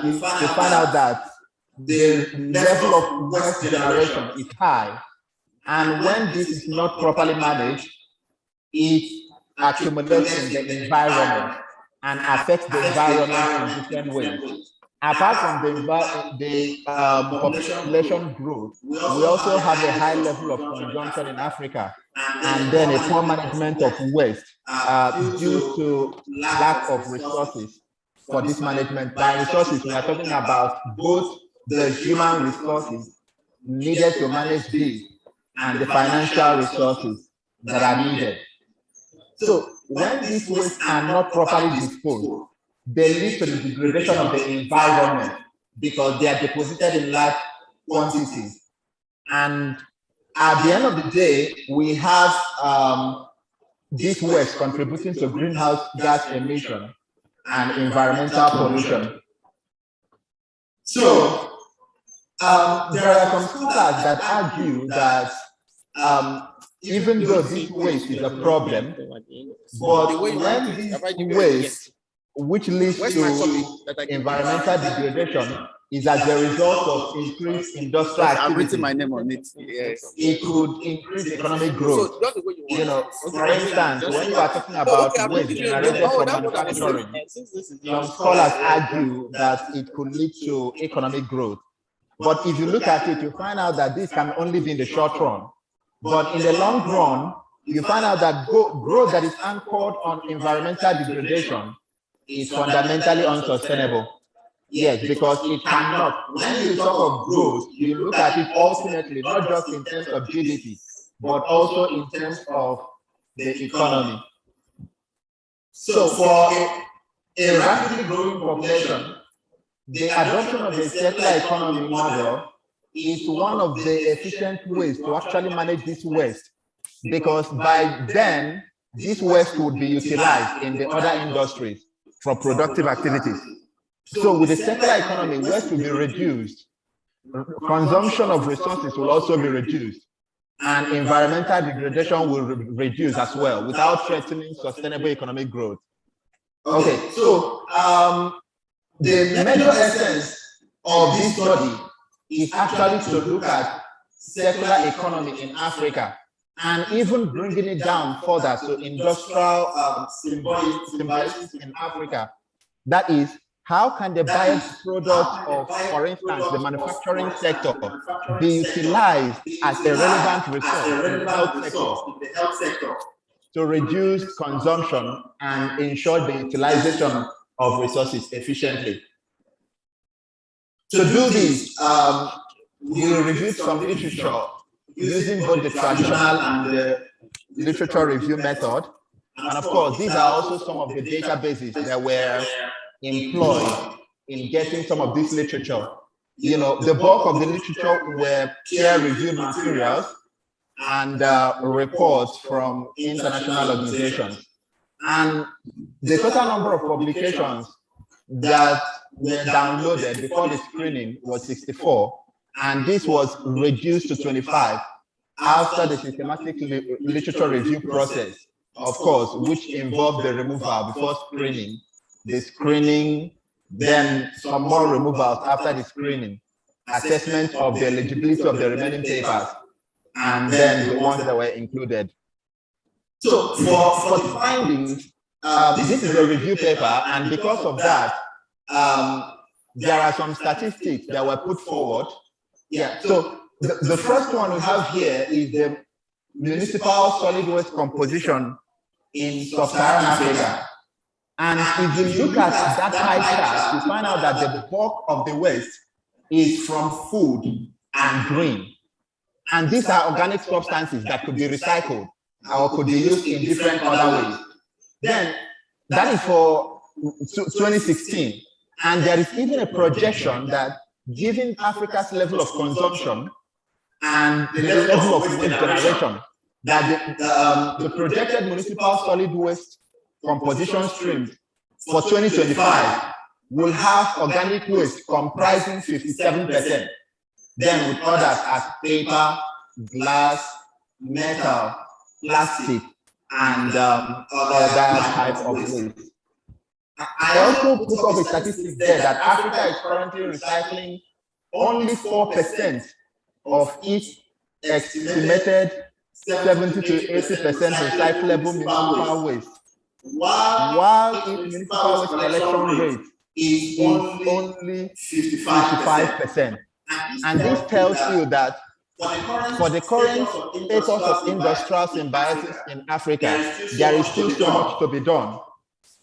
you find out that the level of waste generation is high. And when this is not properly managed, it accumulates in the environment and affects the environment in different ways. Apart from the population growth, we also have a high level of consumption in Africa, and then a poor management of waste due to lack of resources for this management. By resources, we are talking about both the human resources needed to manage this and the financial resources that are needed. So when these wastes are not properly disposed, they lead to the degradation of the environment because they are deposited in large quantities. And at the end of the day, we have this waste contributing to greenhouse gas emission and environmental pollution. So there are some scholars that argue that even though this waste is a problem, but when this waste, which leads to environmental degradation, is as a result of increased industrial activity. I've written my name on it. Yes. It could increase economic growth. You know, for instance, when you are talking about waste generated from manufacturing, some scholars argue that it could lead to economic growth. But if you look at it, you find out that this can only be in the short run. But in the long run, you find out that growth that is anchored on environmental degradation is fundamentally unsustainable. Yes, because it cannot. When you talk of growth, you look at it ultimately, not just in terms of GDP, but also in terms of the economy. So for a rapidly growing population, the adoption of a circular economy model is one of the efficient ways to actually manage this waste, because by then, this waste would be utilized in the other industries for productive activities. So with the circular economy, waste will be reduced, consumption of resources will also be reduced, and environmental degradation will reduce as well without threatening sustainable economic growth. Okay, so the major essence of this study is actually to look at circular economy in Africa and even bringing it down further to industrial symbiosis in Africa. That is, how can the byproduct of, for instance, the manufacturing sector be utilized as a relevant resource in the health sector to reduce consumption and ensure the utilization of resources efficiently? To do this, we reviewed some literature using both the traditional and the literature review method. And of course, these are also some of the databases that were employed in getting some of this literature. You know, the bulk of the literature were peer-reviewed materials and reports from international organizations. And the total number of publications that were downloaded before the screening was 64, and this was reduced to 25 after the systematic literature review process, of course, which involved the removal before screening, the screening, then some more removals after the screening, assessment of the eligibility of the remaining papers, and then the ones that were included. So for the findings, this is a review paper, and because of that, there are some statistics that were put forward. Yeah, so the first one we have here is the municipal solid waste composition in sub-Saharan Africa. And if you look at that pie chart, you find out that the bulk of the waste is from food and green. And these are organic substances that could be recycled or could be used in different other ways. Then that is for 2016. And there is even a projection that given Africa's level of consumption and the level of waste generation, that the projected municipal solid waste composition streams for 2025 will have organic waste comprising 57%, then with others as paper, glass, metal, plastic, and other types of waste. I also put up a statistic there that Africa is currently recycling only 4% of its estimated 70 to 80% recyclable municipal waste, while its municipal waste collection rate is only 55%. And this tells you that for the current status of industrial symbiosis in Africa, there is still so much to be done.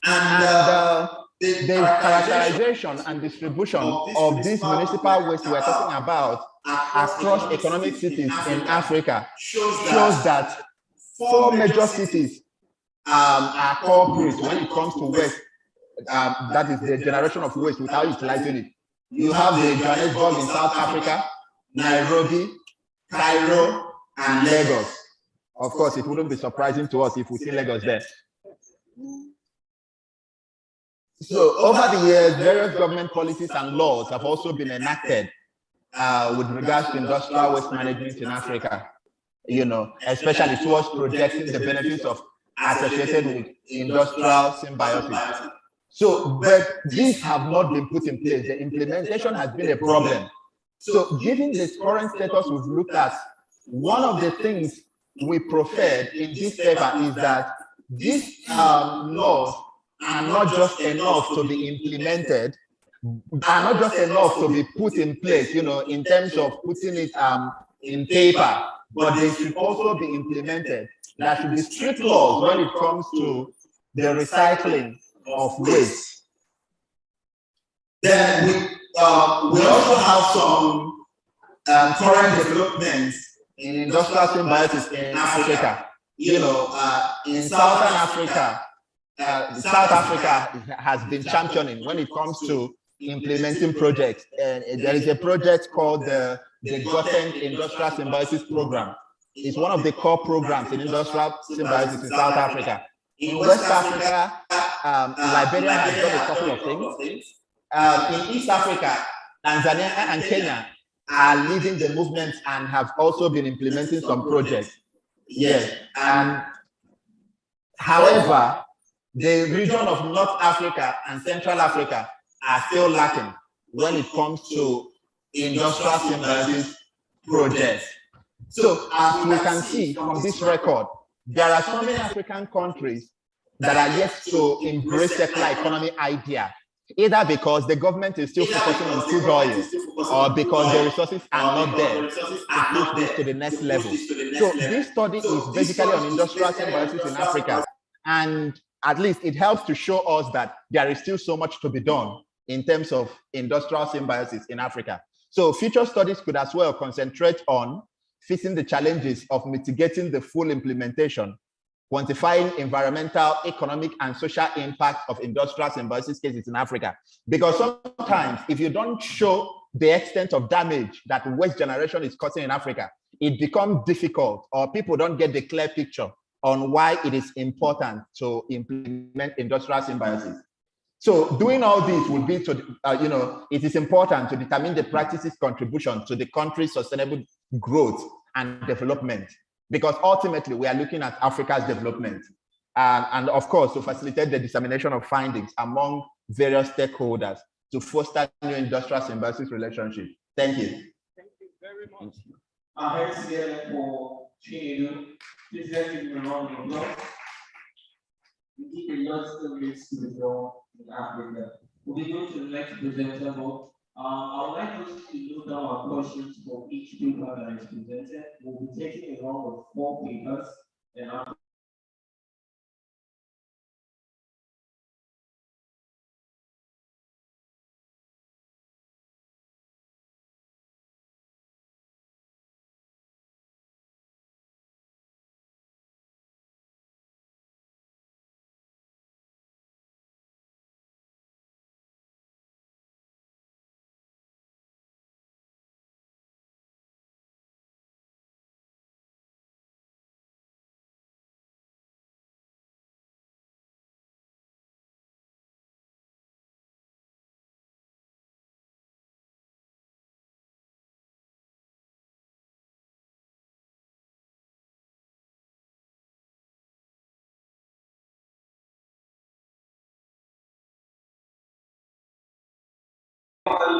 And the characterization and distribution of this municipal waste we're talking about across economic cities in Africa shows that 4 major cities are culprits when it comes to waste, that is the generation of waste without utilizing it. You have the Johannesburg in South Africa, Nairobi, Cairo, and Lagos. Of course, it wouldn't be surprising to us if we see Lagos there. So over the years, various government policies and laws have also been enacted with regards to industrial waste management in Africa, you know, especially towards projecting the benefits of associated with industrial symbiosis. So, but these have not been put in place. The implementation has been a problem. So given this current status we've looked at, one of the things we preferred in this paper is that these laws are not just enough to be implemented, are not just enough to be put in place, you know, in terms of putting it in paper, but they should also be implemented. There should be strict laws when it comes to the recycling of waste. Then we also have some current developments in industrial symbiosis in Africa. You know, in Southern Africa, South Africa has been championing when it comes to implementing projects. And there is a project called the Goten Industrial Symbiosis Program. It's one of the core programs in industrial symbiosis in South Africa. In West Africa, Liberia has done a couple of things. In East Africa, Tanzania and Kenya are leading the movement and have also been implementing some projects. Yes, and however, the region of North Africa and Central Africa are still lacking when it comes to industrial symbiosis projects. So as we can see from this record, there are so many African countries that are yet to embrace circular economy idea, either because the government is still focusing on crude oil or because the resources are not there to push this to the next level. So this study is basically on industrial symbiosis in Africa, and at least it helps to show us that there is still so much to be done in terms of industrial symbiosis in Africa. So future studies could as well concentrate on facing the challenges of mitigating the full implementation, quantifying environmental, economic, and social impact of industrial symbiosis cases in Africa. Because sometimes if you don't show the extent of damage that waste generation is causing in Africa, it becomes difficult, or people don't get the clear picture on why it is important to implement industrial symbiosis. So doing all this would be to, it is important to determine the practices' contribution to the country's sustainable growth and development, because ultimately we are looking at Africa's development, and of course to facilitate the dissemination of findings among various stakeholders to foster new industrial symbiosis relationships. Thank you. Thank you very much. Our hands together for Chinedu. Please let's give him a round of applause. We keep a lot of stories to the door in Africa. We'll be going to the next presenter. I would like us to note down our questions for each paper that is presented. We'll be taking a round of 4 papers, and after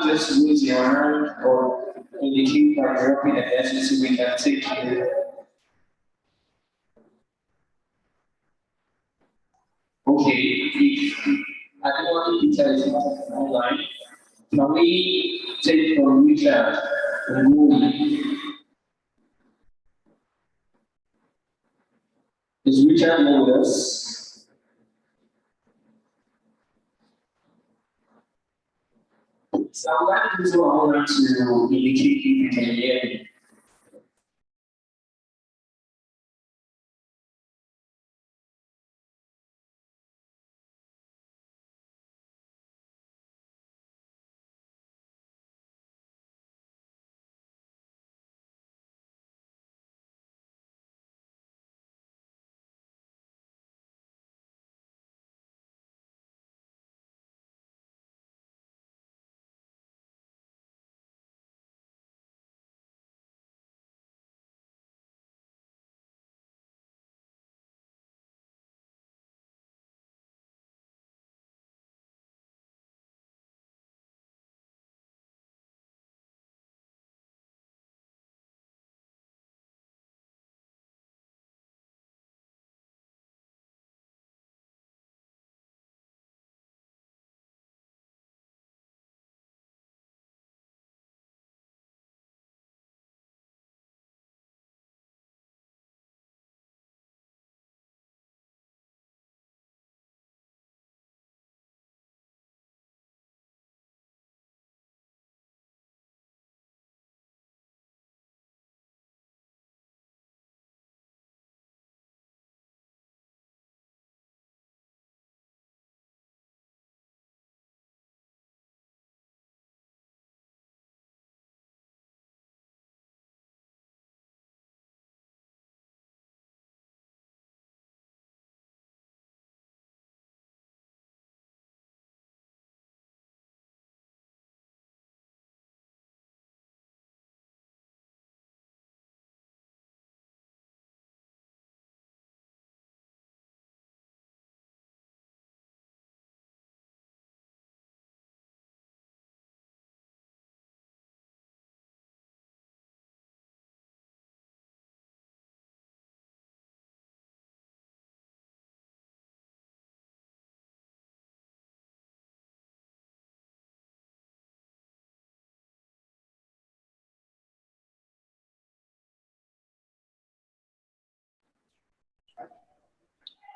just raise your hand or indicate by dropping the message so we can take it. Okay, if I don't want to tell you online, can we take from Richard and Moody? Is Richard with us? So I would like to do a whole lot to indicate if you can hear me.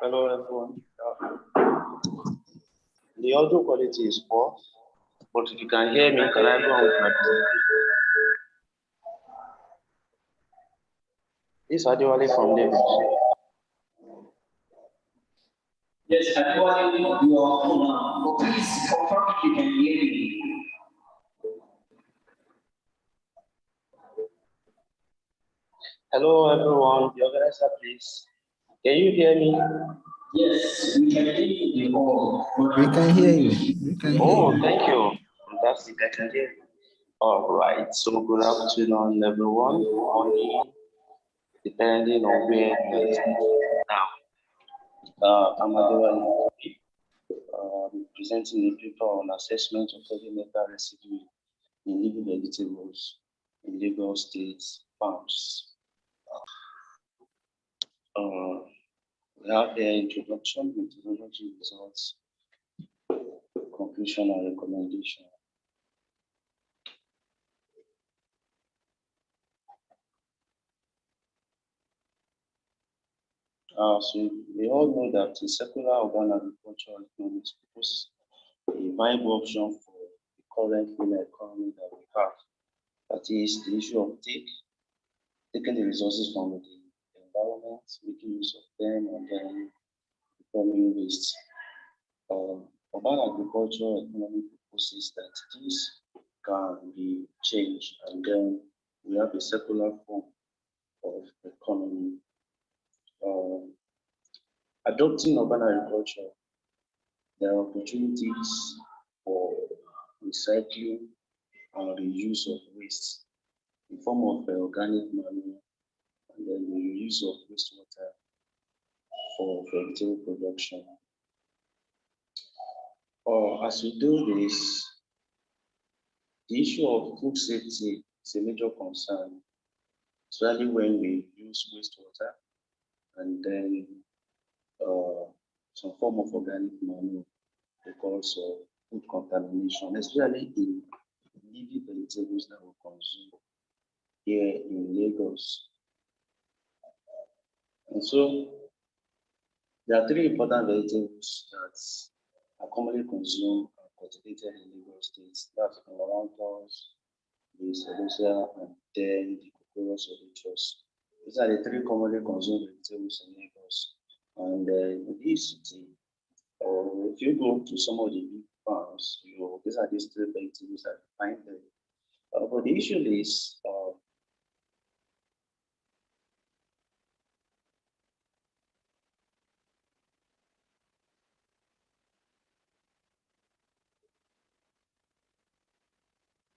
Hello, everyone. The audio quality is poor, but if you can hear me, can I go on with my presentation? This is Adewale from David. Yes, Adewale, you are on now. Please confirm if you can hear me. Hello, everyone. The organizer, please. Can you hear me? Yes, we can hear you. We can hear you. We can hear Oh, you. thank you. Fantastic. I can hear you. All right. So good afternoon, everyone. Morning, depending on where you are listening now. I'm Adewale. Presenting a paper on assessment of heavy metal residue in living vegetables in Lagos State farms. We have the introduction, methodology, results, conclusion, and recommendation. So we all know that the circular urban agricultural economics proposes a viable option for the current linear economy that we have. That is the issue of taking the resources from the environment, making use of them, and then becoming waste. Urban agricultural economy proposes that this can be changed, and then we have a circular form of economy. Adopting urban agriculture, there are opportunities for recycling and reuse of waste in form of organic manure, and then the reuse of wastewater for vegetable production. As we do this, the issue of food safety is a major concern, especially when we use wastewater and then some form of organic manure because of food contamination, especially in leafy vegetables that we consume here in Lagos. And so there are three important vegetables that are commonly consumed and cultivated in Lagos State. That's amaranthus, the celosia, and then the cucurbits oleaginous. These are the three commonly consumed vegetables in Lagos. And in this city, if you go to some of the big farms, these are these three vegetables that you find there. But the issue is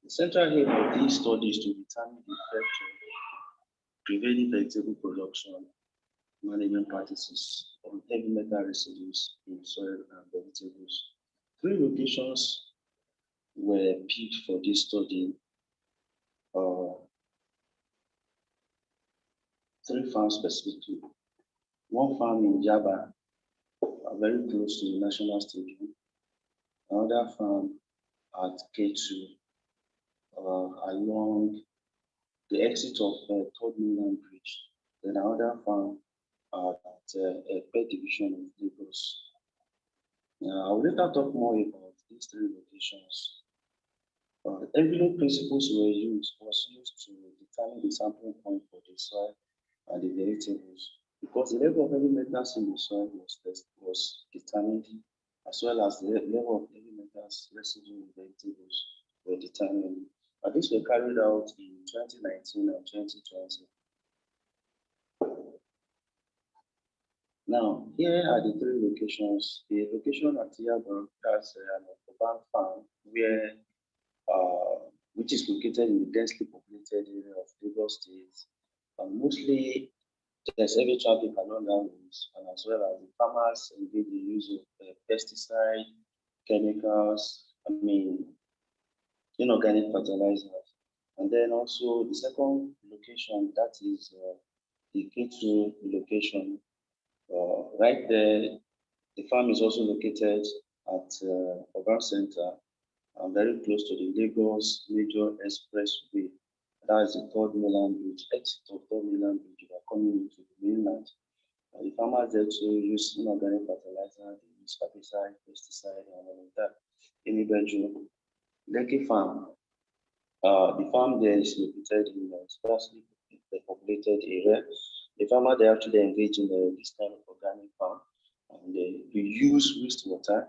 the central aim of these studies to determine the effect of prevailing vegetable production management practices on heavy metal residues in soil and vegetables. 3 locations were picked for this study. 3 farms specifically. 1 farm in Jaba, very close to the National Stadium. Another farm at K2, along the exit of Third Mainland Bridge. Then another farm at a pet division of Lagos. I will later talk more about these 3 locations. Envelope principles was used to determine the sampling point for the soil and the vegetables, because the level of heavy metals in the soil was determined, as well as the level of heavy metals residue in vegetables were determined. And these were carried out in 2019 and 2020. Now, here are the 3 locations. The location at Yaba, that's an urban farm, which is located in the densely populated area of Lagos State. Mostly, there's heavy traffic along that route, and as well as the farmers engage in the use of pesticide, chemicals, inorganic fertilizers. And then also the second location, that is the K2 location. Right there, the farm is also located at Urban Center, very close to the Lagos Major Expressway. That is the Third Mainland Bridge, exit of Third Mainland Bridge. You are coming into the mainland. The farmers there to use inorganic fertilizer, they use herbicide, pesticide, and all of that. In Ibeju, Lekki farm, the farm there is located in a sparsely populated area. The farmer they actually engage in this kind of organic farm, and they use wastewater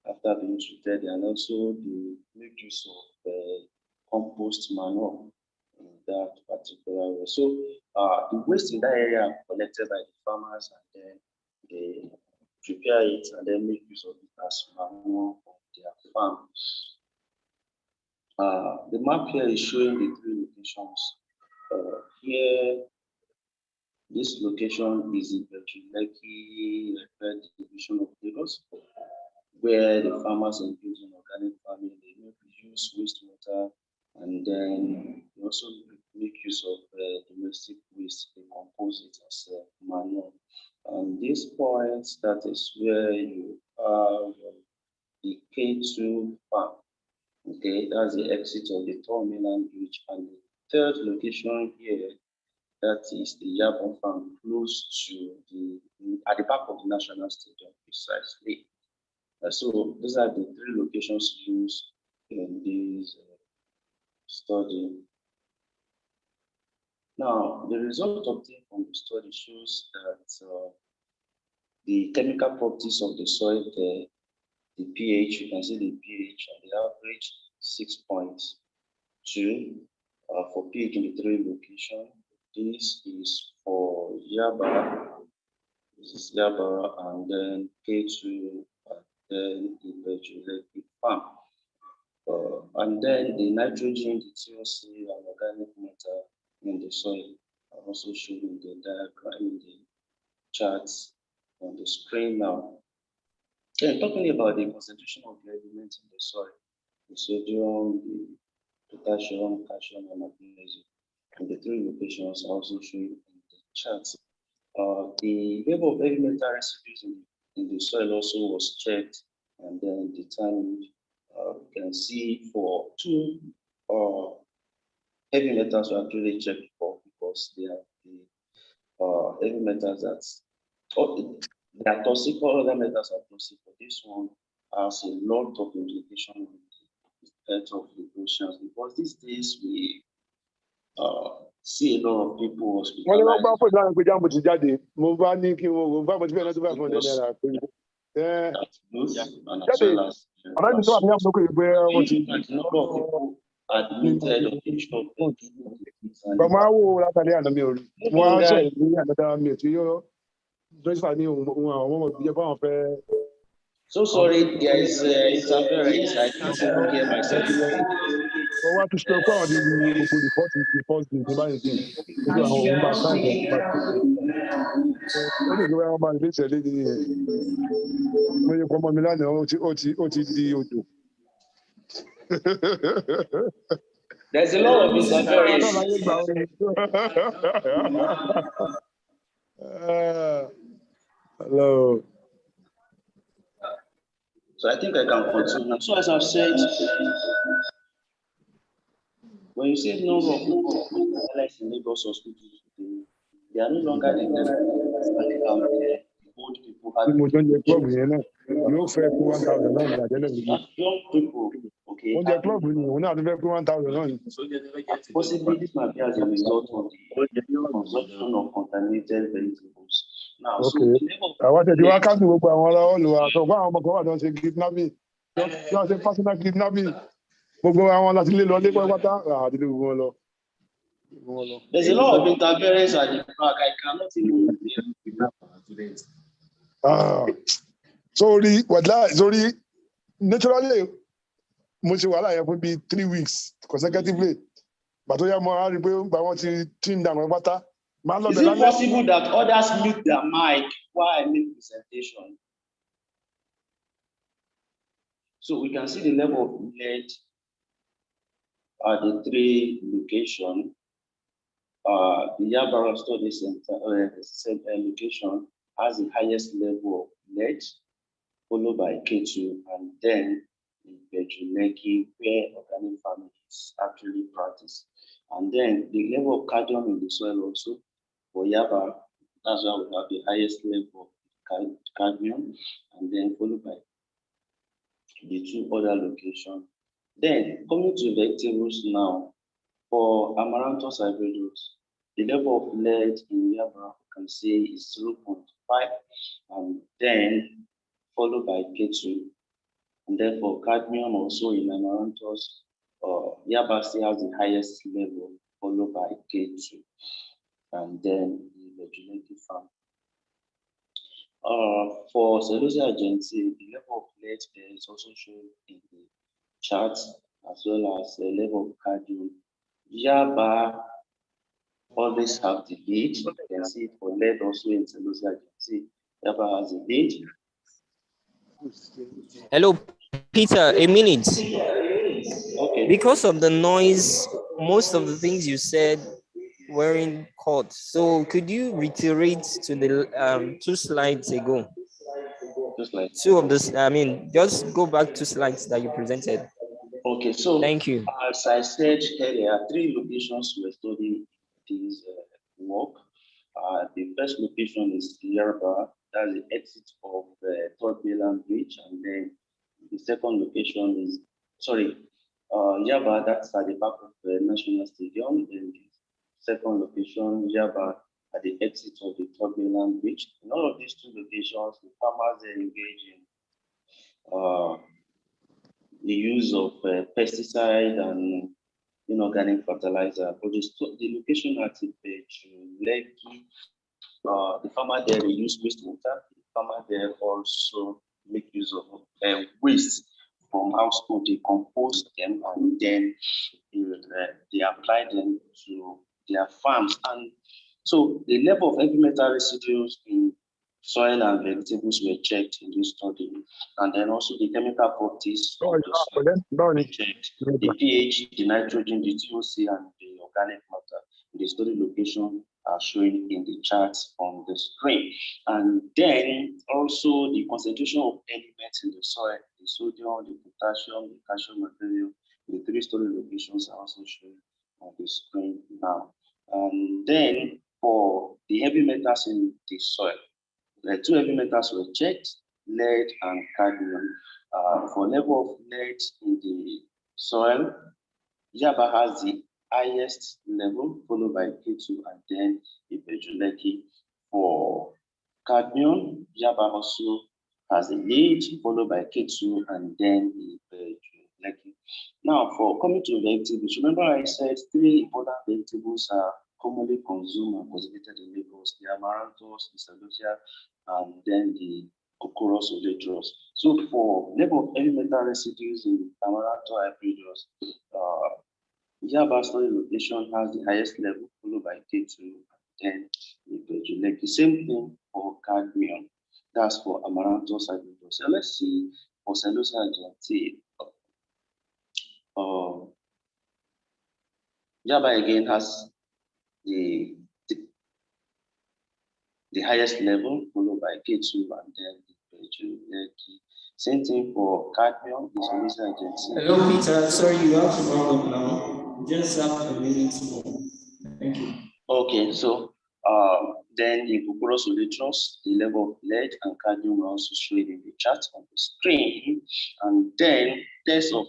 after being treated, and also they make use of compost manure in that particular way. So the waste in that area are collected by the farmers, and then they prepare it and then make use of it as manure on their farm. The map here is showing the 3 locations. Here, this location is in the Lekki division of Lagos, where the farmers engage in organic farming. They make use wastewater, and then they also make use of domestic waste. They compose it as manure. And this point, that is where you have the K2 farm. Okay, that's the exit of the Third Mainland Bridge. And the third location here, that is the Yabon farm, close to at the back of the National Stadium, precisely. So these are the 3 locations used in this study. Now, the result obtained from the study shows that the chemical properties of the soil, the pH, you can see the pH and the average 6.2 for pH in the 3 locations. This is for Yaba, this is Yaba, and then K2, and then the Lekki farm. And then the nitrogen, the TOC, and organic matter in the soil are also shown in the diagram, in the charts on the screen now. Then talking about the concentration of the elements in the soil, the sodium, the potassium, calcium, and magnesium, and the 3 locations are also shown in the charts. The level of heavy metal residues in the soil also was checked and then determined. You can see for 2 heavy metals were actually checked for, because they are the heavy metals they are toxic, all other metals are toxic, but this one has a lot of implication on the health of the oceans, because these days we see a lot of people hospitalized. Admitted or so sorry, there is interference. I can't even hear myself. There's a lot of interference. Hello. So I think I can continue. So as I've said, when you see the number of people hospitalized in Lagos hospitals today, they are no longer the old people. Young people, okay. Possibly this might be as a result of the consumption of contaminated vegetables. Now, so the level there's a lot of interference at the back. I cannot even sorry, naturally, most of I would be 3 weeks consecutively. But we are more team down water. Is it possible that others mute their mic while I make presentation? So we can see the level of lead at the 3 locations. The Yabara Study Center location has the highest level of lead, followed by K2, and then in Lekki, where organic farming is actually practiced. And then the level of cadmium in the soil also for Yaba That's why we have the highest level of cadmium, and then followed by the two other locations. Then coming to vegetables now, for Amaranthus hybridus, the level of lead in Yaba, you can say is 0.5, and then followed by K2. And then for cadmium also in Amaranthus, Yaba still has the highest level, followed by K2, and then the vegetative farm. For Celosia argentea, the level of lead there is also shown in the chart, as well as the level of cadmium. Yaba always have the lead. You can see it for lead also in Celosia argentea. Yaba has the lead. Hello, Peter, a minute. Okay. Because of the noise, most of the things you said weren't caught. So could you reiterate to the 2 slides ago? Two of this, I mean, just go back 2 slides that you presented. Okay, so thank you. As I said earlier, 3 locations were studied this work. The first location is Yarba, that's the exit of Third Mainland Bridge, and then the second location is, Yaba, that's at the back of the National Stadium, and the second location, Yaba, at the exit of the Third Mainland Bridge. In all of these 2 locations, the farmers are engaging the use of pesticide and inorganic fertilizer. But the location at Lekki, the farmer there use wastewater. The farmer there also make use of waste from household. They compost them, and then they apply them to their farms. And so the level of heavy metal residues in soil and vegetables were checked in this study, and then also the chemical properties of the soil were checked. The pH, the nitrogen, the TOC, and the organic matter in the study location are shown in the charts on the screen. And then also the concentration of elements in the soil, the sodium, the potassium, the calcium material, the 3 study locations are also shown on the screen now. And then for the heavy metals in the soil, the 2 heavy metals were checked, lead and cadmium. For level of lead in the soil, Yaba has the highest level, followed by K2, and then Ibejuleki. For cadmium, Yaba also has the lead, followed by K2, and then Ibejuleki. Now, for coming to vegetables, remember I said 3 important vegetables are commonly consumed and cultivated in Lagos: the Amaranthus, the Celosia, and then the Cucurumus oleaginous. So for level of heavy metal residues in Amaranthus hybridus, Yaba study location has the highest level, followed by K2, and then the same thing for cadmium. That's for Amaranthus hybridus. So let's see for Celosia argentea. Yaba again has the highest level, followed by K2, and then the same thing for cadmium, the Celosia argentea. Hello, Peter. Sorry, you have to round up now. Just have a minute more. Thank you. Okay, so then the Cucurumus oleaginous, the level of lead and cadmium are also shown in the chart on the screen. And then tests of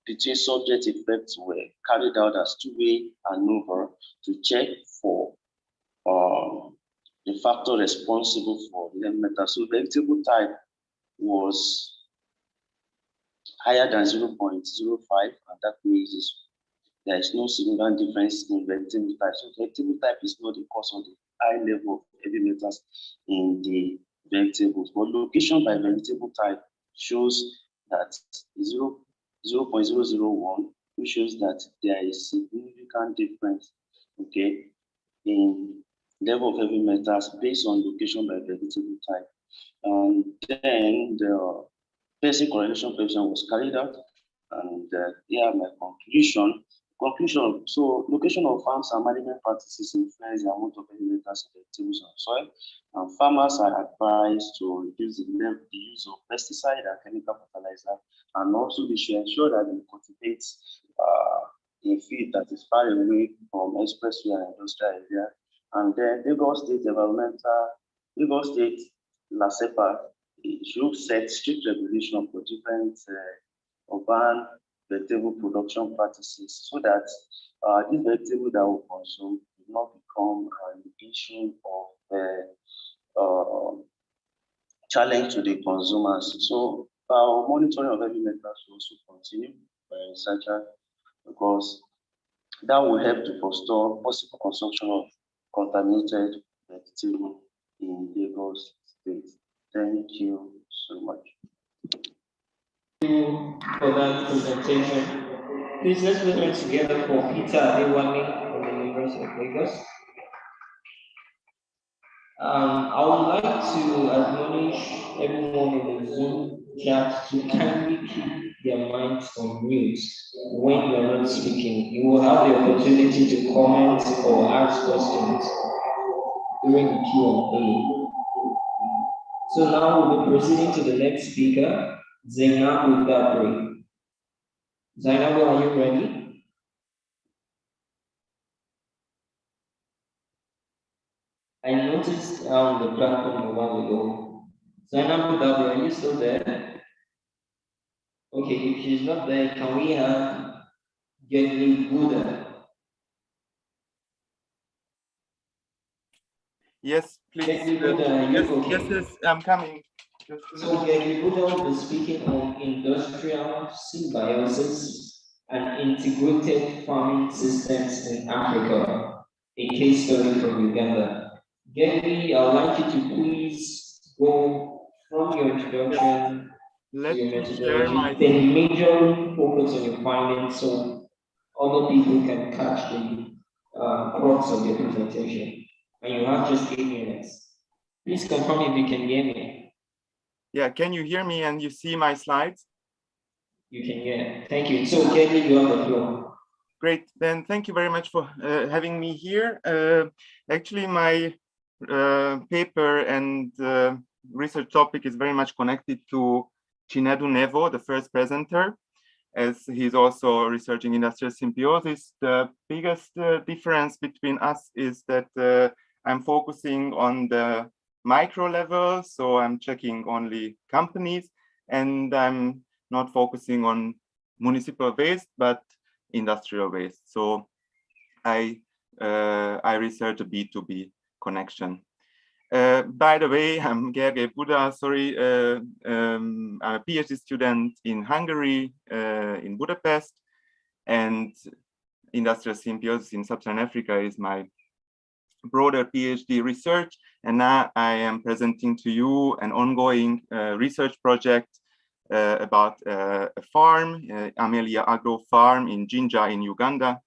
between subject effects were carried out as 2-way maneuver to check for the factor responsible for the metal. So vegetable type was higher than 0.05, and that means there is no significant difference in vegetable type. So vegetable type is not the cause of the high level of heavy metals in the vegetables, but location by vegetable type shows that 0.001, which shows that there is significant difference, okay, in level of heavy metals based on location by vegetable type. And then the basic correlation prediction was carried out, and here my conclusion. So location of farms and management practices influence the amount of heavy metals in vegetables and soil, and farmers are advised to reduce the use of pesticide and chemical fertilizer, and also they should ensure that they cultivate in field that is far away from expressway and industrial area, And then Lagos State LASEPA, it should set strict regulation for different urban vegetable production practices so that this vegetable that we consume will not become an issue of challenge to the consumers. So our monitoring of heavy metals will also continue by researchers because that will help to forestall possible consumption of contaminated vegetable in Lagos State. Thank you so much. Thank you for that presentation. Please let's put hands together for Peter Adewale from the University of Lagos. I would like to admonish everyone in the Zoom chat to kindly keep their minds on mute when you're not speaking. You will have the opportunity to comment or ask questions during the Q&A. So now we'll be proceeding to the next speaker, Zainabu Dabri. Zainabu, are you ready? I noticed on the platform a while ago. Zainabu Dabri, are you still there? Okay, if she's not there, can we have Gedli Buddha? Yes, please. Gedli Buddha, are you okay? Yes, I'm coming. So Gedli Buddha will be speaking on industrial symbiosis and integrated farming systems in Africa, a case study from Uganda. Gedli, I'd like you to please go from your introduction to your methodology, then majorly focus on your findings so other people can catch the crux of your presentation. And you have just 8 minutes. Please confirm if you can hear me. Yeah, can you hear me and you see my slides? You can hear. Thank you. So, Gedli, you have the floor. Great. Then thank you very much for having me here. Actually, my paper and research topic is very much connected to Chinedu Nevo, the first presenter, as he's also researching industrial symbiosis. The biggest difference between us is that I'm focusing on the micro level, so I'm checking only companies, and I'm not focusing on municipal waste, but industrial waste. So I research a B2B connection. By the way, I'm Gergely Buddha, sorry, I'm a PhD student in Hungary, in Budapest, and industrial symbiosis in Sub-Saharan Africa is my broader PhD research. And now I am presenting to you an ongoing research project about a farm, Amelia Agro Farm in Jinja in Uganda,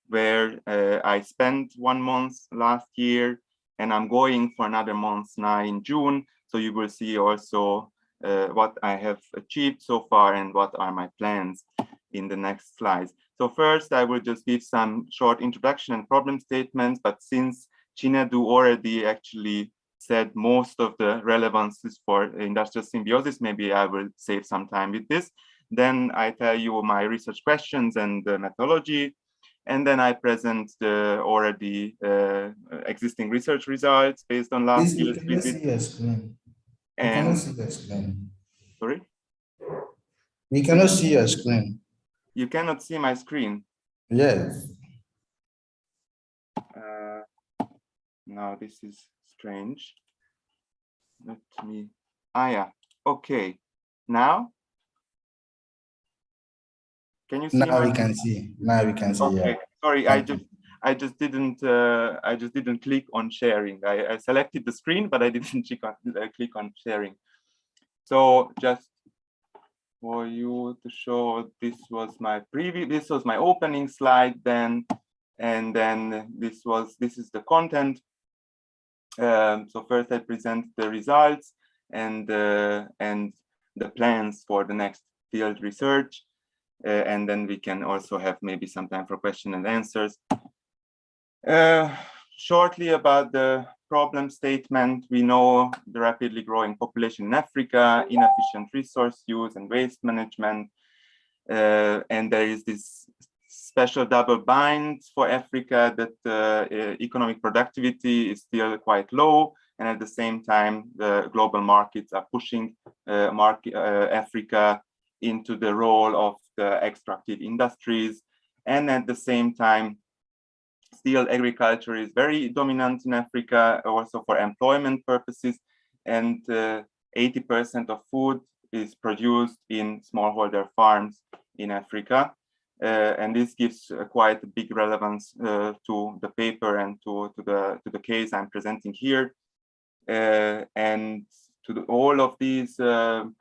where I spent 1 month last year, and I'm going for another month now in June. So you will see also what I have achieved so far and what are my plans in the next slides. So first, I will just give some short introduction and problem statements, but since Chinedu already actually said most of the relevances for industrial symbiosis, maybe I will save some time with this. Then I tell you my research questions and the methodology, and then I present the already existing research results based on last year's visit. We cannot see your screen. Sorry? We cannot see your screen. You cannot see my screen? Yes. Now this is strange. Let me, yeah, okay. Now? Can you see? Now we can see. Now we can see. Okay. Yeah. Sorry, I just didn't click on sharing. I selected the screen, but I didn't click on sharing. So just for you to show, this was my preview. This was my opening slide then, and then this is the content. So first I present the results and the plans for the next field research. And then we can also have maybe some time for question and answers. Shortly about the problem statement, we know the rapidly growing population in Africa, inefficient resource use and waste management, and there is this special double binds for Africa that economic productivity is still quite low, and at the same time, the global markets are pushing Africa into the role of the extractive industries. And at the same time, still agriculture is very dominant in Africa, also for employment purposes, and 80% of food is produced in smallholder farms in Africa. And this gives quite a big relevance to the paper and to the case I'm presenting here. And to all of these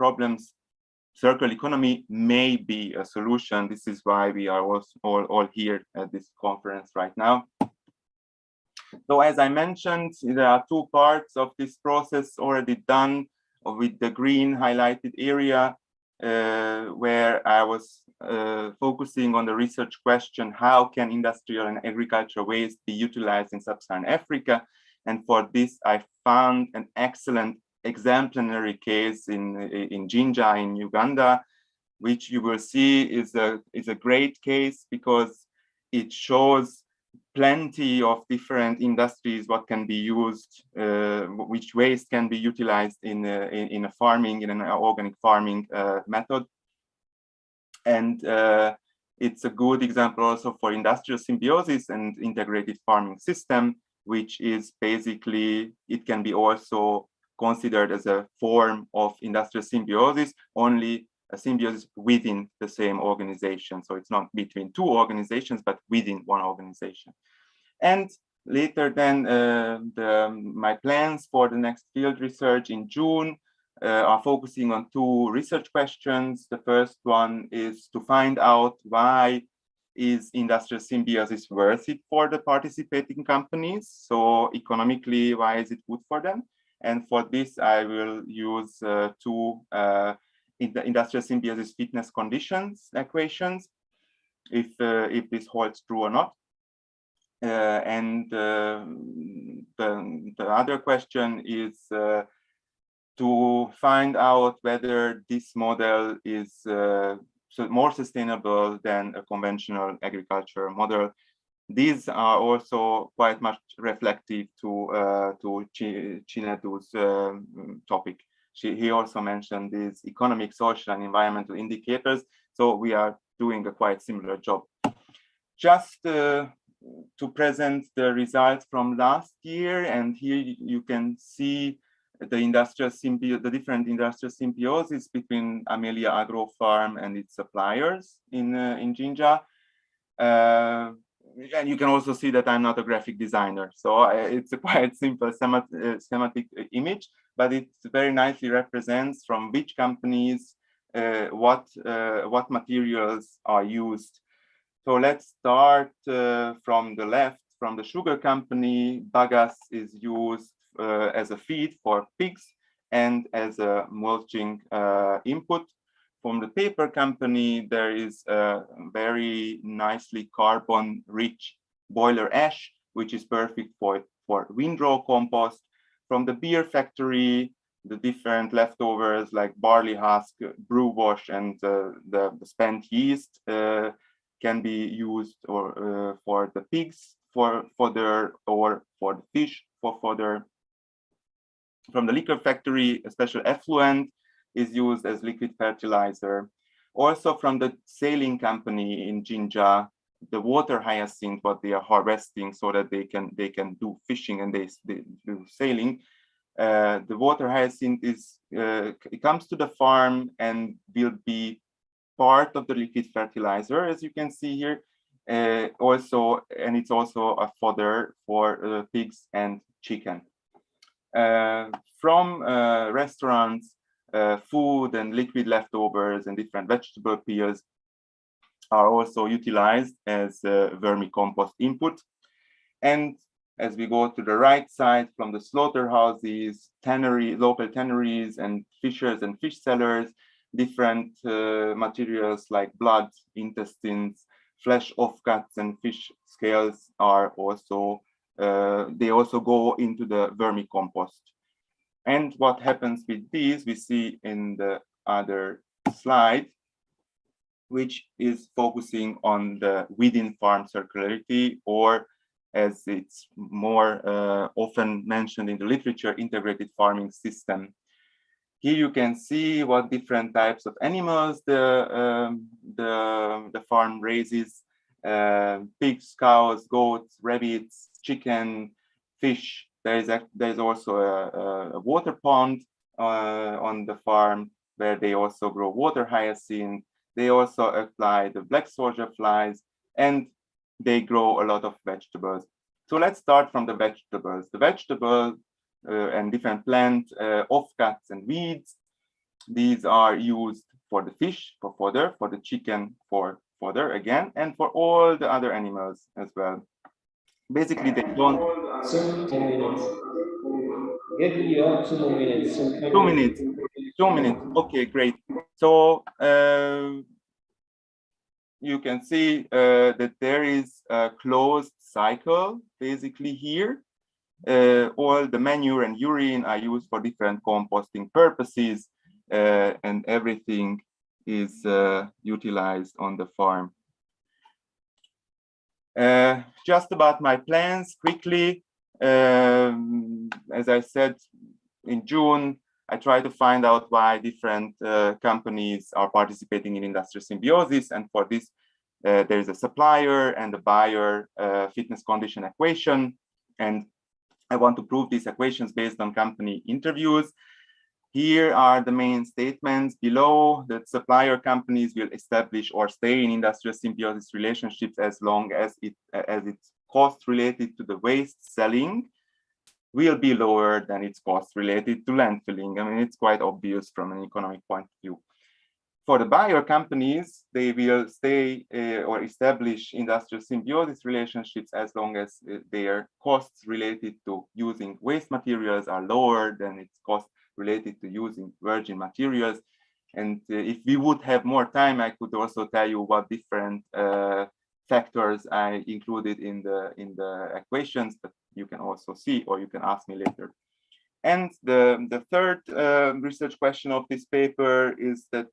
problems, circular economy may be a solution. This is why we are all here at this conference right now. So as I mentioned, there are two parts of this process already done with the green highlighted area, where I was focusing on the research question, how can industrial and agricultural waste be utilized in sub-Saharan Africa? And for this, I found an excellent exemplary case in Jinja in Uganda, which you will see is a great case because it shows plenty of different industries what can be used, which waste can be utilized in a farming, in an organic farming method. And it's a good example also for industrial symbiosis and integrated farming system, which is basically, it can be also considered as a form of industrial symbiosis, only a symbiosis within the same organization. So it's not between two organizations, but within one organization. And later then, my plans for the next field research in June are focusing on two research questions. The first one is to find out why is industrial symbiosis worth it for the participating companies? So economically, why is it good for them? And for this, I will use two industrial symbiosis fitness conditions equations, if this holds true or not. And the other question is to find out whether this model is more sustainable than a conventional agriculture model. These are also quite much reflective to Chinedu's topic. He also mentioned these economic, social, and environmental indicators. So we are doing a quite similar job. Just to present the results from last year, and here you can see the different industrial symbiosis between Amelia Agro Farm and its suppliers in Jinja. And you can also see that I'm not a graphic designer, so it's a quite simple schematic image, but it very nicely represents from which companies what materials are used. So let's start from the left. From the sugar company, bagasse is used as a feed for pigs and as a mulching input. From the paper company, there is a very nicely carbon-rich boiler ash, which is perfect for windrow compost. From the beer factory, the different leftovers like barley husk, brew wash, and the spent yeast can be used for the pigs for fodder, or for the fish for fodder. From the liquor factory, a special effluent is used as liquid fertilizer. Also from the sailing company in Jinja, the water hyacinth, what they are harvesting so that they can do fishing and they do sailing. The water hyacinth it comes to the farm and will be part of the liquid fertilizer, as you can see here. And it's also a fodder for pigs and chicken. From restaurants, food and liquid leftovers and different vegetable peels are also utilized as vermicompost input. And as we go to the right side, from the slaughterhouses, local tanneries and fishers and fish sellers, different materials like blood, intestines, flesh offcuts, and fish scales are also they also go into the vermicompost. And what happens with these, we see in the other slide, which is focusing on the within farm circularity, or as it's more often mentioned in the literature, integrated farming system. Here you can see what different types of animals the farm raises: pigs, cows, goats, rabbits, chicken, fish. There's also a water pond on the farm where they also grow water hyacinth. They also apply the black soldier flies, and they grow a lot of vegetables. So let's start from the vegetables. The vegetables and different plant offcuts and weeds. These are used for the fish, for fodder, for the chicken, for fodder again, and for all the other animals as well. Basically, they don't. 2 minutes. You have 2 more minutes. 2 minutes. 2 minutes. Okay, great. So you can see that there is a closed cycle basically here. All the manure and urine are used for different composting purposes, and everything is utilized on the farm. Just about my plans quickly. As I said, in June, I tried to find out why different companies are participating in industrial symbiosis. And for this, there is a supplier and a buyer fitness condition equation. And I want to prove these equations based on company interviews. Here are the main statements below: that supplier companies will establish or stay in industrial symbiosis relationships as long as its cost related to the waste selling will be lower than its cost related to landfilling. I mean, it's quite obvious from an economic point of view. For the buyer companies, they will stay or establish industrial symbiosis relationships as long as their costs related to using waste materials are lower than its cost related to using virgin materials. And if we would have more time, I could also tell you what different factors I included in the equations, but you can also see, or you can ask me later. And the third research question of this paper is that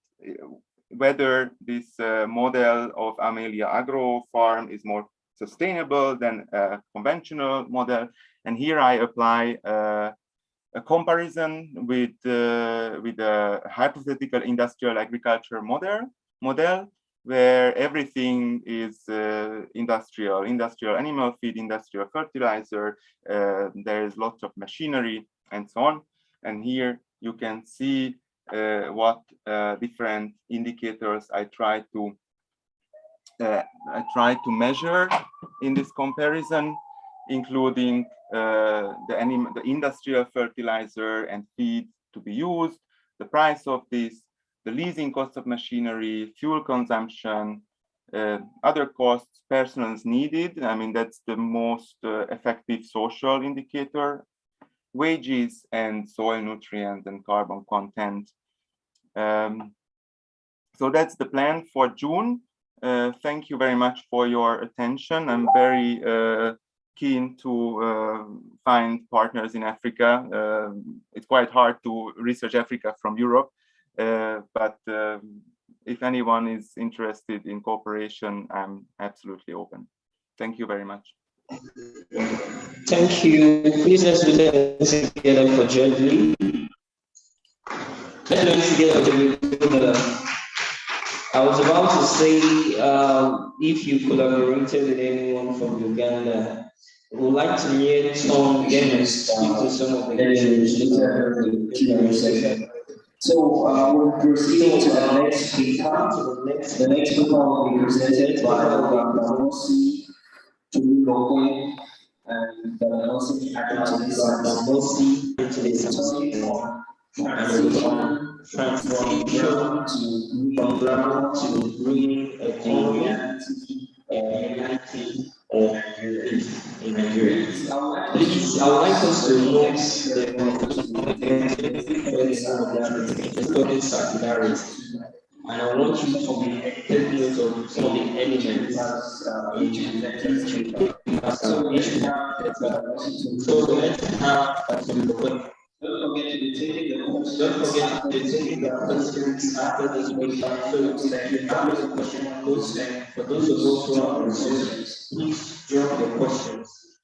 whether this model of Amelia Agro Farm is more sustainable than a conventional model. And here I apply a comparison with a hypothetical industrial agriculture model where everything is industrial animal feed, industrial fertilizer, there is lots of machinery and so on. And here you can see what different indicators I try to measure in this comparison, including the industrial fertilizer and feed to be used, the price of this, the leasing cost of machinery, fuel consumption, other costs, personnel needed. I mean, that's the most effective social indicator, wages, and soil nutrients and carbon content. So that's the plan for June. Thank you very much for your attention. I'm very keen to find partners in Africa. It's quite hard to research Africa from Europe, but if anyone is interested in cooperation, I'm absolutely open. Thank you very much. Thank you. Please let's do that together for Jeffrey. Let's do it together. I was about to say, if you collaborated with anyone from Uganda, we would like to hear Tom Dennis speak to some of the issues later in the Q&A session. So we'll proceed to the next speaker. The next speaker will be presented by Mosi Tulukwe, and also Mosi into the transformation from brown to green economy in Nigeria. Please, I would like us to note the circularity. And I want you to be taking note of some of the elements So let's have don't forget to be taking the questions, don't forget to display your questions after this webinar so that you have your question close. And for those of us who are on Zoom, please drop your questions.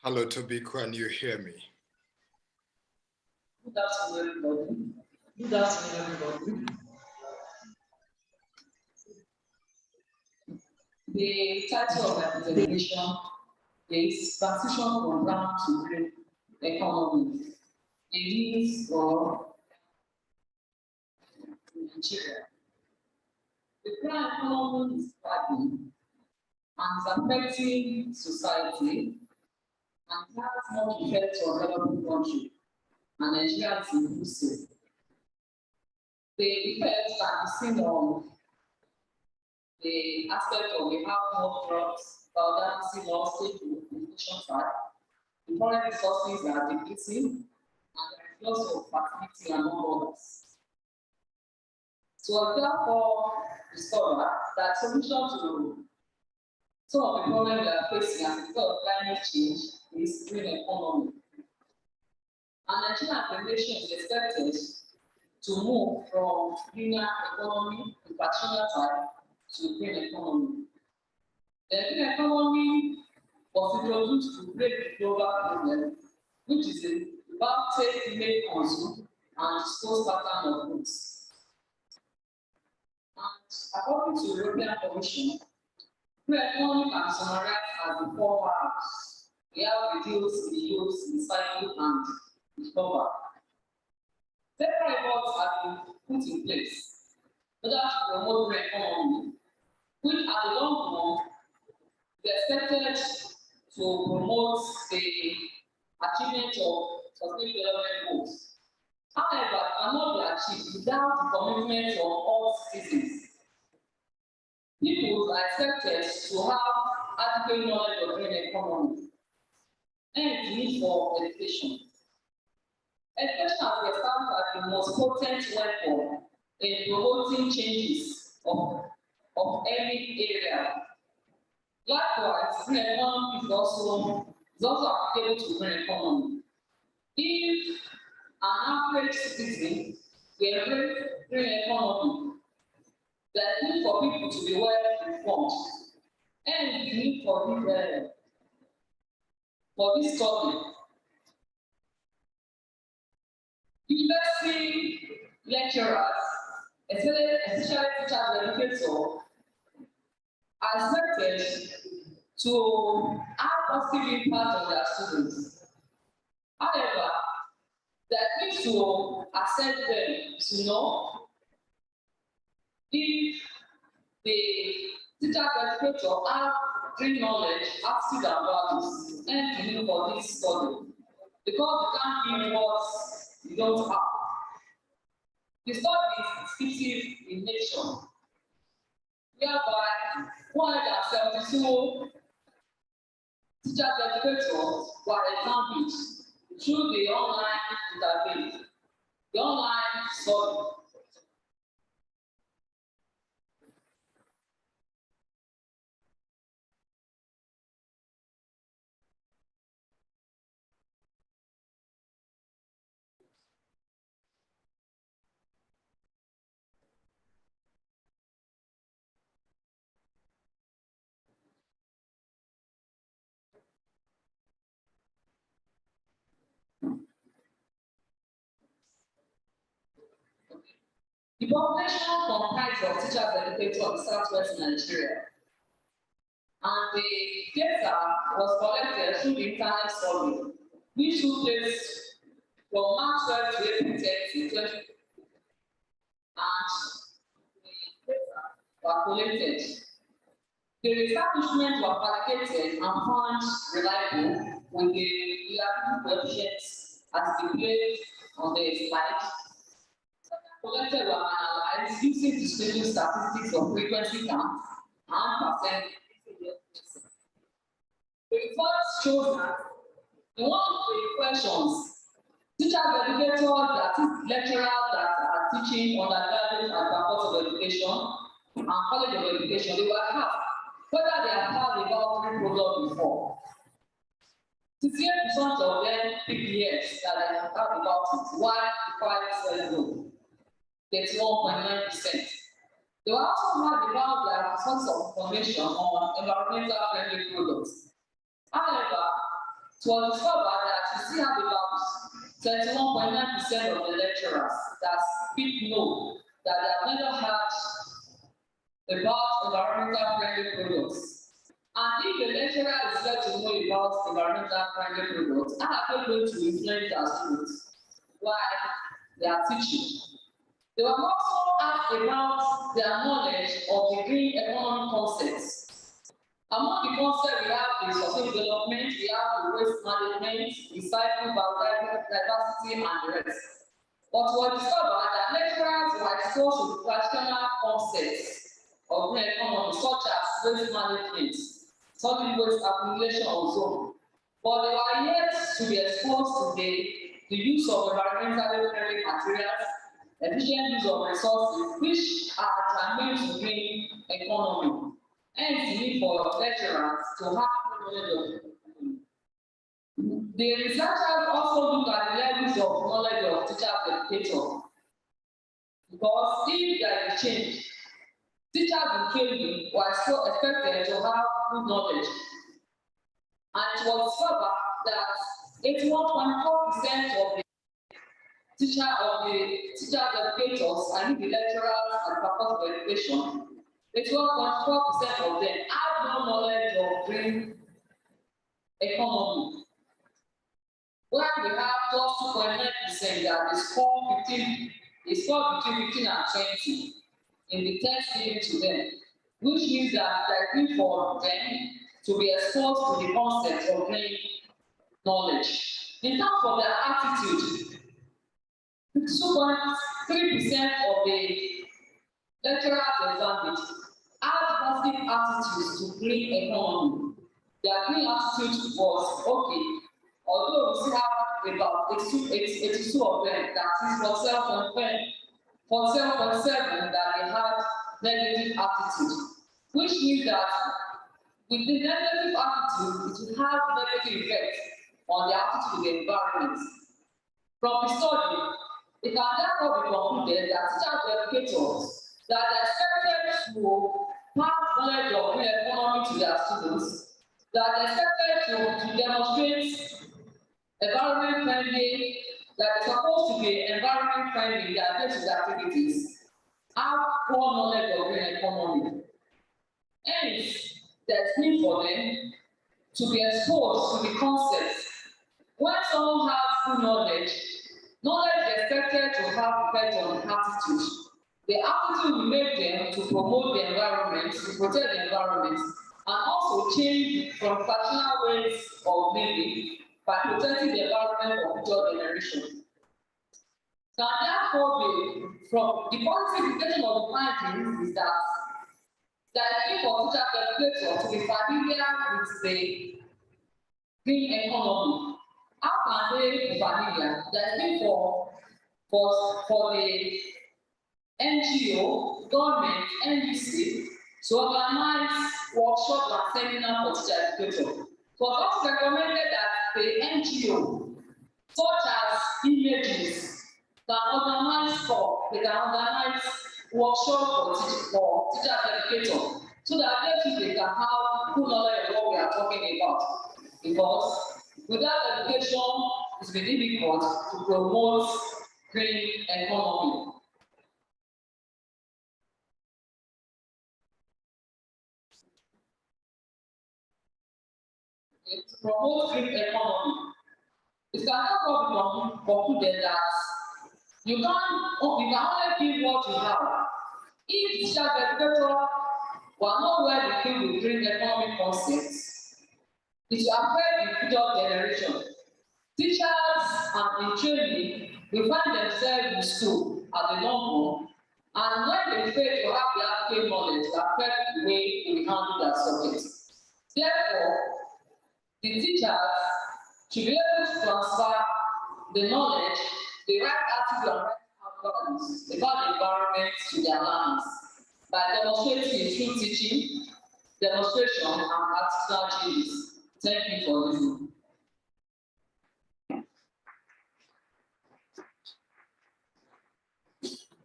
Hello, Toby, can you hear me? Good afternoon, everybody. Good afternoon, everybody. The title of my presentation is Transition from Brown to Green Economy. It is for Nigeria. The brown economy is thriving and is affecting society and has more effect on developing country, and Nigeria is inclusive. The effects can be seen on the aspect of we have more drugs, biodiversity loss, inflation side, the foreign resources are depleting, and there is loss of fertility among others. So therefore discover that solution to some of the problems we are facing as a result of climate change is green economy. And Nigeria as a nation is expected to move from greener economy to traditional type to green economy. The green economy was introduced to break the global problem, which is about take, make, consume, and dispose pattern of goods. And according to the European Commission, green economy can be summarized as the four R's. We have reduce, reuse, recycle, and recover. Several efforts have been put in place in order to promote green economy, which at the long run is expected to promote the achievement of sustainable development goals. However, it cannot be achieved without the commitment of all citizens. People are expected to have adequate knowledge of green economy and the need for education. Education has been established as the most potent weapon in promoting changes of any area. Likewise, green economy is also applicable to green economy. If an average citizen will embrace green economy, there is need for people to be well informed, and the need for this topic. University lecturers, especially teachers and educators, are expected to have positive impact on their students. However, there needs to accept them to know if the teachers and educators have green knowledge, attitude, and values, and to know for this study. Because you can't give what you don't have. The study is descriptive in nature, whereby 172 teachers and educators were examined through the online interface, the online study. The population comprised of teachers and educators of Southwest Nigeria, and the data was collected through the internet survey, which took place from March 12 to April 30, 2020, and the data were collected. The establishments were validated and found reliable with the reliability coefficients as displayed on the slide. Collected were analyzed using disclosure statistics of frequency counts and percentage. The results show that in one of the questions, teachers, educators, that is lecturers that are teaching undergraduate and faculty of education and college of education, they were asked whether they have had a boundary product before. 68% of them PPS that they have talked about it. Why the 5 31.9%. They also have about their source of information on environmental friendly products. However, it was discovered that we still have about 31.9% of the lecturers that people know that they have never heard about environmental friendly products. And if the lecturer is led to know about environmental friendly products, how are they going to influence their students while they are teaching? They were also asked about their knowledge of the green economy concepts. Among the concepts we have the sustainable development, we have the waste management, recycling, biodiversity, and the rest. But we discovered that lecturers were exposed to traditional concepts of green economy, such as waste management, solid waste accumulation or zone. But they were yet to be exposed to the use of environmentally friendly materials, efficient use of resources, which are germane to green economy. Hence, the need for lecturers to have knowledge of it. The researchers also look at the levels of knowledge of teachers and educators. Because if there is change, teachers in training were still expected to have good knowledge. And it was discovered that 81.4% of the teachers, educators, and the lecturers and purpose of education, 81.4% of them have no knowledge of green economy. Where we have just 2.9% that is scored between 15 and 20 in the test given to them, which means that they need for them to be exposed to the concept of green knowledge. In terms of their attitude, 52.3% of the lecturers examined have positive attitudes to green economy. Their green attitude was okay, although we still have about 82 of them, that is for 7.7 that they had negative attitude, which means that with the negative attitude, it will have negative effects on the attitude of the environment. From the study, it can therefore be concluded that teachers and educators that are expected to pass knowledge of green economy to their students, that are expected to demonstrate environment friendly, that is supposed to be environment friendly in their basic activities, have poor knowledge of green economy. Hence, there's need for them to be exposed to the concepts. When someone has good knowledge is expected to have effect on the attitude. The attitude will make them to promote the environment, to protect the environment, and also change from traditional ways of living by protecting the environment for future generations. Can therefore be from the positive implication of the findings is that if for teacher educators to be familiar with the green economy, how can they be familiar? There's need for the NGO, government, NDC to organize workshops and seminars for teacher educators. So also recommended that the NGO, such as images, can organize workshops for teacher educators, so that they can have full knowledge of what we are talking about. Because without education, it's very difficult to promote green economy. To promote green economy, it can therefore be concluded that you can only give what you have. If teacher educators were not well equipped with green economy concepts, it will affect the future generation. Teachers and in training will find themselves in school at the long run, and when they fail to have the adequate knowledge to affect the way they handle their subjects. Therefore, the teachers should be able to transfer the knowledge, the right attitude and right values about the environment to their learners by demonstrating through teaching, demonstration, and practical changes. Thank you for listening.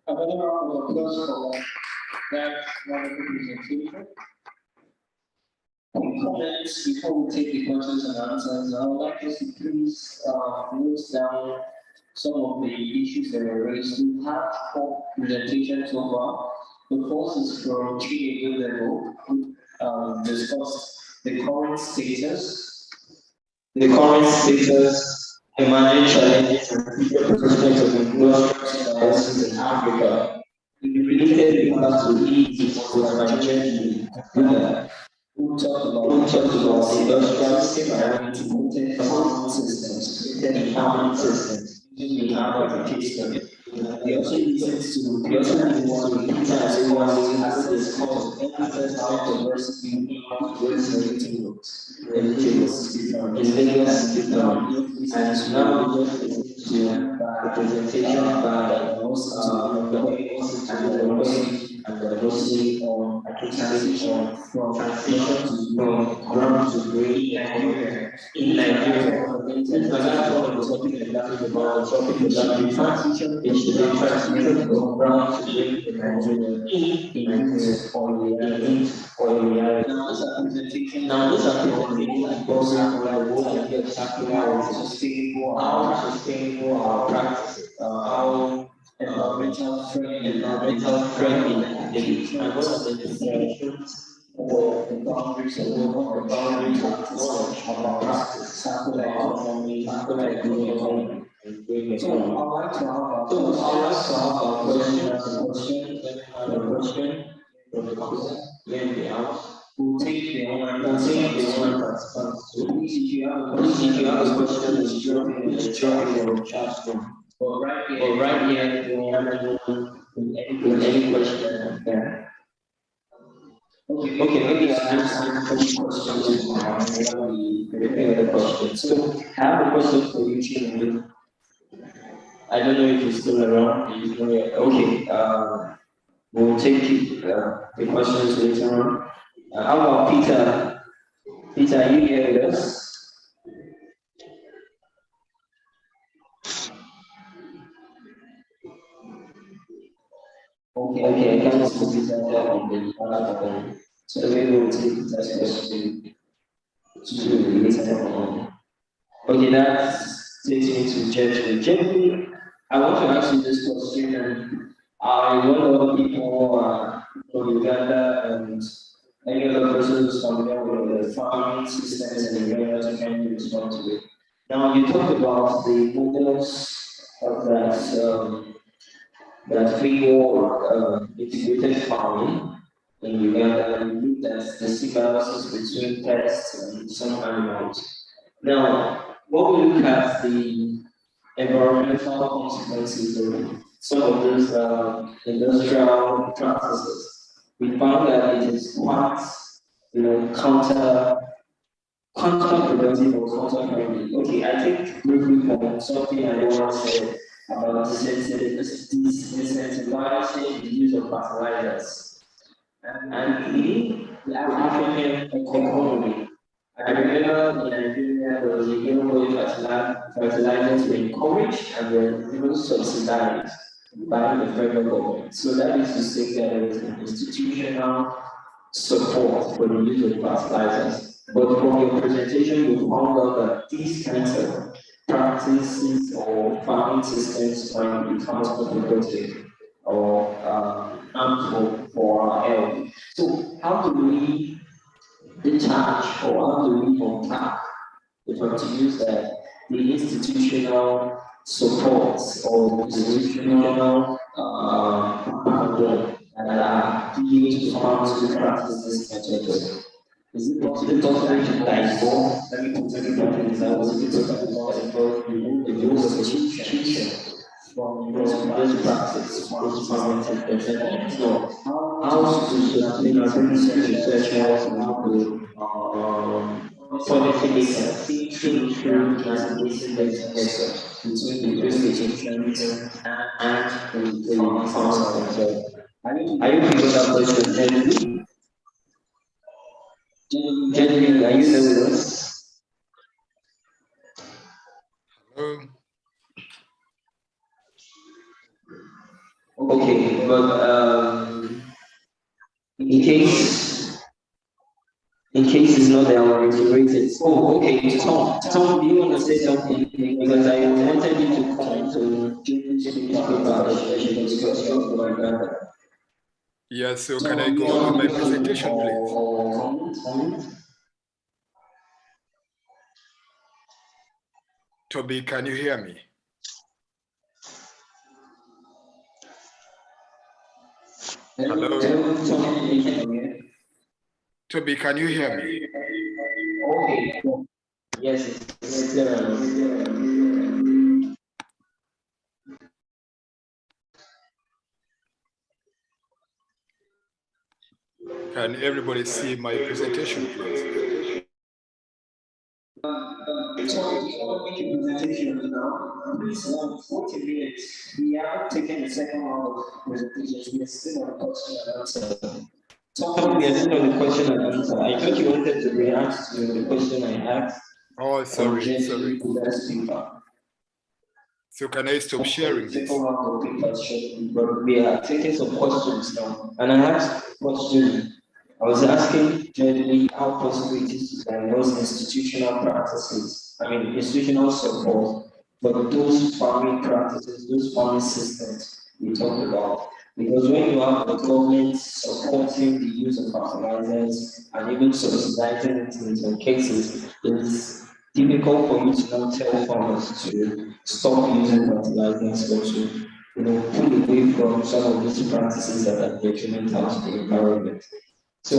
Another round of applause for that wonderful presentation. Comments before we take the questions and answers. I would like us to please note down some of the issues that were raised. We have 4 presentations so far. The first is from Chief level, discuss the current status, emerging challenges, and future prospects of industrial analysis in Africa. The related papers to lead was by Jenny Buda, who talked about industrial system farming systems using the African case study. We also listen to Peter Adewa's access cost of access biodiversity in Lagos and now we just listen to the presentation by and the diversity on transition from ground to green in Nigeria. Since my last one was talking exactly about transition from brown to green in Nigeria in oil reality. Now those are presentations goes around the whole idea of circularity, how sustainable our practices, how environmental friendly and what are the definitions or the boundaries of knowledge about practice, circular economy, and green economy. I would like to have a question from the house, then the house. We'll take the online participants. So please, if you have a question, please drop it in the chat room. But right here, if you have any question there. Okay, maybe I answer some questions while we prepare the questions. So I have a question for you, Chinwe. I don't know if you're still around. Okay, we'll take the questions later on. How about Peter? Peter, are you here with us? Okay, I can't see Peter on the platform. So maybe we'll take Peter's question to later on. Okay, that takes me to Jeffrey. Jeffrey, I want to ask you this question, and I want other people from Uganda and any other person who's familiar with the farming systems and the areas can respond to it. Now, you talked about the models of that free integrated farming in Uganda, and you looked at the symbiosis between pests and some animals. Now, when we look at the environmental consequences of some of those industrial practices, we found that it is quite, counterproductive or counterfriendly. Okay, I think briefly from something I once said about disincentivizing the use of fertilizers. And in the African economy, I remember in Nigeria there was a game where fertilizers were encouraged and were even subsidized by the federal government. So that is to say that there was an institutional support for the use of fertilizers. But from your presentation, you found out that these kinds of practices or farming systems might be counterproductive or harmful for our health. So how do we detach or how do we unpack, if I to use that, the institutional support or institutional that are used to farm to practice this method? Is it possible to like both? Let me put everybody in that was about the rules of institution from this practice, from farming and so how to sustainability researchers and how to policymakers think through translating this message between the institutions and the farmers themselves. Are you people that question? Jenny, are you there with us? Hello. Okay, but in case it's not there, I'll reiterate it. Oh, okay, Tom, do you want to say something? Because I wanted you to comment on the paper that you discussed about that. Yeah, so can I go on with my presentation, please? Toby, can you hear me? Hello? Toby, can you hear me? Okay. Yes, it's clear. Can everybody see my presentation, please? Presentation now. Please, 40 minutes. We are taking the second round of presentations. We are still on question and answer. Tom, we are still on the question and answer. I thought you wanted to react to the question I asked. Oh, sorry. So can I stop sharing this? But we are taking some questions now. And I asked question. I was asking generally how possible it is to diagnose institutional practices, institutional support for those farming practices, those farming systems we talked about. Because when you have the government supporting the use of fertilizers and even subsidizing it in some cases, it's difficult for you to now tell farmers to stop using fertilizers or to pull away from some of these practices that are detrimental to the environment. So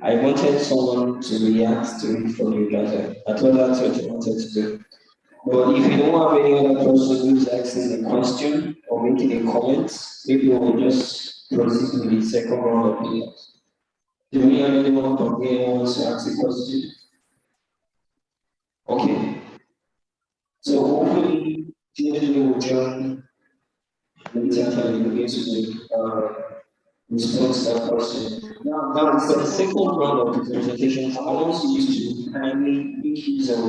I wanted someone to react to it from you guys. I thought that's what you wanted to do. But if you don't have any other person who's asking a question or making a comment, maybe we'll just proceed with the second round of videos. Do we have anyone from here who wants to ask a question? Okay. So hopefully, Julie will join later time in the response to that question. Now, for the second round of the presentations, I want you to kindly make use of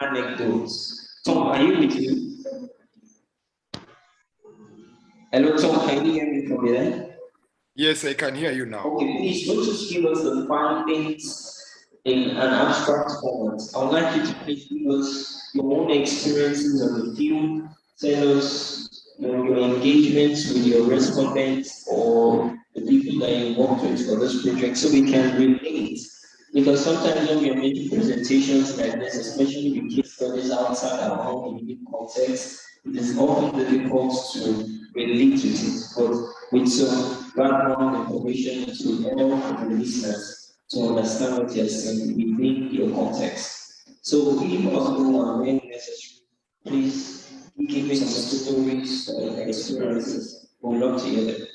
anecdotes. Tom, are you with me? Hello, Tom, can you hear me from there? Yes, I can hear you now. Okay, please, don't just give us the findings in an abstract format. I would like you to please give us your own experiences on the field, tell us your engagements with your respondents or the people that you work with for this project so we can relate. Because sometimes when we are making presentations like this, especially with case studies outside our own unique context, it is often difficult to relate with it. But with some background information to help the listeners to understand what you're saying within your context. So if possible and when necessary, please give me some stories or experiences. We'd love to hear them.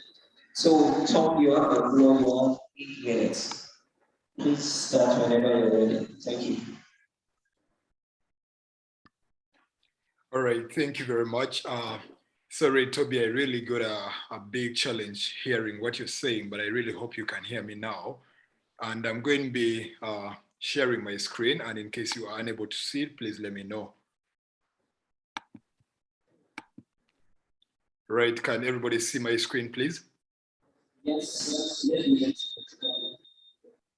So Tom, you have a floor of 8 minutes. Please start whenever you're ready. Thank you. All right, thank you very much. Sorry, Toby, I really got a big challenge hearing what you're saying, but I really hope you can hear me now. And I'm going to be sharing my screen, and in case you are unable to see it, please let me know. Right, can everybody see my screen, please? Yes.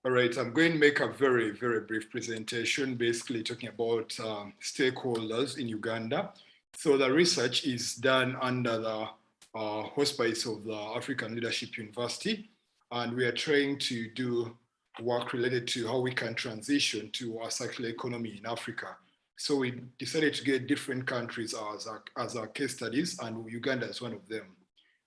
All right, I'm going to make a very, very brief presentation, basically talking about stakeholders in Uganda. So the research is done under the auspice of the African Leadership University, and we are trying to do work related to how we can transition to a circular economy in Africa. So we decided to get different countries as our case studies, and Uganda is one of them.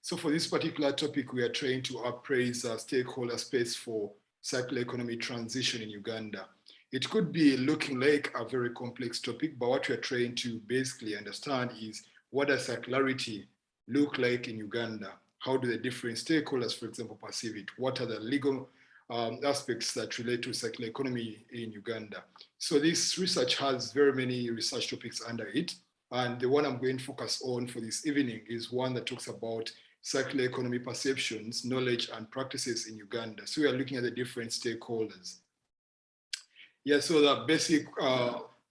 So for this particular topic, we are trying to appraise stakeholder space for circular economy transition in Uganda. It could be looking like a very complex topic, but what we're trying to basically understand is what does circularity look like in Uganda? How do the different stakeholders, for example, perceive it? What are the legal aspects that relate to circular economy in Uganda? So this research has very many research topics under it. And the one I'm going to focus on for this evening is one that talks about circular economy perceptions, knowledge, and practices in Uganda. So we are looking at the different stakeholders. Yeah, so the basic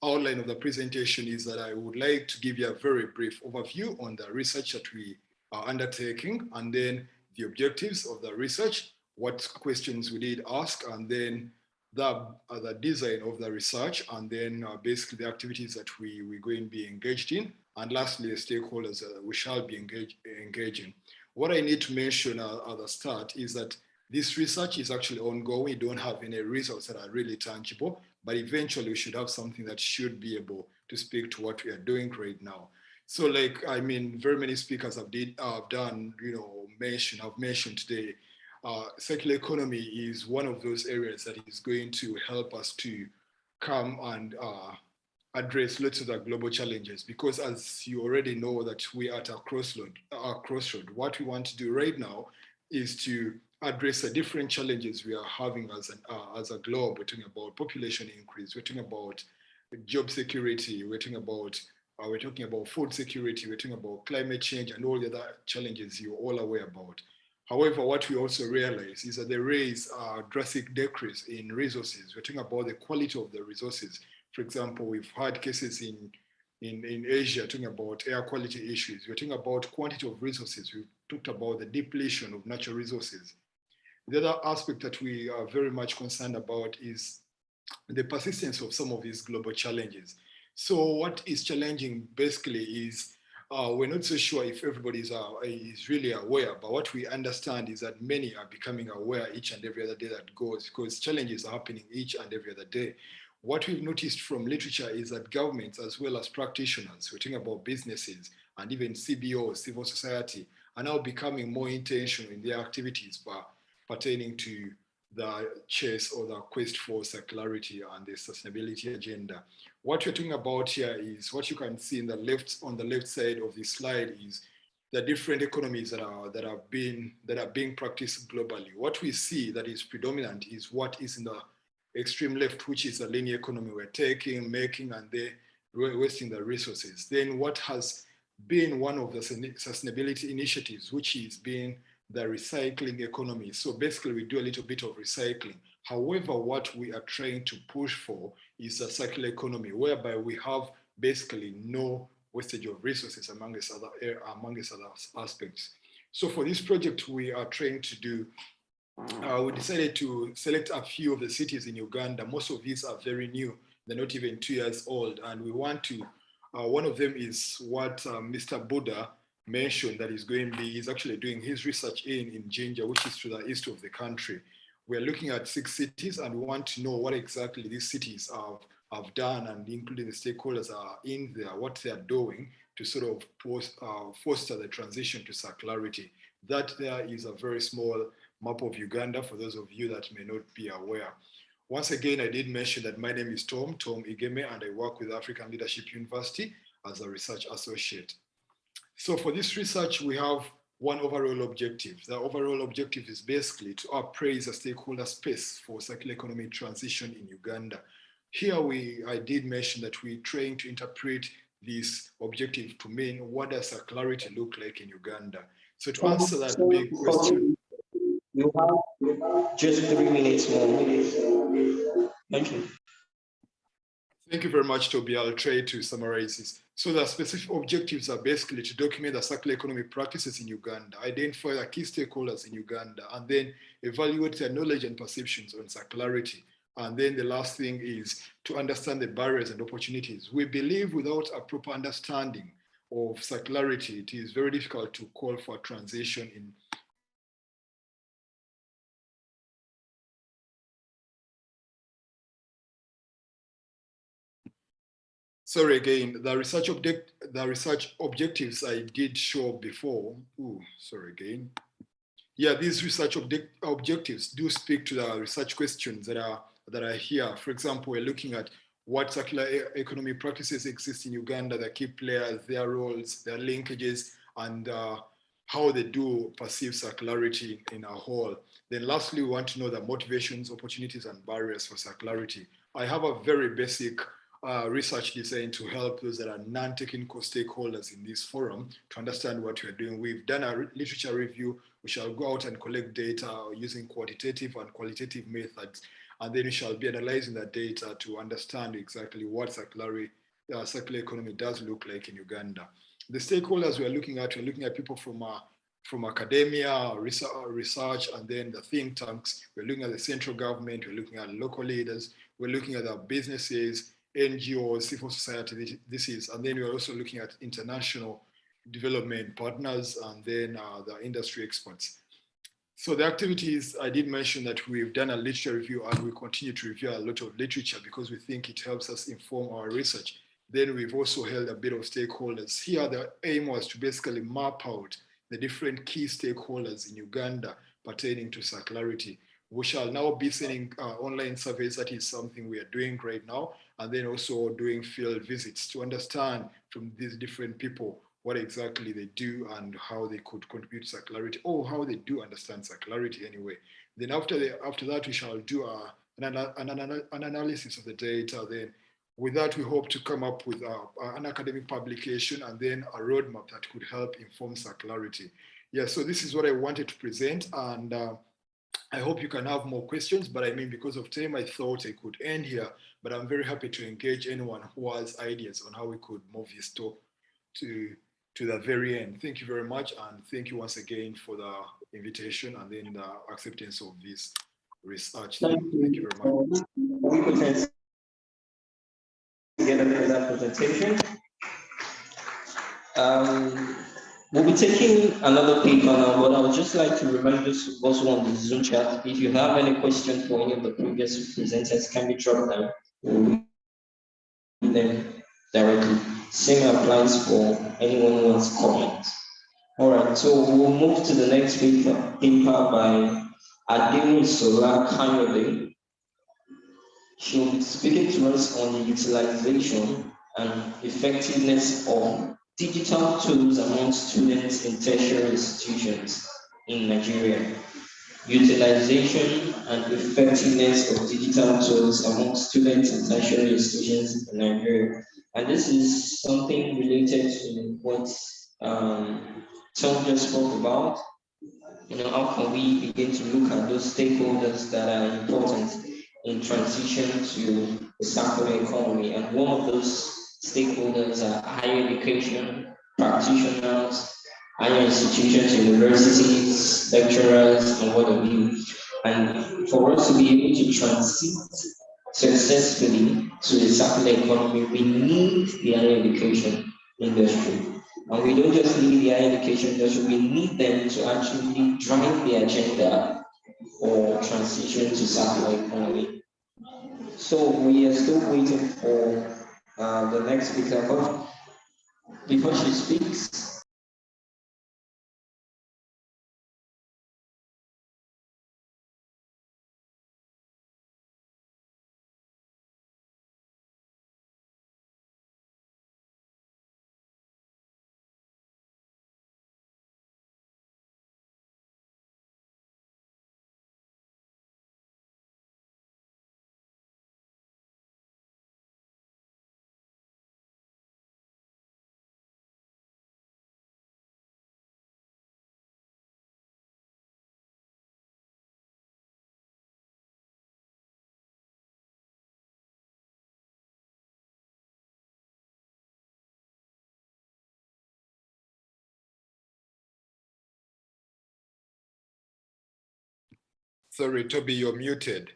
outline of the presentation is that I would like to give you a very brief overview on the research that we are undertaking, and then the objectives of the research, what questions we did ask, and then the design of the research, and then basically the activities that we're going to be engaged in, and lastly, the stakeholders we shall be engaging. What I need to mention at the start is that this research is actually ongoing. We don't have any results that are really tangible, but eventually we should have something that should be able to speak to what we are doing right now. So like, I mean, very many speakers have mentioned today, circular economy is one of those areas that is going to help us to come and address lots of the global challenges, because as you already know that we are at a crossroad. What we want to do right now is to address the different challenges we are having as a globe. We're talking about population increase, we're talking about job security, we're talking about food security, we're talking about climate change and all the other challenges you're all aware about. However, what we also realize is that there is a drastic decrease in resources. We're talking about the quality of the resources. For example, we've had cases in Asia talking about air quality issues. We're talking about quantity of resources. We've talked about the depletion of natural resources. The other aspect that we are very much concerned about is the persistence of some of these global challenges. So what is challenging basically is we're not so sure if everybody is really aware, but what we understand is that many are becoming aware each and every other day that goes, because challenges are happening each and every other day. What we've noticed from literature is that governments, as well as practitioners, we're talking about businesses and even CBOs, civil society, are now becoming more intentional in their activities pertaining to the chase or the quest for circularity and the sustainability agenda. What we're talking about here is what you can see on the left side of this slide is the different economies that are being practiced globally. What we see that is predominant is what is in the extreme left, which is a linear economy. We're taking, making, and they're wasting the resources. Then what has been one of the sustainability initiatives, which is being the recycling economy. So basically we do a little bit of recycling. However, what we are trying to push for is a circular economy, whereby we have basically no wastage of resources amongst other aspects. So for this project we are trying to do, we decided to select a few of the cities in Uganda. Most of these are very new. They're not even 2 years old. And we want to, one of them is what Mr. Buddha mentioned that he's actually doing his research in Jinja, which is to the east of the country. We're looking at 6 cities and we want to know what exactly these cities have done, and including the stakeholders are in there, what they're doing to sort of foster the transition to circularity. That there is a very small map of Uganda for those of you that may not be aware. Once again, I did mention that my name is Tom Igeme, and I work with African Leadership University as a research associate. So for this research, we have one overall objective. The overall objective is basically to appraise a stakeholder space for circular economy transition in Uganda. Here I did mention that we're trying to interpret this objective to mean what does circularity look like in Uganda. So to answer that big question. You have just 3 minutes more. Thank you. Thank you very much, Toby. I'll try to summarize this. So the specific objectives are basically to document the circular economy practices in Uganda, identify the key stakeholders in Uganda, and then evaluate their knowledge and perceptions on circularity. And then the last thing is to understand the barriers and opportunities. We believe without a proper understanding of circularity, it is very difficult to call for transition in Sorry, again, the research objectives I did show before. Ooh, sorry again. Yeah, these research objectives do speak to the research questions that are here. For example, we're looking at what circular economy practices exist in Uganda, the key players, their roles, their linkages, and how they do perceive circularity in a whole. Then lastly, we want to know the motivations, opportunities, and barriers for circularity. I have a very basic research design to help those that are non-technical stakeholders in this forum to understand what we're doing. We've done a literature review. We shall go out and collect data using quantitative and qualitative methods, and then we shall be analyzing that data to understand exactly what circular economy does look like in Uganda. The stakeholders we're looking at people from from academia, research, and then the think tanks. We're looking at the central government, we're looking at local leaders, we're looking at our businesses, NGOs, civil society, and then we're also looking at international development partners and then the industry experts. So the activities, I did mention that we've done a literature review and we continue to review a lot of literature because we think it helps us inform our research. Then we've also held a bit of stakeholders. Here, the aim was to basically map out the different key stakeholders in Uganda pertaining to circularity. We shall now be sending online surveys. That is something we are doing right now. And then also doing field visits to understand from these different people what exactly they do and how they could contribute to circularity, or how they do understand circularity anyway. Then after that, we shall do an analysis of the data. Then with that, we hope to come up with an academic publication and then a roadmap that could help inform circularity. Yeah, so this is what I wanted to present, and I hope you can have more questions, but I mean, because of time, I thought I could end here, but I'm very happy to engage anyone who has ideas on how we could move this talk to the very end. Thank you very much, and thank you once again for the invitation and then the acceptance of this research. Thank you very much. Together for that presentation. We'll be taking another paper now, but I would just like to remind us also on the Zoom chat, if you have any questions for any of the previous presenters, can be dropped down. We'll read them directly. Same applies for anyone who wants comments. All right, so we'll move to the next paper by Ademisola Kanyode. She'll be speaking to us on the utilization and effectiveness of digital tools among students in tertiary institutions in Nigeria. Utilization and effectiveness of digital tools among students in tertiary institutions in Nigeria. And this is something related to what Tom just spoke about. You know, how can we begin to look at those stakeholders that are important in transition to the circular economy? And one of those stakeholders are higher education practitioners, higher institutions, universities, lecturers, and what have you. And for us to be able to transit successfully to the circular economy, we need the higher education industry. And we don't just need the higher education industry, we need them to actually drive the agenda for transition to circular economy. So we are still waiting for the next speaker. But before she speaks, Sorry, Toby, you're muted.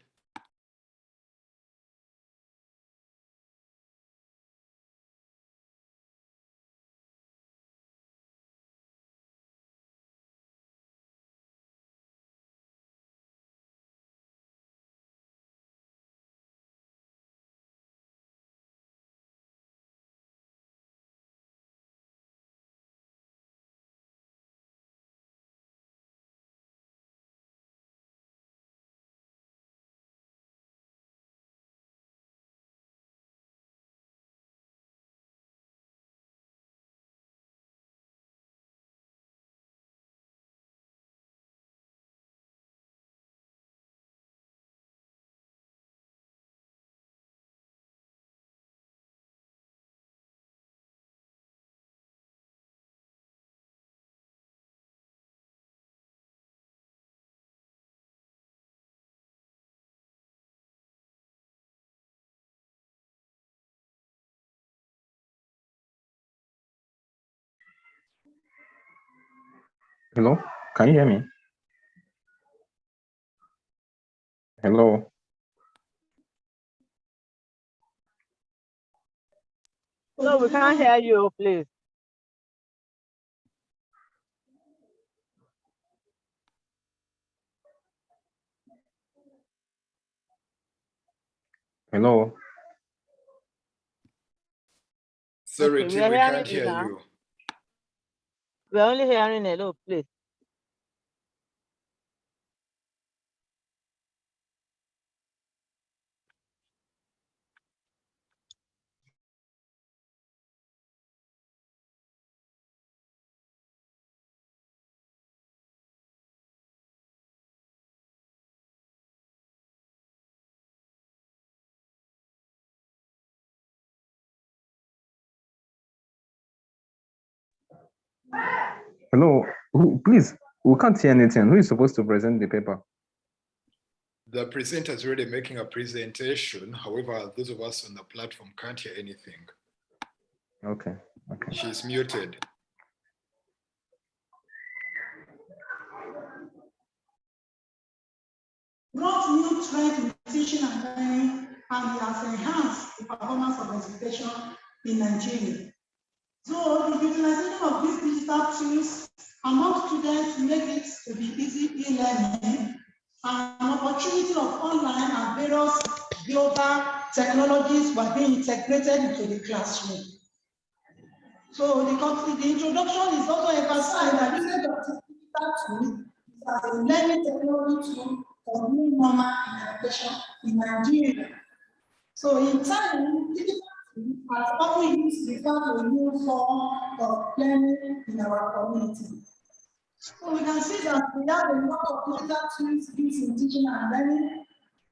Hello, can you hear me? Hello. No, we can't hear you, please. Hello. Sorry, Okay, Tim, we can't hear you. We're only hearing hello, please. Hello. Please, we can't hear anything. Who is supposed to present the paper? The presenter is already making a presentation. However, those of us on the platform can't hear anything. Okay. She's muted. Brought new trend in teaching and learning, and it has enhanced the performance of education in Nigeria. So the utilization of these digital tools among students make it to be easy e-learning, and an opportunity of online and various global technologies were being integrated into the classroom. So the introduction is also emphasized that usage of digital tools as a learning technology tool for new normal in education in Nigeria. So in time, digital tools are often used to refer to a new form of learning in our community. So we can see that we have a lot of digital tools used in teaching and learning,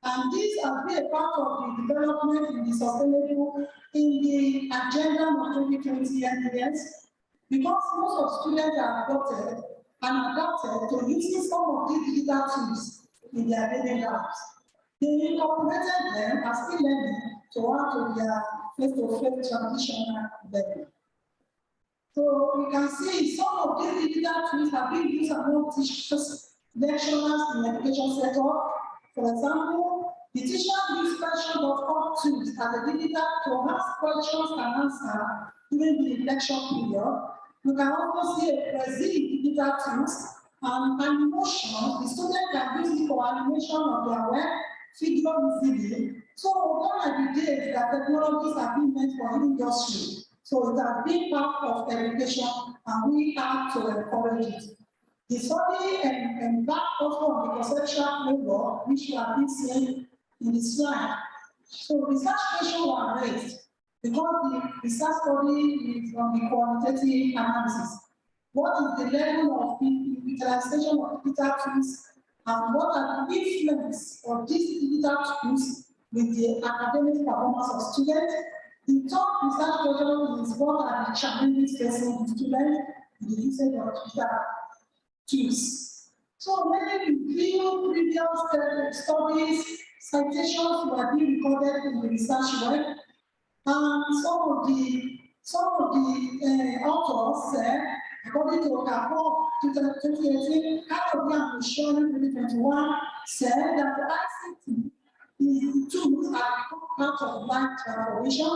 and these have been a part of the development in the sustainable in the agenda of 2020 NDS, because most of students are adapted to using some of these digital tools in their daily lives. They incorporated them as e-learning to add to their face-to-face transitional learning. So we can see some of these digital tools have been used among teachers, lecturers in the education sector. For example, the teacher use question.org tools as a digital to ask questions and answer during the lecture period. You can also see a Brazil digital tools and animation. The student can use it for animation of their work, video video. So one of the days that technologies have been meant for industry. So it has been part of education, and we have to encourage it. The study and back also on the conceptual framework, which we have been seeing in the slide. So research questions were raised because the research study is on the qualitative analysis. What is the level of utilization of digital tools, and what are the influence of these digital tools with the academic performance of students? The top research question is what are the challenges facing the students in the usage of digital tools. So many review previous studies, citations were being recorded in the research work, and some of the authors said, according to Okafor 2018, Carol Michelle 2021 said that the ICT the tools have become part of life transformation,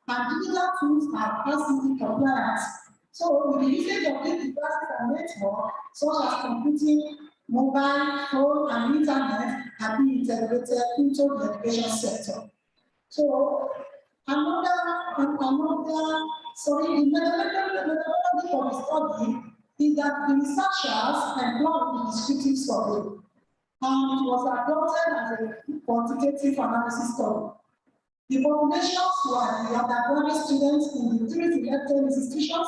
and digital tools are ICT compliance. So with the usage of these devices and networks, such as computing, mobile, phone, and internet, have been integrated into the education sector. So the methodology for the study is that the researchers employed the descriptive survey, and it was adopted as a quantitative analysis study. The populations were the undergraduate students in the 3 selected institutions: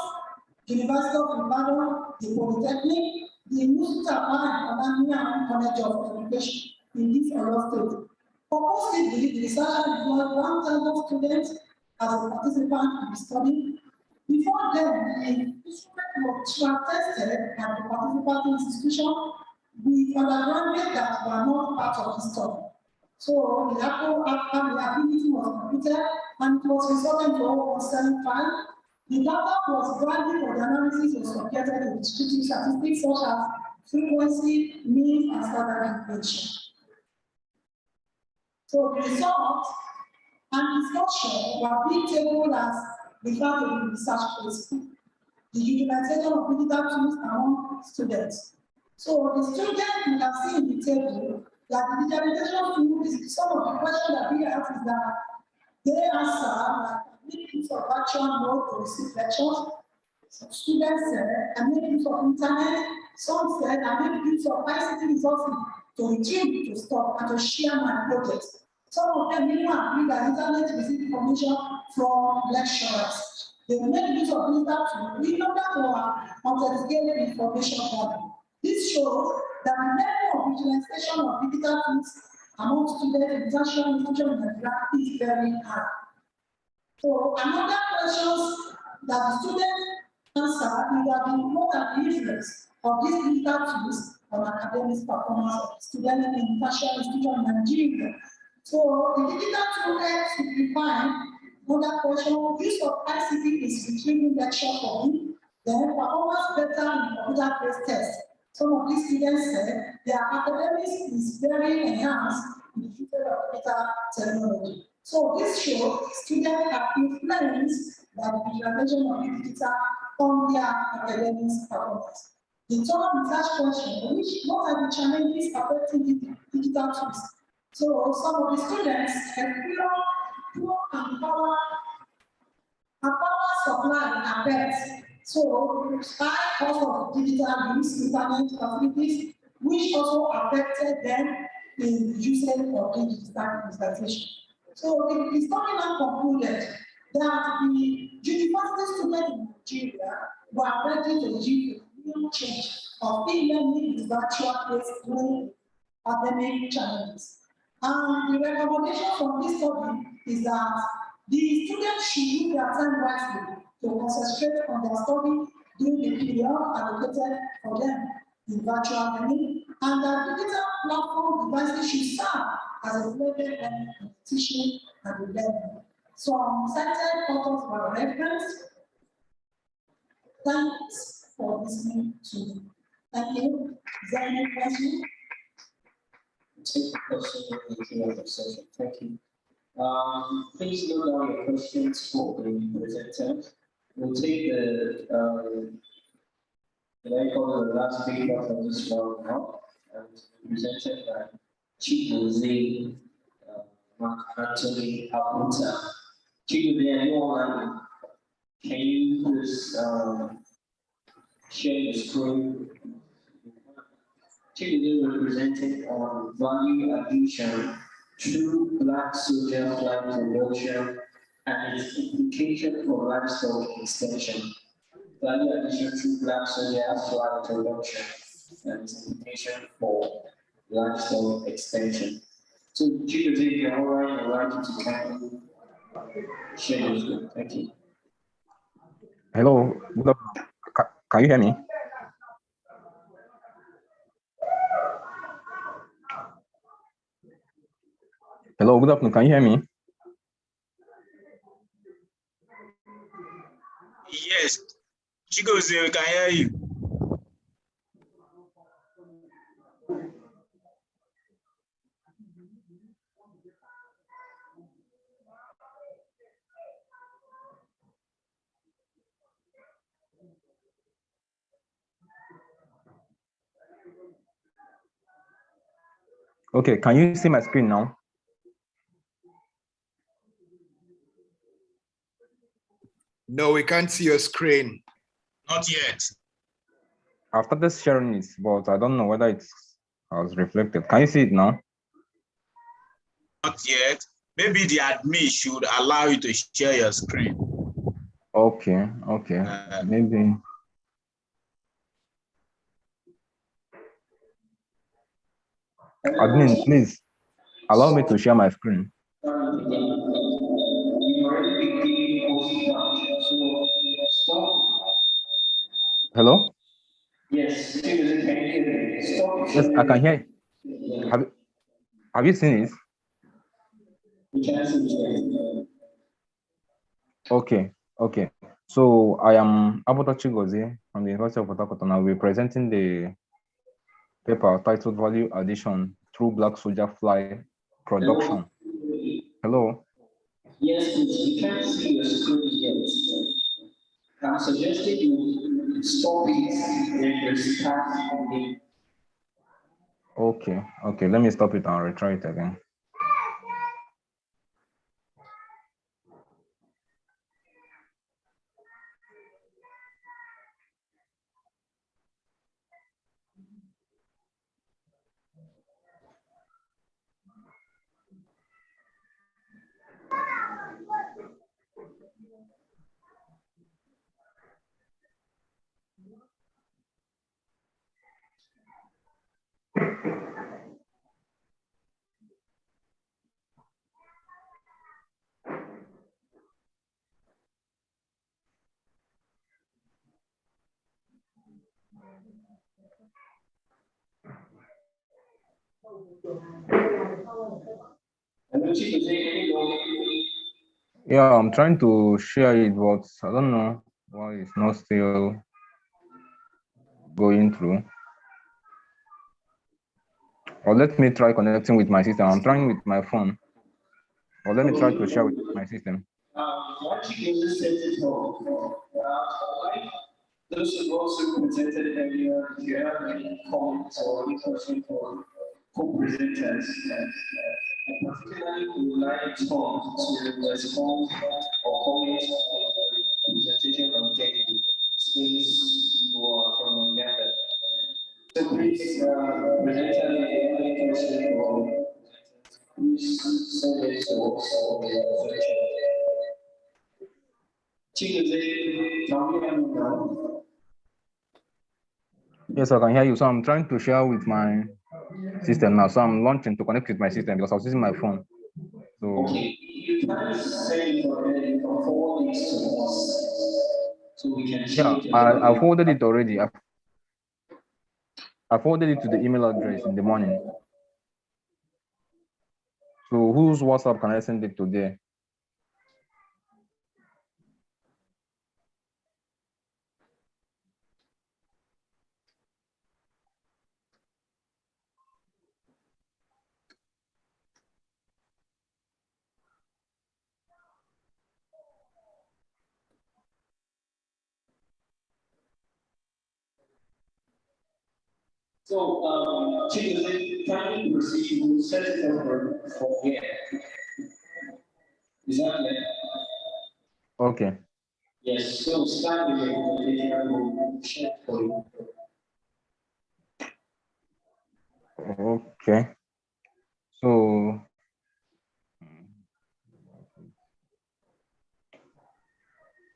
University of Ibadan, the Polytechnic, the Mustafa and College of Education in this Oyo State. Purposely, the researcher deployed 1,000 students as a participant in the study. Before then, the instrument was tested at the participating institution with undergraduates that were not part of the study. So the actual ability was completed, and it was resulting to 175. The data was valued for the analysis was subjected to descriptive statistics such as frequency, mean, and standard deviation. So the results and discussion were being tabled as referred to the research principle. The utilization of digital tools among students. So the students you can see in the table that the digitalization tool is some of the questions that we ask is that they answer that make use of virtual mode to receive lectures. Some students said I make use of internet. Some said I make use of ICT resources to retrieve, to stop, and to share my projects. Some of them even agree that internet receive information from lecturers. They make use of digital tools in order to authenticate information gathering. This shows that the level of utilization of digital tools among students in tertiary institutions in Nigeria is very high. So another questions that the students answer is that what are the influence of these digital tools on academic performance of students in tertiary institutions in Nigeria. So the digital tool helps to define another question. Use of ICT is retrieving lecture for me, then performance better in computer-based tests. Some of these students said their academics is very enhanced in the use of digital technology. So this shows students are influenced by the visualization of the digital on their academic performance. The third research question, what are the challenges affecting the digital tools? So some of the students have poor and power supply affects. So high cost of digital use, internet facilities, which also affected them in usage of digitalization. So the study now concluded that the university students in Nigeria were ready to give real change of e-learning with virtual-based learning academic challenges. And the recommendation from this study is that the students should use their time wisely to concentrate on their study during the period allocated for them in virtual learning, and that digital platform devices should serve as a blended learning and teaching and learning. Some cited authors for reference. Thanks for listening to me. Thank you. Is there any question? Take the question in the Q&A session. Thank you. Please note down your questions for the presenter. We'll take the last paper for this round now, and presented by Chigozie Mark Anthony Abuta. Chigozie, are you online? Can you please share the screen? Chigozie represented on value addition through black soldier flag production and its implication for livestock extension. Value addition through black soldier flag production and its implication for livestock extension. So, Chigozie, if you're all right, I'd like you to kindly share your screen. Thank you. Hello, good afternoon. Can you hear me? Hello, good afternoon. Can you hear me? Yes, Chigozie, we can hear you. Okay, can you see my screen now? No, we can't see your screen. Not yet. I've started sharing it, but I don't know whether it was reflected. Can you see it now? Not yet. Maybe the admin should allow you to share your screen. Okay, okay. Maybe. Admin, please allow me to share my screen. Hello? Yes, Yes, I can hear you. Have you seen it? Okay, okay. So I am Abuta Chigozie from the University of Port Harcourt, and I'll be presenting the paper titled Value Addition through Black Soldier Fly Production. Hello? Yes, we can't see your screen yet. I'm suggesting you stop it when you start again. Okay, let me stop it and retry it again. Yeah, I'm trying to share it, but I don't know why it's not still going through. Or let me try connecting with my system. I'm trying with my phone. Or let me try to share with my system. Those who also presented earlier, if you have any comments or any questions for co-presenters, I particularly would like Tom to respond or comment on the presentation from Kenny, since you are from Uganda. So please, presenter, any question or please send it to us or the section. Yes, I can hear you. So I'm trying to share with my system now. So I'm launching to connect with my system because I was using my phone. So okay, you can say for you can forward this to us so we can yeah, I forwarded it already. I forwarded it to the email address in the morning. So whose WhatsApp can I send it to there? So, Chief, can you proceed? We'll set it over for here. Is that clear? Okay. Yes, so start with the presentation, we'll check for you. Okay. So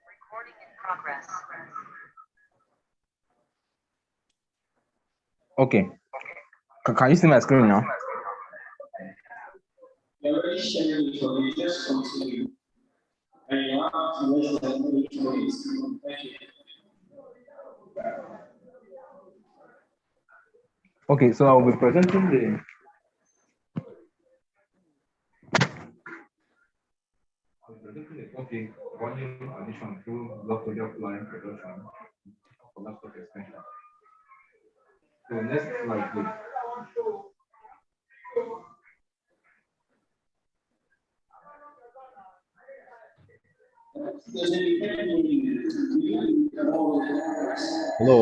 Recording in progress. okay. Can you see my screen now? You're already sharing it, so you just continue. And you have to less than 8 minutes. Thank you. Okay, so I'll be presenting the topic volume addition through block project line production for laptop extension. So next slide, please. Hello.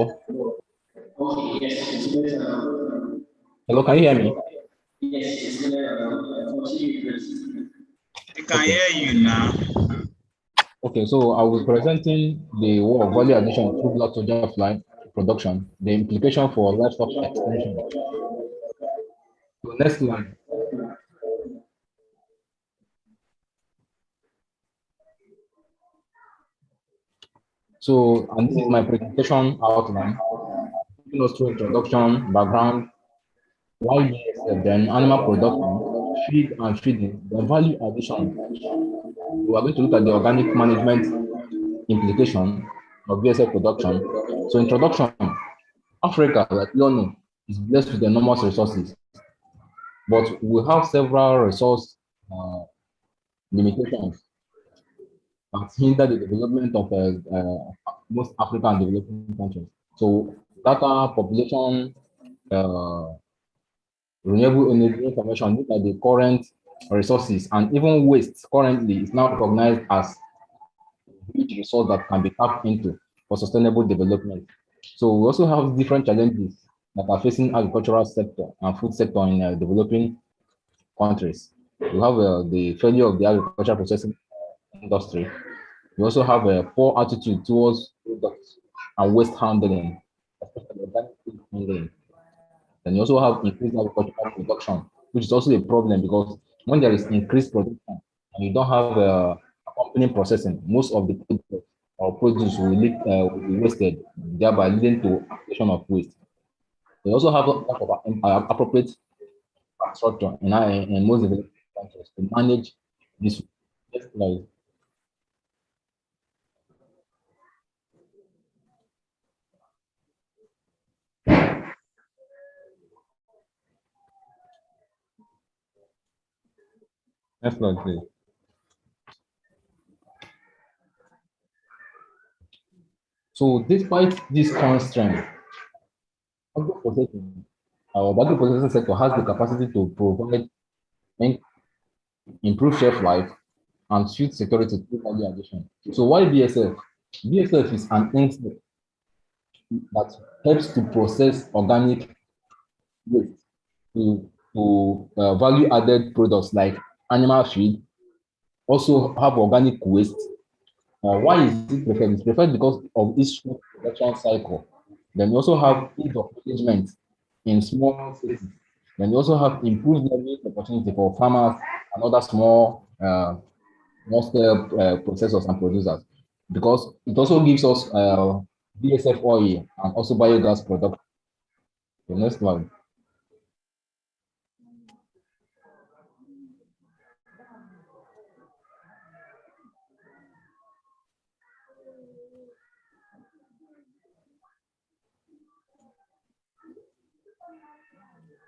Okay, yes, it's better. Hello, can you hear me? Yes, it's better. Continue, please. I can hear you now. Okay, so I will be presenting the work value addition through block project line production, the implication for livestock extension. So next slide. So, and this is my presentation outline, taking us through introduction, background, why BSF, then animal production, feed and feeding, the value addition. We are going to look at the organic management implication of BSF production. So introduction, Africa, like you all know, is blessed with enormous resources, but we have several resource limitations. that hinder the development of most African developing countries. So data, population, renewable energy information, these are the current resources, and even waste currently is now recognized as a huge resource that can be tapped into for sustainable development. So we also have different challenges that are facing agricultural sector and food sector in developing countries. We have the failure of the agricultural processing industry. We also have a poor attitude towards products and waste handling, especially organic waste handling. Then you also have increased agricultural production, which is also a problem because when there is increased production and you don't have accompanying processing, most of the products or produce will be wasted, thereby leading to accumulation of waste. We also have a lack of appropriate infrastructure in most developed countries to manage this. Like, next slide, please. So despite this constraint, our agro processing sector has the capacity to provide improve shelf life and food security through value addition. So why BSF? BSF is an entity that helps to process organic waste to value-added products like animal feed, also have organic waste. Why is it preferred? It's preferred because of its short production cycle. Then we also have ease of management in small cities. Then we also have improved learning opportunity for farmers and other small scale processors and producers, because it also gives us BSF oil and also biogas production. The next slide.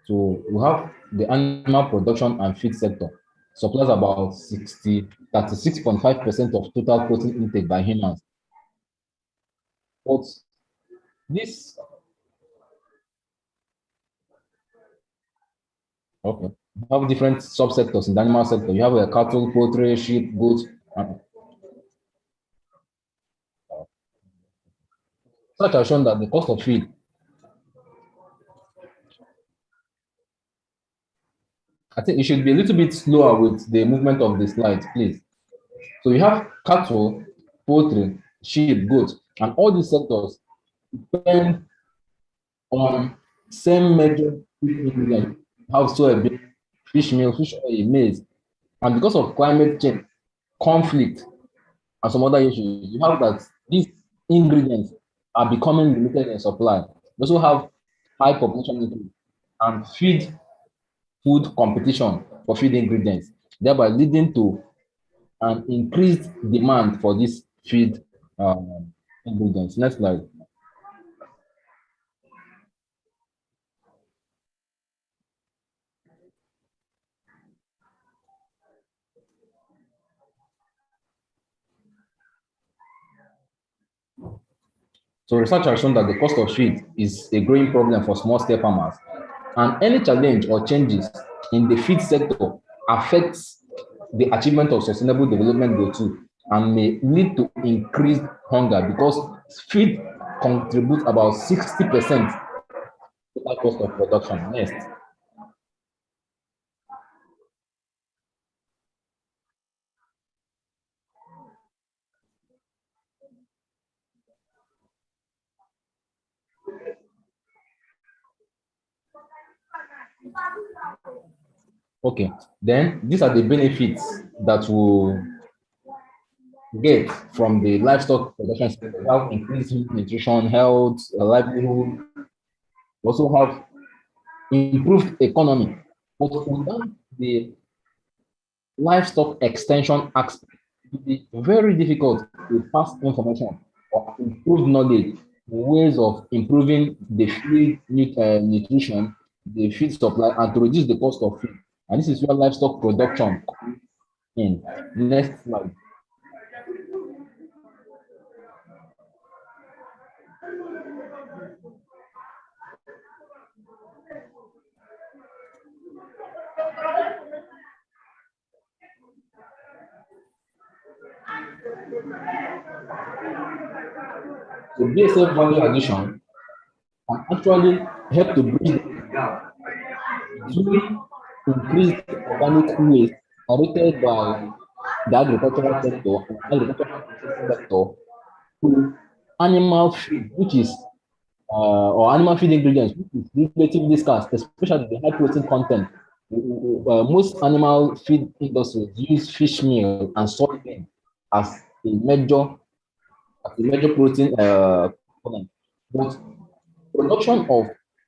So we have the animal production and feed sector supplies about 36.5% of total protein intake by humans. But this, okay, we have different subsectors in the animal sector. You have cattle, poultry, sheep, goats, and such has shown that the cost of feed. I think you should be a little bit slower with the movement of the slides, please. So you have cattle, poultry, sheep, goats, and all these sectors depend on same major ingredient. Have soybean, fish meal, fish oil, maize. And because of climate change, conflict, and some other issues, you have that these ingredients are becoming limited in supply. You also have high population increase and food competition for feed ingredients, thereby leading to an increased demand for these feed ingredients. Next slide. So research has shown that the cost of feed is a growing problem for small-scale farmers, and any challenge or changes in the feed sector affects the achievement of sustainable development goal 2 and may lead to increased hunger because feed contributes about 60% to the cost of production. Next. Okay, then these are the benefits that will get from the livestock production sector. We have increased nutrition, health, livelihood. We also have improved economy. But without the livestock extension aspect, it will be very difficult to pass information or improve knowledge, ways of improving the feed nutrition, the feed supply, and to reduce the cost of feed. And this is where livestock production comes in. Next slide. So BSF value addition can actually help to bridge the gap between increased organic waste generated by the agricultural sector and agricultural processing sector to animal feed, which is or animal feed ingredients, which is relatively scarce, especially the high protein content. Most animal feed industries use fish meal and soybean as a major protein component. But production of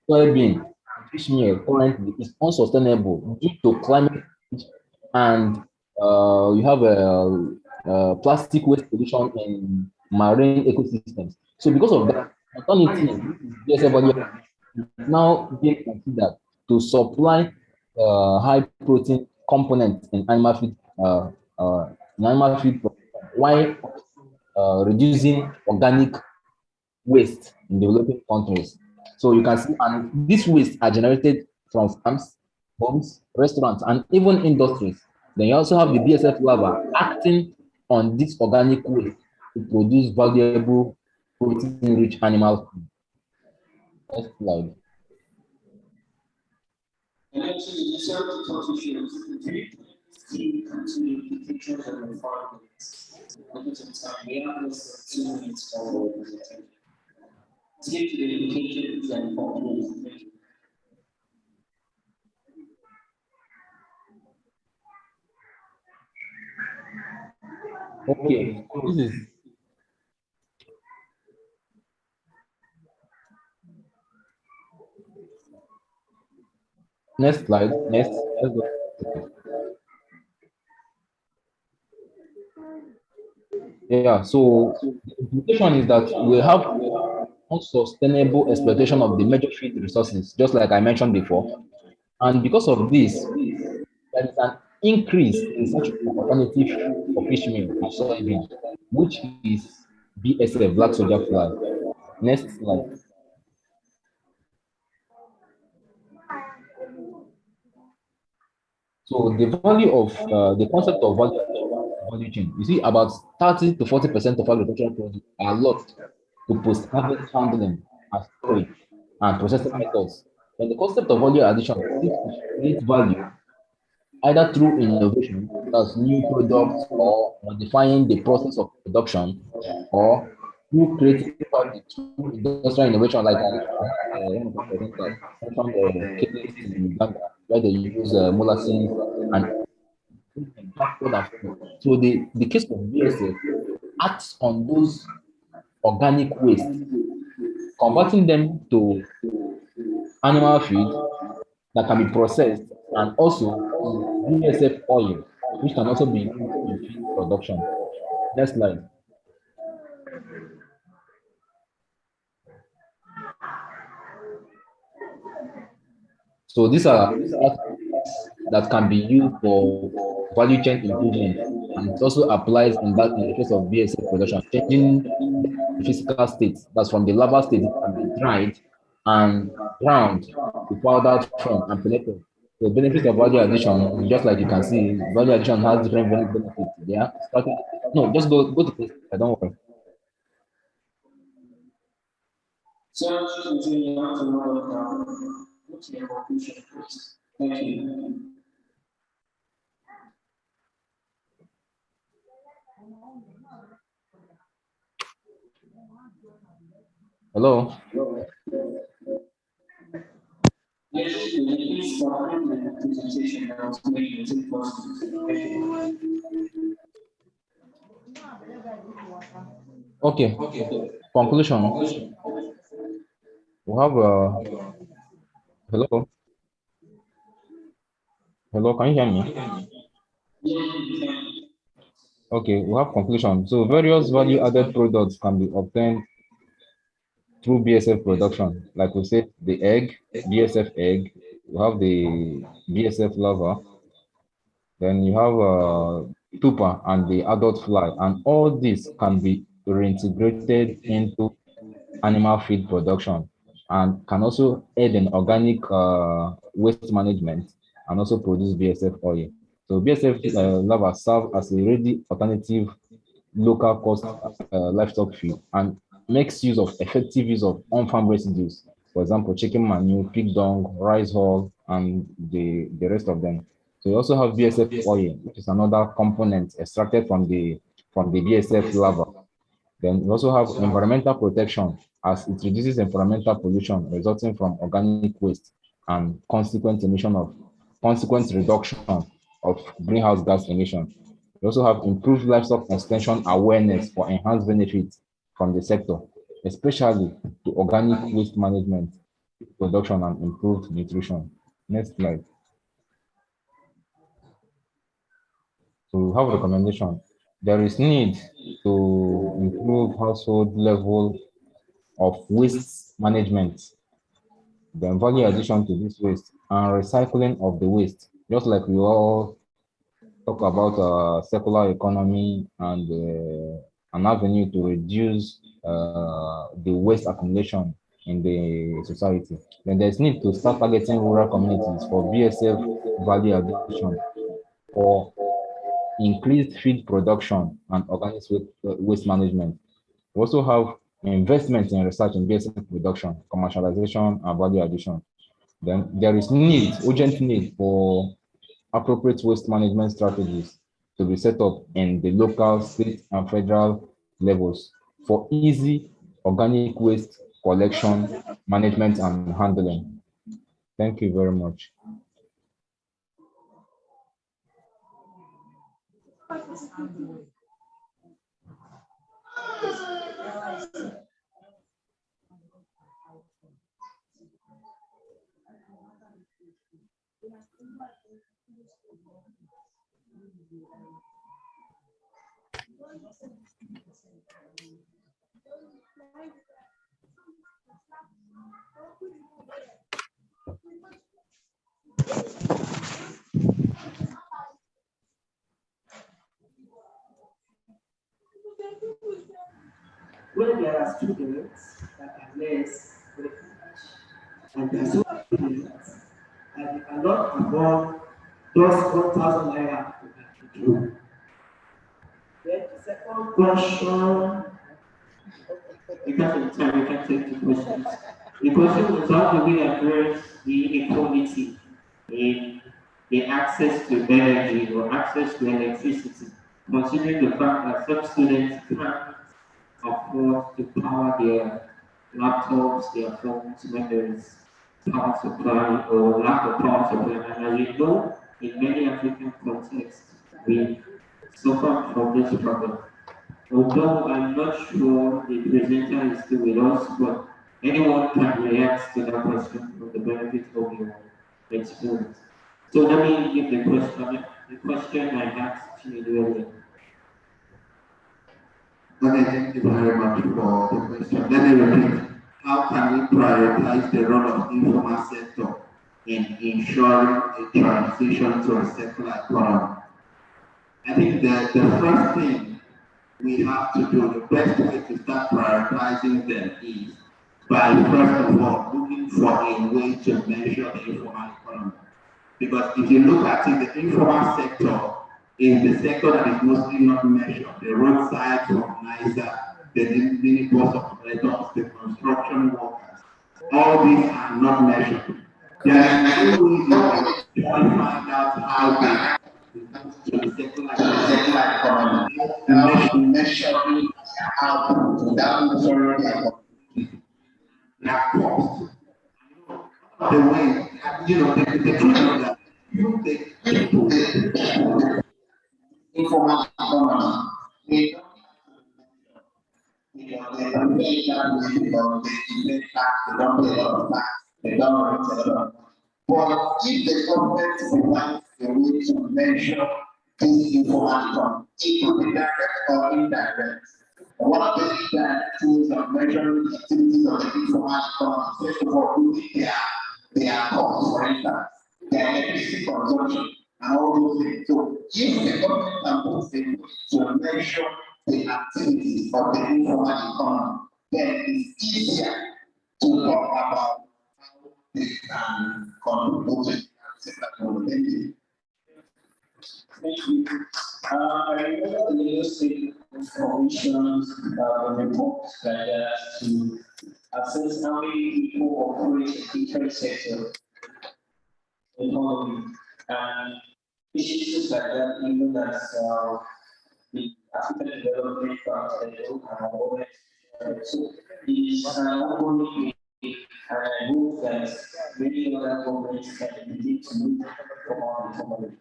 soybean and fish meal currently is unsustainable due to climate change and you have a plastic waste pollution in marine ecosystems. So because of that, alternative, which is BSF value is now being considered to supply high protein components in animal feed production, while reducing organic waste in developing countries. So you can see, and these waste are generated from farms, homes, restaurants, and even industries. Then you also have the BSF lava acting on this organic waste to produce valuable protein-rich animal food. Next slide. And actually, the service officials to continue the pictures of the findings. Look at the time, we have less than 2 minutes for the presentation. Skip to the indications and formulas. Okay, this is next slide. Next. Yeah, so the implication is that we have unsustainable exploitation of the major feed resources, just like I mentioned before. And because of this, there is an increase in such alternative for fish meal and soybean, which is BSF, black soldier fly. Next slide. So the value of the concept of value chain, you see about 30 to 40% of agricultural products are lost to post-harvest handling and storage and processing methods. And the concept of value addition seeks to create value either through innovation, as new products, or modifying the process of production, or through creating value through industrial innovation, like one of the presenters mentioned cases in Uganda, where they use molasses and so the case of BSF acts on those organic waste, converting them to animal feed that can be processed, and also BSF oil, which can also be used in feed production. Next slide. So these are that can be used for value chain improvement, and it also applies in the case of BSF production, changing the physical state. That's from the lava state, it can be dried and ground to powdered form and pelleted. The benefits of value addition, just like you can see, value addition has different benefits. Yeah, no, just go to this. I don't worry. So, continue on to another what's your conclusion, please? Thank you. Hello. Yes, please start the presentation now to make it possible. Thank you. Okay. Conclusion. We have hello. Hello, can you hear me? Okay, we have conclusion. So various value-added products can be obtained through BSF production. Like we said, the egg, BSF egg, you have the BSF larva, then you have pupa and the adult fly, and all this can be reintegrated into animal feed production, and can also aid in organic waste management and also produce BSF oil. So BSF lava serve as a ready alternative local cost livestock feed and makes use of effective use of on-farm residues. For example, chicken manure, pig dung, rice hull, and the rest of them. So we also have BSF oil, which is another component extracted from the BSF lava. Then we also have environmental protection as it reduces environmental pollution resulting from organic waste and consequent reduction of greenhouse gas emission. We also have improved livestock extension awareness for enhanced benefits from the sector, especially to organic waste management, production, and improved nutrition. Next slide. So we have a recommendation. There is need to improve household level of waste management, then value addition to this waste, and recycling of the waste. Just like we all talk about circular economy and an avenue to reduce the waste accumulation in the society. Then there's need to start targeting rural communities for BSF value addition, for increased feed production and organic waste management. We also have investment in research in BSF production, commercialization, and value addition. Then there is urgent need for appropriate waste management strategies to be set up in the local, state, and federal levels for easy organic waste collection, management, and handling. Thank you very much. When there are students that are less privileged, and there are some students that cannot afford just 1,000 naira to do. Then the second question, because of time, we can take the questions. The question was, how do we address the inequality in the access to energy or access to electricity, considering the fact that some students can't afford to power their laptops, their phones when there is power supply or lack of power supply. And as we know, in many African contexts, we suffer from this problem. Although I'm not sure the presenter is still with us, but anyone can react to that question for the benefit of your experience. So let me give the question I asked to you earlier. Okay, thank you very much for the question. Let me repeat. How can we prioritize the role of the informal sector in ensuring a transition to a circular economy? I think that the first thing we have to do, the best way to start prioritizing them is by, first of all, looking for a way to measure the informal economy. Because if you look at it, the informal sector is the sector that is mostly not measured. The roadside organizer, the mini bus operators, the construction workers, all these are not measured. There are no ways to find out how they to the secular economy. Measuring how without measuring their cost. The way, the truth is that you take people informal economy, they don't pay that because they pay tax, they don't pay a lot of tax, they don't rent a lot. But if the government provides a way to measure this informal economy, it could be direct or indirect. One of the indirect tools of measuring the activities of the informal economy, first of all, looking their costs, for instance, their electricity consumption, and all those things. So if the government can put a way to measure the activities of the informal economy, then it's easier to talk about how they can contribute to the community. Thank you. I remember the newspaper commissions reports like that to assess how many people operate in different sectors in economy, and issues like that, even as the African Development Bank and so is an ongoing and I hope that many other governments can begin to look for our economy.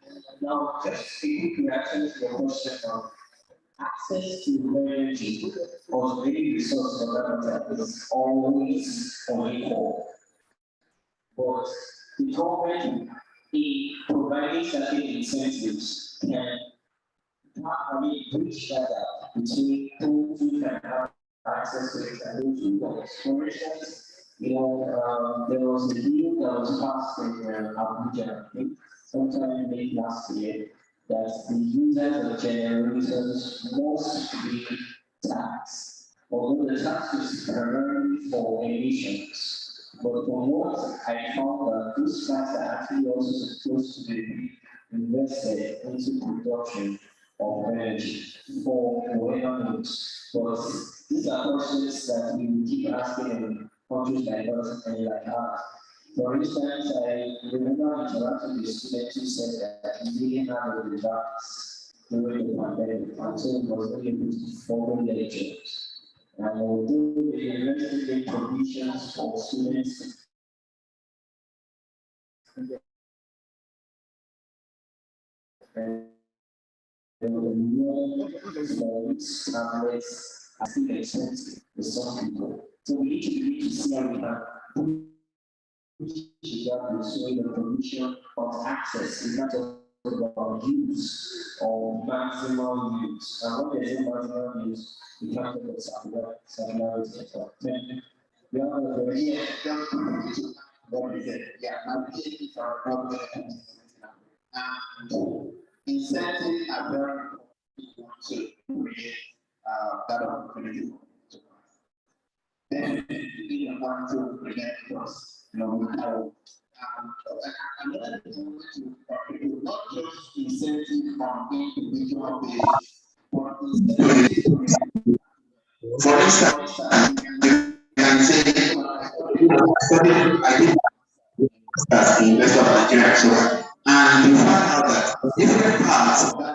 Now, just a quick reaction to your question of access to energy or any resource for that matter is always unequal. But the government, in providing certain incentives, can bridge that gap between those who can have access to it and those who don't. For instance, there was a bill that was passed in Abuja, I think, sometime late last year, that the users of generators must be taxed, although the tax is primarily for emissions. But from what I found that those taxes are actually also supposed to be invested into production of energy for whatever needs. But these are questions that we will keep asking in countries like us and like ours. For instance, I remember interacting with a student who said that he didn't have the drafts during the pandemic until he was able to follow lectures. And although the university made provisions for students tablets are still expensive for some people. So we need to see how we can the provision of access is not just about use or maximum use. And when there's a maximum use, we can't talk about circularity. We have a very what is it? Yeah, applications are problem and incentives are very important to create that opportunity. Then we want to present us, how another thing to not just incentive on individual basis, but incentive. For instance, you can say, I think that's the investor of Nigeria. So, and you find out that different parts of that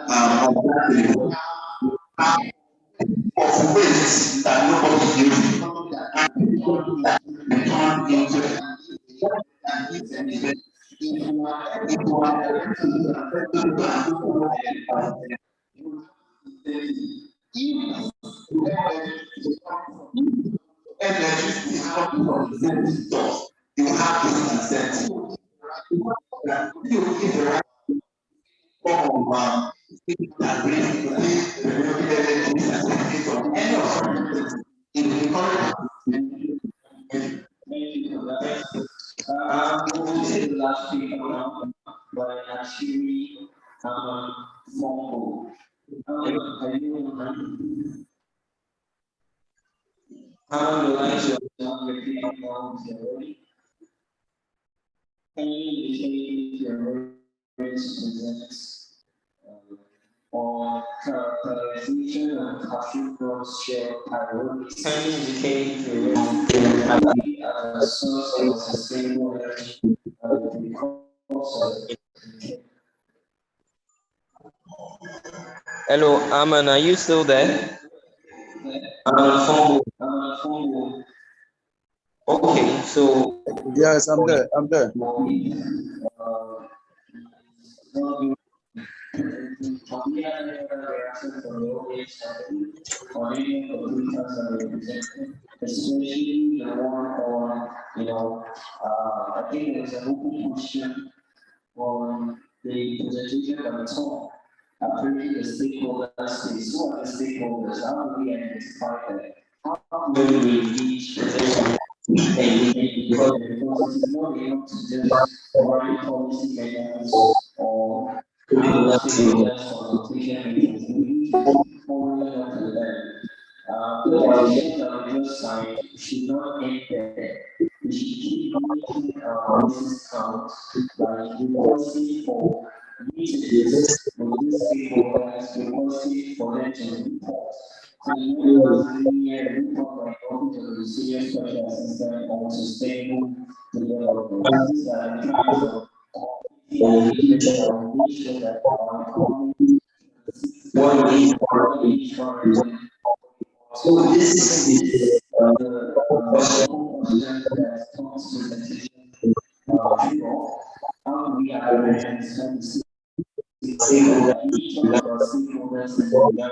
of waste that nobody uses and return into electricity is coming from the same source. You have this incentive. You give the right form of that renewable energy certificate of any of them. It will encourage. We'll say the last thing now, but actually, formal. How do you like your repeating norms already? Can you indicate your presence or characterization of cashew growth share priorities? Can you indicate your as a source of sustainable energy Hello, Aman, are you still there? Okay, so yes, I'm there. I'm there. Especially the one on, I think there's an open question on the presentation at the top. Apparently, the stakeholders space. Who are the stakeholders? How do we identify that? How do we engage potential? Because it's not enough to just provide policy guidance or stakeholders consultation meetings. We need to follow up with them. The decisions that we just signed side should not end there. We should keep making our voices count by requesting for meetings with these stakeholders, requesting for them to report. So you know, report by talking to the senior special assistant on sustainable development. These are the kinds of engagement that will make sure that our economy what is so this is the question that Tom's presentation how we are representing each of our stakeholders in Uganda.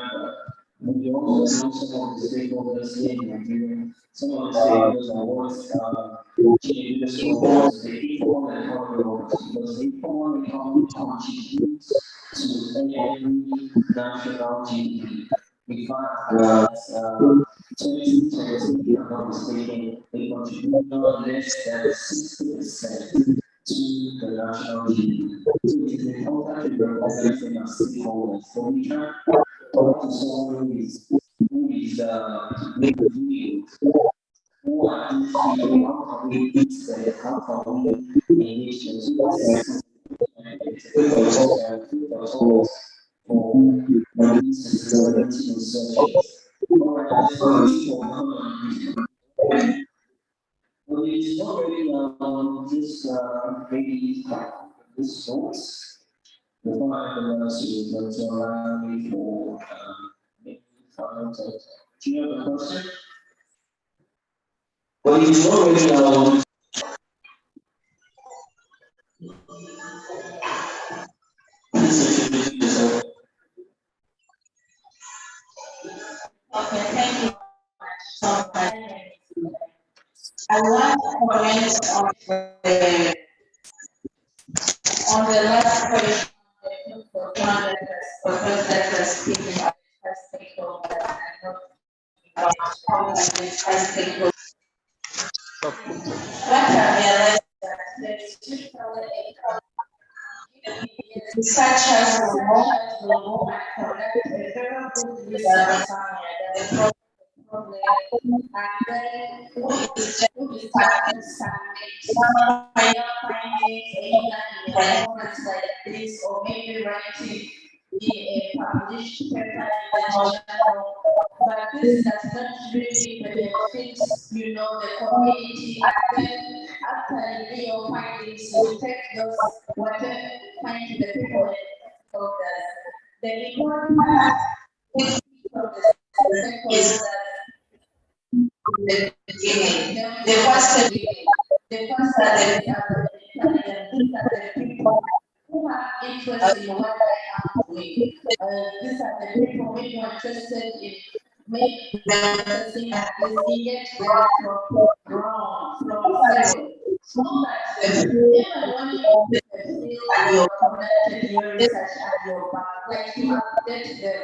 We also know some of the stakeholders here in Nigeria. Some of the stakeholders are what changes or the informal economy, because the informal economy contributes to every national GDP. We find that 2020, if I'm not mistaken, they contribute not less than 60% to the national GDP. So it is important to recognize them as stakeholders. So we can't talk to someone who is making who are these people, how can we fix them, how can we engage them. So this is for these sustainability researchers. Let's but it is not really just maybe this notes. The final is that you allow me for maybe final thought. Do you have a question? But it is not really Okay, thank you so much. I want to comment on the last question that was speaking about stakeholders and not how stakeholders. What I realized that there's researchers will go and collect a very good research somewhere, and then who is starting findings either in a conference like this or maybe writing in a published paper in the journal. But this does not really benefit, you know, the community. And then after you do your findings, you take those whatever find the people of the report is the beginning. The first that these are the people who have interest in what I am doing. These are the people who are interested in making processing and engage them from ground, from zero. So that even when you feel you're connected, your research and your back, like you update them.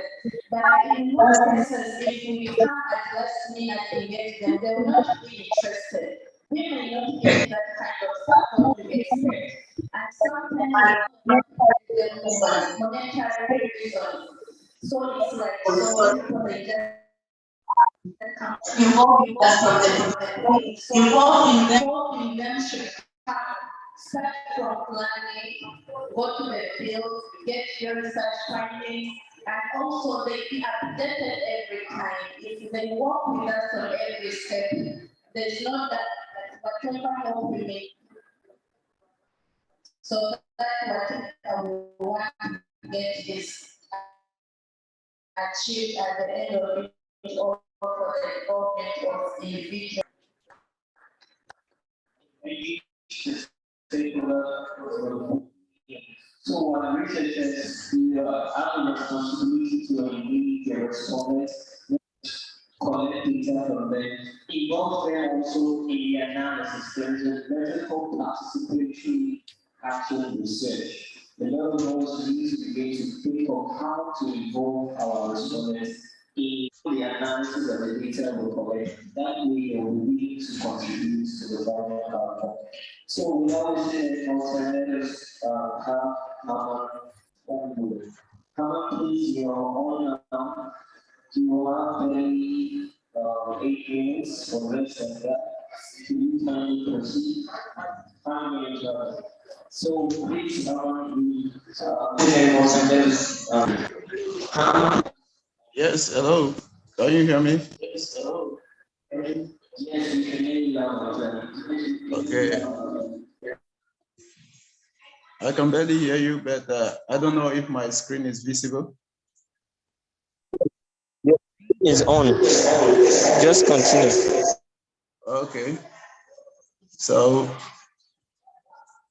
But in most cases, if we come at last minute and engage them, they will not be interested. We may not get that kind of support we expect. And sometimes for monetary reasons. So it's like so people they just involved in them should start from planning, go to the field, get your research findings, and also they be updated every time. If they work with us on every step, there's not that whatever help we make. So that's what we want to get is achieved at the end of it, or for the government or individual. So researchers have a responsibility to engage their respondents, collect data from them, involve them also in the analysis. There is a medical participatory action research. The level needs to begin to think of how to involve our respondents in the analysis of the data we collect. That way they will be willing to contribute to the final outcome. So we always say alternatives have common onboard. Common please your own you have very 8 minutes for rest and that. Time proceed. So please, Yes, hello. Can you hear me? Yes, hello. Yes, we can hear you loud. Okay. I can barely hear you, but I don't know if my screen is visible. Is on. Just continue. Okay. So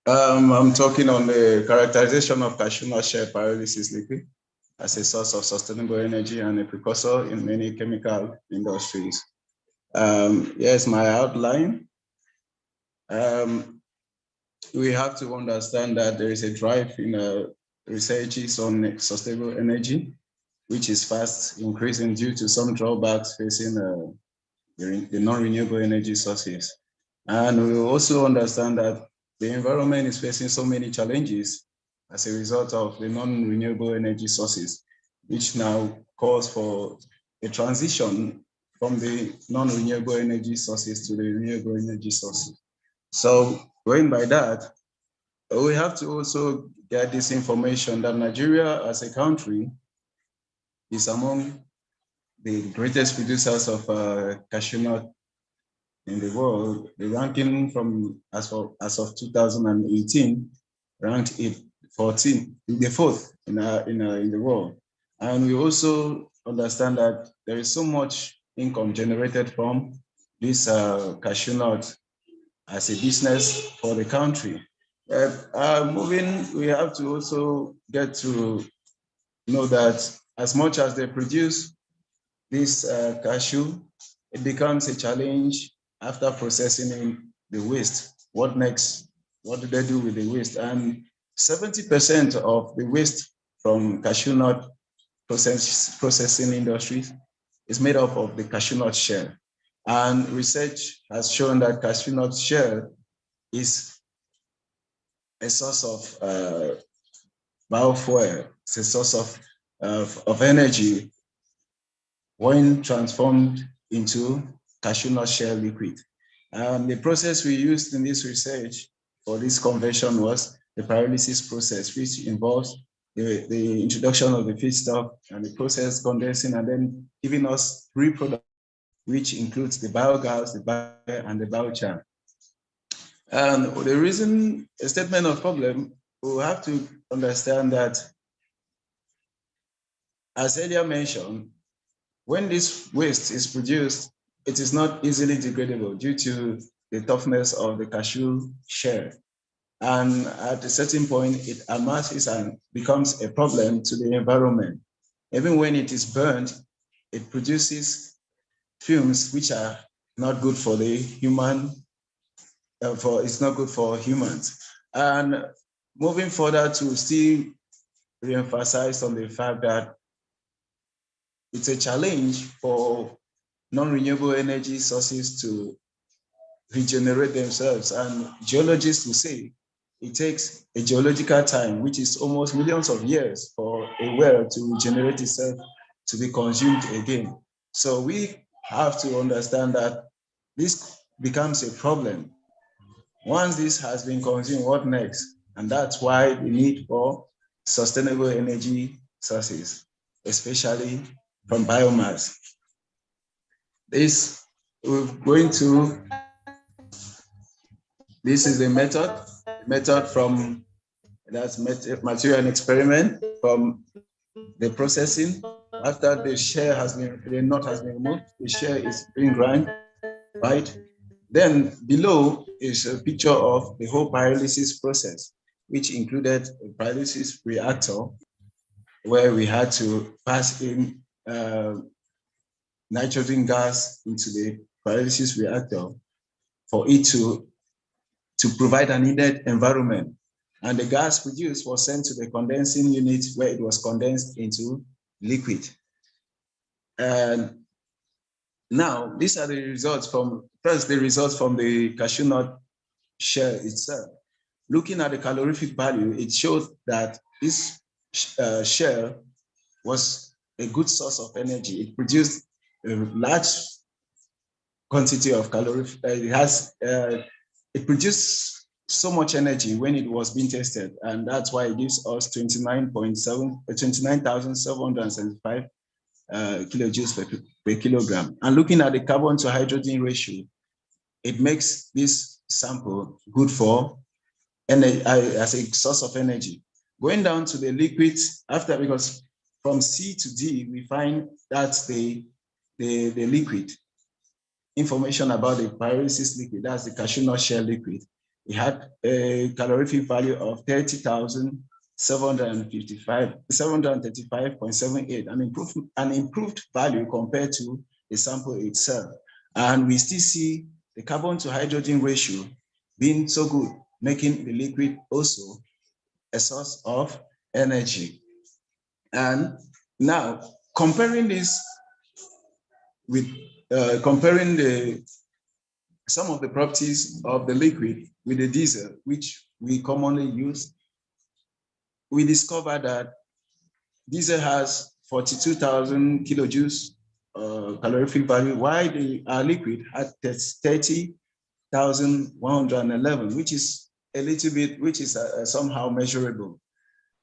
I'm talking on the characterization of cashew nut shell pyrolysis liquid as a source of sustainable energy and a precursor in many chemical industries. Yes, my outline. We have to understand that there is a drive in researches on sustainable energy, which is fast increasing due to some drawbacks facing the non-renewable energy sources. And we also understand that the environment is facing so many challenges as a result of the non-renewable energy sources, which now calls for a transition from the non-renewable energy sources to the renewable energy sources. So going by that, we have to also get this information that Nigeria as a country is among the greatest producers of cashew nut in the world. The ranking from as of 2018 ranked it 14, the fourth in the world. And we also understand that there is so much income generated from this cashew nut as a business for the country. We have to also get to know that as much as they produce this cashew, it becomes a challenge after processing the waste. What next? What do they do with the waste? And 70% of the waste from cashew nut processing industries is made up of the cashew nut shell. And research has shown that cashew nut shell is a source of biofuel, it's a source of energy when transformed into cashew nut shell liquid. The process we used in this research for this conversion was the pyrolysis process, which involves the introduction of the feedstock and the process condensing and then giving us reproduct, which includes the biogas, the bio, and the biochar. And the reason a statement of problem, we have to understand that, as earlier mentioned, when this waste is produced, it is not easily degradable due to the toughness of the cashew shell. And at a certain point, it amasses and becomes a problem to the environment. Even when it is burned, it produces fumes which are not good for the human, it's not good for humans. And moving further to still re-emphasize on the fact that it's a challenge for non-renewable energy sources to regenerate themselves. And geologists will say it takes a geological time, which is almost millions of years for a well to regenerate itself to be consumed again. So we have to understand that this becomes a problem. Once this has been consumed, what next? And that's why the need for sustainable energy sources, especially from biomass. This we're going to, this is the method from, that's material and experiment from the processing. After the shell has been, the nut has been removed, the shell is being ground, right? Then below is a picture of the whole pyrolysis process, which included a pyrolysis reactor where we had to pass in nitrogen gas into the pyrolysis reactor for it to provide a needed environment. And the gas produced was sent to the condensing unit where it was condensed into liquid. And now these are the results from, first the results from the cashew nut shell itself. Looking at the calorific value, it showed that this shell was a good source of energy. It produced a large quantity of calories. It produced so much energy when it was being tested, and that's why it gives us 29,775 kilojoules per kilogram. And looking at the carbon to hydrogen ratio, it makes this sample good for energy as a source of energy. Going down to the liquids after, because from C to D, we find that's the liquid. Information about the pyrolysis liquid, that's the cashew nut shell liquid. It had a calorific value of 735.78, an improved value compared to the sample itself. And we still see the carbon to hydrogen ratio being so good, making the liquid also a source of energy. And now comparing this with comparing some of the properties of the liquid with the diesel, which we commonly use, we discover that diesel has 42,000 kilojoules calorific value, while the liquid had 30,111, which is a little bit, which is somehow measurable.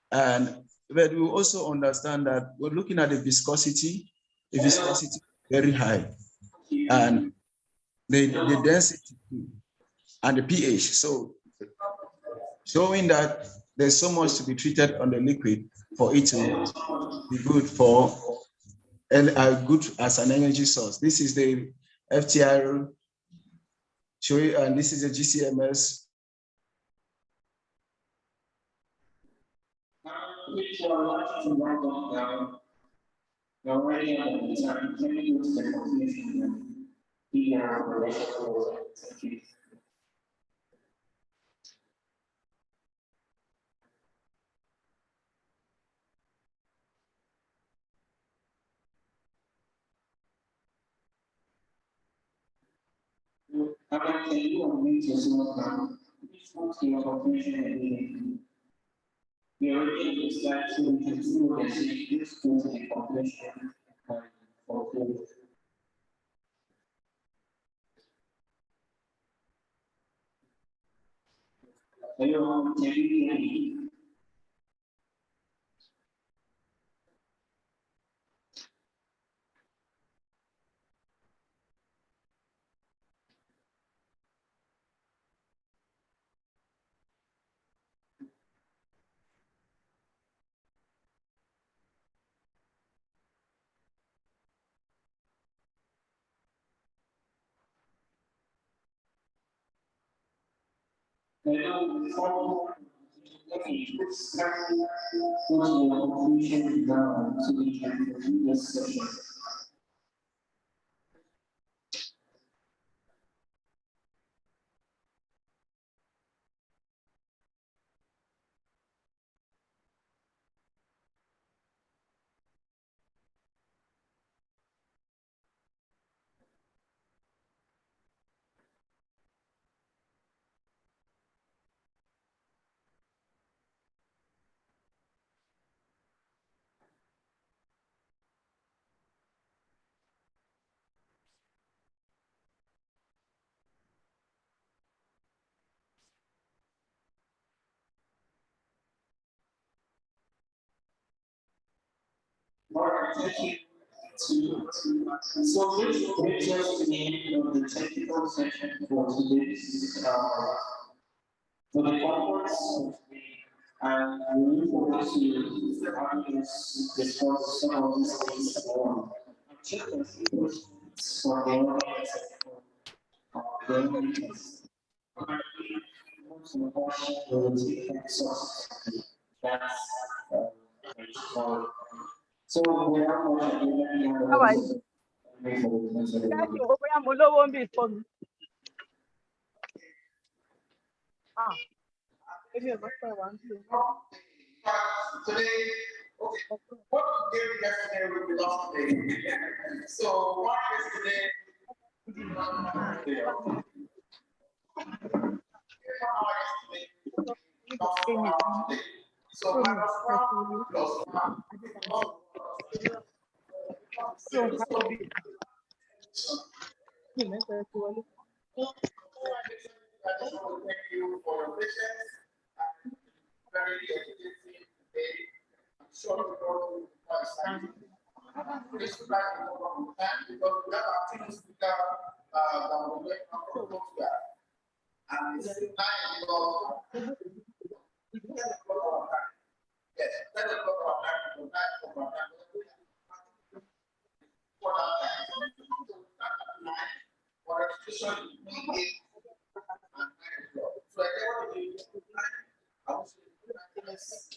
But we also understand that we're looking at the viscosity very high, and the density and the pH. So showing that there's so much to be treated on the liquid for it to be good for good as an energy source. This is the FTR showing, and this is the GCMS. Which are likely to work on now. We're already on the time. Can we use the conclusion and be our relationship? Thank you. I'm going to tell you on me to slow down. Which one's your conclusion and we already understand so we can see what they say this to the population for food. Hello, can you hear me? Conclusion down so we can conclude this session. Thank you. So this brings us to the end of the technical session for today's for the conference. And we look forward to having us discuss some of these things more. Check the questions for the audience the audience. Most important will take sources. That's so without much ado, let me hand over to Today, okay, what we did yesterday will be lost today. So what is today? So minus 1 plus 1. you for your patience. Very educative today. I'm sure we all quite excited. Please back on time because we have our team speaker that will make up for Portugal. And it's 9 o'clock. Yes, 10 o'clock our time, 9 o'clock our time. For that time, for registration, we need and 9 o'clock. So I want to do 9. I will say yes.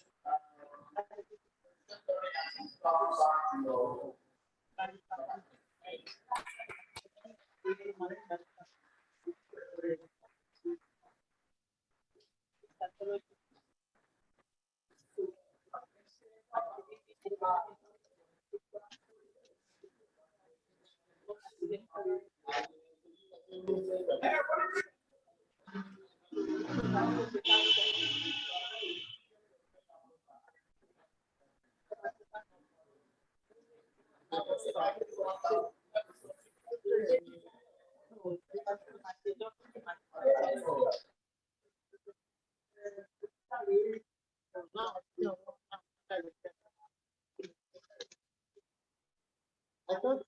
I thought